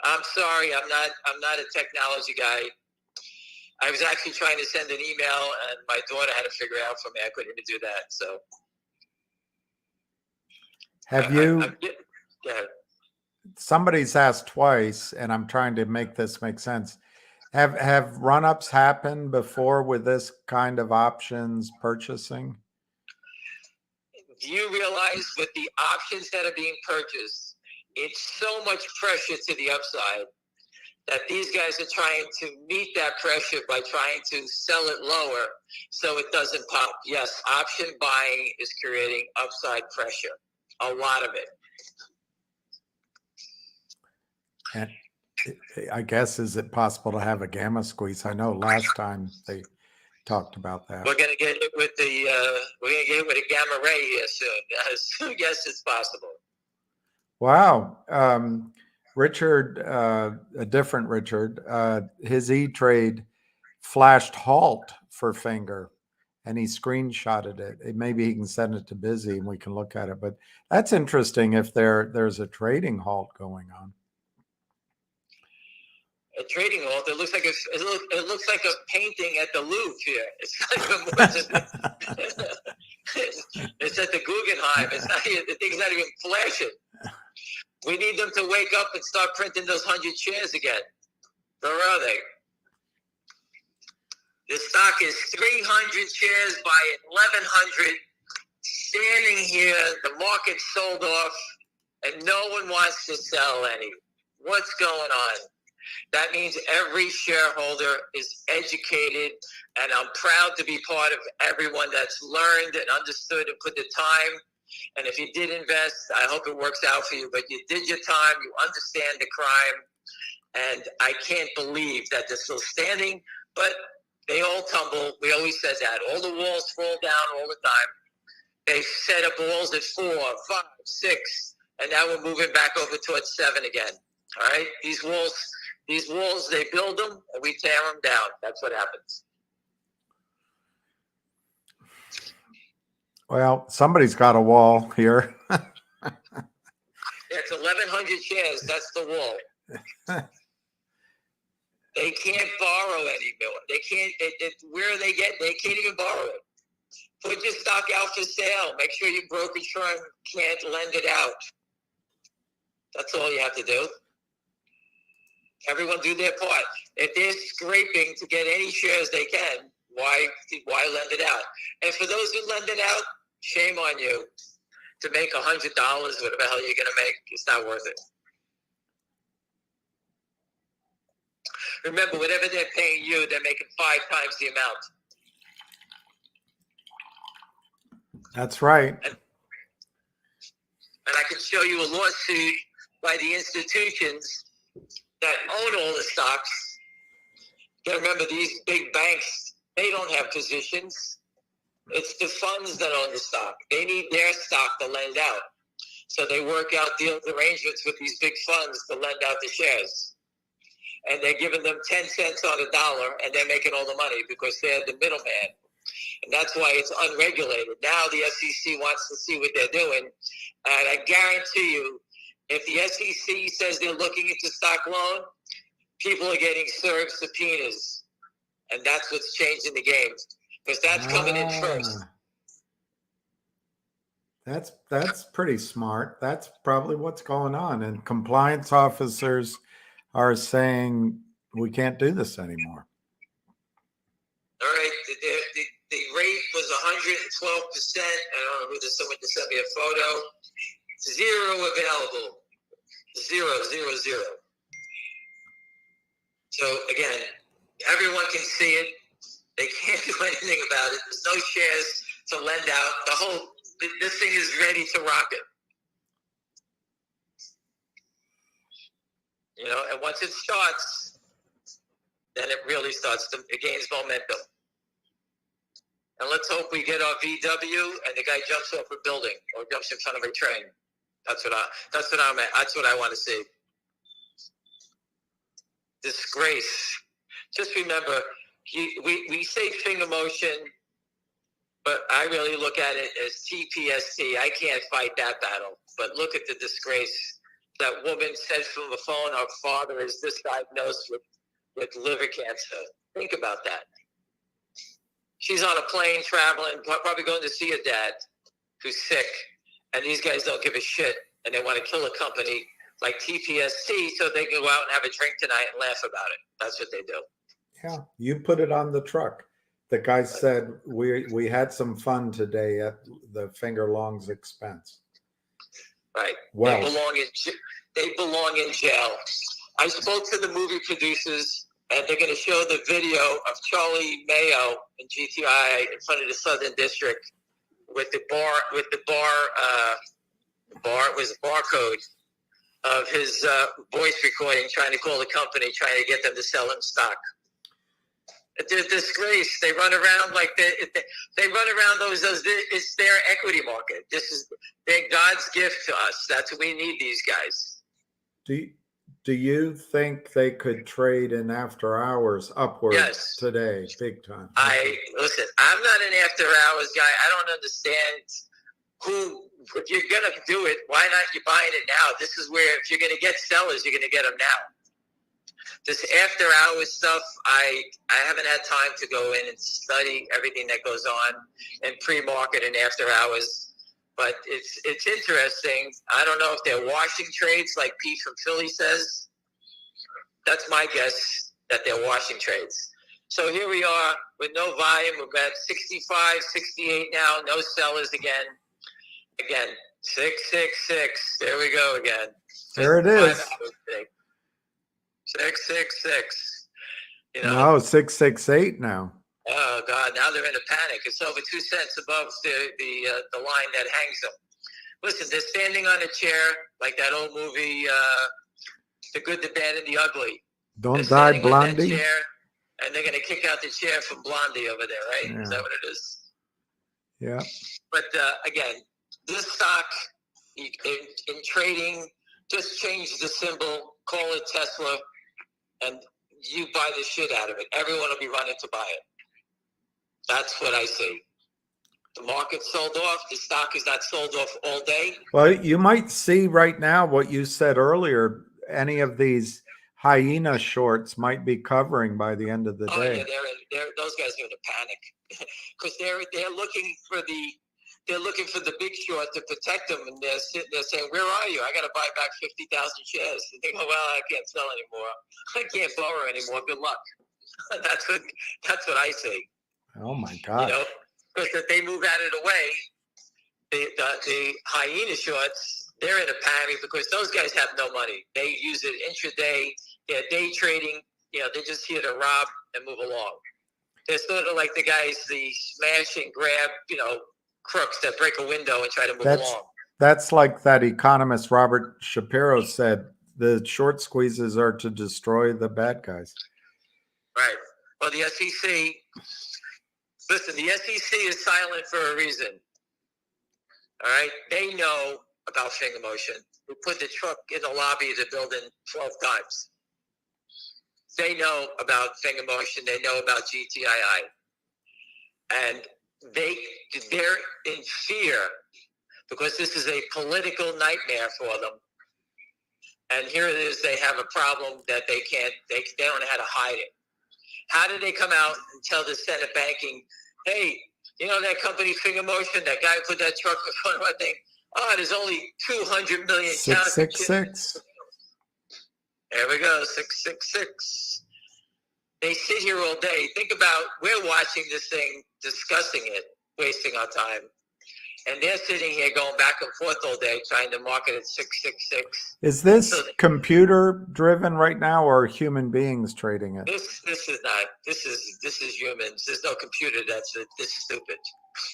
I'm sorry, I'm not a technology guy. I was actually trying to send an email, and my daughter had to figure it out for me. I couldn't even do that. So, Have you? Yeah. Somebody's asked twice, and I'm trying to make this make sense. Have run-ups happened before with this kind of options purchasing? Do you realize with the options that are being purchased, it's so much pressure to the upside that these guys are trying to meet that pressure by trying to sell it lower so it doesn't pop. Yes, option buying is creating upside pressure, a lot of it. And I guess, is it possible to have a gamma squeeze? I know last time they talked about that. We're gonna get it with a gamma ray here soon. Yes, it's possible. Wow. Richard, a different Richard, his E-Trade flashed halt for Finger, and he screenshotted it. Maybe he can send it to Busy and we can look at it. But that's interesting if there's a trading halt going on. A trading halt. It looks like a painting at the Louvre here. It's not even more than it's at the Guggenheim. It's not. The thing's not even flashing. We need them to wake up and start printing those 100 shares again. Where are they? The stock is 300 shares by 1,100. Standing here, the market sold off, and no one wants to sell any. What's going on? That means every shareholder is educated, and I'm proud to be part of everyone that's learned and understood and put the time. And if you did invest, I hope it works out for you. But you did your time. You understand the crime. And I can't believe that they're still standing. But they all tumble. We always said that. All the walls fall down all the time. They set up walls at 4, 5, 6. And now we're moving back over towards 7 again. All right? These walls, they build them and we tear them down. That's what happens. Well, somebody's got a wall here. It's 1,100 shares. That's the wall. They can't borrow anymore. They can't. Where they can't even borrow it. Put your stock out for sale. Make sure your brokerage firm can't lend it out. That's all you have to do. Everyone do their part. If they're scraping to get any shares they can, why lend it out? And for those who lend it out, shame on you. To make $100, whatever the hell you're going to make, it's not worth it. Remember, whatever they're paying you, they're making 5 times the amount. That's right. And I can show you a lawsuit by the institutions that own all the stocks. You gotta remember, these big banks, they don't have positions. It's the funds that own the stock. They need their stock to lend out. So they work out deals, arrangements with these big funds to lend out the shares. And they're giving them 10 cents on a dollar, and they're making all the money because they're the middleman. And that's why it's unregulated. Now the SEC wants to see what they're doing. And I guarantee you, if the SEC says they're looking into stock loan, people are getting served subpoenas. And that's what's changing the game. Because that's coming in first. That's pretty smart. That's probably what's going on. And compliance officers are saying we can't do this anymore. All right. The rate was 112%. I don't know who this, someone just sent me a photo. 0 available. 0. So again, everyone can see it. They can't do anything about it. There's no shares to lend out. This thing is ready to rocket. And once it starts, then it really it gains momentum. And let's hope we get our VW and the guy jumps off a building or jumps in front of a train. That's what I want to see. Disgrace. Just remember, we say FingerMotion, but I really look at it as TPST. I can't fight that battle. But look at the disgrace. That woman said from the phone, our father is diagnosed with liver cancer. Think about that. She's on a plane traveling, probably going to see her dad who's sick. And these guys don't give a shit. And they want to kill a company like TPST so they can go out and have a drink tonight and laugh about it. That's what they do. Yeah. You put it on the truck. The guy said, we had some fun today at the Finger Long's expense. Right. Well, they belong in jail. I spoke to the movie producers, and they're going to show the video of Charlie Mayo in GTI in front of the Southern District with the barcode of his voice recording, trying to call the company, trying to get them to sell him stock. They're disgrace. They run around like they run around those. It's their equity market. They're God's gift to us. That's what we need. These guys. Do you think they could trade in after hours upwards today, big time? Listen. I'm not an after hours guy. I don't understand if you're gonna do it, why not you buying it now? This is where if you're gonna get sellers, you're gonna get them now. This after hours stuff, I haven't had time to go in and study everything that goes on in pre-market and after hours, but it's interesting. I don't know if they're washing trades like Pete from Philly says. That's my guess, that they're washing trades. So here we are with no volume. We're at 65, 68 now, no sellers again. 666. There we go again. There it is. 666. No, 668 now. Oh God! Now they're in a panic. It's over 2 cents above the line that hangs them. Listen, they're standing on a chair like that old movie, The Good, the Bad, and the Ugly. Don't die, Blondie. Chair, and they're going to kick out the chair from Blondie over there, right? Yeah. Is that what it is? Yeah. But again, this stock in trading, just change the symbol, call it Tesla, and you buy the shit out of it. Everyone will be running to buy it. That's what I see. The market sold off. The stock is not sold off all day. Well, you might see right now what you said earlier. Any of these hyena shorts might be covering by the end of the day. Yeah, those guys are in a panic because they're looking for the big short to protect them, and they're sitting there saying, "Where are you? I got to buy back 50,000 shares." And they go, "Well, I can't sell anymore. I can't borrow anymore. Good luck." That's what I see. Oh my God! Because if they move out of the way, the hyena shorts, they're in a panic because those guys have no money. They use it intraday. They're day trading. They're just here to rob and move along. They're sort of like the guys, the smash and grab, crooks that break a window and try to move along. That's like that economist Robert Shapiro said, the short squeezes are to destroy the bad guys. Right. Well, the SEC, listen, the SEC is silent for a reason. All right. They know about FingerMotion. We put the truck in the lobby of the building 12 times. They know about FingerMotion. They know about GTII. And they're in fear because this is a political nightmare for them. And here it is, they have a problem that they don't know how to hide it. How did they come out and tell the Senate banking, hey, that company FingerMotion, that guy put that truck in front of my thing, there's only 200 million. 666. There we go, 666. They sit here all day. Think about, we're watching this thing, discussing it, wasting our time. And they're sitting here going back and forth all day trying to market at 666. Is this computer driven right now or human beings trading it? This is not. This is humans. There's no computer that's this stupid.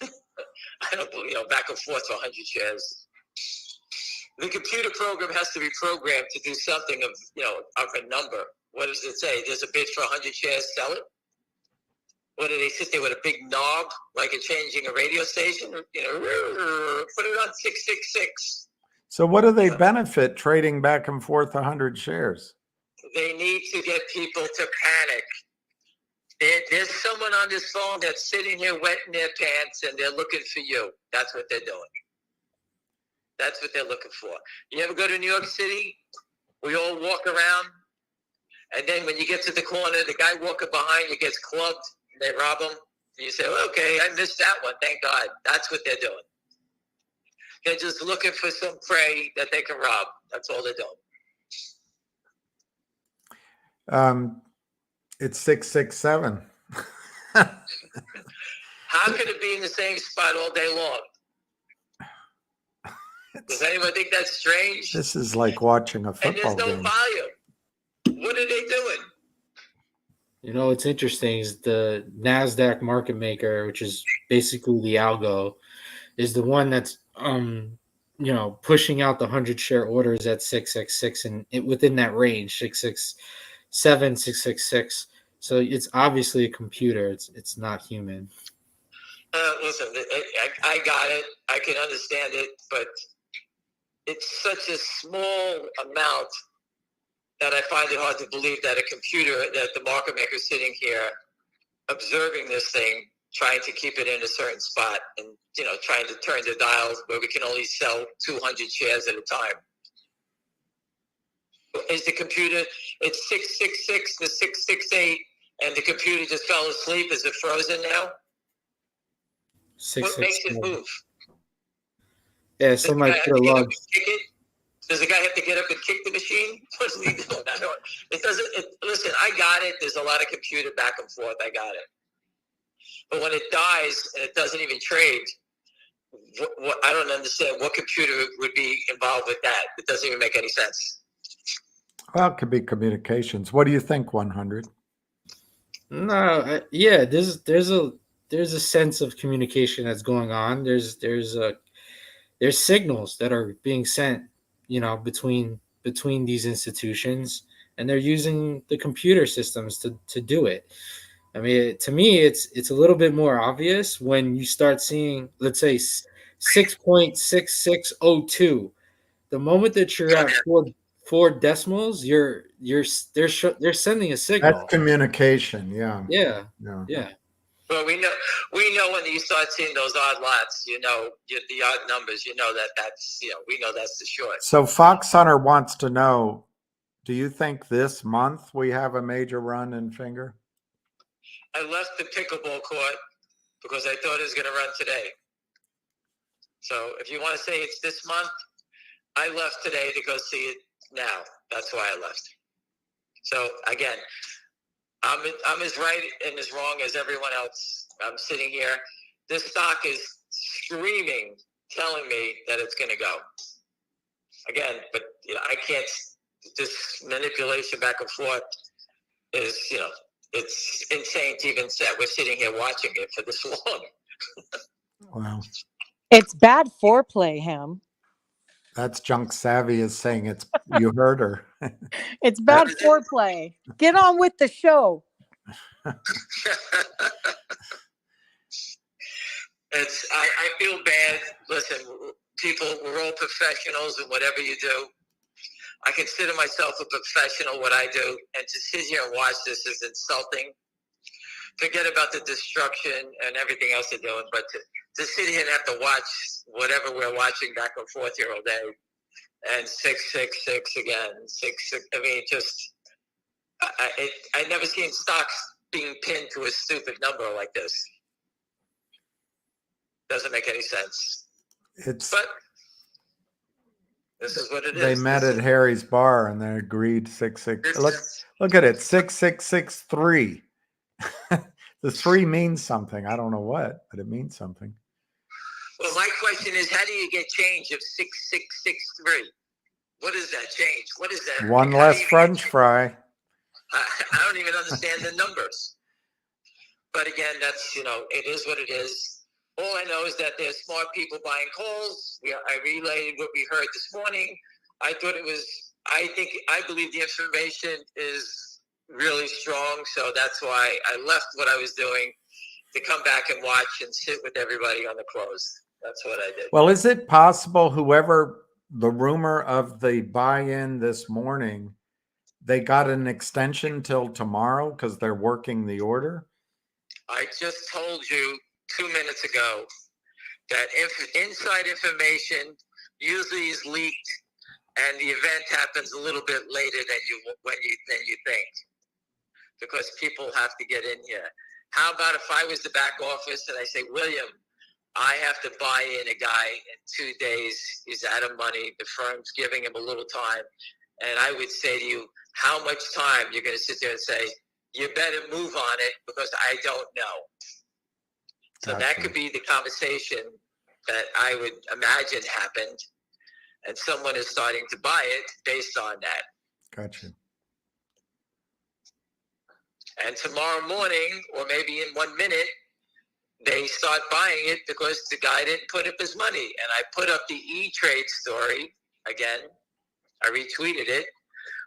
I don't believe, back and forth for 100 shares. The computer program has to be programmed to do something of a number. What does it say? There's a bid for 100 shares, sell it? What do they sit there with a big knob, like it's changing a radio station? Put it on 666. So what do they benefit trading back and forth 100 shares? They need to get people to panic. There's someone on this phone that's sitting here wetting their pants, and they're looking for you. That's what they're doing. That's what they're looking for. You ever go to New York City? We all walk around, and then when you get to the corner, the guy walking behind you gets clubbed, and they rob him. And you say, well, okay, I missed that one. Thank God. That's what they're doing. They're just looking for some prey that they can rob. That's all they're doing. It's 667. How could it be in the same spot all day long? Does anyone think that's strange? This is like watching a football and there's no game. volume. What are they doing? You know, what's interesting is the NASDAQ market maker, which is basically the algo, is the one that's pushing out the 100 share orders at 666 and within that range, 667, 666. So it's obviously a computer. It's not human. Listen, I got it. I can understand it, but it's such a small amount that I find it hard to believe that a computer, that the market maker sitting here observing this thing, trying to keep it in a certain spot and, trying to turn the dials where we can only sell 200 shares at a time. Is the computer, it's 666 to 668, and the computer just fell asleep? Is it frozen now? What makes it move? Yeah, somebody put a log. Does the guy have to get up and kick the machine? What is he doing? Listen, I got it. There's a lot of computer back and forth. I got it. But when it dies and it doesn't even trade, I don't understand what computer would be involved with that. It doesn't even make any sense. Well, it could be communications. What do you think, 100? No, there's a sense of communication that's going on. There's signals that are being sent, between these institutions, and they're using the computer systems to do it. I mean, to me, it's a little bit more obvious when you start seeing, let's say, 6.6602. The moment that you're at four decimals, they're sending a signal. That's communication. Yeah. Well, we know when you start seeing those odd lots, the odd numbers, that's we know that's the short. So Fox Hunter wants to know, do you think this month we have a major run in Finger? I left the pickleball court because I thought it was going to run today. So if you want to say it's this month, I left today to go see it now. That's why I left. So again, I'm as right and as wrong as everyone else. I'm sitting here. This stock is screaming, telling me that it's going to go. Again, but I can't. This manipulation back and forth is, it's insane to even say we're sitting here watching it for this long. Wow. It's bad foreplay, Ham. That's Junk Savvy is saying you heard her. It's bad foreplay. Get on with the show. I feel bad. Listen, people, we're all professionals in whatever you do. I consider myself a professional what I do, and to sit here and watch this is insulting. Forget about the destruction and everything else they're doing, but to sit here and have to watch whatever we're watching back and forth here all day, and 666 again, 66. I mean, I never seen stocks being pinned to a stupid number like this. Doesn't make any sense. But this is what it is. They met at Harry's bar and they agreed 66. Look at it, 6663. The 3 means something. I don't know what, but it means something. Well, my question is, how do you get change of 6663? What is that change? What is that? One less French fry. I don't even understand the numbers. But again, that's, it is what it is. All I know is that there's smart people buying calls. I relayed what we heard this morning. I believe the information is really strong. So that's why I left what I was doing to come back and watch and sit with everybody on the close. That's what I did. Well, is it possible whoever the rumor of the buy-in this morning, they got an extension till tomorrow because they're working the order? I just told you 2 minutes ago that inside information usually is leaked, and the event happens a little bit later than you think, because people have to get in here. How about if I was the back office and I say, William, I have to buy in a guy in 2 days. He's out of money. The firm's giving him a little time. And I would say to you, how much time? You're going to sit there and say, you better move on it because I don't know. So Gotcha. that could be the conversation that I would imagine happened. And someone is starting to buy it based on that. Gotcha. And tomorrow morning, or maybe in 1 minute, they start buying it because the guy didn't put up his money. And I put up the E-Trade story again. I retweeted it.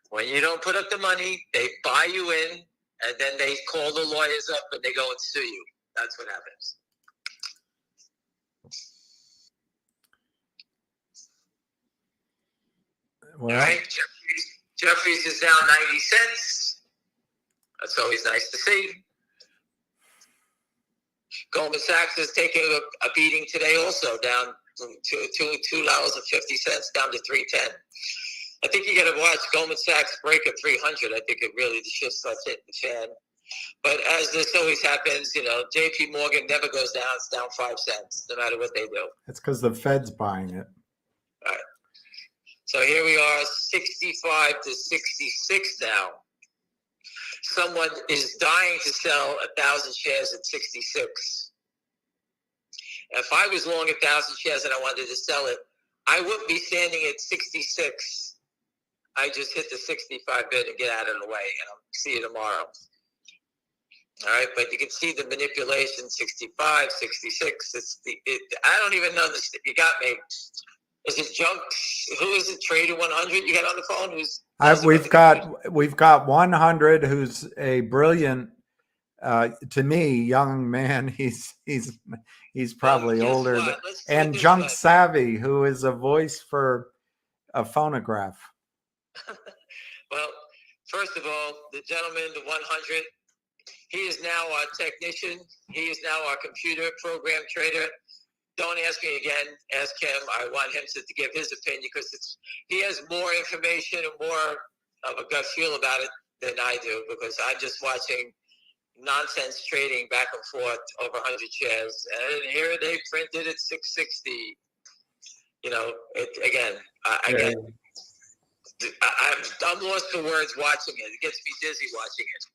When you don't put up the money, they buy you in, and then they call the lawyers up and they go and sue you. That's what happens. Well, All right, Jeffries is down 90 cents. That's always nice to see. Goldman Sachs is taking a beating today, also down to $2.50 down to 310. I think you got to watch Goldman Sachs break at 300. I think the shit starts hitting the fan. But as this always happens, JP Morgan never goes down. It's down 5 cents, no matter what they do. it's because the Fed's buying it. All right. So here we are, 65 to 66 now. Someone is dying to sell 1,000 shares at 66. If I was long 1,000 shares and I wanted to sell it, I wouldn't be standing at 66. I just hit the 65 bid and get out of the way, and I'll see you tomorrow. All right, but you can see the manipulation, 65, 66. I don't even know this. You got me. Is it junk? Who is it? Trader 100 you got on the phone? We've got 100, who's a brilliant, to me, young man. He's probably older, and Junk Savvy, who is a voice for a phonograph. Well, first of all, the gentleman, the 100, he is now our technician. He is now our computer program trader. Don't ask me again. Ask him. I want him to give his opinion because he has more information and more of a gut feel about it than I do, because I'm just watching nonsense trading back and forth over 100 shares. And here they printed at 660. I'm lost for words watching it. It gets me dizzy watching it.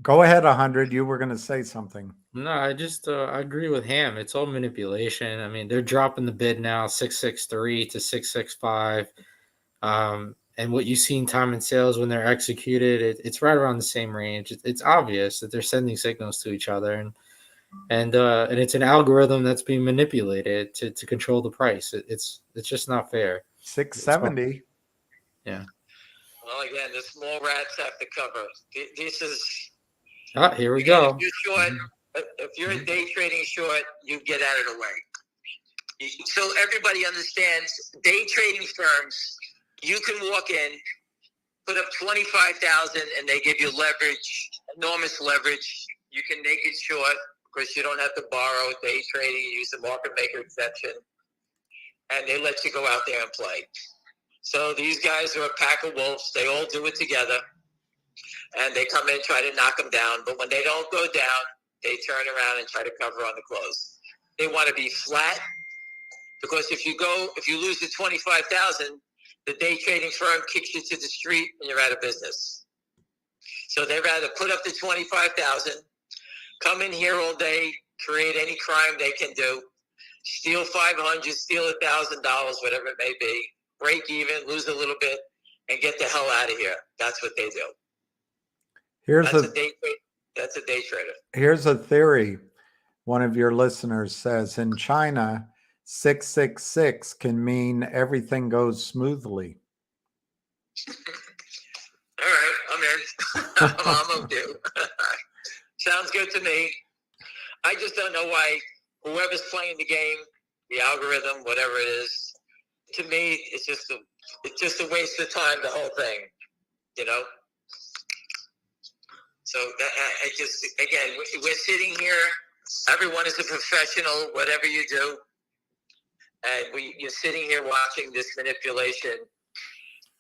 Go ahead, 100. You were going to say something. No, I just I agree with Ham. It's all manipulation. I mean, they're dropping the bid now 663 to 665. And what you see in time and sales when they're executed, it's right around the same range. It's obvious that they're sending signals to each other, and it's an algorithm that's being manipulated to control the price. It's just not fair. 670. Yeah. Well, again, the small rats have to cover. This is. Here we go. If you're short, if you're day trading short, you get out of the way. So everybody understands, day trading firms, you can walk in, put up 25,000, and they give you leverage, enormous leverage. You can make it short because you don't have to borrow. Day trading, you use the market maker exception, and they let you go out there and play. So these guys are a pack of wolves. They all do it together, and they come in and try to knock them down. But when they don't go down, they turn around and try to cover on the close. They want to be flat, because if you lose the 25,000, the day trading firm kicks you to the street and you're out of business. So they'd rather put up the 25,000, come in here all day, create any crime they can do, steal 500, steal $1,000, whatever it may be, break even, lose a little bit, and get the hell out of here. That's what they do. That's a day trader. Here's a theory. One of your listeners says in China, 666 can mean everything goes smoothly. All right, I'm in. I'm okay. Sounds good to me. I just don't know why whoever's playing the game, the algorithm, whatever it is, to me, it's just a waste of time. The whole thing, you know. So I just, again, we're sitting here. Everyone is a professional, whatever you do, and you're sitting here watching this manipulation.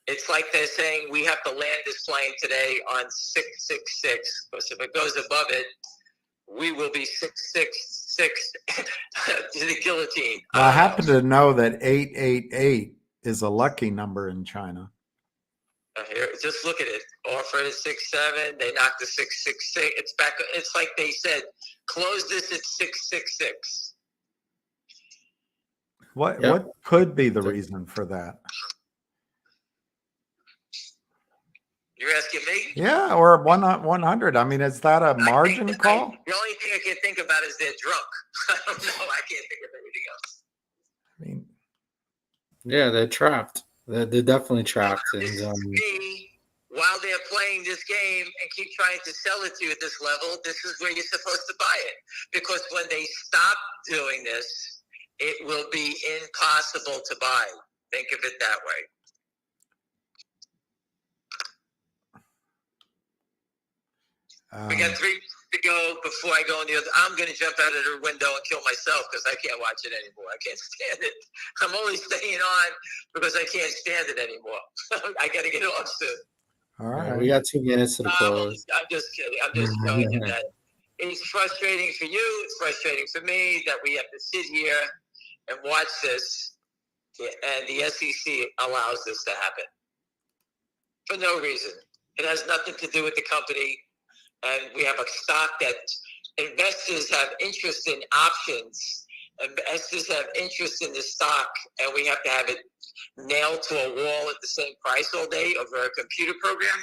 It's like they're saying we have to land this plane today on 666, because if it goes above it, we will be 666 to the guillotine. Well, I happen to know that 888 is a lucky number in China. Here, just look at it. Offer at 67. They knocked the 666. It's back. It's like they said, close this at 666. What could be the reason for that? You're asking me? Yeah, or 100. I mean, is that a margin call? The only thing I can think about is they're drunk. I don't know. I can't think of anything else. I mean, Yeah, they're trapped. They're definitely trapped. And, me, while they're playing this game and keep trying to sell it to you at this level, this is where you're supposed to buy it. Because when they stop doing this, it will be impossible to buy. Think of it that way. We got 3 to go before I go in the other. I'm going to jump out of the window and kill myself because I can't watch it anymore. I can't stand it. I'm only staying on because I can't stand it anymore. I got to get off soon. all right. we got 2 minutes to the close. I'm just kidding. I'm just showing you that it's frustrating for you. It's frustrating for me that we have to sit here and watch this, and the SEC allows this to happen for no reason. It has nothing to do with the company. And we have a stock that investors have interest in options. Investors have interest in the stock, and we have to have it nailed to a wall at the same price all day over a computer program.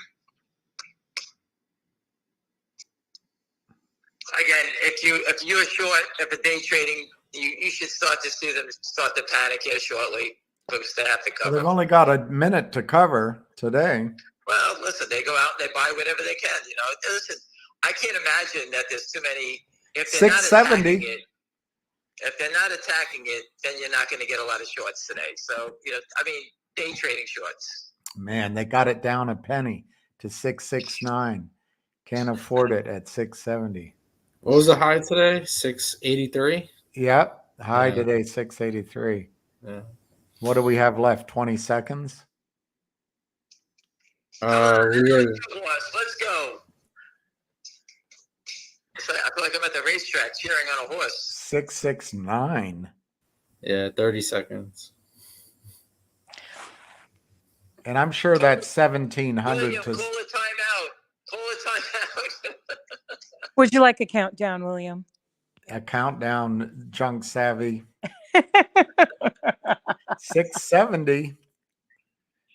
Again, if you're short, if a day trading, you should start to see them start to panic here shortly because they have to Well, cover. they've only got a minute to cover today. Well, listen, they go out and they buy whatever they can. You know, listen, I can't imagine that there's too many. If they're not 670. attacking it, if they're not attacking it, then you're not going to get a lot of shorts today. So, you know, I mean, day trading shorts. Man, they got it down a penny to 669. Can't afford it at 670. What was the high today? 683? Yep. High Yeah. today, 683. Yeah. What do we have left? 20 seconds? Let's go. I feel like I'm at the racetrack cheering on a horse. 669. Yeah, 30 seconds. And I'm sure that 1700 William, to call a timeout. Call a timeout. Would you like a countdown, William? a countdown, Junk Savvy. 670.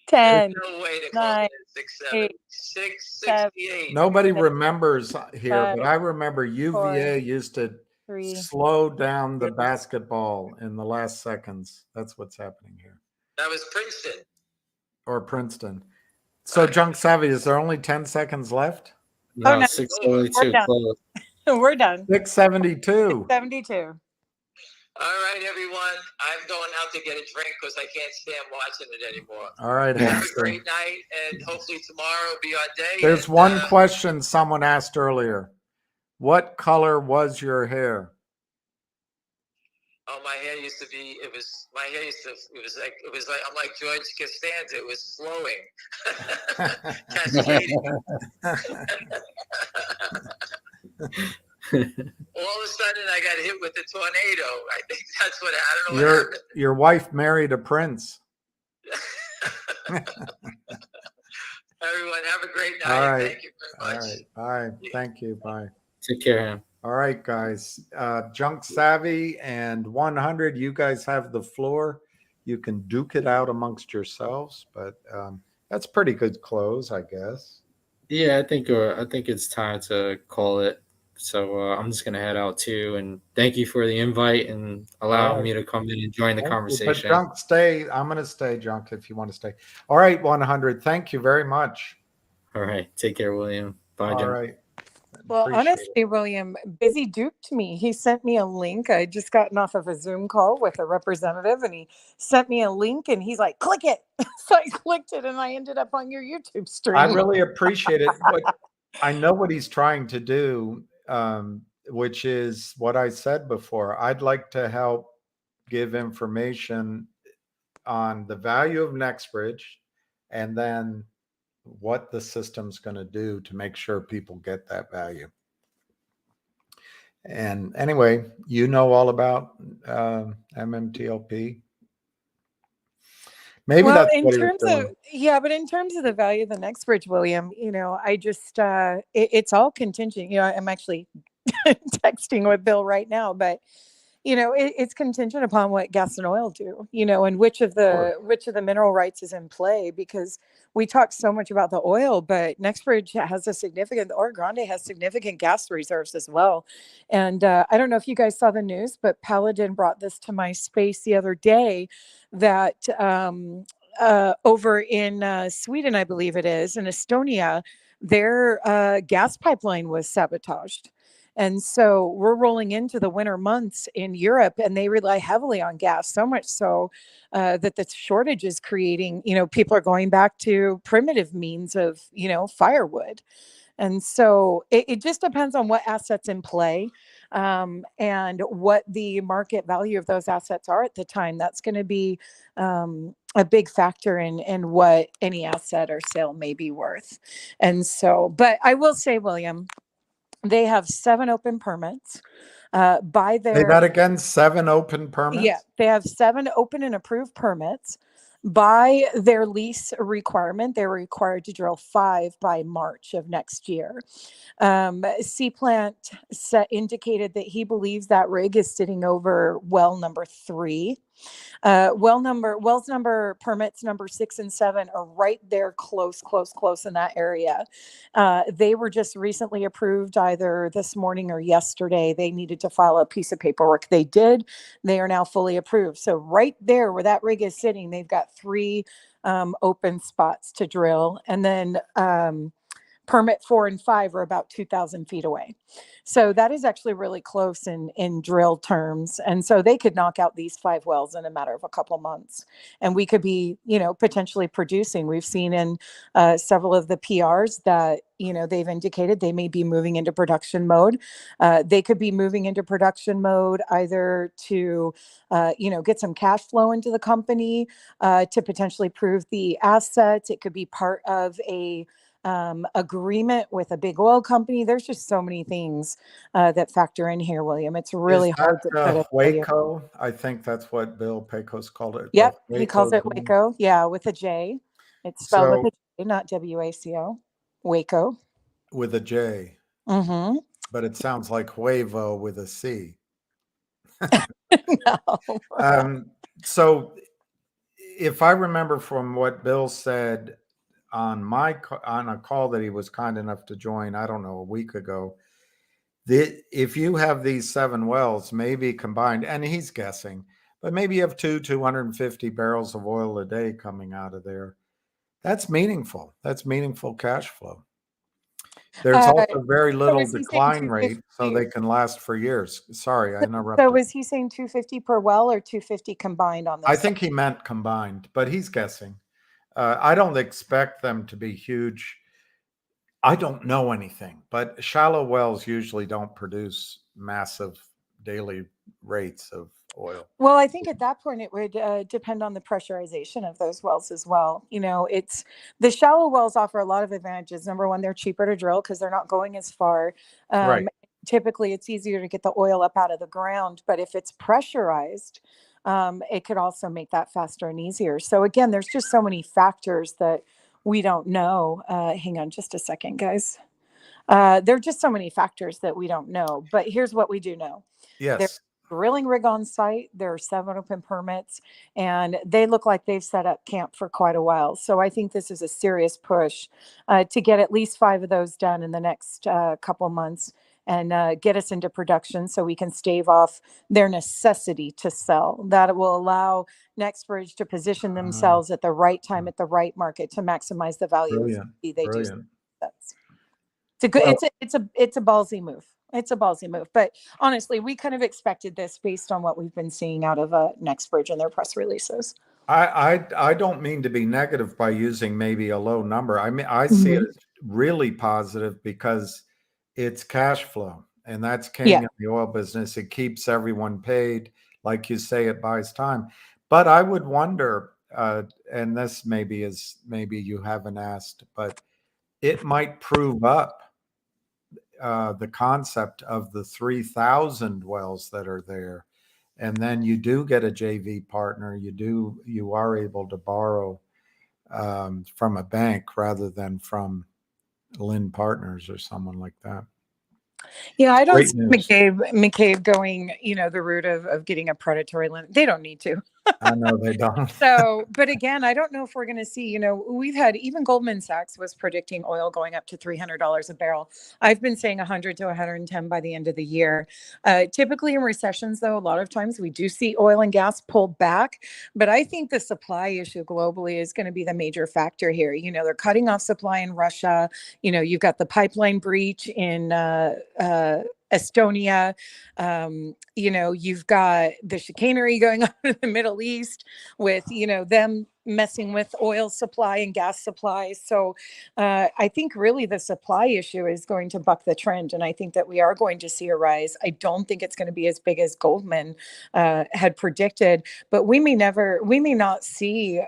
10. No way to call 9, it 670. 8, 668. Nobody remembers here, 5, but I remember UVA used to 3. slow down the basketball in the last seconds. That's what's happening here. That was Princeton. Or Princeton. So, Junk Savvy, is there only 10 seconds left? No, no. 672 We're done. close. We're done. 672. 72. All right, everyone. I'm going out to get a drink because I can't stand watching it anymore. All right, Have a Hamster. great night, and hopefully tomorrow will be our day. There's and, one question someone asked earlier. What color was your hair? Oh, my hair used to be. It was like I'm like George Costanza. It was flowing, cascading. All of a sudden, I got hit with a tornado. I think that's what. I don't know what happened. Your wife married a prince. Everyone, have a great night. All right. Thank you very All much. right. Bye. Thank you. Bye. Take care, Ham. All right, guys. Junk Savvy and 100, you guys have the floor. You can duke it out amongst yourselves, but that's pretty good close, I guess. Yeah, I think it's time to call it So I'm just gonna head out too. And thank you for the invite and allowing me to come in and join the Thank you. But conversation. Junk, stay. I'm going to stay, Junk, if you want to stay. All right, 100. Thank you very much. All right, take care, William. Bye, All John. right. Well, Appreciate honestly, William, Busy duped me. He sent me a link. I just gotten off of a Zoom call with a representative, and he sent me a link, and he's like, "Click it." So I clicked it, and I ended up on your YouTube stream. I really appreciate it. I know what he's trying to do, which is what I said before. I'd like to help give information on the value of NextBridge and then what the system's going to do to make sure people get that value. And anyway, you know all about MMTLP. Maybe Well, that's in what he was terms doing. of but in terms of the value of the NextBridge, William, I just it's all contingent. I'm actually texting with Bill right now, but it's contingent upon what gas and oil do, and which of the mineral rights is in play, because we talk so much about the oil, but NextBridge has the Oro Grande has significant gas reserves as well. And I don't know if you guys saw the news, but Paladin brought this to my space the other day that over in Sweden, I believe it is, in Estonia, their gas pipeline was sabotaged. And so we're rolling into the winter months in Europe, and they rely heavily on gas, so much so that the shortage is creating, people are going back to primitive means of, firewood. And so it just depends on what assets in play and what the market value of those assets are at the time. That's going to be a big factor in what any asset or sale may be worth. And so, but I will say, William, they have 7 open permits. By Say their that again, 7 open permits? Yeah, they have 7 open and approved permits. By their lease requirement, they're required to drill 5 by March of next year. Seaplant indicated that he believes that rig is sitting over well number 3. Wells number permits number 6 and 7 are right there, close in that area. They were just recently approved either this morning or yesterday. They needed to file a piece of paperwork. They did. They are now fully approved. So right there where that rig is sitting, they've got 3 open spots to drill. And then permit 4 and 5 are about 2,000 feet away. So that is actually really close in drill terms. And so they could knock out these 5 wells in a matter of a couple months. And we could be, potentially producing. We've seen in several of the PRs that, they've indicated they may be moving into production mode. They could be moving into production mode either to, get some cash flow into the company, to potentially prove the assets. It could be part of a agreement with a big oil company. There's just so many things that factor in here, William. It's really hard to put a Waco. I think that's what Bill Pecos called it. Yep, he calls it Waco. Yeah, with a J. It's spelled with a J, not WACO. Waco. With a J. Mm-hmm. But it sounds like Huevo with a C. No. So if I remember from what Bill said on a call that he was kind enough to join, I don't know, a week ago, if you have these 7 wells, maybe combined, and he's guessing, but maybe you have 250 barrels of oil a day coming out of there. That's meaningful. That's meaningful cash flow. There's also very little decline rate, so they can last for years. Sorry, I interrupted. So was he saying 250 per well or 250 combined on this? I think he meant combined, but he's guessing. I don't expect them to be huge. I don't know anything, but shallow wells usually don't produce massive daily rates of oil. Well, I think at that point it would depend on the pressurization of those wells as well. It's the shallow wells offer a lot of advantages. Number one, they're cheaper to drill because they're not going as far. Right. Typically, it's easier to get the oil up out of the ground, but if it's pressurized, it could also make that faster and easier. So again, there's just so many factors that we don't know. Hang on just a second, guys. There are just so many factors that we don't know, but here's what we do know. Yes. There's a drilling rig on site. There are 7 open permits, and they look like they've set up camp for quite a while. So I think this is a serious push to get at least 5 of those done in the next couple months and get us into production so we can stave off their necessity to sell. That will allow NextBridge to position themselves at the right time, at the right market to maximize the value Brilliant. they do. Brilliant. It's a good, Well- it's a ballsy move. It's a ballsy move. But honestly, we kind of expected this based on what we've been seeing out of NextBridge and their press releases. I don't mean to be negative by using maybe a low number. I mean, I see it as really positive because it's cash flow, and that's king in the oil business. It keeps everyone paid. Like you say, it buys time. But I would wonder, and this maybe you haven't asked, but it might prove up the concept of the 3,000 wells that are there. And then you do get a JV partner. You are able to borrow from a bank rather than from Lynn Partners or someone like that. Yeah, I don't Great see news. McCabe going, the route of getting a predatory limit. They don't need to. I know they don't. So, but again, I don't know if we're going to see, we've had, even Goldman Sachs was predicting oil going up to $300 a barrel. I've been saying 100 to 110 by the end of the year. Typically in recessions, though, a lot of times we do see oil and gas pull back, but I think the supply issue globally is going to be the major factor here. They're cutting off supply in Russia. You've got the pipeline breach in Estonia. You've got the chicanery going on in the Middle East with, them messing with oil supply and gas supply. So I think really the supply issue is going to buck the trend. And I think that we are going to see a rise. I don't think it's going to be as big as Goldman had predicted, but we may not see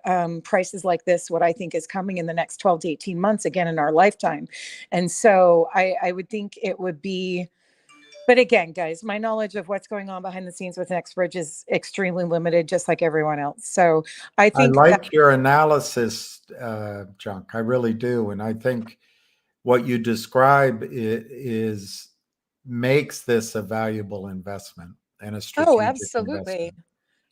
prices like this, what I think is coming in the next 12 to 18 months again in our lifetime. And so I would think it would be. But again, guys, my knowledge of what's going on behind the scenes with NextBridge is extremely limited, just like everyone else. So I think I like your analysis, Junk. I really do. And I think what you describe makes this a valuable investment and a strategic absolutely. investment.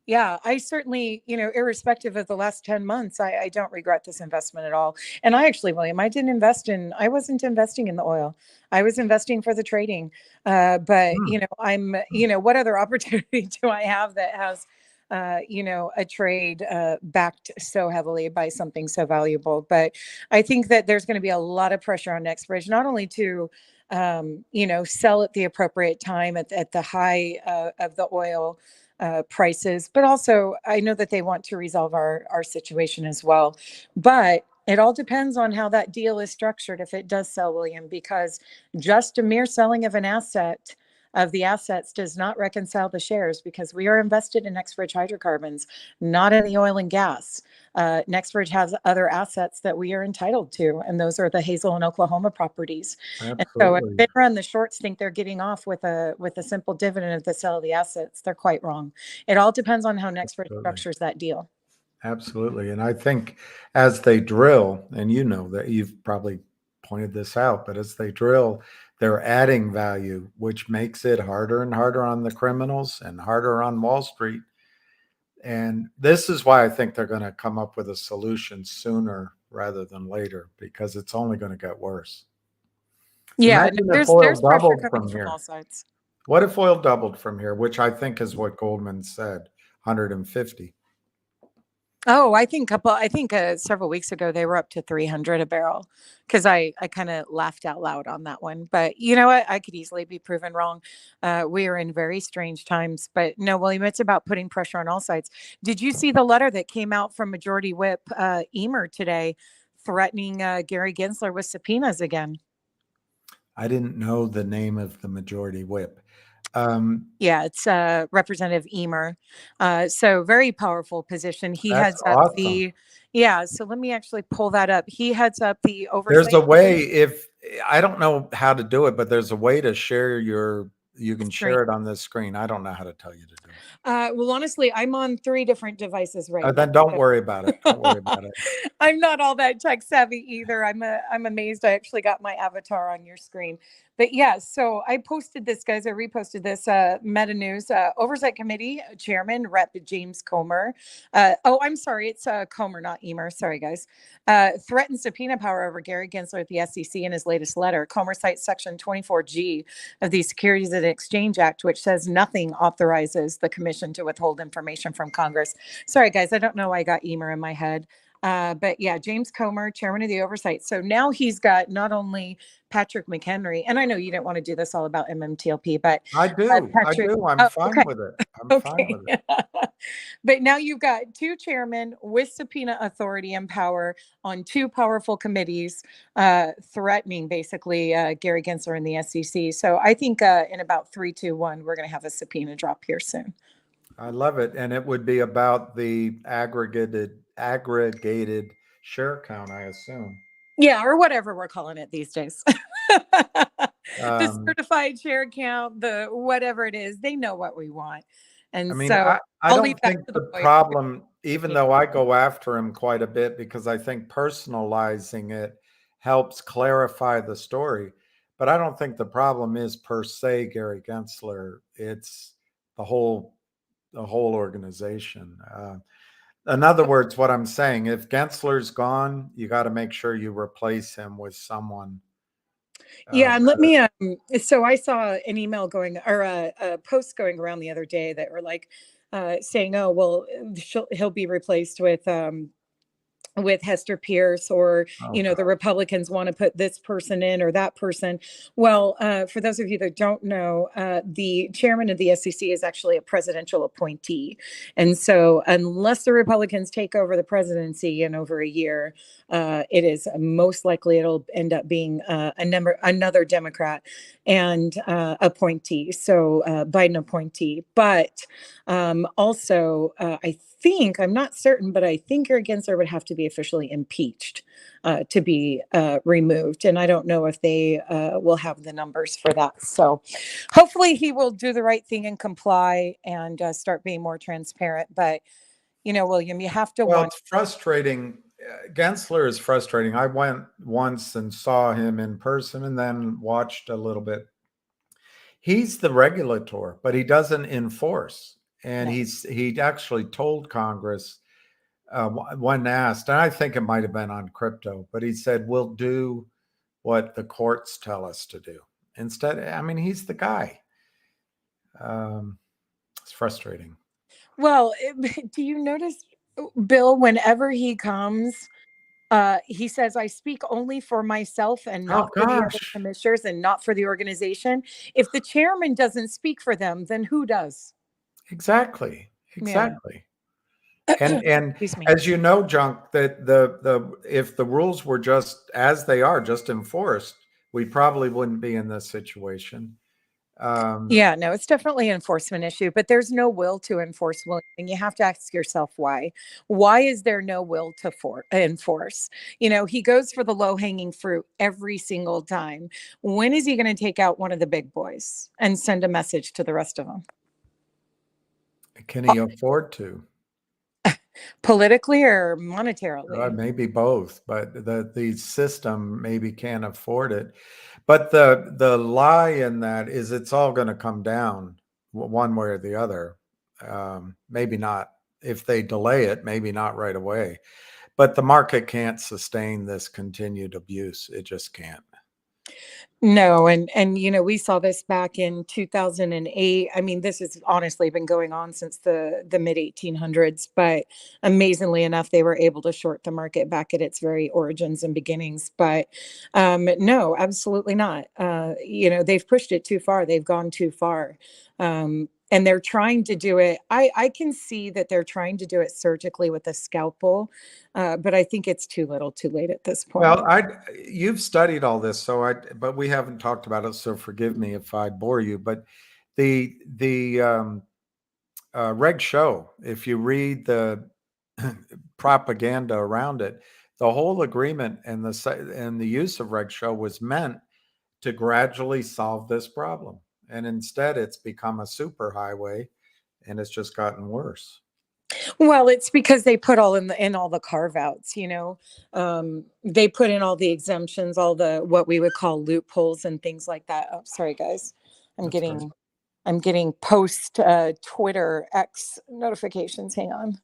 Yeah, I certainly, irrespective of the last 10 months, I don't regret this investment at all. And I actually, William, I wasn't investing in the oil. I was investing for the trading. But, I'm, what other opportunity do I have that has, a trade backed so heavily by something so valuable? But I think that there's going to be a lot of pressure on NextBridge, not only to, sell at the appropriate time at the high of the oil prices, but also I know that they want to resolve our situation as well. But it all depends on how that deal is structured if it does sell, William, because just a mere selling of the assets does not reconcile the shares, because we are invested in NextBridge hydrocarbons, not in the oil and gas. NextBridge has other assets that we are entitled to, and those are the Hazel and Oklahoma properties. Absolutely. And so if FINRA and the shorts think they're getting off with a simple dividend of the sale of the assets, they're quite wrong. It all depends on how NextBridge structures that deal. Absolutely. And I think as they drill, and that you've probably pointed this out, but as they drill, they're adding value, which makes it harder and harder on the criminals and harder on Wall Street. And this is why I think they're going to come up with a solution sooner rather than later, because it's only going to get worse. Yeah, Imagine there's if oil pressure doubled coming from from here. all sides. What if oil doubled from here, which I think is what Goldman said, 150? Oh, I think several weeks ago they were up to 300 a barrel, because I kind of laughed out loud on that one. But you know what? I could easily be proven wrong. We are in very strange times. But no, William, it's about putting pressure on all sides. Did you see the letter that came out from Majority Whip Emer today, threatening Gary Gensler with subpoenas again? I didn't know the name of the Majority Whip. Yeah, it's Representative Emer. So very powerful position. He heads up awesome. so let me actually pull that up. He heads up the oversight. There's a way, I don't know how to do it, but there's a way to share your You can share it on this screen. I don't know how to tell you to do it. Well, honestly, I'm on 3 different devices right now. Then don't worry about it. Don't worry about it. I'm not all that tech savvy either. I'm amazed I actually got my avatar on your screen. But yeah, so I posted this, guys. I reposted this Meta News Oversight Committee Chairman Rep. James Comer. I'm sorry, it's Comer, not Emer. Sorry, guys. Threatened subpoena power over Gary Gensler at the SEC in his latest letter. Comer cites Section 24G of the Securities and Exchange Act, which says nothing authorizes the commission to withhold information from Congress. Sorry, guys, I don't know why I got Emer in my head. But yeah, James Comer, chairman of the oversight. So now he's got not only Patrick McHenry, and I know you didn't want to do this all about MMTLP, but I do. Patrick, I'm fine okay. with it. I'm fine with it. But now you've got 2 chairmen with subpoena authority and power on 2 powerful committees, threatening basically Gary Gensler and the SEC. So I think in about 3, 2, 1, we're going to have a subpoena drop here soon. I love it. And it would be about the aggregated share count, I assume. Yeah, or whatever we're calling it these days. The certified share count, the whatever it is, they know what we want. And I mean, so I I'll leave don't that think to the lawyers. problem, even though I go after him quite a bit, because I think personalizing it helps clarify the story. But I don't think the problem is per se Gary Gensler. It's the whole organization. In other words, what I'm saying, if Gensler's gone, you got to make sure you replace him with someone. Yeah, and let me. So I saw an email going or a post going around the other day that were like saying, "Oh, well, he'll be replaced with Hester Pierce, or the Republicans want to put this person in or that person." Well, for those of you that don't know, the chairman of the SEC is actually a presidential appointee, and so unless the Republicans take over the presidency in over a year, it is most likely it'll end up being another Democrat and appointee, so Biden appointee. But also, I'm not certain, but I think Gary Gensler would have to be officially impeached to be removed. And I don't know if they will have the numbers for that. So hopefully he will do the right thing and comply and start being more transparent. But, William, you have to It's frustrating. Gensler is frustrating. I went once and saw him in person and then watched a little bit. He's the regulator, but he doesn't enforce. And he actually told Congress when asked, and I think it might have been on crypto, but he said, "We'll do what the courts tell us to do." Instead, I mean, he's the guy. It's frustrating. Well, do you notice, Bill, whenever he comes, he says, "I speak only for myself and not for the other commissioners and not for the organization." If the chairman doesn't speak for them, then who does? Exactly. Yeah. And as you know, Junk, that if the rules were just as they are, just enforced, we probably wouldn't be in this situation. Yeah, no, it's definitely an enforcement issue, but there's no will to enforce, and you have to ask yourself why. Why is there no will to enforce? He goes for the low-hanging fruit every single time. When is he going to take out one of the big boys and send a message to the rest of them? Can he afford to? Politically or monetarily? Maybe both, but the system maybe can't afford it. But the lie in that is it's all going to come down one way or the other. Maybe not if they delay it, maybe not right away. But the market can't sustain this continued abuse. It just can't. No, and we saw this back in 2008. I mean, this has honestly been going on since the mid 1800s, but amazingly enough, they were able to short the market back at its very origins and beginnings. But no, absolutely not. They've pushed it too far. They've gone too far. And they're trying to do it. I can see that they're trying to do it surgically with a scalpel, but I think it's too little, too late at this point. Well, you've studied all this, but we haven't talked about it, so forgive me if I bore you. But the reg show, if you read the propaganda around it, the whole agreement and the use of reg show was meant to gradually solve this problem. And instead, it's become a super highway, and it's just gotten worse. Well, it's because they put all in all the carve outs, they put in all the exemptions, all the what we would call loopholes and things like that. Oh, sorry guys. I'm That's getting right. I'm getting post Twitter X notifications. Hang on.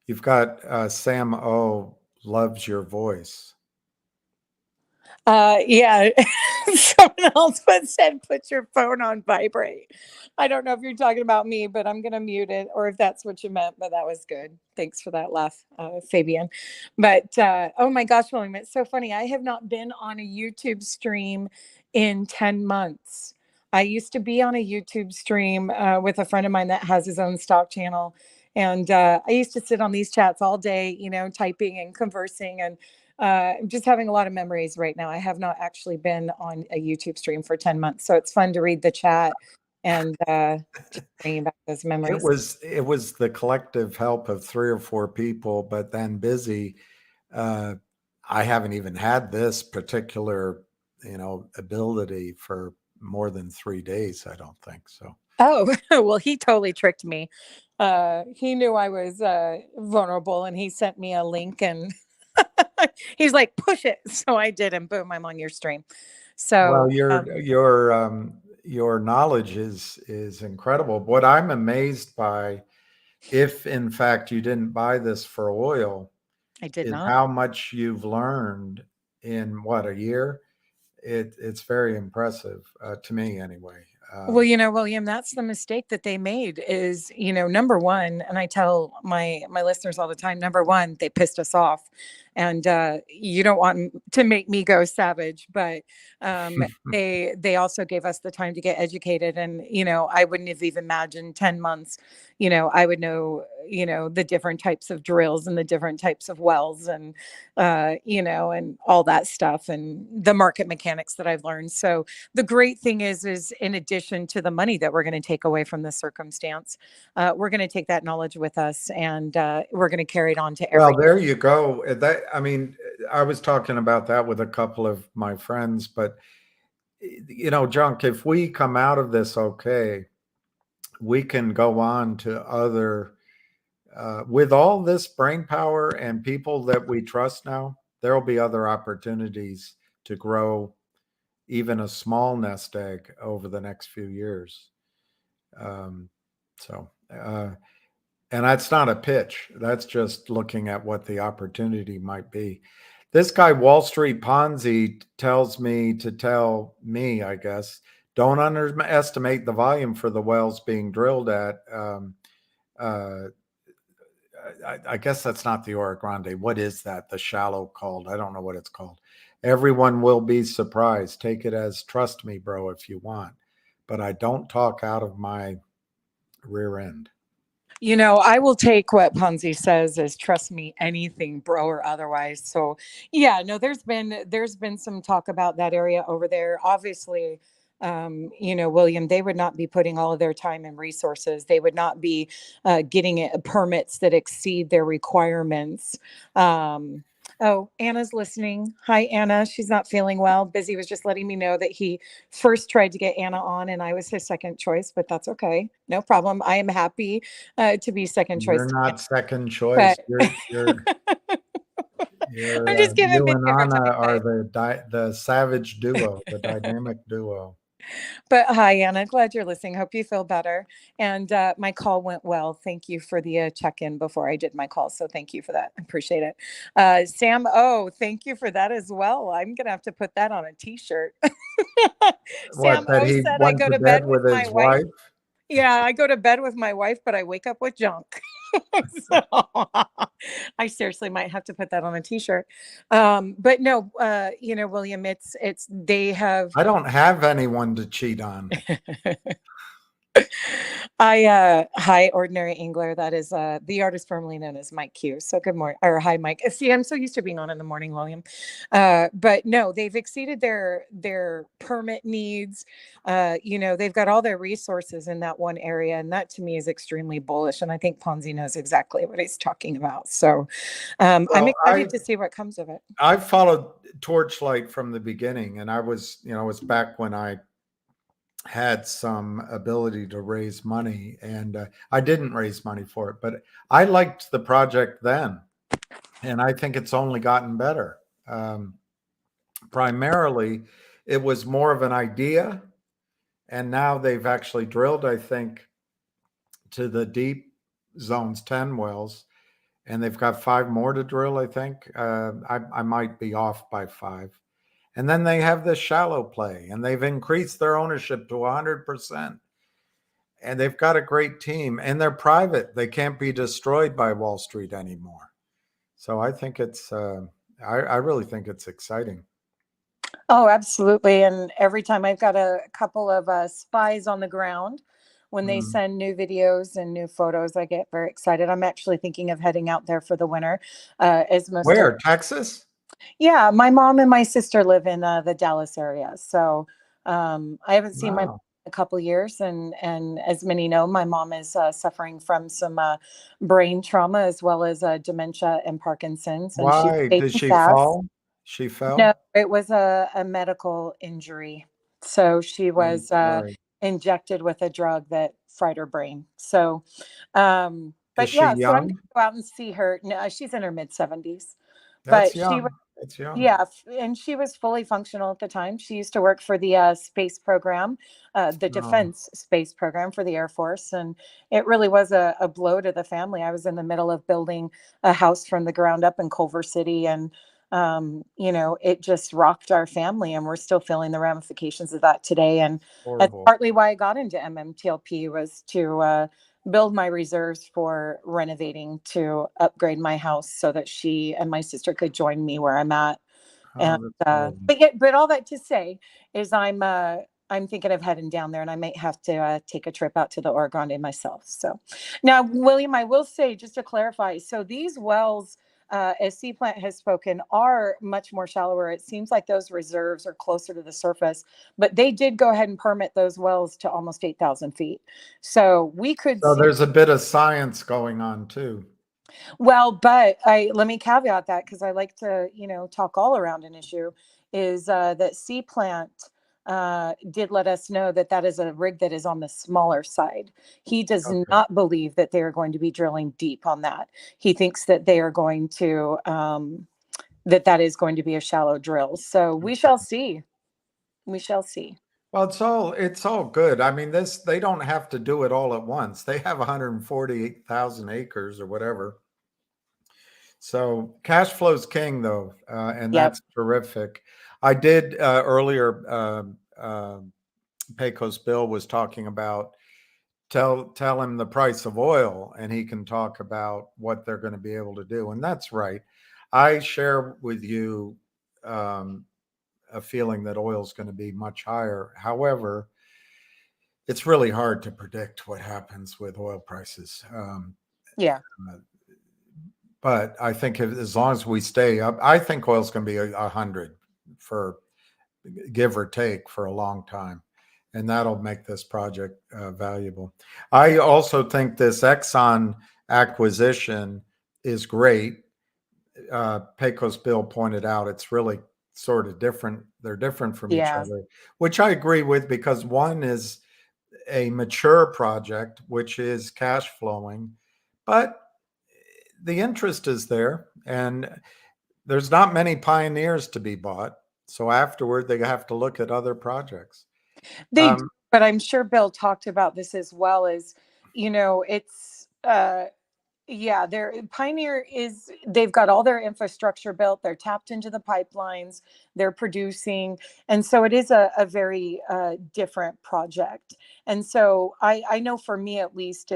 You've got Sam O loves your voice. Yeah. Someone else said put your phone on vibrate. I don't know if you're talking about me, but I'm gonna mute it, or if that's what you meant. But that was good. Thanks for that laugh, Fabian. But oh my gosh, William, it's so funny. I have not been on a YouTube stream in 10 months. I used to be on a YouTube stream with a friend of mine that has his own stock channel. And I used to sit on these chats all day, typing and conversing, and I'm just having a lot of memories right now. I have not actually been on a YouTube stream for 10 months. So it's fun to read the chat and just bringing back those memories. It was the collective help of 3 or 4 people, but then busy. I haven't even had this particular, ability for more than 3 days, I don't think so. Oh, well, he totally tricked me. He knew I was vulnerable, and he sent me a link, and he's like, push it. So I did, and boom, I'm on your stream. So Well, your knowledge is incredible. What I'm amazed by, if in fact you didn't buy this for oil, I did is not. how much you've learned in a year. It's very impressive to me, anyway. Well, William, that's the mistake that they made is, number one, and I tell my listeners all the time, number one, they pissed us off. And you don't want to make me go savage, but they also gave us the time to get educated. And, I wouldn't have even imagined 10 months, I would know, the different types of drills and the different types of wells and, and all that stuff and the market mechanics that I've learned. So the great thing is in addition to the money that we're going to take away from this circumstance, we're going to take that knowledge with us, and we're going to carry it on to every. Well, there you go. I was talking about that with a couple of my friends, but Junk, if we come out of this okay, we can go on to other, with all this brain power and people that we trust now, there will be other opportunities to grow even a small nest egg over the next few years. And that's not a pitch. That's just looking at what the opportunity might be. This guy, Wall Street Ponzi, tells me to tell me, I guess, don't underestimate the volume for the wells being drilled at. I guess that's not the Oro Grande. What is that? The shallow called? I don't know what it's called. Everyone will be surprised. Take it as trust me, bro, if you want. But I don't talk out of my rear end. I will take what Ponzi says as trust me, anything, bro, or otherwise. So yeah, no, there's been some talk about that area over there. Obviously, William, they would not be putting all of their time and resources. They would not be getting permits that exceed their requirements. Oh, Anna's listening. Hi, Anna. She's not feeling well. Busy was just letting me know that he first tried to get Anna on, and I was his second choice, but that's okay. No problem. I am happy to be second choice. You're not second choice. You're I'm just giving you Busy and a hard Anna time, are guys. the savage duo, the dynamic duo. But hi, Anna. Glad you're listening. Hope you feel better. And my call went well. Thank you for the check-in before I did my call. So thank you for that. I appreciate it. Sam, thank you for that as well. I'm going to have to put that on a T-shirt. Sam That he said I went go to to bed with with my his wife. Yeah, I go to bed with my wife, but I wake up with junk. So I seriously might have to put that on a T-shirt. But no, William, it's they have. I don't have anyone to cheat on. Hi, Ordinary Angler. That is the artist formerly known as Mike Q. So good morning, or hi, Mike. See, I'm so used to being on in the morning, William. But no, they've exceeded their permit needs. They've got all their resources in that one area, and that to me is extremely bullish. And I think Ponzi knows exactly what he's talking about. So I'm excited to see what comes of it. I followed Torchlight from the beginning, and I was, it was back when I had some ability to raise money, and I didn't raise money for it, but I liked the project then, and I think it's only gotten better. Primarily, it was more of an idea, and now they've actually drilled, I think, to the deep zones, 10 wells, and they've got 5 more to drill, I think. I might be off by 5. And then they have this shallow play, and they've increased their ownership to 100%. And they've got a great team, and they're private. They can't be destroyed by Wall Street anymore. So I think I really think it's exciting. Oh, absolutely. And every time I've got a couple of spies on the ground, when they send new videos and new photos, I get very excited. I'm actually thinking of heading out there for the winter. As most of, Where? Texas? yeah, my mom and my sister live in the Dallas area. So I haven't seen my mom Wow. in a couple years. And as many know, my mom is suffering from some brain trauma as well as dementia and Parkinson's. And she's Why? Did fading she fast. fall? She No, fell? it was a medical injury. So she I'm was sorry. injected with a drug that fried her brain. So, Is but she yeah, so I'm gonna young? go out and see her. No, she's in her mid 70s, That's but she was, young. That's young. yeah, and she was fully functional at the time. She used to work for the space program, the Oh, defense space program for the Air Force. And it really was a blow to the family. I was in the middle of building a house from the ground up in Culver City. And, it just rocked our family. And we're still feeling the ramifications of that today. And that's horrible. partly why I got into MMTLP, was to build my reserves for renovating to upgrade my house so that she and my sister could join me where I'm at. And Oh, that's horrible. but all that to say is I'm thinking of heading down there, and I might have to take a trip out to the Oro Grande myself. So now, William, I will say, just to clarify, so these wells, as Sea Plant has spoken, are much more shallower. It seems like those reserves are closer to the surface, but they did go ahead and permit those wells to almost 8,000 feet. So we could So see. there's a bit of science going on too. Well, but let me caveat that, because I like to, talk all around an issue, is that Sea Plant did let us know that that is a rig that is on the smaller side. He does Okay. not believe that they are going to be drilling deep on that. He thinks that they are going to, that is going to be a shallow drill. So we shall see. We shall see. Well, it's all good. I mean, they don't have to do it all at once. They have 148,000 acres or whatever. So cash flow's king, though, and Yep. that's terrific. I did earlier. Pecos Bill was talking about tell him the price of oil, and he can talk about what they're going to be able to do, and that's right. I share with you a feeling that oil is going to be much higher. However, it's really hard to predict what happens with oil prices. Yeah. But I think as long as we stay up, I think oil's going to be 100 for give or take for a long time. And that'll make this project valuable. I also think this Exxon acquisition is great. Pecos Bill pointed out it's really sort of different. They're different from each Yeah. other, which I agree with, because one is a mature project, which is cash flowing, but the interest is there, and there's not many pioneers to be bought. So afterward, they have to look at other projects. They do, but I'm sure Bill talked about this as well. As it's yeah, Pioneer they've got all their infrastructure built, they're tapped into the pipelines, they're producing. And so it is a very different project. And so I know, for me at least,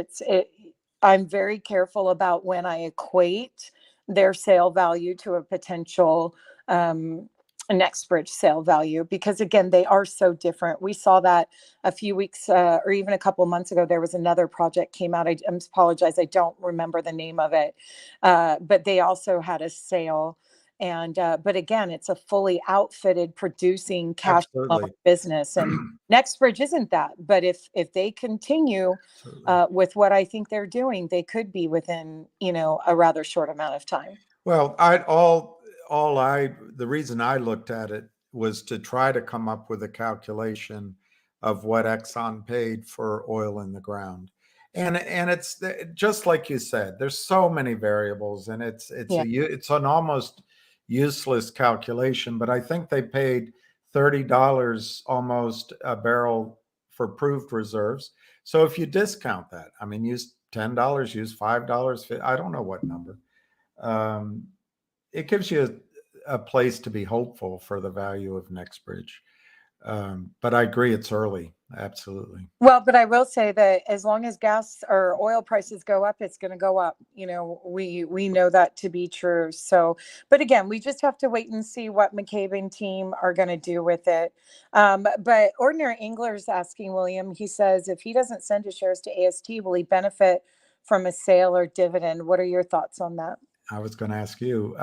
I'm very careful about when I equate their sale value to a potential a NextBridge sale value, because again, they are so different. We saw that a few weeks or even a couple of months ago. There was another project came out. I apologize, I don't remember the name of it, but they also had a sale. And but again, it's a fully outfitted producing cash flow Absolutely. business, and NextBridge isn't that. But if they continue Absolutely. with what I think they're doing, they could be within a rather short amount of time. Well, the reason I looked at it was to try to come up with a calculation of what Exxon paid for oil in the ground. And it's just like you said, there's so many variables, and it's an almost useless calculation. But I think they paid $30 almost a barrel for proved reserves. So if you discount that, I mean, use $10, use $5, I don't know what number. It gives you a place to be hopeful for the value of NextBridge. But I agree, it's early. Absolutely. Well, but I will say that as long as gas or oil prices go up, it's going to go up. You know, we know that to be true. So, but again, we just have to wait and see what McCabe and team are going to do with it. But Ordinary Angler's asking William, he says, if he doesn't send his shares to AST, will he benefit from a sale or dividend? What are your thoughts on that? I was going to ask you.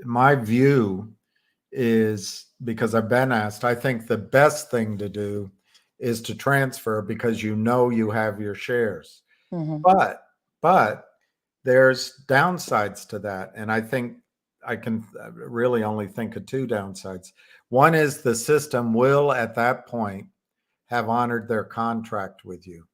My view is, because I've been asked, I think the best thing to do is to transfer, because you know you have your shares. Mm-hmm. But there's downsides to that, and I think I can really only think of two downsides. One is the system will at that point have honored their contract with you.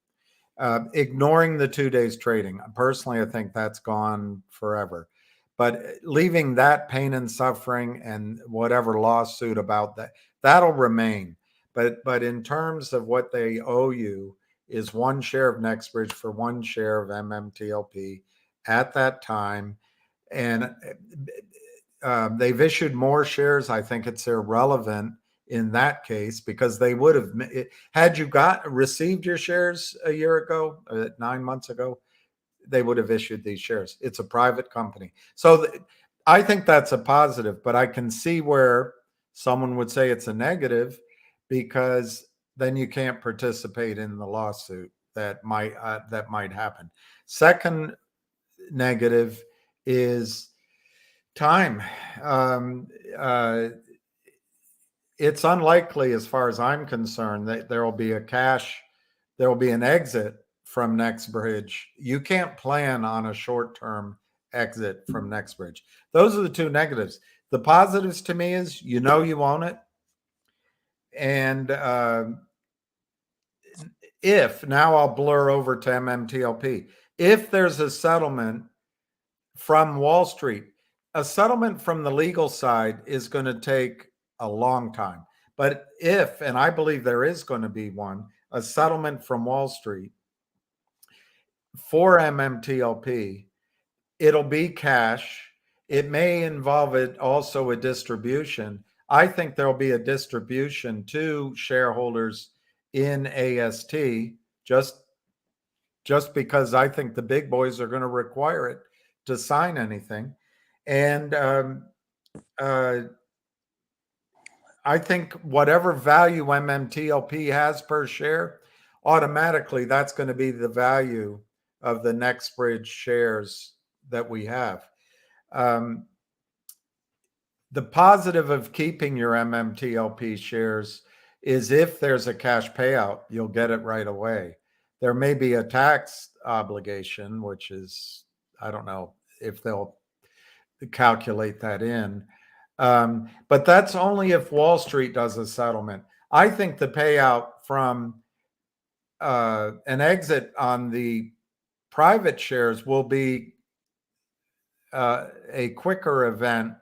Ignoring the 2 days trading, personally, I think that's gone forever. But leaving that pain and suffering and whatever lawsuit about that, that'll remain. But in terms of what they owe you is 1 share of NextBridge for 1 share of MMTLP at that time. And they've issued more shares. I think it's irrelevant in that case, because they would have, had you received your shares a year ago, 9 months ago, they would have issued these shares. It's a private company. So I think that's a positive, but I can see where someone would say it's a negative, because then you can't participate in the lawsuit that might happen. Second negative is time. It's unlikely, as far as I'm concerned, that there will be an exit from NextBridge. You can't plan on a short-term exit from NextBridge. Those are the two negatives. The positives to me is, you know, you own it. And now I'll blur over to MMTLP. If there's a settlement from Wall Street, a settlement from the legal side is going to take a long time. But if, and I believe there is going to be one, a settlement from Wall Street for MMTLP, it'll be cash. It may involve it also a distribution. I think there'll be a distribution to shareholders in AST, just because I think the big boys are going to require it to sign anything. And I think whatever value MMTLP has per share, automatically that's going to be the value of the NextBridge shares that we have. The positive of keeping your MMTLP shares is, if there's a cash payout, you'll get it right away. There may be a tax obligation, which is, I don't know if they'll calculate that in. But that's only if Wall Street does a settlement. I think the payout from an exit on the private shares will be a quicker event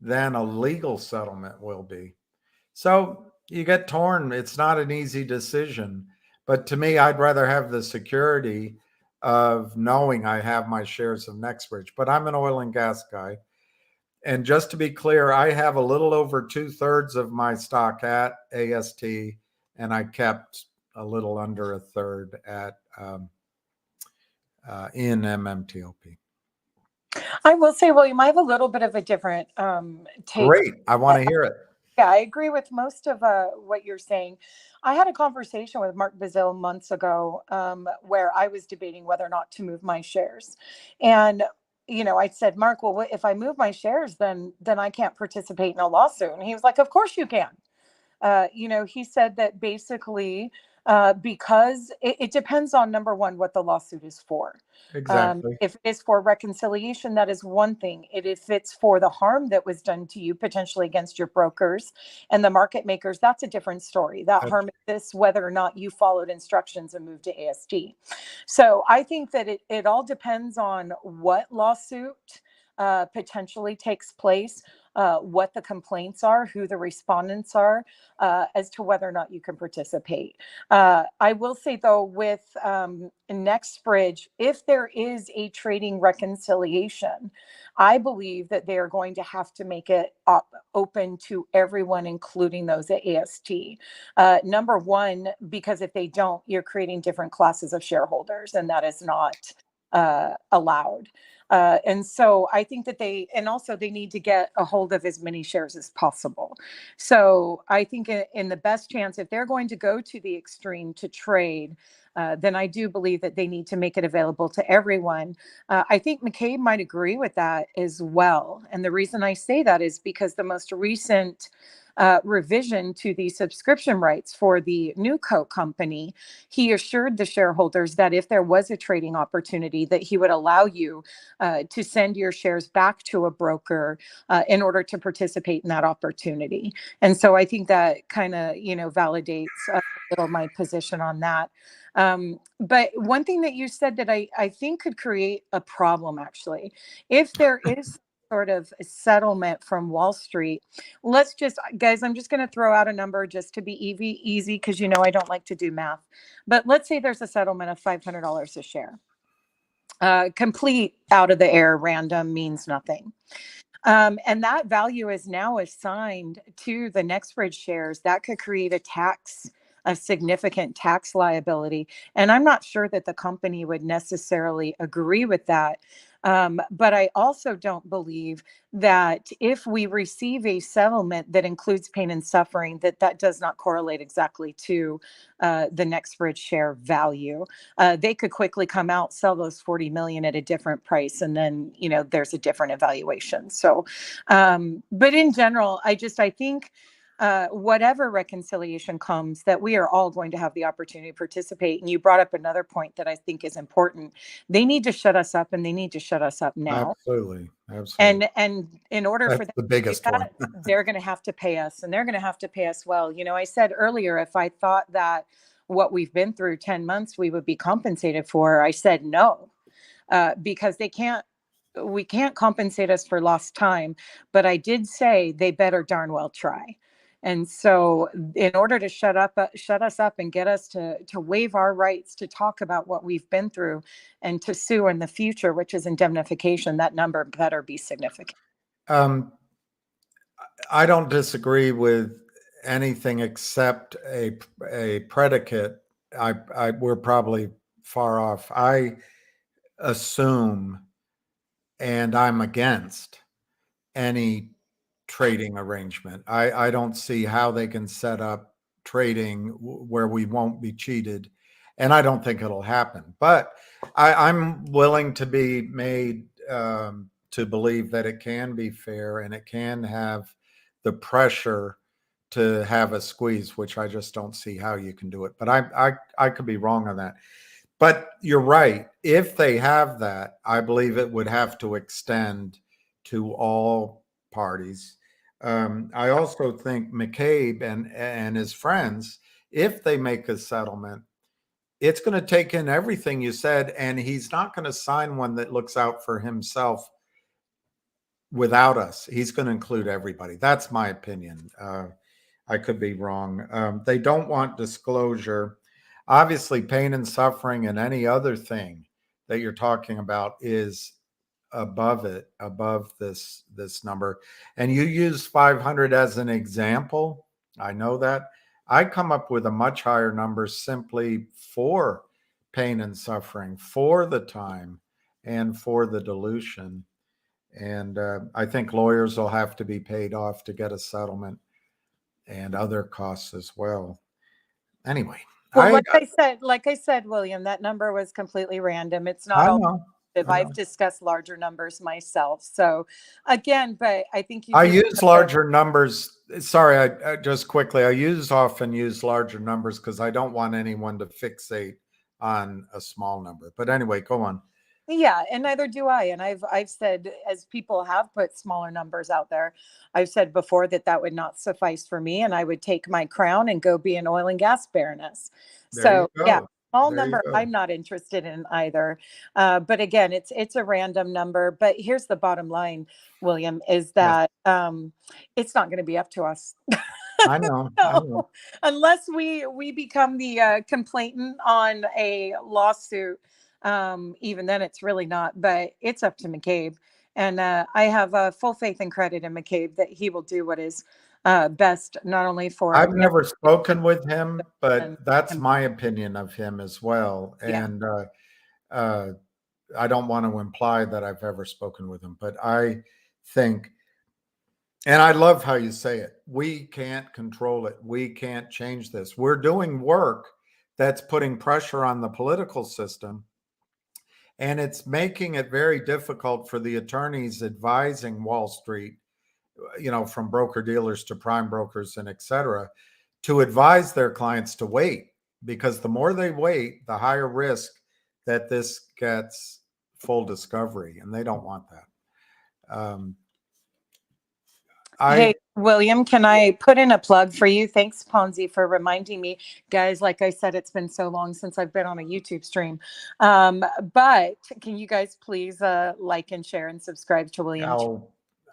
than a legal settlement will be. So you get torn. It's not an easy decision. But to me, I'd rather have the security of knowing I have my shares of NextBridge. But I'm an oil and gas guy. And just to be clear, I have a little over 2/3 of my stock at AST, and I kept a little under 1/3 at in MMTLP. I will say, William, I have a little bit of a different take. Great. I want to hear it. Yeah, I agree with most of what you're saying. I had a conversation with Mark Bazil months ago where I was debating whether or not to move my shares. And, you know, I said, Mark, well, if I move my shares, then I can't participate in a lawsuit. And he was like, of course you can. You know, he said that basically because it depends on, number one, what the lawsuit is for. Exactly. If it is for reconciliation, that is one thing. If it's for the harm that was done to you, potentially against your brokers and the market makers, that's a different story. That That's- harm exists whether or not you followed instructions and moved to ASD. So I think that it all depends on what lawsuit potentially takes place, what the complaints are, who the respondents are, as to whether or not you can participate. I will say, though, with NextBridge, if there is a trading reconciliation, I believe that they are going to have to make it open to everyone, including those at AST. Number one, because if they don't, you're creating different classes of shareholders, and that is not allowed. And so I think that they need to get a hold of as many shares as possible. So I think in the best chance, if they're going to go to the extreme to trade, then I do believe that they need to make it available to everyone. I think McCabe might agree with that as well. And the reason I say that is because the most recent revision to the subscription rights for the Newco company, he assured the shareholders that if there was a trading opportunity, that he would allow you to send your shares back to a broker in order to participate in that opportunity. And so I think that kind of, validates a little my position on that. But one thing that you said that I think could create a problem, actually, if there is sort of a settlement from Wall Street, let's just, guys, I'm just going to throw out a number just to be easy, because I don't like to do math. But let's say there's a settlement of $500 a share. Complete out of the air, random, means nothing. And that value is now assigned to the NextBridge shares. That could create a significant tax liability. And I'm not sure that the company would necessarily agree with that. But I also don't believe that if we receive a settlement that includes pain and suffering, that does not correlate exactly to the NextBridge share value. They could quickly come out, sell those 40 million at a different price, and then there's a different evaluation. So, but in general, I think whatever reconciliation comes, that we are all going to have the opportunity to participate. And you brought up another point that I think is important. They need to shut us up, and they need to shut us up now. Absolutely. And in order for That's them the biggest to do that, one. they're going to have to pay us, and they're going to have to pay us well. I said earlier, if I thought that what we've been through 10 months we would be compensated for, I said no, because we can't compensate us for lost time. But I did say they better darn well try. And so in order to shut us up and get us to waive our rights to talk about what we've been through and to sue in the future, which is indemnification, that number better be significant. I don't disagree with anything except a predicate. We're probably far off. I assume, and I'm against any trading arrangement. I don't see how they can set up trading where we won't be cheated, and I don't think it'll happen. But I'm willing to be made to believe that it can be fair and it can have the pressure to have a squeeze, which I just don't see how you can do it. But I could be wrong on that. But you're right. If they have that, I believe it would have to extend to all parties. I also think McCabe and his friends, if they make a settlement, it's going to take in everything you said, and he's not going to sign one that looks out for himself without us. He's going to include everybody. That's my opinion. I could be wrong. They don't want disclosure. Obviously, pain and suffering and any other thing that you're talking about is above this number. And you use 500 as an example. I know that. I come up with a much higher number simply for pain and suffering, for the time, and for the dilution. And I think lawyers will have to be paid off to get a settlement, and other costs as well. Anyway, Well, like I said, William, that number was completely random. It's not I all know. I've discussed larger numbers myself. So again, but I think you I do use larger numbers. Sorry, I just quickly, often use larger numbers because I don't want anyone to fixate on a small number. But anyway, go on. Yeah, and neither do I. And I've said, as people have put smaller numbers out there, I've said before that that would not suffice for me, and I would take my crown and go be an oil and gas baroness. There you So yeah, go. small There you number go. I'm not interested in either. But again, it's a random number. But here's the bottom line, William, is that it's not going to be up to us. I know. No, unless we become the complainant on a lawsuit. Even then it's really not, but it's up to McCabe. And I have full faith and credit in McCabe that he will do what is best, not only for I've never spoken with him, and but that's my opinion of him as well. Yeah. And I don't want to imply that I've ever spoken with him, but I think, and I love how you say it, we can't control it. We can't change this. We're doing work that's putting pressure on the political system, and it's making it very difficult for the attorneys advising Wall Street, you know, from broker dealers to prime brokers and et cetera, to advise their clients to wait, because the more they wait, the higher risk that this gets full discovery, and they don't want that. Hey, William, can I put in a plug for you? Thanks, Ponzi, for reminding me. Guys, like I said, it's been so long since I've been on a YouTube stream. But can you guys please like and share and subscribe to William? Oh,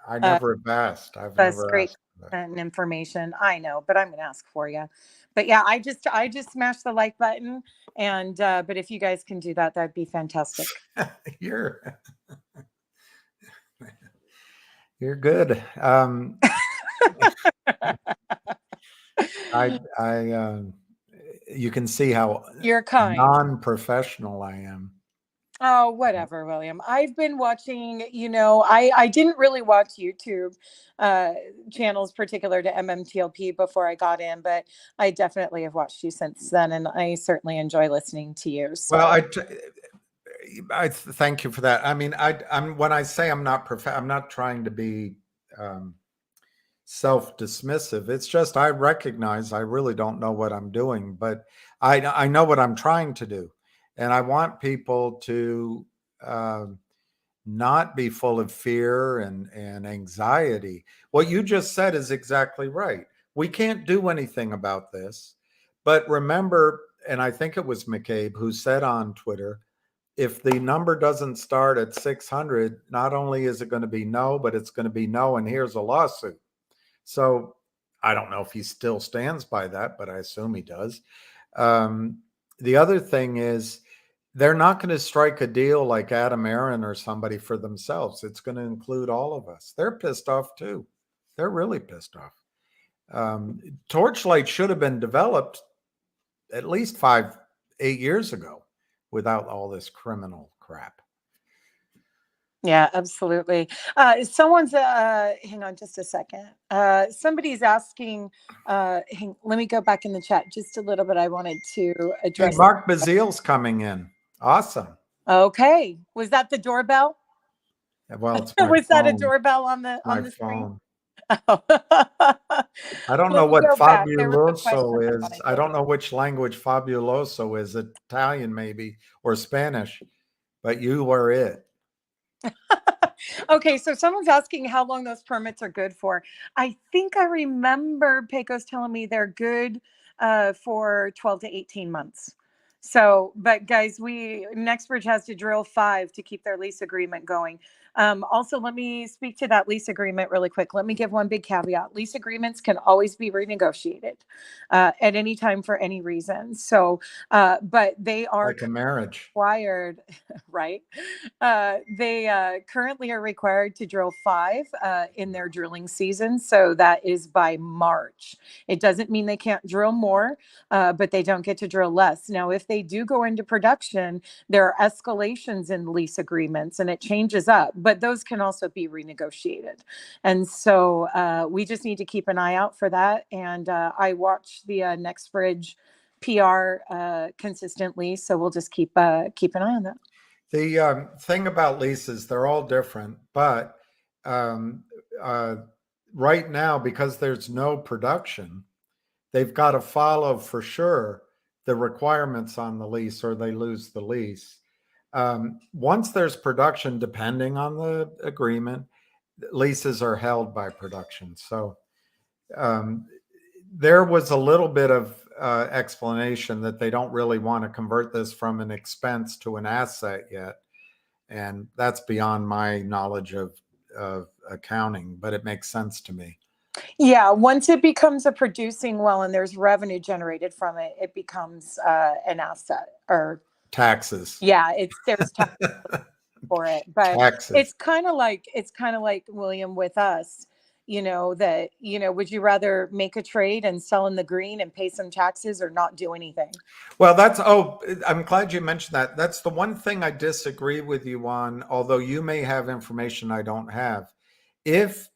I never have asked. I've That's never great asked. And information. I know, but I'm going to ask for you. But yeah, I just smashed the like button. And but if you guys can do that, that'd be fantastic. You're good. You can see how you're kind, non-professional I am. Oh, whatever, William. I've been watching, you know, I didn't really watch YouTube channels particular to MMTLP before I got in, but I definitely have watched you since then, and I certainly enjoy listening to you. So. Well, I thank you for that. I mean, I'm when I say I'm not trying to be self-dismissive. It's just I recognize I really don't know what I'm doing, but I know what I'm trying to do, and I want people to not be full of fear and anxiety. What you just said is exactly right. We can't do anything about this, but remember, and I think it was McCabe who said on Twitter, if the number doesn't start at 600, not only is it going to be no, but it's going to be no, and here's a lawsuit. So I don't know if he still stands by that, but I assume he does. The other thing is they're not going to strike a deal like Adam Aaron or somebody for themselves. It's going to include all of us. They're pissed off too. They're really pissed off. Torchlight should have been developed at least 5-8 years ago without all this criminal crap. Yeah, absolutely. Someone's hang on just a second. Somebody's asking, let me go back in the chat just a little bit. I wanted to address. Hey, Mark Bazille's coming in. Awesome. Okay. Was that the doorbell? Well, it's my was phone. that a doorbell on the phone. screen? Oh. I don't know what fabuloso is. I don't know which language fabuloso is. Italian maybe, or Spanish, but you were it. Okay, so someone's asking how long those permits are good for. I think I remember Pecos telling me they're good for 12 to 18 months. So, but guys, NextBridge has to drill 5 to keep their lease agreement going. Also, let me speak to that lease agreement really quick. Let me give one big caveat. Lease agreements can always be renegotiated at any time for any reason. So, but they are like a marriage required, right? They currently are required to drill 5 in their drilling season. So that is by March. It doesn't mean they can't drill more, but they don't get to drill less. Now, if they do go into production, there are escalations in lease agreements and it changes up, but those can also be renegotiated. And so we just need to keep an eye out for that. And I watch the NextBridge PR consistently, so we'll just keep an eye on that. The thing about leases, they're all different, but um, uh, right now, because there's no production, they've got to follow for sure the requirements on the lease or they lose the lease. Once there's production, depending on the agreement, leases are held by production. So there was a little bit of explanation that they don't really want to convert this from an expense to an asset yet. And that's beyond my knowledge of accounting, but it makes sense to me. Yeah, once it becomes a producing well and there's revenue generated from it, it becomes an asset. Or Taxes. yeah, there's tax for it, but Taxes. it's kind of like William with us, that would you rather make a trade and sell in the green and pay some taxes or not do anything? Well, I'm glad you mentioned that. That's the one thing I disagree with you on, although you may have information I don't have. If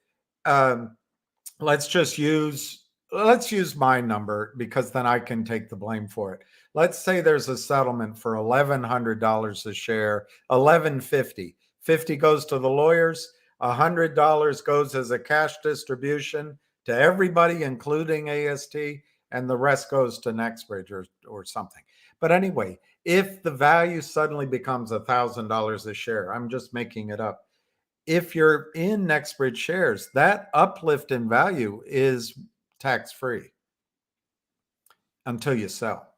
let's use my number because then I can take the blame for it. Let's say there's a settlement for $1,100 a share, $1,150. 50 goes to the lawyers, $100 goes as a cash distribution to everybody, including AST, and the rest goes to NextBridge or something. But anyway, if the value suddenly becomes $1,000 a share, I'm just making it up. If you're in NextBridge shares, that uplift in value is tax-free until you sell.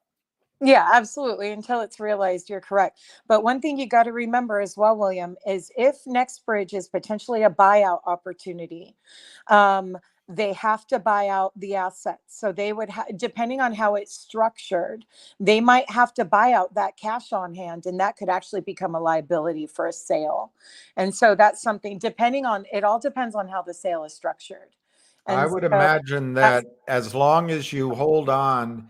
Yeah, absolutely. Until it's realized, you're correct. But one thing you got to remember as well, William, is if NextBridge is potentially a buyout opportunity, they have to buy out the assets. So they would, depending on how it's structured, they might have to buy out that cash on hand, and that could actually become a liability for a sale. And so that's something, it all depends on how the sale is structured. And I would imagine that as long as you hold on,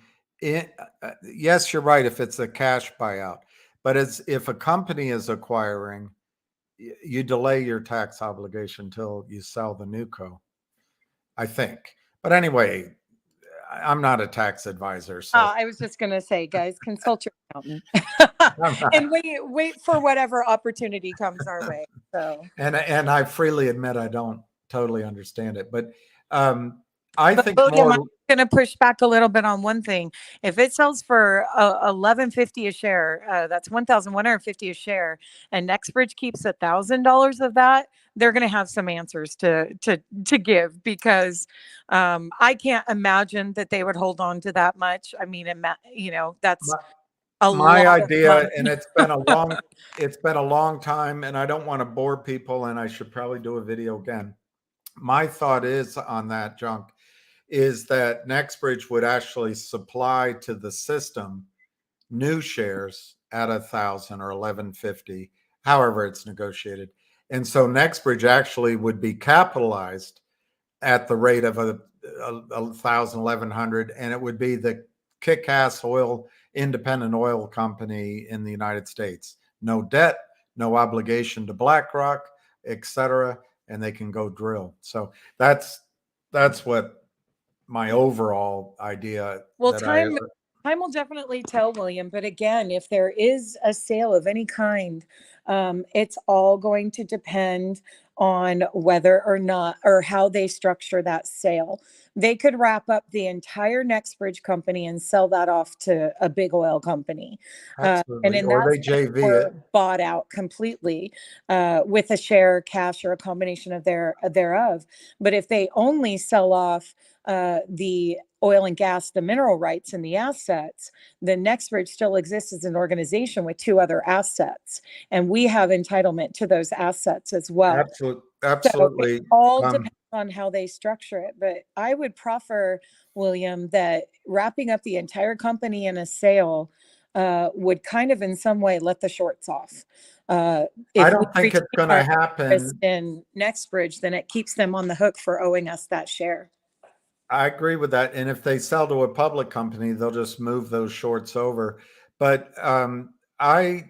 yes, you're right, if it's a cash buyout, but if a company is acquiring, you delay your tax obligation until you sell the new co, I think. But anyway, I'm not a tax advisor. So I was just going to say, guys, consult your accountant and wait for whatever opportunity comes our way. So, and I freely admit I don't totally understand it, but I think William, more. I'm going to push back a little bit on one thing. If it sells for $1,150 a share, that's $1,150 a share, and NextBridge keeps $1,000 of that, they're going to have some answers to give, because I can't imagine that they would hold on to that much. I mean, that's my lot idea, and it's been a long time, and I don't want to bore people, and I should probably do a video again. My thought is on that, junk, is that NextBridge would actually supply to the system new shares at 1,000 or 1,150, however it's negotiated. And so NextBridge actually would be capitalized at the rate of 1,000, 1,100, and it would be the kick-ass independent oil company in the United States. No debt, no obligation to BlackRock, etc., and they can go drill. So that's what my overall idea. well, time will definitely tell, William. But again, if there is a sale of any kind, it's all going to depend on whether or not, or how they structure that sale. They could wrap up the entire NextBridge company and sell that off to a big oil company. And in or that they JV it. Bought out completely with a share, cash, or a combination of thereof. But if they only sell off the oil and gas, the mineral rights, and the assets, then NextBridge still exists as an organization with two other assets, and we have entitlement to those assets as well. Absolutely. So it all depends on how they structure it. But I would prefer, William, that wrapping up the entire company in a sale would kind of in some way let the shorts off. I don't think it's going to happen in NextBridge, then it keeps them on the hook for owing us that share. I agree with that. And if they sell to a public company, they'll just move those shorts over. But I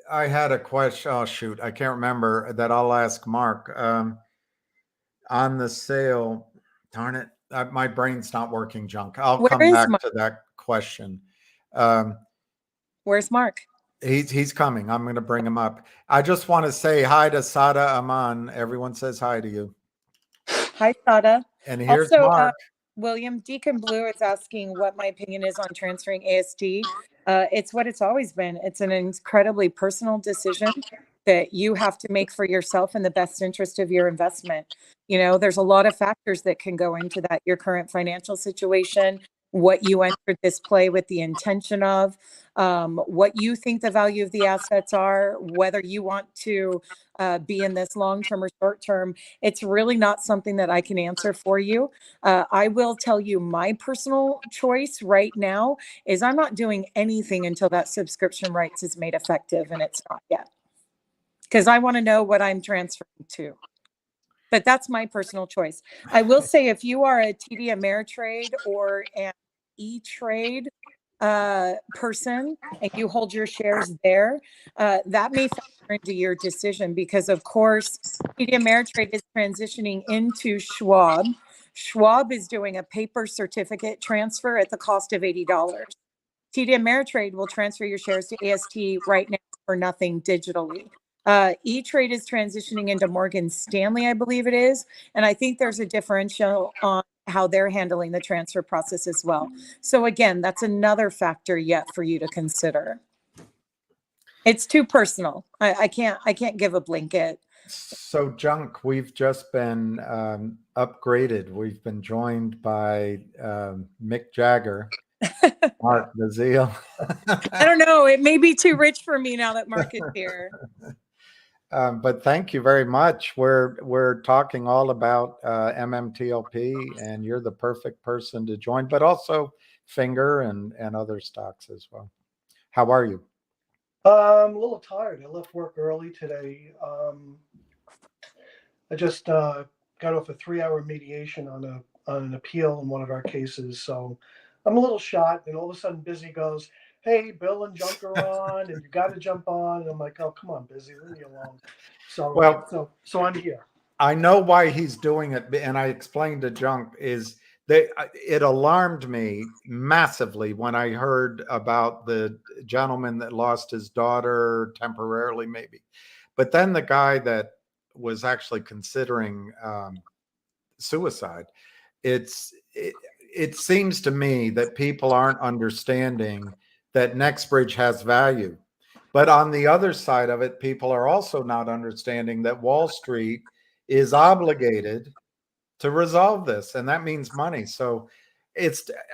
had a question. Oh, shoot. I can't remember that. I'll ask Mark on the sale. Darn it. My brain's not working, junk. I'll come back to that question. Where's Mark? He's coming. I'm going to bring him up. I just want to say hi to Sada Aman. Everyone says hi to you. Hi, Sada. And here's Also, Mark. William Deacon Blue is asking what my opinion is on transferring AST. It's what it's always been. It's an incredibly personal decision that you have to make for yourself in the best interest of your investment. You know, there's a lot of factors that can go into that. Your current financial situation, what you entered this play with the intention of, what you think the value of the assets are, whether you want to be in this long-term or short-term. It's really not something that I can answer for you. I will tell you my personal choice right now is I'm not doing anything until that subscription rights is made effective, and it's not yet. Because I want to know what I'm transferring to. But that's my personal choice. I will say if you are a TD Ameritrade or an E-Trade person and you hold your shares there, that may factor into your decision because, of course, TD Ameritrade is transitioning into Schwab. Schwab is doing a paper certificate transfer at the cost of $80. TD Ameritrade will transfer your shares to AST right now for nothing digitally. E-Trade is transitioning into Morgan Stanley, I believe it is. And I think there's a differential on how they're handling the transfer process as well. So again, that's another factor yet for you to consider. It's too personal. I can't give a blanket. So, Junk, we've just been upgraded. We've been joined by Mick Jagger, Mark Bazile. I don't know. It may be too rich for me now that Mark is here. But thank you very much. We're talking all about MMTLP, and you're the perfect person to join, but also Finger and other stocks as well. How are you? I'm a little tired. I left work early today. I just got off a 3-hour mediation on an appeal in one of our cases, so I'm a little shot. And all of a sudden, Busy goes, "Hey, Bill and Junk are on, and you got to jump on." And I'm like, "Oh, come on, Busy, leave me alone." So, Well, so I'm here. I know why he's doing it, and I explained to Junk is that it alarmed me massively when I heard about the gentleman that lost his daughter temporarily, maybe, but then the guy that was actually considering suicide. It seems to me that people aren't understanding that NextBridge has value. But on the other side of it, people are also not understanding that Wall Street is obligated to resolve this, and that means money. So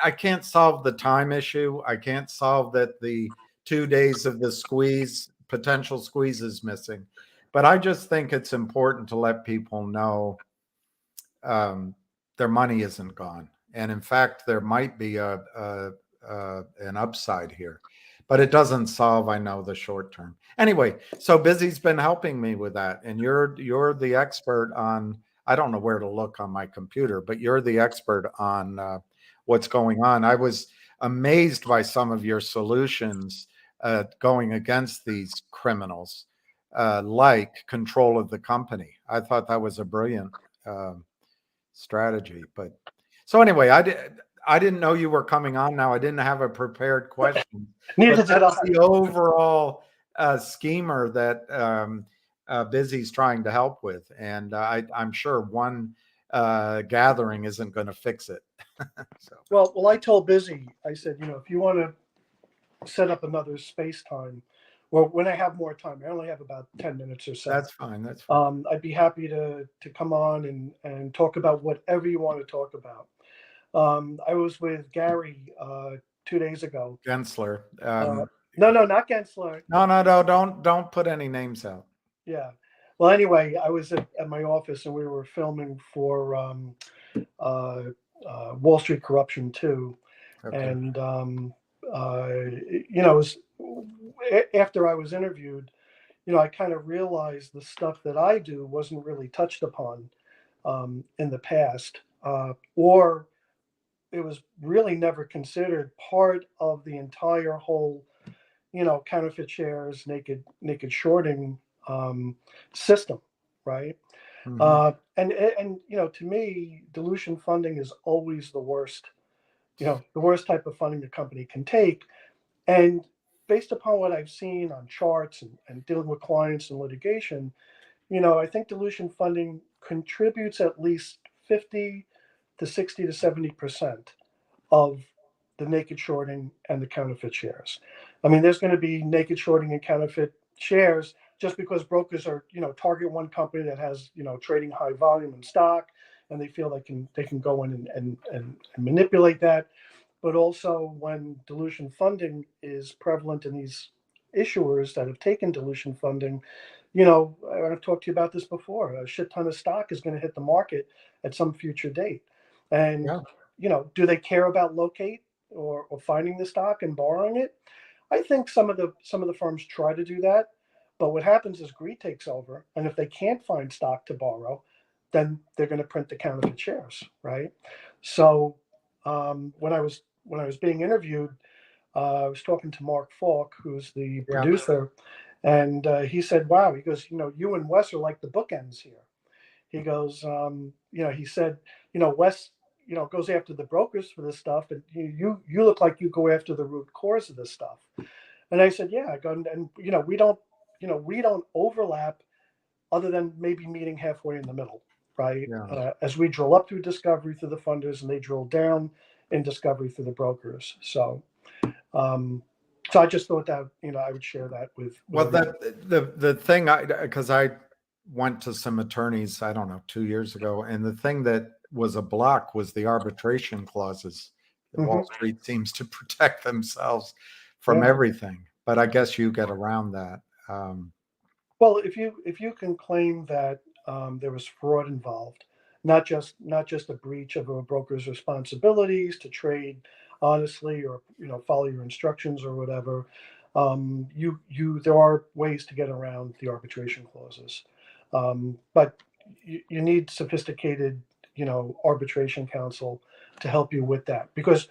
I can't solve the time issue. I can't solve that the 2 days of the potential squeeze is missing. But I just think it's important to let people know their money isn't gone. And in fact, there might be an upside here, but it doesn't solve, I know, the short term. Anyway, so Busy's been helping me with that. And you're the expert on, I don't know where to look on my computer, but you're the expert on what's going on. I was amazed by some of your solutions going against these criminals, like control of the company. I thought that was a brilliant strategy. But so anyway, I didn't know you were coming on now. I didn't have a prepared question. Neither did I. The overall schemer that Busy's trying to help with, and I'm sure one gathering isn't going to fix it. So. Well, I told Busy, I said, if you want to set up another space time, well, when I have more time, I only have about 10 minutes or so. That's fine. That's fine. I'd be happy to come on and talk about whatever you want to talk about. I was with Gary 2 days ago. Gensler. No, not Gensler. No. Don't put any names out. Yeah. Well, anyway, I was at my office and we were filming for Wall Street Corruption 2. Okay. And, it was after I was interviewed, I kind of realized the stuff that I do wasn't really touched upon in the past, or it was really never considered part of the entire whole, counterfeit shares, naked shorting system, right? Mm-hmm. And to me, dilution funding is always the worst, the worst type of funding the company can take. And based upon what I've seen on charts and dealing with clients and litigation, I think dilution funding contributes at least 50 to 60 to 70% of the naked shorting and the counterfeit shares. I mean, there's going to be naked shorting and counterfeit shares just because brokers are, target one company that has, trading high volume in stock, and they feel they can go in and manipulate that. But also when dilution funding is prevalent in these issuers that have taken dilution funding, I've talked to you about this before. A shit ton of stock is going to hit the market at some future date. And, Yeah. do they care about locate or finding the stock and borrowing it? I think some of the firms try to do that, but what happens is greed takes over, and if they can't find stock to borrow, then they're going to print the counterfeit shares, right? So when I was being interviewed, I was talking to Mark Falk, who's the Yeah. producer, and he said, "Wow," he goes, "you and Wes are like the bookends here." He goes, he said, Wes, goes after the brokers for this stuff, but you look like you go after the root cause of this stuff. And I said, yeah, I go, and we don't overlap other than maybe meeting halfway in the middle, right? Yeah. As we drill up through discovery through the funders, and they drill down in discovery through the brokers. So I just thought that I would share that with. Well, the thing, because I went to some attorneys, I don't know, 2 years ago, and the thing that was a block was the arbitration clauses. Wall Street seems to protect themselves from everything, but I guess you get around that. Well, if you can claim that there was fraud involved, not just a breach of a broker's responsibilities to trade honestly or follow your instructions or whatever, there are ways to get around the arbitration clauses, but you need sophisticated arbitration counsel to help you with that, because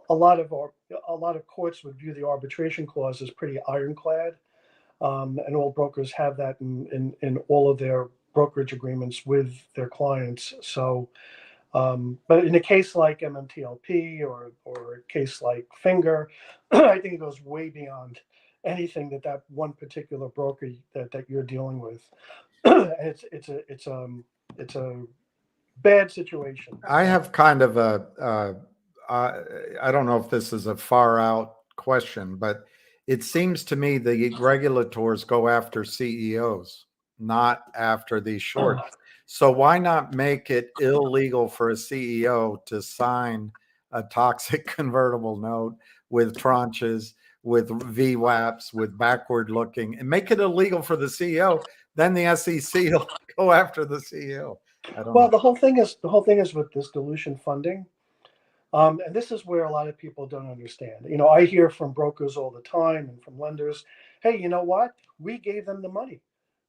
a lot of courts would view the arbitration clause as pretty ironclad. And all brokers have that in all of their brokerage agreements with their clients. So, but in a case like MMTLP or a case like Finger, I think it goes way beyond anything that one particular broker that you're dealing with. And it's a bad situation. I have kind of I don't know if this is a far out question, but it seems to me the regulators go after CEOs, not after these shorts. So why not make it illegal for a CEO to sign a toxic convertible note with tranches, with VWAPs, with backward looking, and make it illegal for the CEO? Then the SEC will go after the CEO. I don't Well, know. the whole thing is with this dilution funding. And this is where a lot of people don't understand. I hear from brokers all the time and from lenders, hey, you know what? We gave them the money.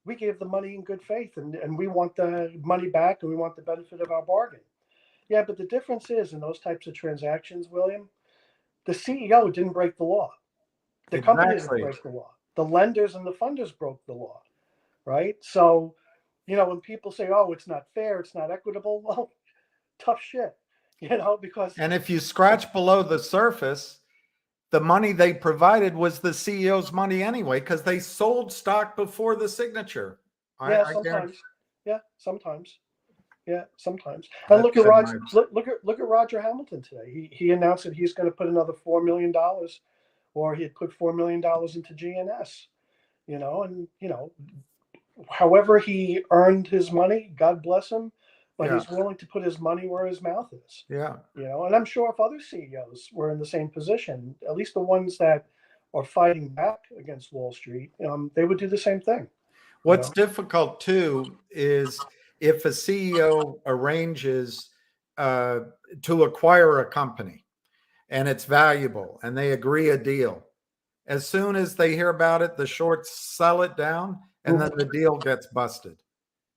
We gave the money in good faith, and we want the money back, and we want the benefit of our bargain. Yeah, but the difference is in those types of transactions, William, the CEO didn't break the law. The company didn't Exactly. break the law. The lenders and the funders broke the law, right? So, when people say, oh, it's not fair, it's not equitable, well, tough shit, because And if you scratch below the surface, the money they provided was the CEO's money anyway, because they sold stock before the signature. yeah, I sometimes. Yeah, sometimes. Yeah, sometimes. And That's look at been Roger. my- Look at Roger Hamilton today. He announced that he's going to put another $4 million, or he had put $4 million into GNS. And however he earned his money, God bless him, but Yeah. he's willing to put his money where his mouth is. Yeah. And I'm sure if other CEOs were in the same position, at least the ones that are fighting back against Wall Street, they would do the same thing. What's difficult too is if a CEO arranges to acquire a company and it's valuable and they agree a deal, as soon as they hear about it, the shorts sell it down and then the deal gets busted.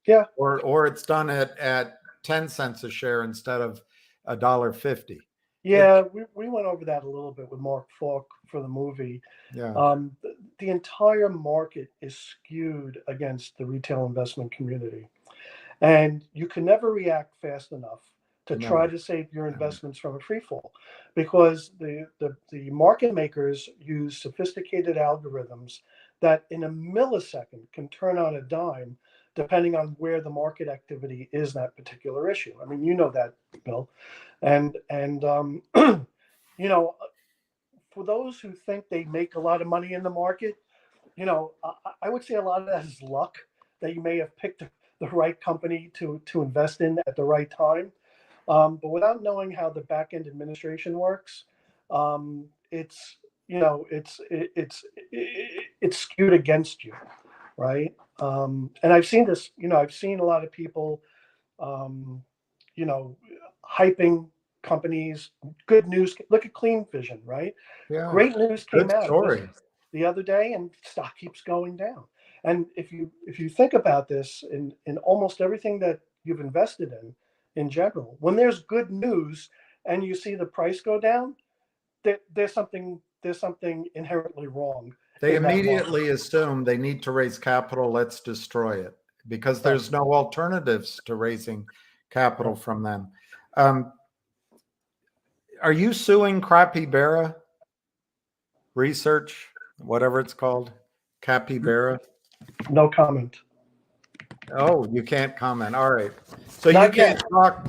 Yeah. Or it's done at 10 cents a share instead of $1.50. Yeah, we went over that a little bit with Mark Falk for the movie. Yeah. The entire market is skewed against the retail investment community, and you can never react fast enough to No. try to save your investments from a free fall, because the market makers use sophisticated algorithms that in a millisecond can turn on a dime depending on where the market activity is that particular issue. I mean, you know that, Bill. And you know, for those who think they make a lot of money in the market, you know, I would say a lot of that is luck, that you may have picked the right company to invest in at the right time. But without knowing how the back end administration works, it's, you know, it's skewed against you, right? And I've seen this, you know, I've seen a lot of people, you know, hyping companies. Good news. Look at Clean Vision, right? Yeah. Great news came Good out story. the other day, and stock keeps going down. And if you think about this in almost everything that you've invested in general, when there's good news and you see the price go down, there's something inherently wrong. They in that market. immediately assume they need to raise capital. Let's destroy it, because there's no alternatives to raising capital from them. Are you suing Capybara Research, whatever it's called? Capybara? No comment. Oh, you can't comment. All right. So Not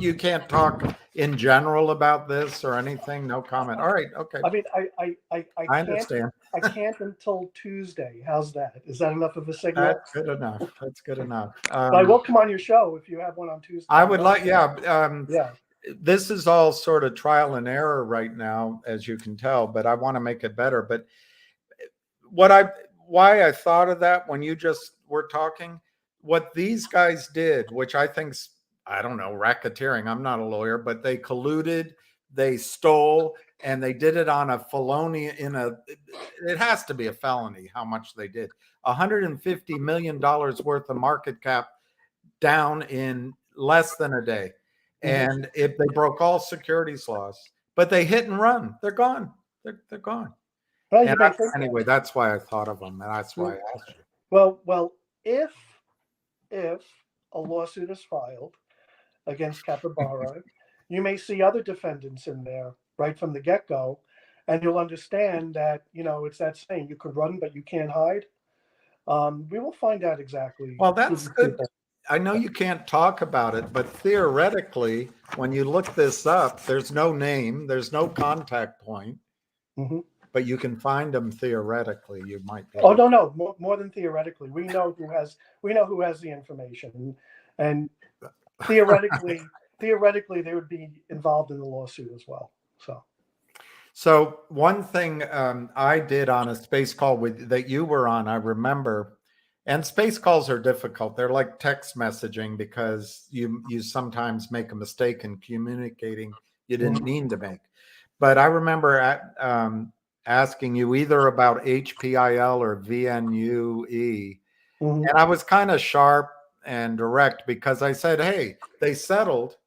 you can't talk in general about this or anything? No comment. All right. Okay. I mean, I I understand. I can't until Tuesday. How's that? Is that enough of a signal? That's good enough. That's good enough. But I will come on your show if you have one on Tuesday. I would like, yeah. Yeah. This is all sort of trial and error right now, as you can tell, but I want to make it better. But why I thought of that when you just were talking, what these guys did, which I think's, I don't know, racketeering. I'm not a lawyer, but they colluded, they stole, and they did it on a felony it has to be a felony how much they did. $150 million worth of market cap down in less than a day. And if they broke all securities laws, but they hit and run, they're gone. They're gone. Well, And anyway, that's why I thought of them. And that's why I asked you. Well, if a lawsuit is filed against Capybara, you may see other defendants in there right from the get-go, and you'll understand that, you know, it's that saying, you could run, but you can't hide. We will find out exactly. Well, that's good. I know you can't talk about it, but theoretically, when you look this up, there's no name, there's no contact point, but you can find them theoretically. You might be. Oh, no, more than theoretically. We know who has the information, and theoretically, they would be involved in the lawsuit as well. So one thing I did on a space call that you were on, I remember. And space calls are difficult. They're like text messaging because you sometimes make a mistake in communicating you didn't mean to make. But I remember asking you either about HPIL or VNUE. And I was kind of sharp and direct because I said, hey, they settled,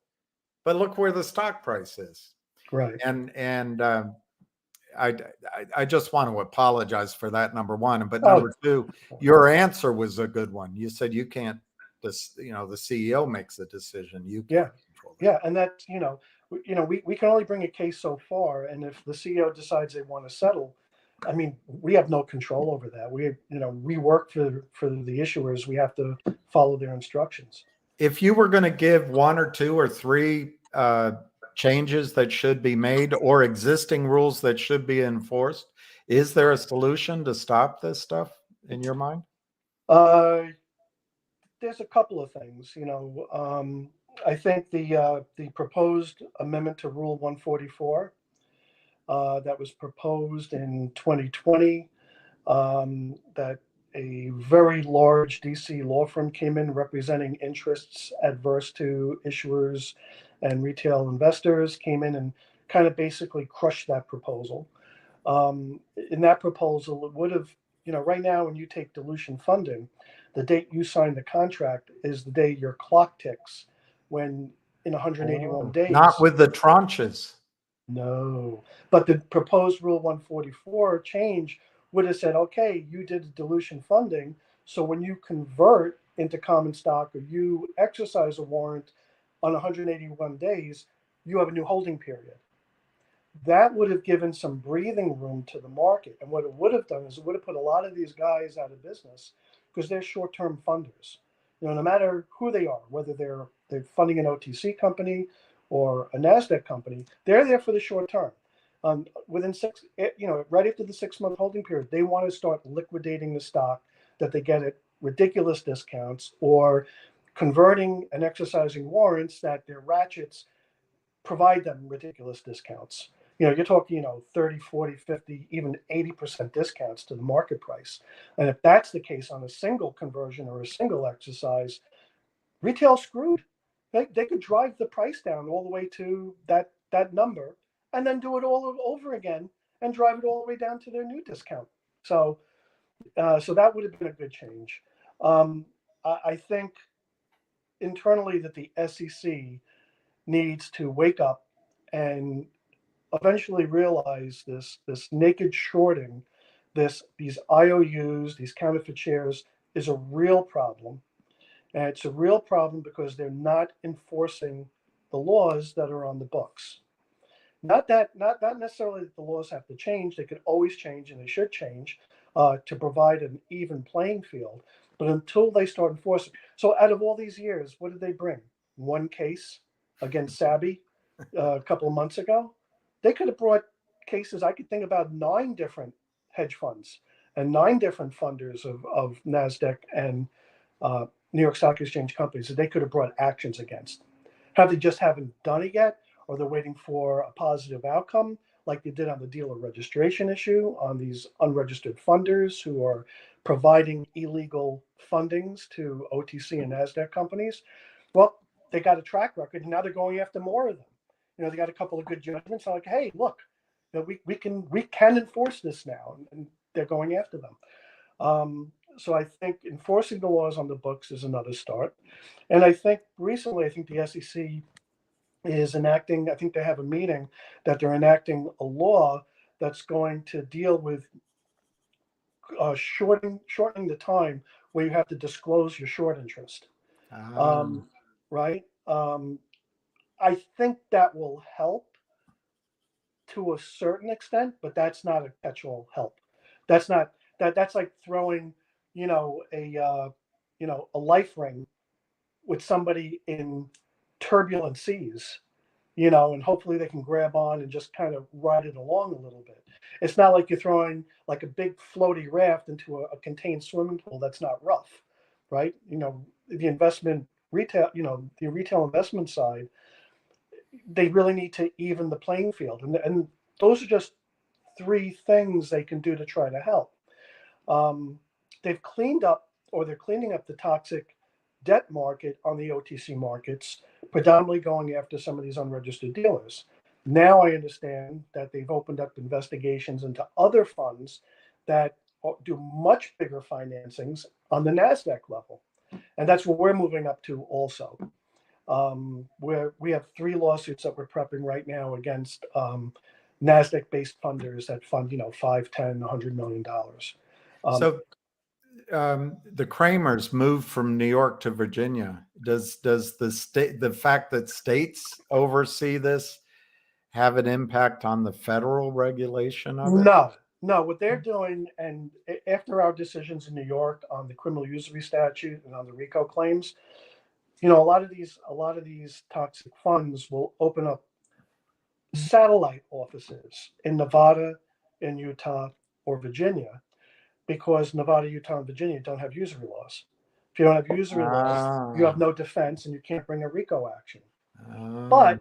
but look where the stock price is. Right. And I just want to apologize for that, number one. But number two, your answer was a good one. You said you can't, the CEO makes a decision. You can't control that. Yeah, and that's, we can only bring a case so far. And if the CEO decides they want to settle, I mean, we have no control over that. We work for the issuers. We have to follow their instructions. If you were going to give one or two or three changes that should be made or existing rules that should be enforced, is there a solution to stop this stuff in your mind? There's a couple of things. I think the proposed amendment to Rule 144 that was proposed in 2020, that a very large DC law firm came in representing interests adverse to issuers and retail investors, came in and kind of basically crushed that proposal. In that proposal, it would have, right now when you take dilution funding, the date you sign the contract is the day your clock ticks, when in 181 days. Not with the tranches. No, but the proposed Rule 144 change would have said, okay, you did dilution funding, so when you convert into common stock or you exercise a warrant on 181 days, you have a new holding period. That would have given some breathing room to the market. And what it would have done is it would have put a lot of these guys out of business because they're short-term funders. No matter who they are, whether they're funding an OTC company or a NASDAQ company, they're there for the short term. Within right after the 6-month holding period, they want to start liquidating the stock that they get at ridiculous discounts, or converting and exercising warrants that their ratchets provide them ridiculous discounts. You're talking, 30, 40, 50, even 80% discounts to the market price. And if that's the case on a single conversion or a single exercise, retail screwed. They could drive the price down all the way to that number and then do it all over again and drive it all the way down to their new discount. So that would have been a good change. I think internally that the SEC needs to wake up and eventually realize this naked shorting, these IOUs, these counterfeit shares, is a real problem. And it's a real problem because they're not enforcing the laws that are on the books. Not necessarily that the laws have to change. They could always change, and they should change to provide an even playing field. But until they start enforcing, so out of all these years, what did they bring? One case against Sabi a couple of months ago. They could have brought cases. I could think about 9 different hedge funds and 9 different funders of NASDAQ and New York Stock Exchange companies that they could have brought actions against. Have they just haven't done it yet? Or they're waiting for a positive outcome like they did on the dealer registration issue on these unregistered funders who are providing illegal fundings to OTC and NASDAQ companies? Well, they got a track record, and now they're going after more of them. They got a couple of good judgments like, hey, look, we can enforce this now, and they're going after them. So I think enforcing the laws on the books is another start. And I think recently, the SEC is enacting, I think they have a meeting that they're enacting a law that's going to deal with shortening the time where you have to disclose your short interest. Right? I think that will help to a certain extent, but that's not a catch-all help. That's like throwing, a life ring with somebody in turbulent seas, and hopefully they can grab on and just kind of ride it along a little bit. It's not like you're throwing like a big floaty raft into a contained swimming pool that's not rough, right? The investment retail, the retail investment side, they really need to even the playing field. And those are just 3 things they can do to try to help. They're cleaning up the toxic debt market on the OTC markets, predominantly going after some of these unregistered dealers. Now I understand that they've opened up investigations into other funds that do much bigger financings on the NASDAQ level. And that's what we're moving up to also. Where we have 3 lawsuits that we're prepping right now against NASDAQ-based funders that fund, $5, $10, $100 million. So the Kramers moved from New York to Virginia. Does the fact that states oversee this have an impact on the federal regulation of it? No. What they're doing, and after our decisions in New York on the criminal usury statute and on the RICO claims, a lot of these toxic funds will open up satellite offices in Nevada, in Utah, or Virginia, because Nevada, Utah, and Virginia don't have usury laws. If you don't have usury laws, you have no defense and you can't bring a RICO action. But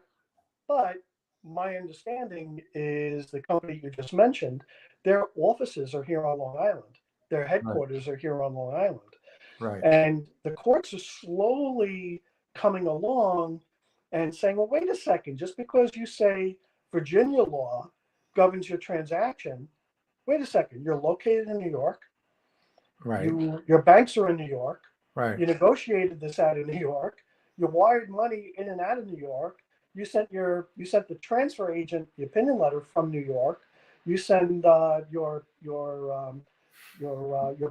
my understanding is the company you just mentioned, their offices are here on Long Island. Their headquarters are here on Long Island. Right. And the courts are slowly coming along and saying, well, wait a second, just because you say Virginia law governs your transaction, wait a second, you're located in New York. Right. Your banks are in New York. Right. You negotiated this out of New York. You wired money in and out of New York. You sent the transfer agent the opinion letter from New York. You send your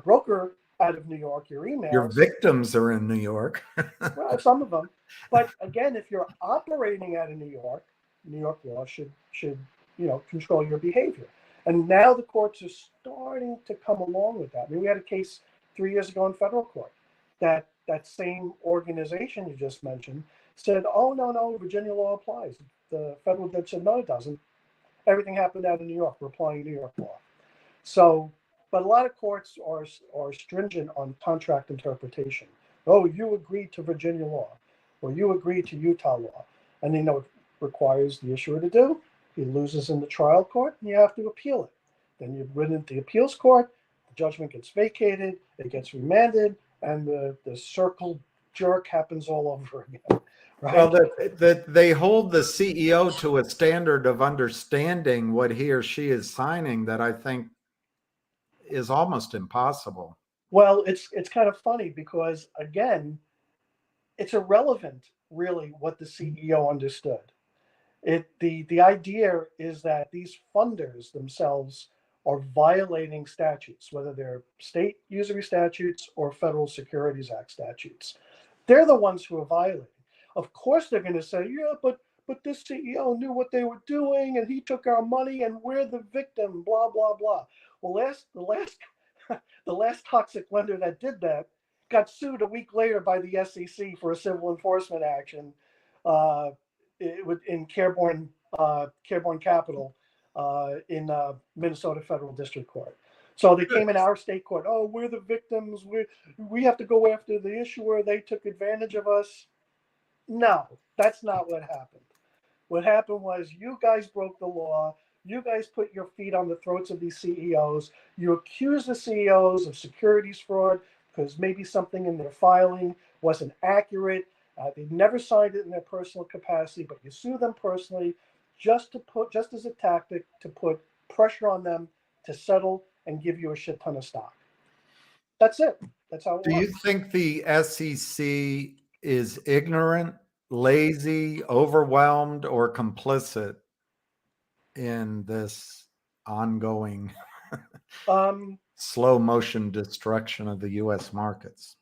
broker out of New York your emails. Your victims are in New York. Well, some of them. But again, if you're operating out of New York, New York law should control your behavior. And now the courts are starting to come along with that. I mean, we had a case 3 years ago in federal court that same organization you just mentioned said, "Oh no, Virginia law applies." The federal judge said, "No, it doesn't. Everything happened out in New York. We're applying New York law." So, but a lot of courts are stringent on contract interpretation. Oh, you agreed to Virginia law, or you agreed to Utah law, and they know it requires the issuer to do. He loses in the trial court, and you have to appeal it. Then you win in the appeals court, the judgment gets vacated, it gets remanded, and the circle jerk happens all over again. Right? Well, that they hold the CEO to a standard of understanding what he or she is signing that I think is almost impossible. Well, it's kind of funny because, again, it's irrelevant really what the CEO understood. The idea is that these funders themselves are violating statutes, whether they're state usury statutes or federal Securities Act statutes. They're the ones who are violating. Of course, they're going to say, "Yeah, but this CEO knew what they were doing, and he took our money, and we're the victim." Blah blah blah. Well, the last toxic lender that did that got sued a week later by the SEC for a civil enforcement action in Cairborn Capital in Minnesota Federal District Court. So they came in our state court. "Oh, we're the victims. We have to go after the issuer. They took advantage of us." No, that's not what happened. What happened was you guys broke the law. You guys put your feet on the throats of these CEOs. You accuse the CEOs of securities fraud because maybe something in their filing wasn't accurate. They never signed it in their personal capacity, but you sue them personally just as a tactic to put pressure on them to settle and give you a shit ton of stock. That's it. That's how it Do works. you think the SEC is ignorant, lazy, overwhelmed, or complicit in this ongoing slow motion destruction of the U.S. markets?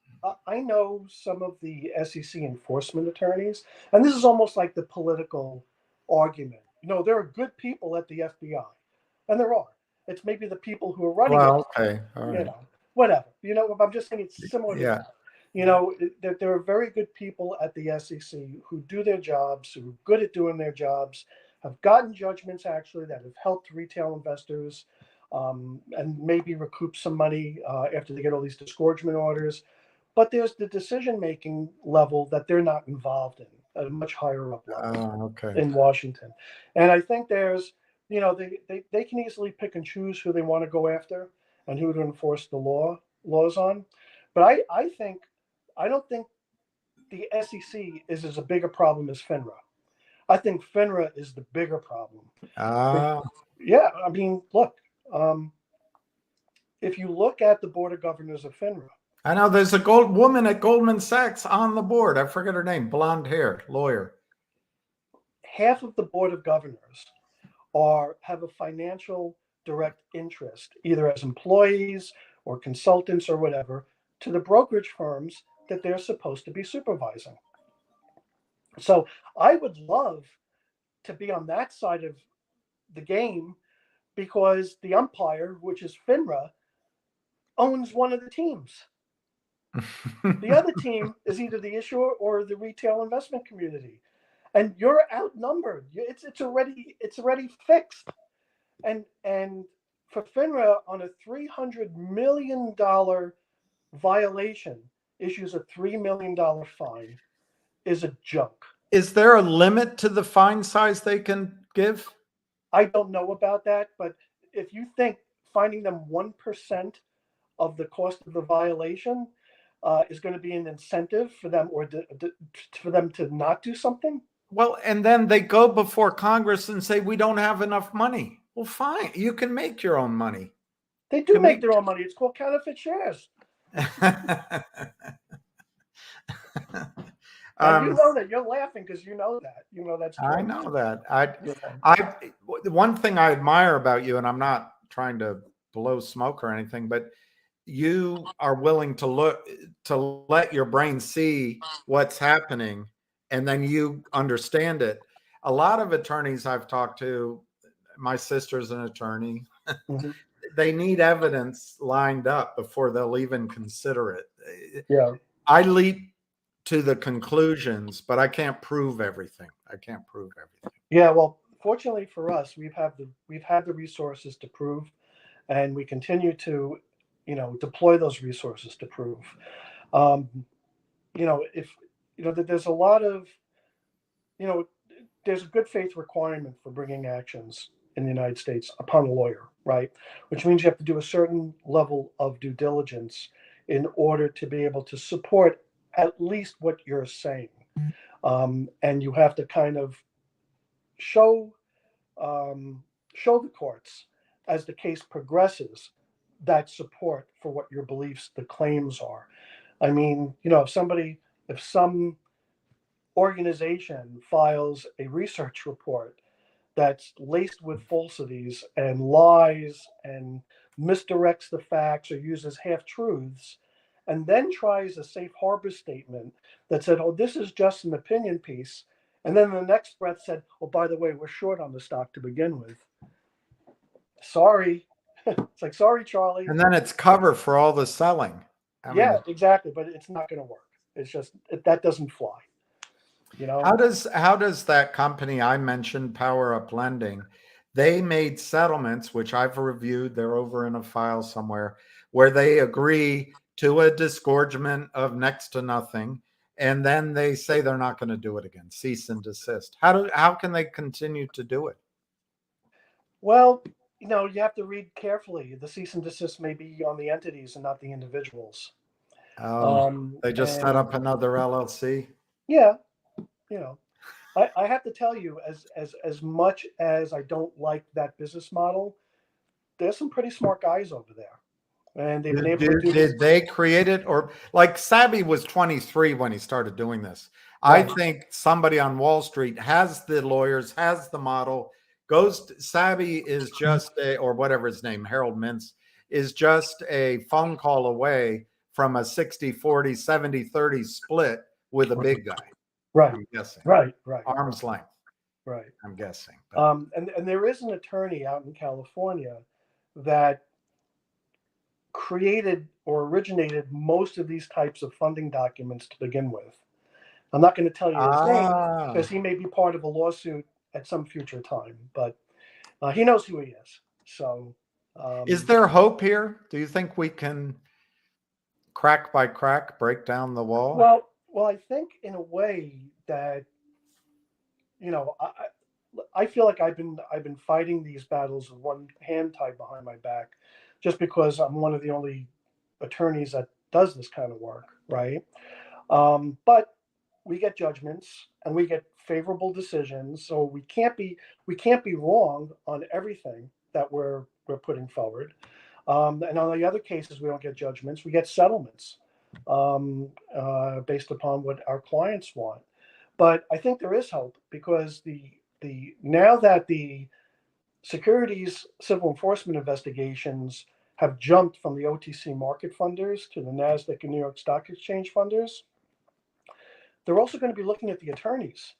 I know some of the SEC enforcement attorneys, and this is almost like the political argument. There are good people at the FBI, and there are. It's maybe the people who are running Well, it. okay, all right. Whatever. I'm just saying it's similar to Yeah. that. There are very good people at the SEC who do their jobs, who are good at doing their jobs, have gotten judgments actually that have helped retail investors and maybe recoup some money after they get all these disgorgement orders. But there's the decision-making level that they're not involved in at a much higher up level Okay. in Washington. And I think there's, they can easily pick and choose who they want to go after and who to enforce the laws on. But I don't think the SEC is as a bigger problem as FINRA. I think FINRA is the bigger problem. Yeah, I mean, look, if you look at the board of governors of FINRA, I know there's a gold woman at Goldman Sachs on the board. I forget her name. Blonde hair, lawyer. Half of the board of governors have a financial direct interest, either as employees or consultants or whatever, to the brokerage firms that they're supposed to be supervising. So I would love to be on that side of the game because the umpire, which is FINRA, owns one of the teams. The other team is either the issuer or the retail investment community, and you're outnumbered. It's already fixed. And for FINRA on a $300 million violation issues a $3 million fine is a joke. Is there a limit to the fine size they can give? I don't know about that, but if you think finding them 1% of the cost of the violation is going to be an incentive for them or for them to not do something. Well, and then they go before Congress and say, we don't have enough money. Well, fine. You can make your own money. They do make their own money. It's called counterfeit shares. And you know that. You're laughing because you know that. You know that's true. I know that. One thing I admire about you, and I'm not trying to blow smoke or anything, but you are willing to let your brain see what's happening, and then you understand it. a lot of attorneys I've talked to, my sister's an attorney, Mhm. they need evidence lined up before they'll even consider it. Yeah. I leap to the conclusions, but I can't prove everything. I can't prove everything. Yeah. Well, fortunately for us, we've had the resources to prove, and we continue to, deploy those resources to prove. Um, if that there's a lot of, you know, there's a good faith requirement for bringing actions in the United States upon a lawyer, right? Which means you have to do a certain level of due diligence in order to be able to support at least what you're saying. And you have to kind of show show the courts as the case progresses that support for what your beliefs, the claims are. I mean, if some organization files a research report that's laced with falsities and lies and misdirects the facts or uses half truths, and then tries a safe harbor statement that said, oh, this is just an opinion piece. And then the next breath said, oh, by the way, we're short on the stock to begin with. Sorry. It's like, sorry, Charlie. And then it's cover for all the selling. I Yeah, mean, exactly. But it's not going to work. It's just, that doesn't fly. how does that company I mentioned, Power Up Lending, they made settlements, which I've reviewed, they're over in a file somewhere, where they agree to a disgorgement of next to nothing, and then they say they're not going to do it again, cease and desist. How can they continue to do it? Well, you have to read carefully. The cease and desist may be on the entities and not the individuals. They just set And up another LLC. yeah, you know, I have to tell you, as much as I don't like that business model, there's some pretty smart guys over there, and they've been able to do this. Did they create it? Or like Savvy was 23 when he started doing this. I Right. think somebody on Wall Street has the lawyers, has the model, Savvy is just or whatever his name, Harold Mintz, is just a phone call away from a 60-40, 70-30 split with a big guy. Right, I'm guessing. right, Arm's length, right. I'm guessing. But And there is an attorney out in California that created or originated most of these types of funding documents to begin with. I'm not going to tell you his name because he may be part of a lawsuit at some future time, but he knows who he is. So, is there hope here? Do you think we can crack by crack break down the wall? well, I think in a way that I feel like I've been fighting these battles with one hand tied behind my back, just because I'm one of the only attorneys that does this kind of work, right? But we get judgments and we get favorable decisions, so we can't be wrong on everything that we're putting forward. And on the other cases, we don't get judgments; we get settlements based upon what our clients want. But I think there is hope because the now that the securities civil enforcement investigations have jumped from the OTC market funders to the NASDAQ and New York Stock Exchange funders, they're also going to be looking at the attorneys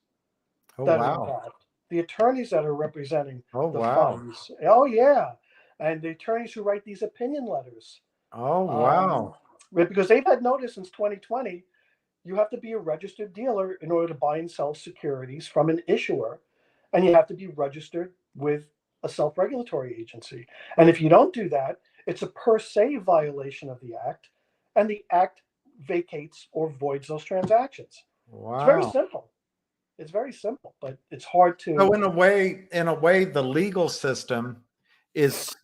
that are involved, the attorneys that are representing the funds. Oh, yeah. And the attorneys who write these opinion letters. Oh, wow. Because they've had notice since 2020, you have to be a registered dealer in order to buy and sell securities from an issuer, and you have to be registered with a self-regulatory agency. And if you don't do that, it's a per se violation of the act, and the act vacates or voids those transactions. Wow. It's very simple. It's very simple, but it's hard to. So in a way, the legal system is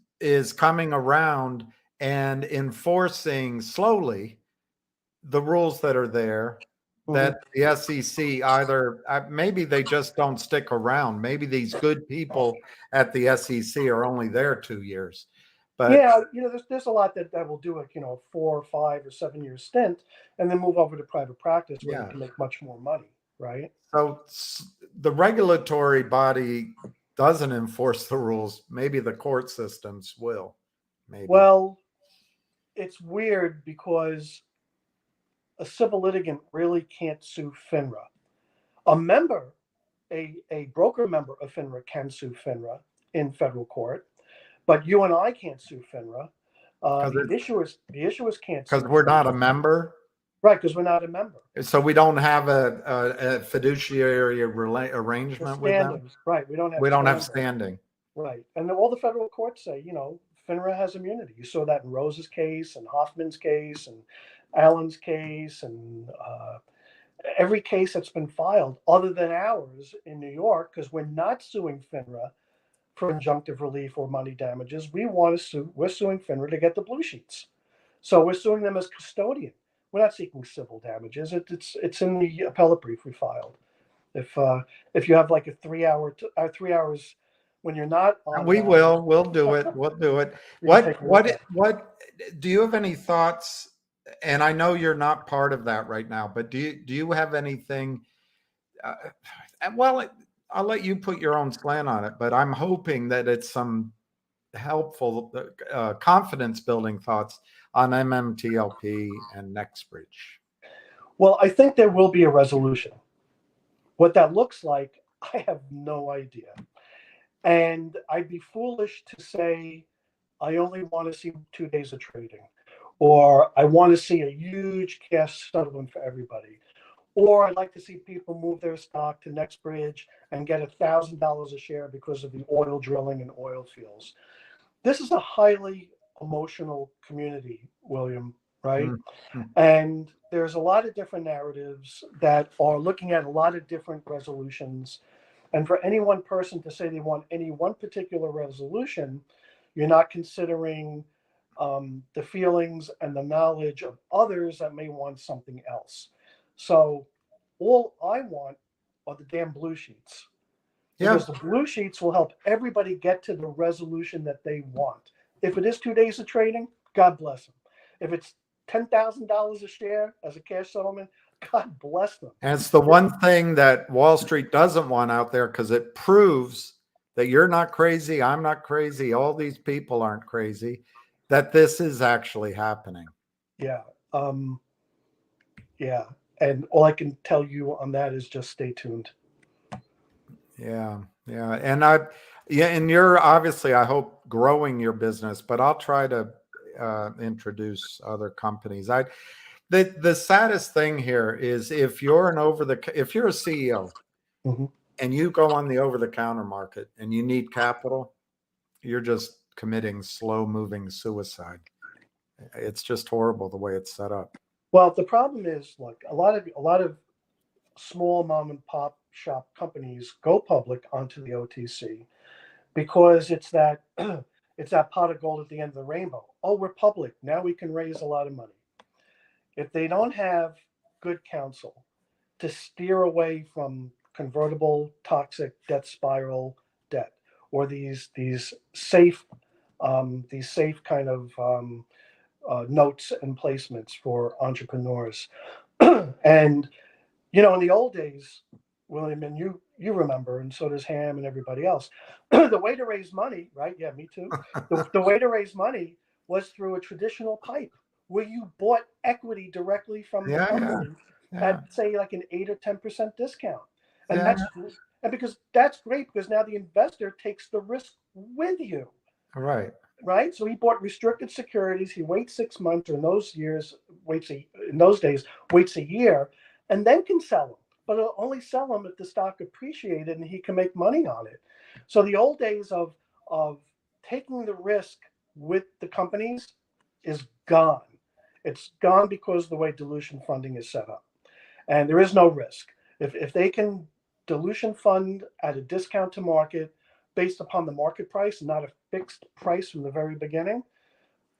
coming around and enforcing slowly the rules that are there. That the SEC either maybe they just don't stick around. Maybe these good people at the SEC are only there 2 years. But yeah, there's a lot that will do a 4 or 5 or 7 year stint and then move over to private practice where they can make much more money, right? So the regulatory body doesn't enforce the rules. Maybe the court systems will. Maybe. Well, it's weird because a civil litigant really can't sue FINRA. A member a broker member of FINRA can sue FINRA in federal court, but you and I can't sue FINRA. The issuers can't sue Because we're not a FINRA. member. Right, because we're not a member. So we don't have a fiduciary arrangement with them. Standings, right? We don't have. We don't have standing. Right, and all the federal courts say, FINRA has immunity. You saw that in Rose's case, and Hoffman's case, and Allen's case, and every case that's been filed, other than ours in New York, because we're not suing FINRA for injunctive relief or money damages. We're suing FINRA to get the blue sheets. So we're suing them as custodian. We're not seeking civil damages. It's in the appellate brief we filed. If you have like a 3 hours when you're not on, We'll do it. We'll do it. What do you have any thoughts? And I know you're not part of that right now, but do you have anything? Well, I'll let you put your own slant on it, but I'm hoping that it's some helpful confidence building thoughts on MMTLP and NextBridge. Well, I think there will be a resolution. What that looks like, I have no idea. And I'd be foolish to say, I only want to see 2 days of trading, or I want to see a huge cash settlement for everybody, or I'd like to see people move their stock to NextBridge and get $1,000 a share because of the oil drilling and oil fields. This is a highly emotional community, William, right? Mm-hmm. And there's a lot of different narratives that are looking at a lot of different resolutions. And for any one person to say they want any one particular resolution, you're not considering the feelings and the knowledge of others that may want something else. So all I want are the damn blue sheets. Because the blue sheets will help everybody get to the resolution that they want. If it is 2 days of trading, God bless them. If it's $10,000 a share as a cash settlement, God bless them. And it's the one thing that Wall Street doesn't want out there, because it proves that you're not crazy, I'm not crazy, all these people aren't crazy, that this is actually happening. Yeah. And all I can tell you on that is just stay tuned. Yeah. And you're obviously, I hope, growing your business, but I'll try to introduce other companies. The saddest thing here is if you're if you're a CEO mm-hmm. and you go on the over-the-counter market and you need capital, you're just committing slow-moving suicide. It's just horrible the way it's set up. Well, the problem is, look, a lot of small mom and pop shop companies go public onto the OTC because it's that pot of gold at the end of the rainbow. Oh, we're public. Now we can raise a lot of money. If they don't have good counsel to steer away from convertible, toxic debt spiral debt, or these safe kind of notes and placements for entrepreneurs, and in the old days, William, and you remember, and so does Ham and everybody else, the way to raise money, right? Yeah, me too. The way to raise money was through a traditional pipe where you bought equity directly from the company at, say, like an 8 or 10% discount. And because that's great, because now the investor takes the risk with you. Right. So he bought restricted securities. He waits 6 months, or in those days, waits a year, and then can sell them. But it'll only sell them if the stock appreciated and he can make money on it. So the old days of taking the risk with the companies is gone. It's gone because of the way dilution funding is set up. And there is no risk. If they can dilution fund at a discount to market based upon the market price, not a fixed price from the very beginning,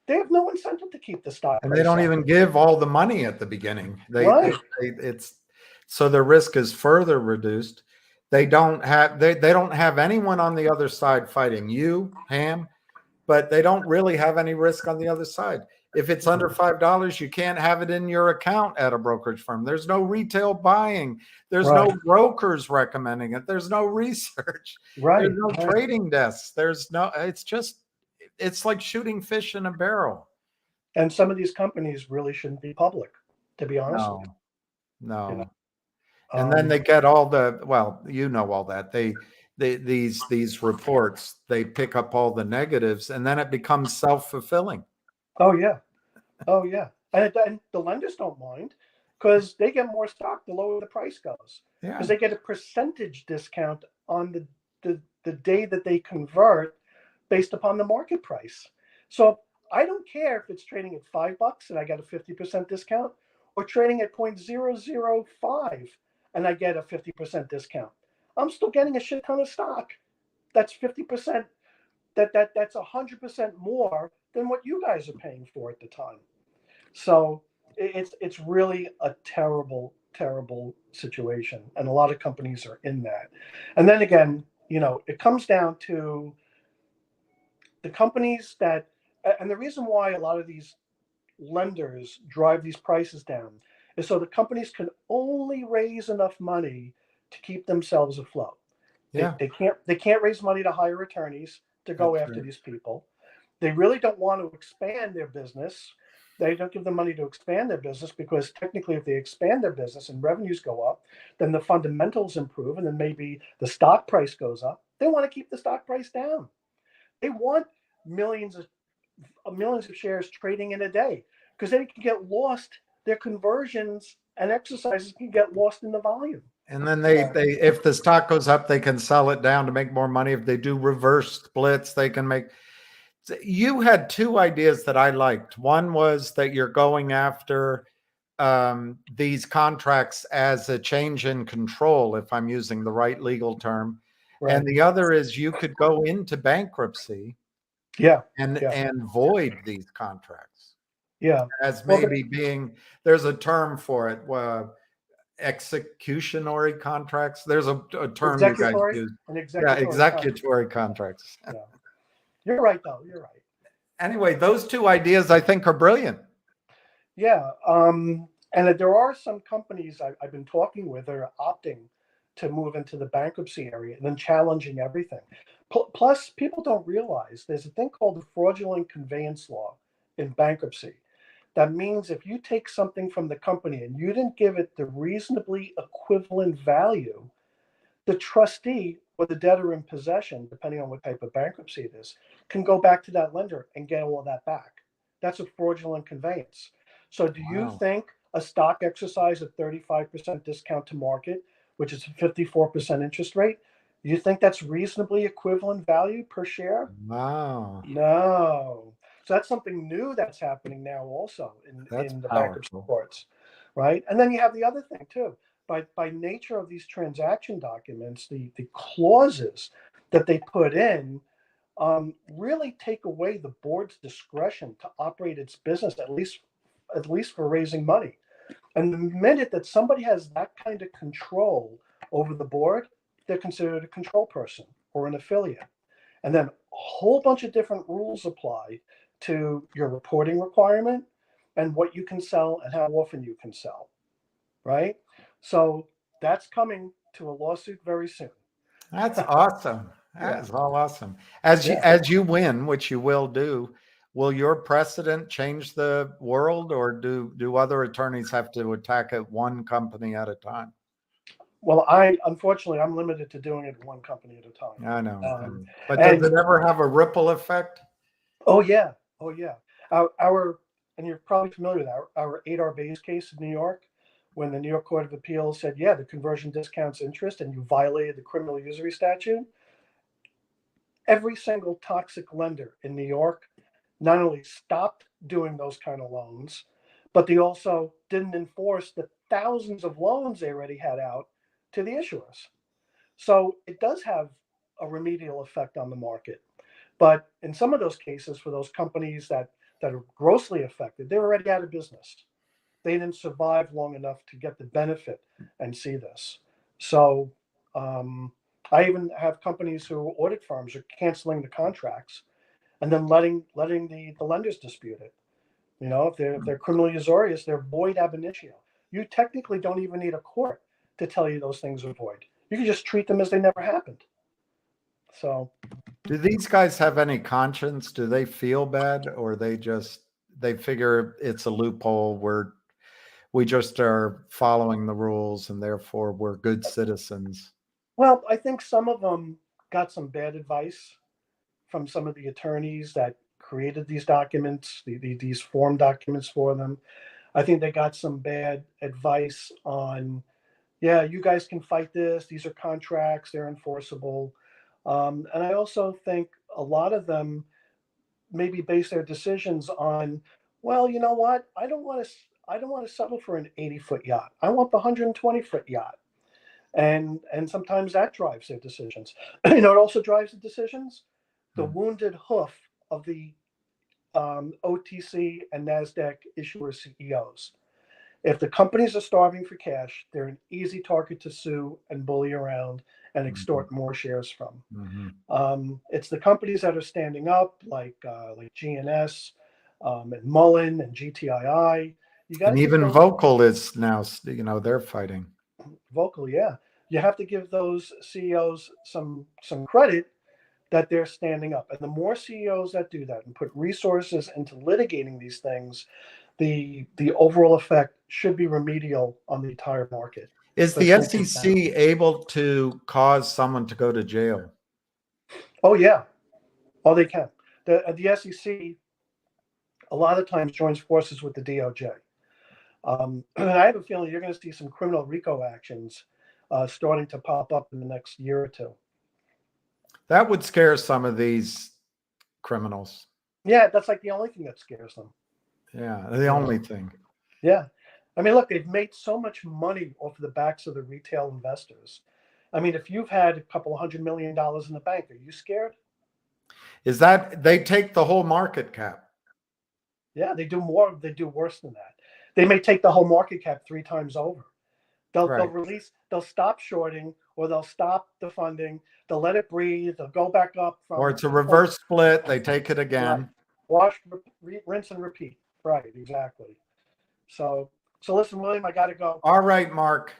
they have no incentive to keep the stock. And they don't even give all the money at the beginning. So their risk is further reduced. They don't have anyone on the other side fighting you, Ham, but they don't really have any risk on the other side. If it's under $5, you can't have it in your account at a brokerage firm. There's no retail buying. There's no brokers recommending it. There's no research. There's no trading desks. It's like shooting fish in a barrel. And some of these companies really shouldn't be public, to be honest. No. And then they get all the, well, you know, all that. These reports, they pick up all the negatives, and then it becomes self-fulfilling. Oh yeah. Oh yeah. And the lenders don't mind because they get more stock the lower the price goes. Yeah. Because they get a percentage discount on the day that they convert based upon the market price. So I don't care if it's trading at $5 and I get a 50% discount, or trading at 0.005 and I get a 50% discount. I'm still getting a shit ton of stock. That's 50%. That's 100% more than what you guys are paying for at the time. So it's really a terrible situation, and a lot of companies are in that. And then again, you know, it comes down to the companies that, and the reason why a lot of these lenders drive these prices down is so the companies can only raise enough money to keep themselves afloat. Yeah. They can't raise money to hire attorneys to go That's after right. these people. They really don't want to expand their business. They don't give them money to expand their business because technically, if they expand their business and revenues go up, then the fundamentals improve, and then maybe the stock price goes up. They want to keep the stock price down. They want millions of shares trading in a day because they can get lost. Their conversions and exercises can get lost in the volume. And then they if the stock goes up, they can sell it down to make more money. If they do reverse splits, they can make. You had two ideas that I liked. One was that you're going after these contracts as a change in control, if I'm using the right legal term. Right. And the other is you could go into bankruptcy Yeah. and Yeah. void these contracts Yeah. as Well, maybe being, there's a term for it, executionary contracts. There's a term you guys executory use. and Yeah, executory. executory contracts. Yeah. You're right, though. You're right. Anyway, those two ideas I think are brilliant. Yeah. And there are some companies I've been talking with that are opting to move into the bankruptcy area and then challenging everything. Plus, people don't realize there's a thing called the fraudulent conveyance law in bankruptcy. That means if you take something from the company and you didn't give it the reasonably equivalent value, the trustee or the debtor in possession, depending on what type of bankruptcy it is, can go back to that lender and get all of that back. That's a fraudulent conveyance. So do you Wow. think a stock exercise at 35% discount to market, which is a 54% interest rate, you think that's reasonably equivalent value per share? Wow. No. So that's something new that's happening now also That's in the bankruptcy powerful. courts, right? And then you have the other thing too. By nature of these transaction documents, the clauses that they put in really take away the board's discretion to operate its business, at least for raising money. And the minute that somebody has that kind of control over the board, they're considered a control person or an affiliate. And then a whole bunch of different rules apply to your reporting requirement and what you can sell and how often you can sell, right? So that's coming to a lawsuit very soon. That's awesome. That Yeah. is all awesome. As you win, which you will do, will your precedent change the world, or do other attorneys have to attack it one company at a time? Well, unfortunately I'm limited to doing it one company at a time. I know. But and does it ever have a ripple effect? oh yeah, our and you're probably familiar with our 8R base case in New York, when the New York Court of Appeals said, yeah, the conversion discounts interest and you violated the criminal usury statute. Every single toxic lender in New York not only stopped doing those kind of loans, but they also didn't enforce the thousands of loans they already had out to the issuers. So it does have a remedial effect on the market. But in some of those cases, for those companies that are grossly affected, they're already out of business. They didn't survive long enough to get the benefit and see this. So I even have companies who audit firms are canceling the contracts and then letting the lenders dispute it. You know, if they're criminally usurious, they're void ab initio. You technically don't even need a court to tell you those things are void. You can just treat them as they never happened. So, do these guys have any conscience? Do they feel bad, or they figure it's a loophole? we just are following the rules and therefore we're good citizens. Well, I think some of them got some bad advice from some of the attorneys that created these documents, these form documents for them. I think they got some bad advice on, yeah, you guys can fight this. These are contracts, they're enforceable. And I also think a lot of them maybe base their decisions on, well, you know what? I don't want to settle for an 80-foot yacht. I want the 120-foot yacht. And sometimes that drives their decisions. You know, it also drives the decisions, the wounded hoof of the OTC and NASDAQ issuer CEOs. If the companies are starving for cash, they're an easy target to sue and bully around and extort more shares from. It's the companies that are standing up, like GNS and Mullen and GTII. You got And to give even those Vocal is now, they're fighting. Vocal, yeah. You have to give those CEOs some credit that they're standing up. And the more CEOs that do that and put resources into litigating these things, the overall effect should be remedial on the entire market. Is the SEC able to cause someone to go to jail? Oh, yeah. Oh, they can. The SEC a lot of times joins forces with the DOJ. And I have a feeling you're going to see some criminal RICO actions starting to pop up in the next year or two. That would scare some of these criminals. Yeah, that's like the only thing that scares them. Yeah, the only thing. Yeah. I mean, look, they've made so much money off the backs of the retail investors. I mean, if you've had a couple of $100 million in the bank, are you scared? Is that they take the whole market cap? Yeah, they do more. They do worse than that. They may take the whole market cap 3 times over. They'll release, they'll stop shorting, or they'll stop the funding. They'll let it breathe. They'll go back up. Or it's a reverse split. They take it again. Right. Wash, rinse, and repeat. Right, exactly. So listen, William, I got to go. All right, Mark.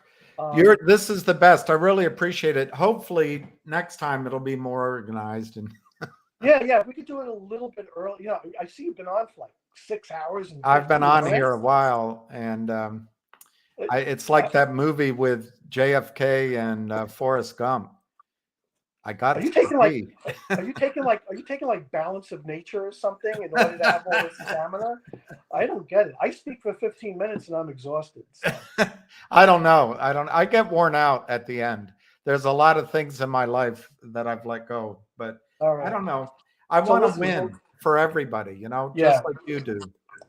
This is the best. I really appreciate it. Hopefully next time it'll be more organized. And yeah, we could do it a little bit early. You know, I see you've been on for like 6 hours. And I've been on minutes. here a while, and it's like that movie with JFK and Forrest Gump. I got. Are you taking like balance of nature or something in order to have all this stamina? I don't get it. I speak for 15 minutes and I'm exhausted. So. I don't know. I get worn out at the end. There's a lot of things in my life that I've let go, but I don't know. I want to win for everybody, just like you do.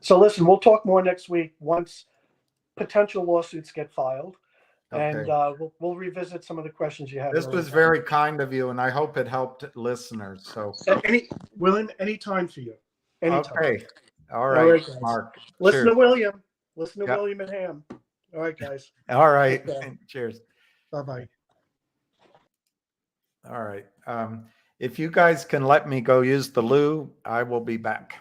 So listen, we'll talk more next week once potential lawsuits get filed. Okay. And we'll revisit some of the questions you had. This was very kind of you, and I hope it helped listeners. So, William, anytime for you. Anytime. Okay. All right, Mark. Listen to William. Listen to William and Ham. All right, guys. All right. Cheers. Bye-bye. All right. If you guys can let me go use the loo, I will be back.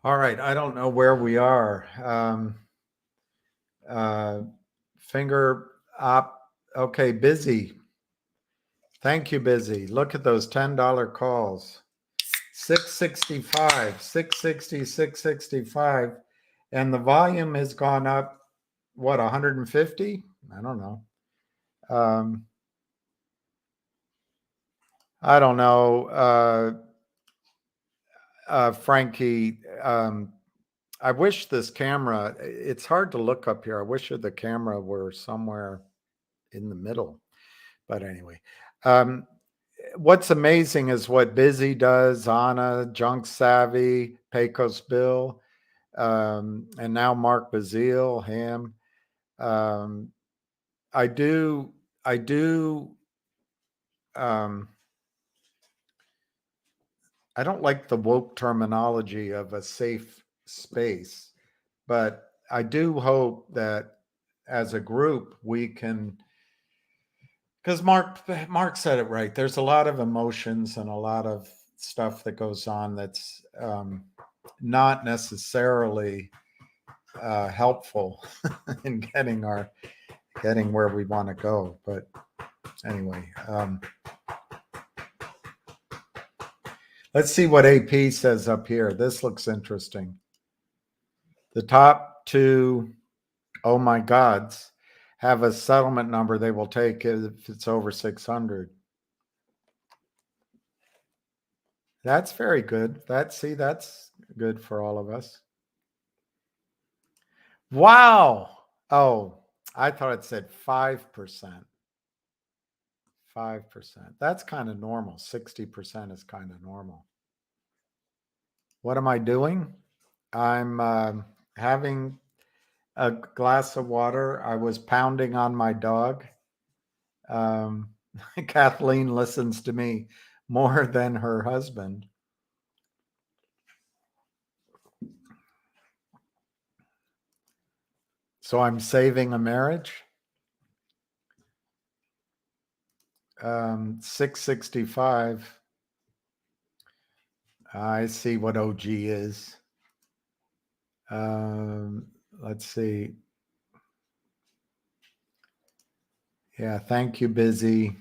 All right, I don't know where we are. Finger op. Okay, busy. Thank you, busy. Look at those $10 calls. 665, 660, 665. And the volume has gone up, what, 150? I don't know. I don't know. Frankie, I wish this camera, it's hard to look up here. I wish the camera were somewhere in the middle. But anyway, what's amazing is what Busy does, Anna, Junk Savvy, Pecos Bill, and now Mark Bazile, Ham. I do. I don't like the woke terminology of a safe space, but I do hope that as a group we can, because Mark said it right. There's a lot of emotions and a lot of stuff that goes on that's not necessarily helpful in getting where we want to go. But anyway, let's see what AP says up here. This looks interesting. The top two, oh my gods, have a settlement number they will take if it's over 600. That's very good. That's good for all of us. Wow. Oh, I thought it said 5%. 5%. That's kind of normal. 60% is kind of normal. What am I doing? I'm having a glass of water. I was pounding on my dog. Kathleen listens to me more than her husband. So I'm saving a marriage. 665. I see what OG is. Let's see. Yeah, thank you, Busy.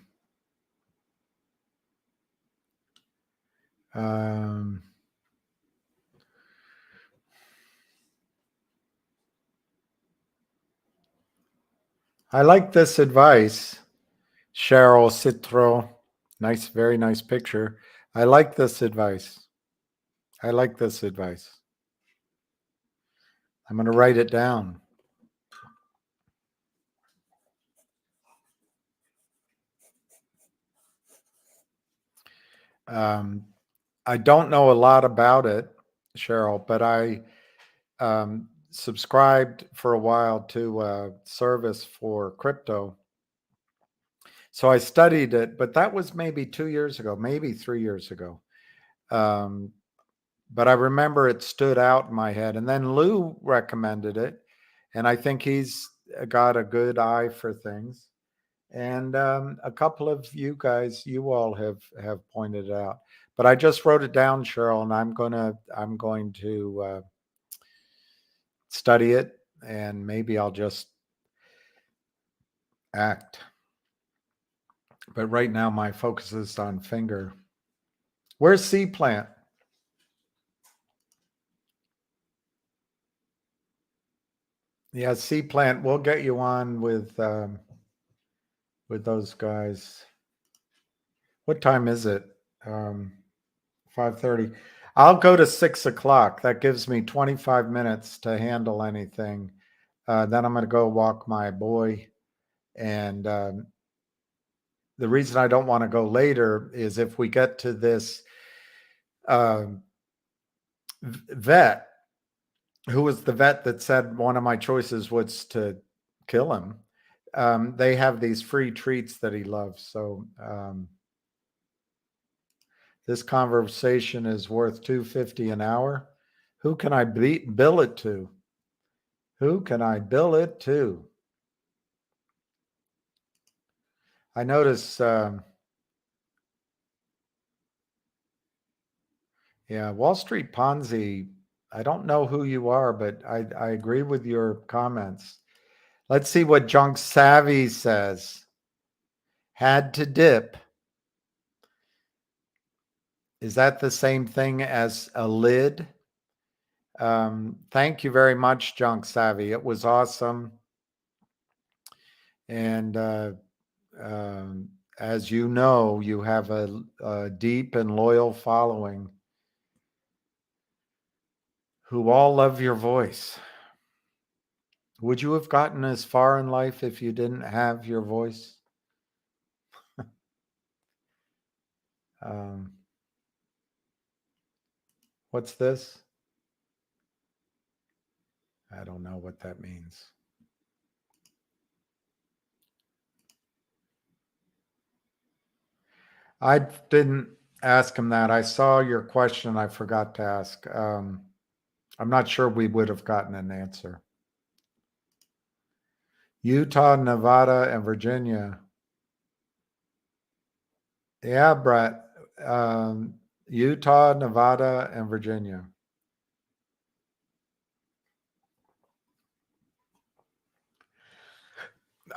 I like this advice, Cheryl Citro. Nice, very nice picture. I like this advice. I like this advice. I'm going to write it down. I don't know a lot about it, Cheryl, but I subscribed for a while to a service for crypto. So I studied it, but that was maybe 2 years ago, maybe 3 years ago. But I remember it stood out in my head. And then Lou recommended it. And I think he's got a good eye for things. And a couple of you guys, you all have pointed it out. But I just wrote it down, Cheryl, and I'm going to study it, and maybe I'll just act. But right now, my focus is on Finger. Where's C Plant? Yeah, C Plant. We'll get you on with those guys. What time is it? 5:30. I'll go to 6 o'clock. That gives me 25 minutes to handle anything. Then I'm going to go walk my boy. And the reason I don't want to go later is if we get to this vet, who was the vet that said one of my choices was to kill him. They have these free treats that he loves. So This conversation is worth $2.50 an hour. Who can I bill it to? Who can I bill it to? I notice, yeah, Wall Street Ponzi. I don't know who you are, but I agree with your comments. Let's see what Junk Savvy says. Had to dip. Is that the same thing as a lid? Thank you very much, Junk Savvy. It was awesome. And as you know, you have a deep and loyal following who all love your voice. Would you have gotten as far in life if you didn't have your voice? What's this? I don't know what that means. I didn't ask him that. I saw your question. I forgot to ask. I'm not sure we would have gotten an answer. Utah, Nevada, and Virginia. Yeah, Brett. Utah, Nevada, and Virginia.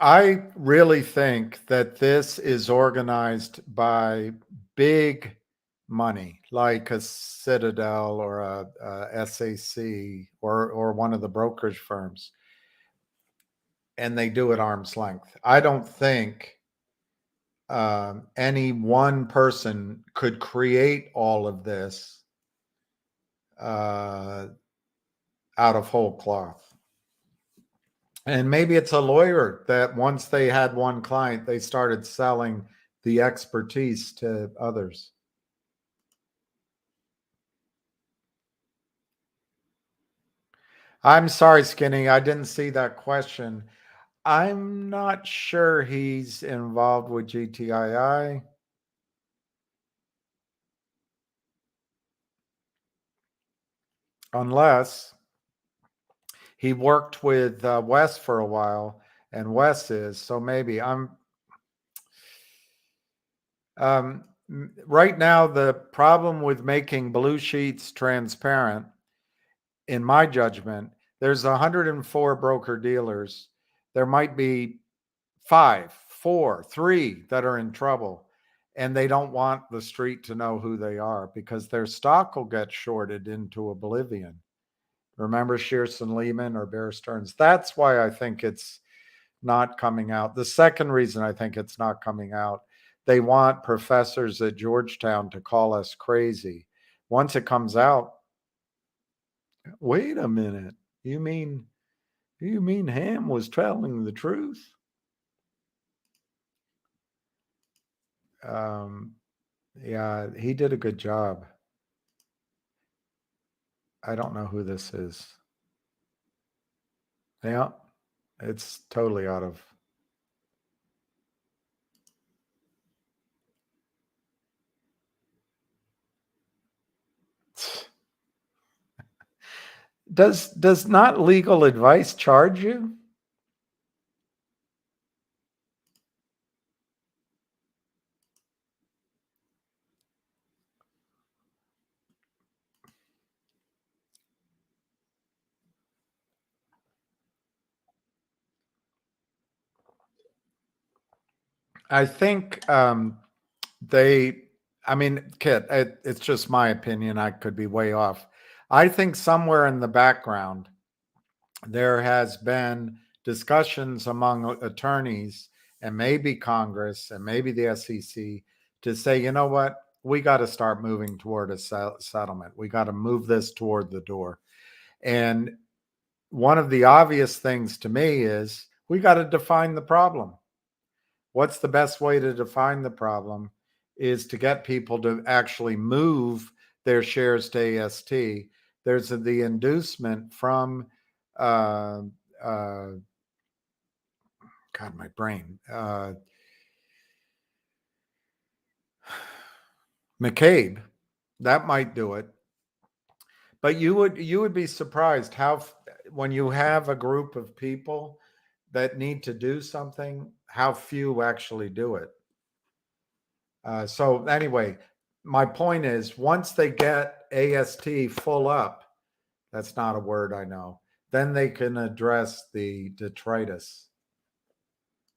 I really think that this is organized by big money, like a Citadel or a SAC or one of the brokerage firms, and they do it arm's length. I don't think any one person could create all of this out of whole cloth. And maybe it's a lawyer that once they had one client, they started selling the expertise to others. I'm sorry, Skinny. I didn't see that question. I'm not sure he's involved with GTII. Unless he worked with Wes for a while, and Wes is. So maybe right now, the problem with making blue sheets transparent, in my judgment, there's 104 broker dealers. There might be 5, 4, 3 that are in trouble, and they don't want the street to know who they are because their stock will get shorted into oblivion. Remember Shearson Lehman or Bear Stearns? That's why I think it's not coming out. The second reason I think it's not coming out, they want professors at Georgetown to call us crazy. Once it comes out, wait a minute, you mean Ham was telling the truth? Yeah, he did a good job. I don't know who this is. Yeah, it's totally out of. Does not legal advice charge you? I think Kit, it's just my opinion. I could be way off. I think somewhere in the background, there has been discussions among attorneys and maybe Congress and maybe the SEC to say, you know what, we got to start moving toward a settlement. We got to move this toward the door. And one of the obvious things to me is we got to define the problem. What's the best way to define the problem is to get people to actually move their shares to AST. There's the inducement from God, my brain. McCabe, that might do it. But you would be surprised how when you have a group of people that need to do something, how few actually do it. So anyway, my point is once they get AST full up, that's not a word I know, then they can address the detritus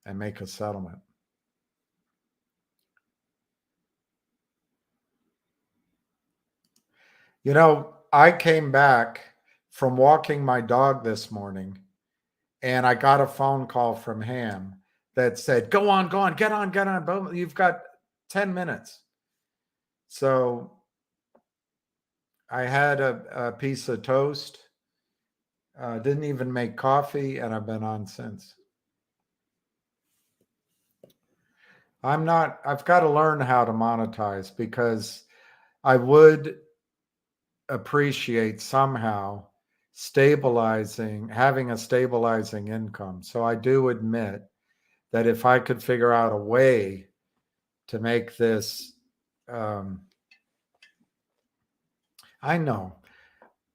and make a settlement. You know, I came back from walking my dog this morning and I got a phone call from Ham that said, go on, get on. You've got 10 minutes. So I had a piece of toast, didn't even make coffee, and I've been on since. I've got to learn how to monetize because I would appreciate somehow having a stabilizing income. So I do admit that if I could figure out a way to make this, I know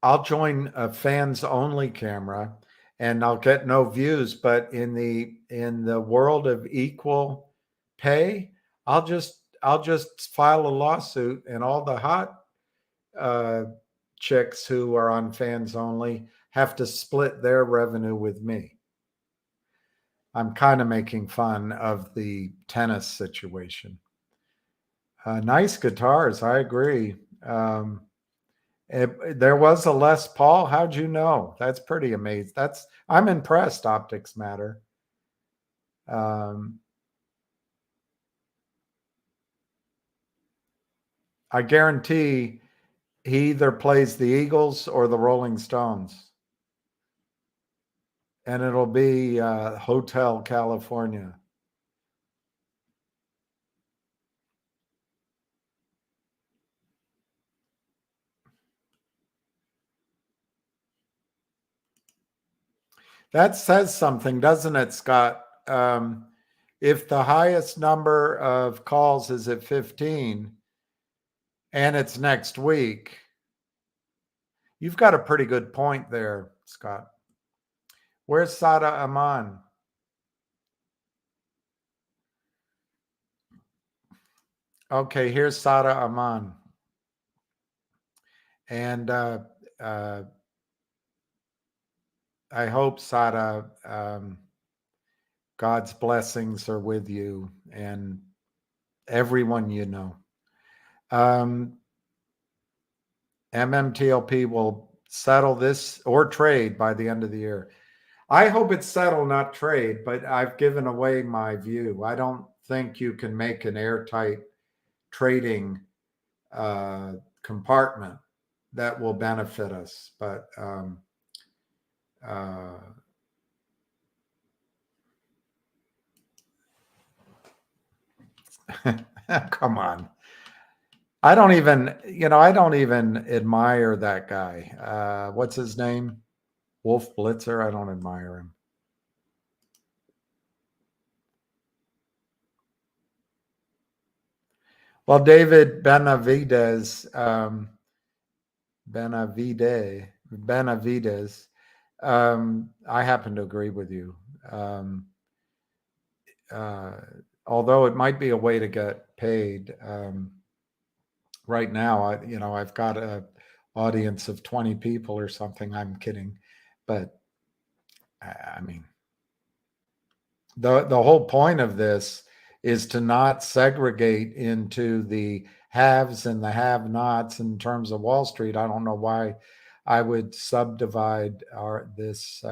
I'll join a fans only camera and I'll get no views, but in the world of equal pay, I'll just file a lawsuit and all the hot chicks who are on fans only have to split their revenue with me. I'm kind of making fun of the tennis situation. Nice guitars, I agree. There was a Les Paul. How'd you know? That's pretty amazing. I'm impressed. Optics matter. I guarantee he either plays the Eagles or the Rolling Stones, and it'll be Hotel California. That says something, doesn't it, Scott? If the highest number of calls is at 15 and it's next week, you've got a pretty good point there, Scott. Where's Sada Aman? Okay, here's Sada Aman. And I hope, Sada, God's blessings are with you and everyone you know. MMTLP will settle this or trade by the end of the year. I hope it's settle, not trade, but I've given away my view. I don't think you can make an airtight trading compartment that will benefit us. But come on. I don't even admire that guy. What's his name? Wolf Blitzer. I don't admire him. Well, David Benavides, I happen to agree with you. Although it might be a way to get paid. Right now, I've got an audience of 20 people or something. I'm kidding, but I mean, the whole point of this is to not segregate into the haves and the have-nots in terms of Wall Street. I don't know why I would subdivide this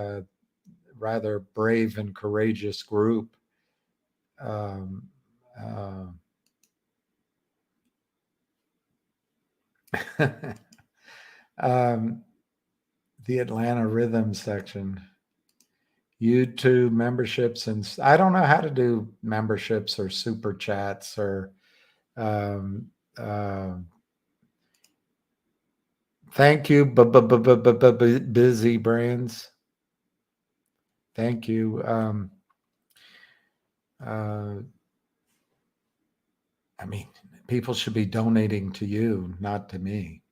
rather brave and courageous group. The Atlanta Rhythm section. YouTube memberships, and I don't know how to do memberships or super chats or thank you, busy brands. Thank you. I mean, People should be donating to you, not to me.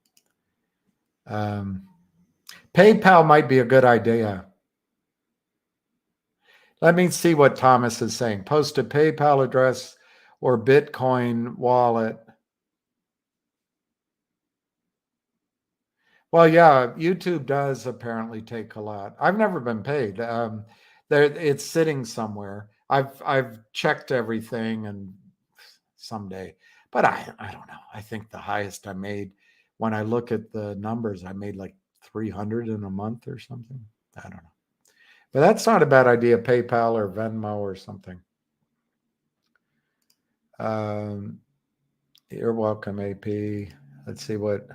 PayPal might be a good idea. Let me see what Thomas is saying. Post a PayPal address or Bitcoin wallet. Well, yeah, YouTube does apparently take a lot. I've never been paid. It's sitting somewhere. I've checked everything, and someday, but I don't know. I think the highest I made, when I look at the numbers, I made like 300 in a month or something. I don't know. But that's not a bad idea, PayPal or Venmo or something. You're welcome, AP. Let's see what.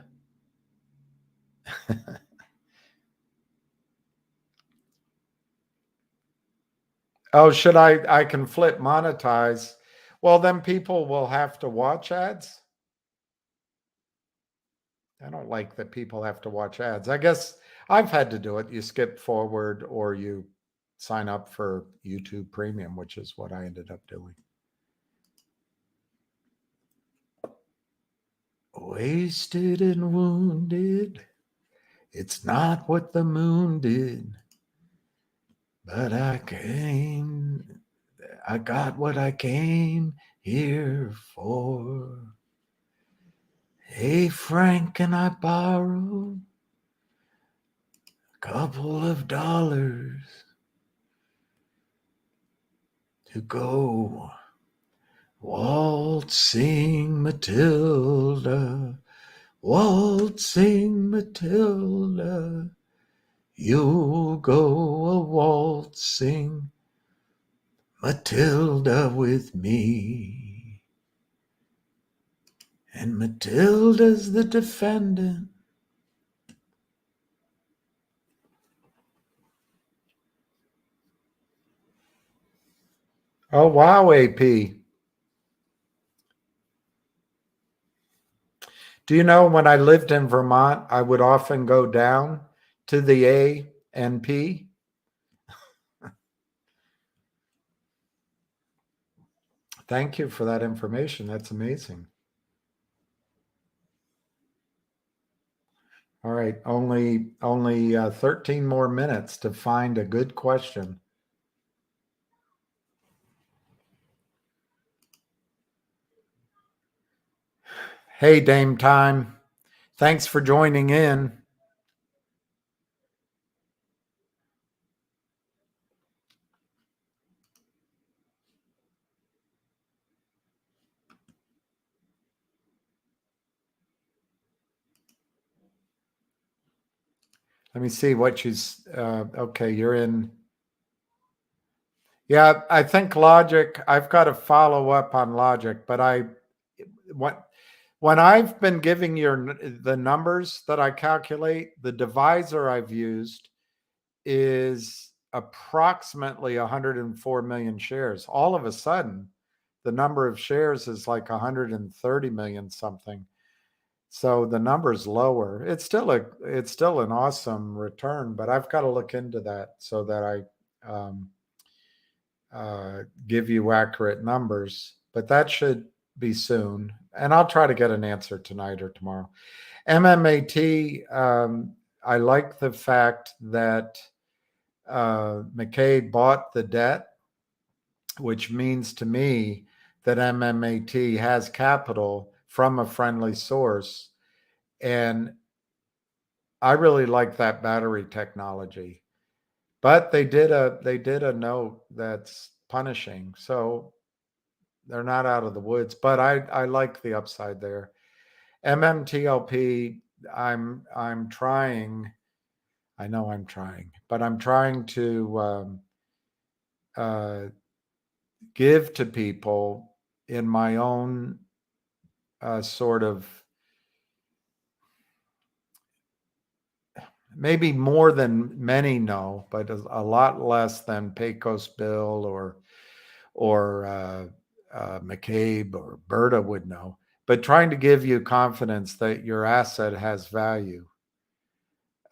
Oh, should I can flip monetize. Well, then people will have to watch ads. I don't like that people have to watch ads. I guess I've had to do it. You skip forward or you sign up for YouTube Premium, which is what I ended up doing. Wasted and wounded. It's not what the moon did. But I got what I came here for. Hey, Frank, can I borrow a couple of dollars to go waltzing Matilda, waltzing Matilda? You'll go a waltzing Matilda with me. And Matilda's the defendant. Oh, wow, AP. Do you know when I lived in Vermont, I would often go down to the A and P? Thank you for that information. That's amazing. All right, only 13 more minutes to find a good question. Hey, Dame Time. Thanks for joining in. Let me see what she's, okay, you're in. Yeah, I think logic, I've got to follow up on logic, but when I've been giving the numbers that I calculate, the divisor I've used is approximately 104 million shares. All of a sudden, the number of shares is like 130 million something. So the number's lower. It's still an awesome return, but I've got to look into that so that I give you accurate numbers. But that should be soon, and I'll try to get an answer tonight or tomorrow. MMAT, I like the fact that McKay bought the debt, which means to me that MMAT has capital from a friendly source. And I really like that battery technology. But they did a note that's punishing. So they're not out of the woods, but I like the upside there. MMTLP, I'm trying. I know I'm trying, but I'm trying to give to people in my own sort of, maybe more than many know, but a lot less than Pecos Bill or McCabe or Berta would know. But trying to give you confidence that your asset has value.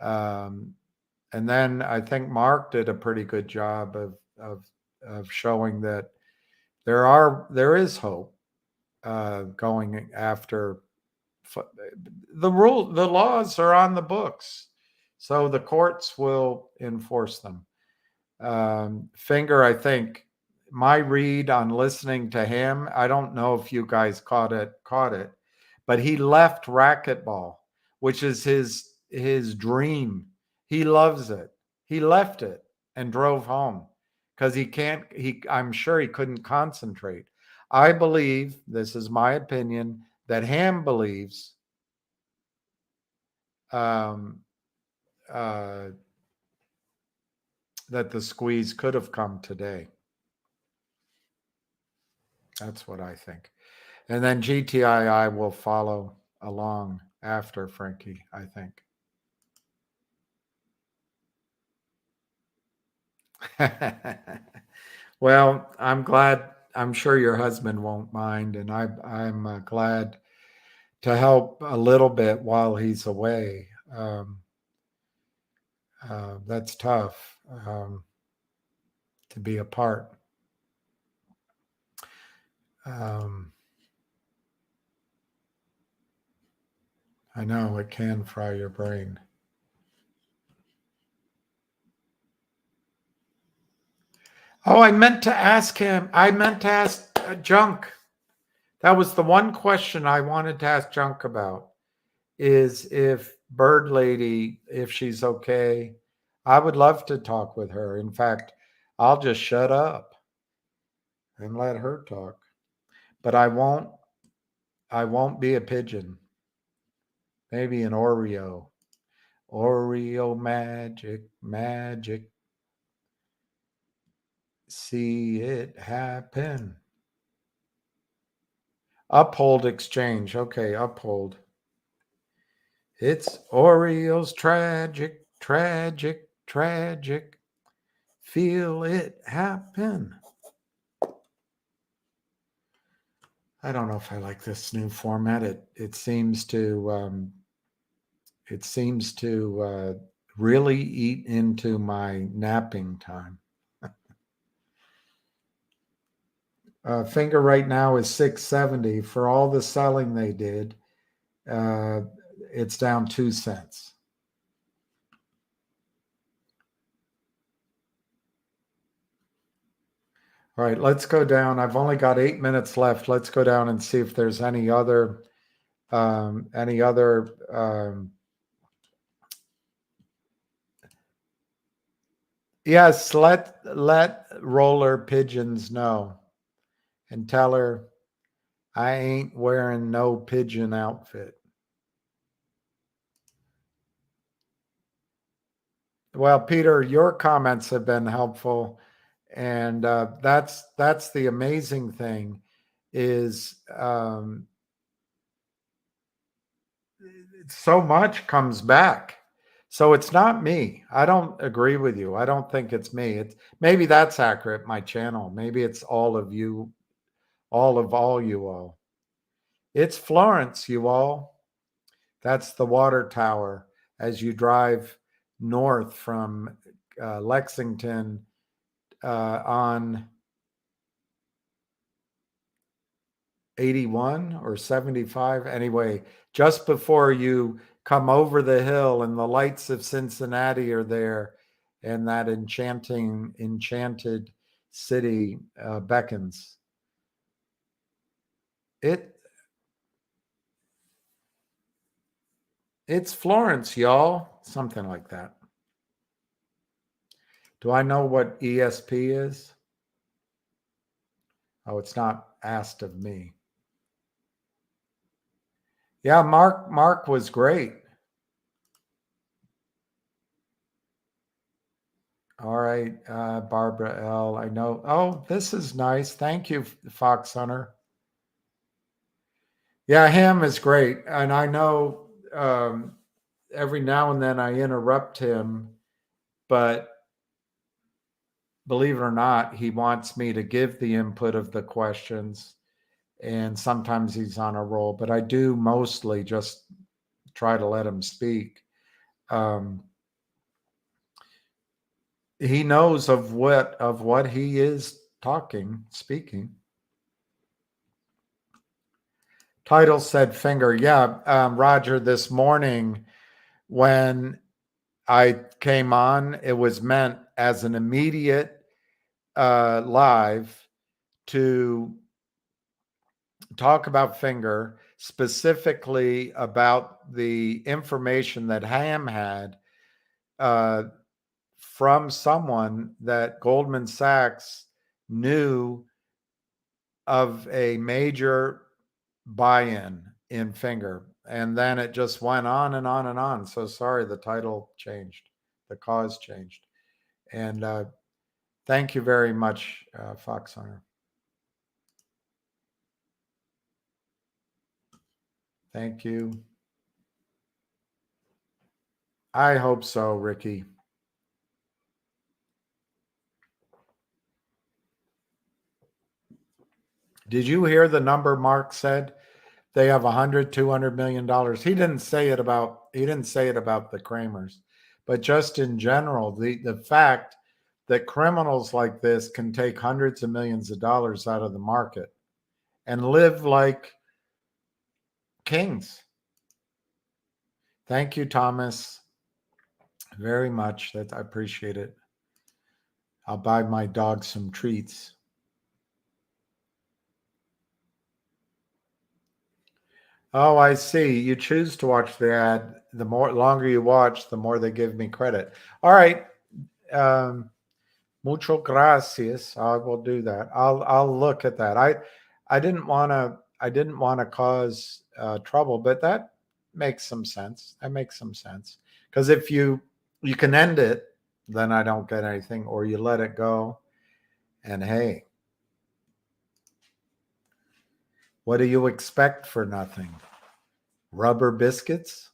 And then I think Mark did a pretty good job of showing that there is hope. going after the laws are on the books, so the courts will enforce them. Finger, I think my read on listening to him, I don't know if you guys caught it, but he left racquetball, which is his dream. He loves it. He left it and drove home because I'm sure he couldn't concentrate. I believe, this is my opinion, that Ham believes that the squeeze could have come today. That's what I think. And then GTII will follow along after Frankie, I think. Well, I'm glad. I'm sure your husband won't mind, and I'm glad to help a little bit while he's away. That's tough to be apart. I know it can fry your brain. Oh, I meant to ask Junk. That was the one question I wanted to ask Junk about, is if Bird Lady, if she's okay. I would love to talk with her. In fact, I'll just shut up and let her talk. But I won't be a pigeon. Maybe an Oreo. Oreo magic. See it happen. Uphold exchange. Okay, Uphold. It's Oreo's tragic. Feel it happen. I don't know if I like this new format. It seems to really eat into my napping time. Finger right now is 670. For all the selling they did, it's down 2 cents. All right, let's go down. I've only got 8 minutes left. Let's go down and see if there's any other yes, let Roller Pigeons know and tell her I ain't wearing no pigeon outfit. Well, Peter, your comments have been helpful, and that's the amazing thing is so much comes back. So it's not me. I don't agree with you. I don't think it's me. It's maybe that's accurate. My channel. Maybe it's all of you, all you all. It's Florence, you all. That's the water tower as you drive north from Lexington on 81 or 75. Anyway, just before you come over the hill and the lights of Cincinnati are there and that enchanted city beckons. It's Florence, y'all. Something like that. Do I know what ESP is? Oh, it's not asked of me. Yeah, Mark was great. All right, Barbara L. I know. Oh, this is nice. Thank you, Fox Hunter. Yeah, him is great. And I know every now and then I interrupt him, but believe it or not, he wants me to give the input of the questions. And sometimes he's on a roll, but I do mostly just try to let him speak. He knows of what he is speaking. Title said finger. Yeah, Roger, this morning when I came on, it was meant as an immediate live to talk about finger, specifically about the information that Ham had from someone that Goldman Sachs knew of a major buy-in in finger. And then it just went on and on and on. So sorry, the title changed, the cause changed. And thank you very much, Fox Hunter. Thank you. I hope so, Ricky. Did you hear the number Mark said? They have $100-200 million. He didn't say it about the Kramers, but just in general, the fact that criminals like this can take hundreds of millions of dollars out of the market and live like kings. Thank you, Thomas, very much. That I appreciate it. I'll buy my dog some treats. Oh, I see. You choose to watch the ad. The longer you watch, the more they give me credit. All right. Mucho gracias. I will do that. I'll look at that. I didn't want to cause trouble, but that makes some sense. That makes some sense. Because if you can end it, then I don't get anything, or you let it go. And hey, what do you expect for nothing? Rubber biscuits?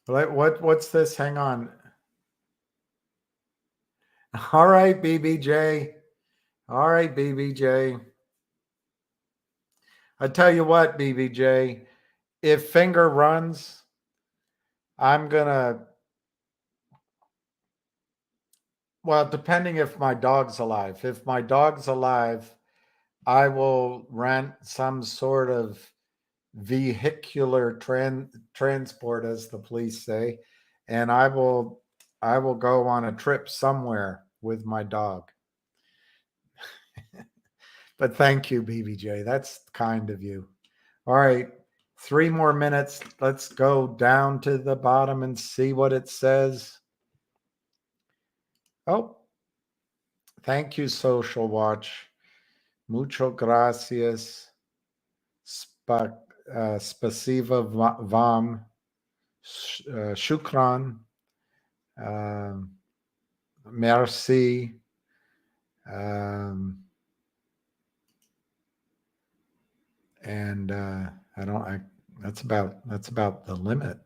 What's this? Hang on. All right, BBJ. All right, BBJ. I tell you what, BBJ, if finger runs, I'm gonna, well, depending if my dog's alive. If my dog's alive, I will rent some sort of vehicular transport, as the police say, and I will go on a trip somewhere with my dog. But thank you, BBJ. That's kind of you. All right, 3 more minutes. Let's go down to the bottom and see what it says. Oh, thank you, Social Watch. Mucho gracias. Spasiba vam. Shukran. Merci. And that's about the limit.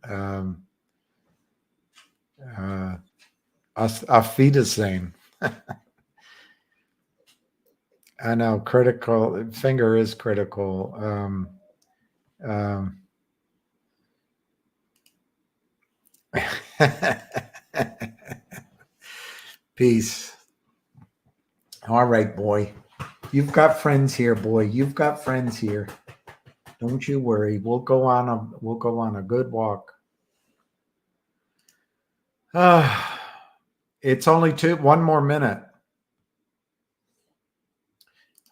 Auf Wiedersehen. I know, critical. Finger is critical. Peace. All right, boy. You've got friends here, boy. You've got friends here. Don't you worry. We'll go on a good walk. It's only 1 more minute.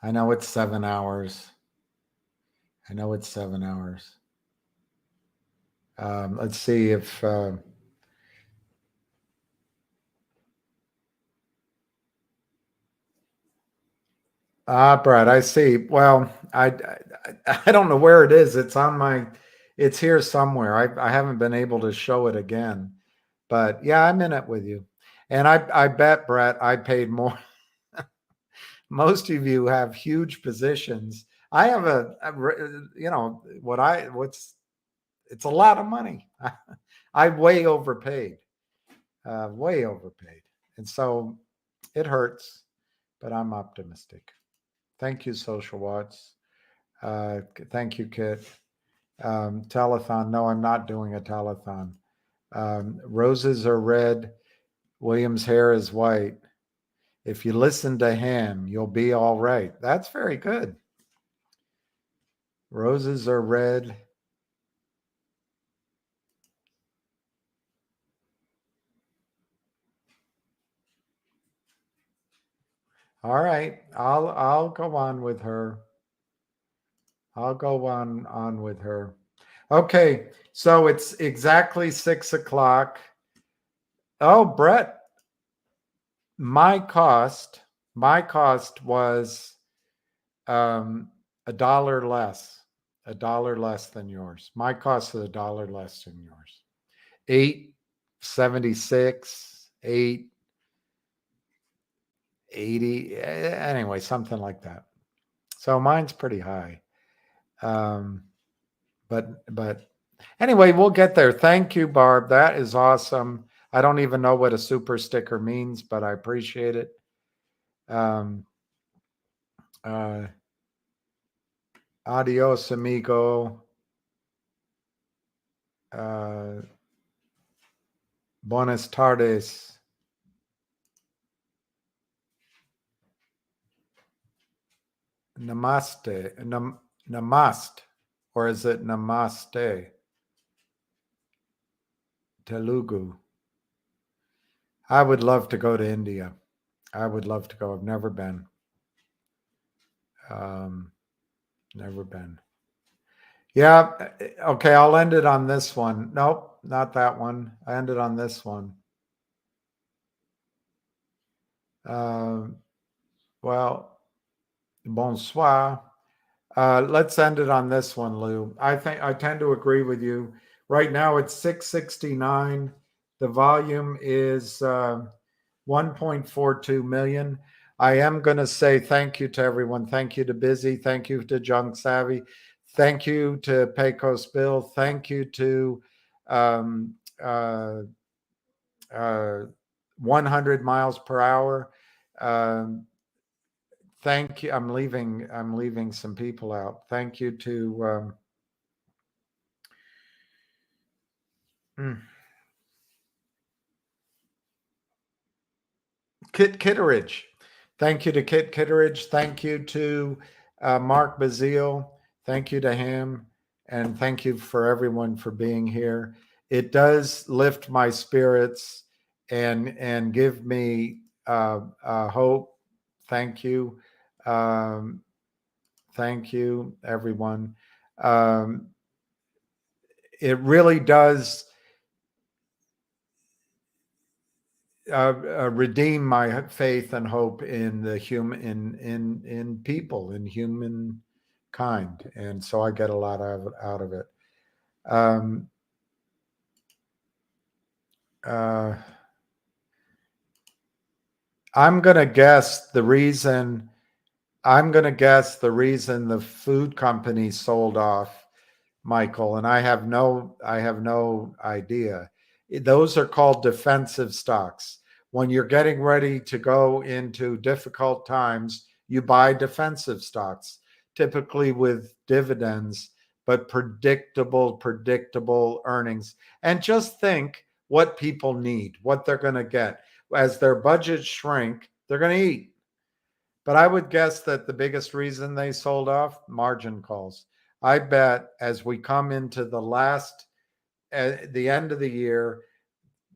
I know it's 7 hours. Let's see if Brad, I see. Well, I don't know where it is. It's here somewhere. I haven't been able to show it again. But yeah, I'm in it with you. And I bet, Brett, I paid more. Most of you have huge positions. I have it's a lot of money. I way overpaid. And so it hurts, but I'm optimistic. Thank you, Social Watts. Thank you, Kit. Telethon. No, I'm not doing a telethon. Roses are red William's hair is white. If you listen to him, you'll be all right. That's very good. Roses are red. All right, I'll go on with her. I'll go on with her. Okay, so it's exactly 6 o'clock. Oh, Brett, my cost was $1 less, $1 less than yours. My cost is $1 less than yours. 876, 880, anyway, something like that. So mine's pretty high. But anyway, we'll get there. Thank you, Barb. That is awesome. I don't even know what a super sticker means, but I appreciate it. Adios, amigo. Buenas tardes. Namaste. Namaste. Or is it namaste? Telugu. I would love to go to India. I would love to go. I've never been. Never been. Yeah. Okay. I'll end it on this one. Nope, not that one. I ended on this one. Well, bonsoir. Let's end it on this one, Lou. I tend to agree with you. Right now it's 669. The volume is 1.42 million. I am going to say thank you to everyone. Thank you to Busy. Thank you to Junk Savvy. Thank you to Pecos Bill. Thank you to 100 miles per hour. Thank you. I'm leaving some people out. Thank you to Kit Kitteridge. Thank you to Kit Kitteridge. Thank you to Mark Bazile. Thank you to Ham. And thank you for everyone for being here. It does lift my spirits and give me hope. Thank you. Thank you, everyone. It really does redeem my faith and hope in the human, in people, in humankind, and so I get a lot out of it. I'm gonna guess the reason. I'm gonna guess the reason the food company sold off, Michael, and I have no idea. Those are called defensive stocks. When you're getting ready to go into difficult times, you buy defensive stocks, typically with dividends, but predictable earnings. And just think what people need, what they're going to get. As their budgets shrink, they're going to eat. But I would guess that the biggest reason they sold off, margin calls. I bet as we come into the end of the year,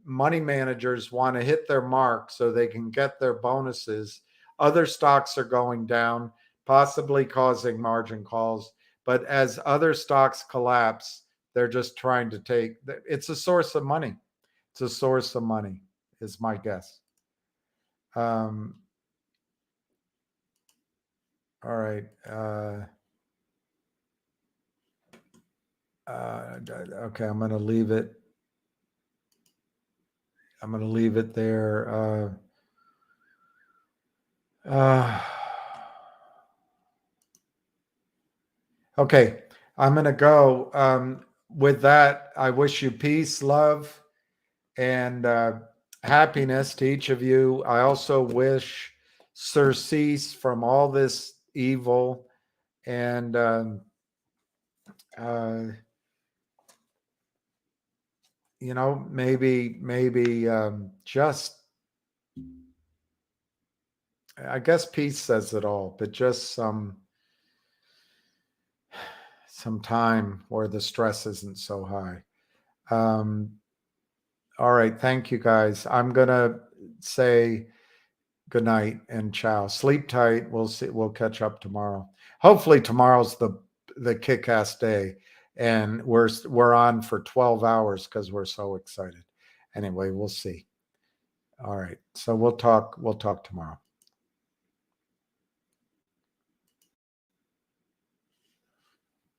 money managers want to hit their mark so they can get their bonuses. Other stocks are going down, possibly causing margin calls. But as other stocks collapse, they're just trying to take, it's a source of money. It's a source of money, is my guess. All right. Okay, I'm going to leave it. I'm going to leave it there. Okay, I'm going to go. With that, I wish you peace, love, and happiness to each of you. I also wish surcease from all this evil and maybe just I guess peace says it all, but just some time where the stress isn't so high. All right. Thank you, guys. I'm going to say good night and ciao. Sleep tight. We'll see. We'll catch up tomorrow. Hopefully tomorrow's the kick-ass day, and we're on for 12 hours because we're so excited. Anyway, we'll see. All right. So we'll talk tomorrow.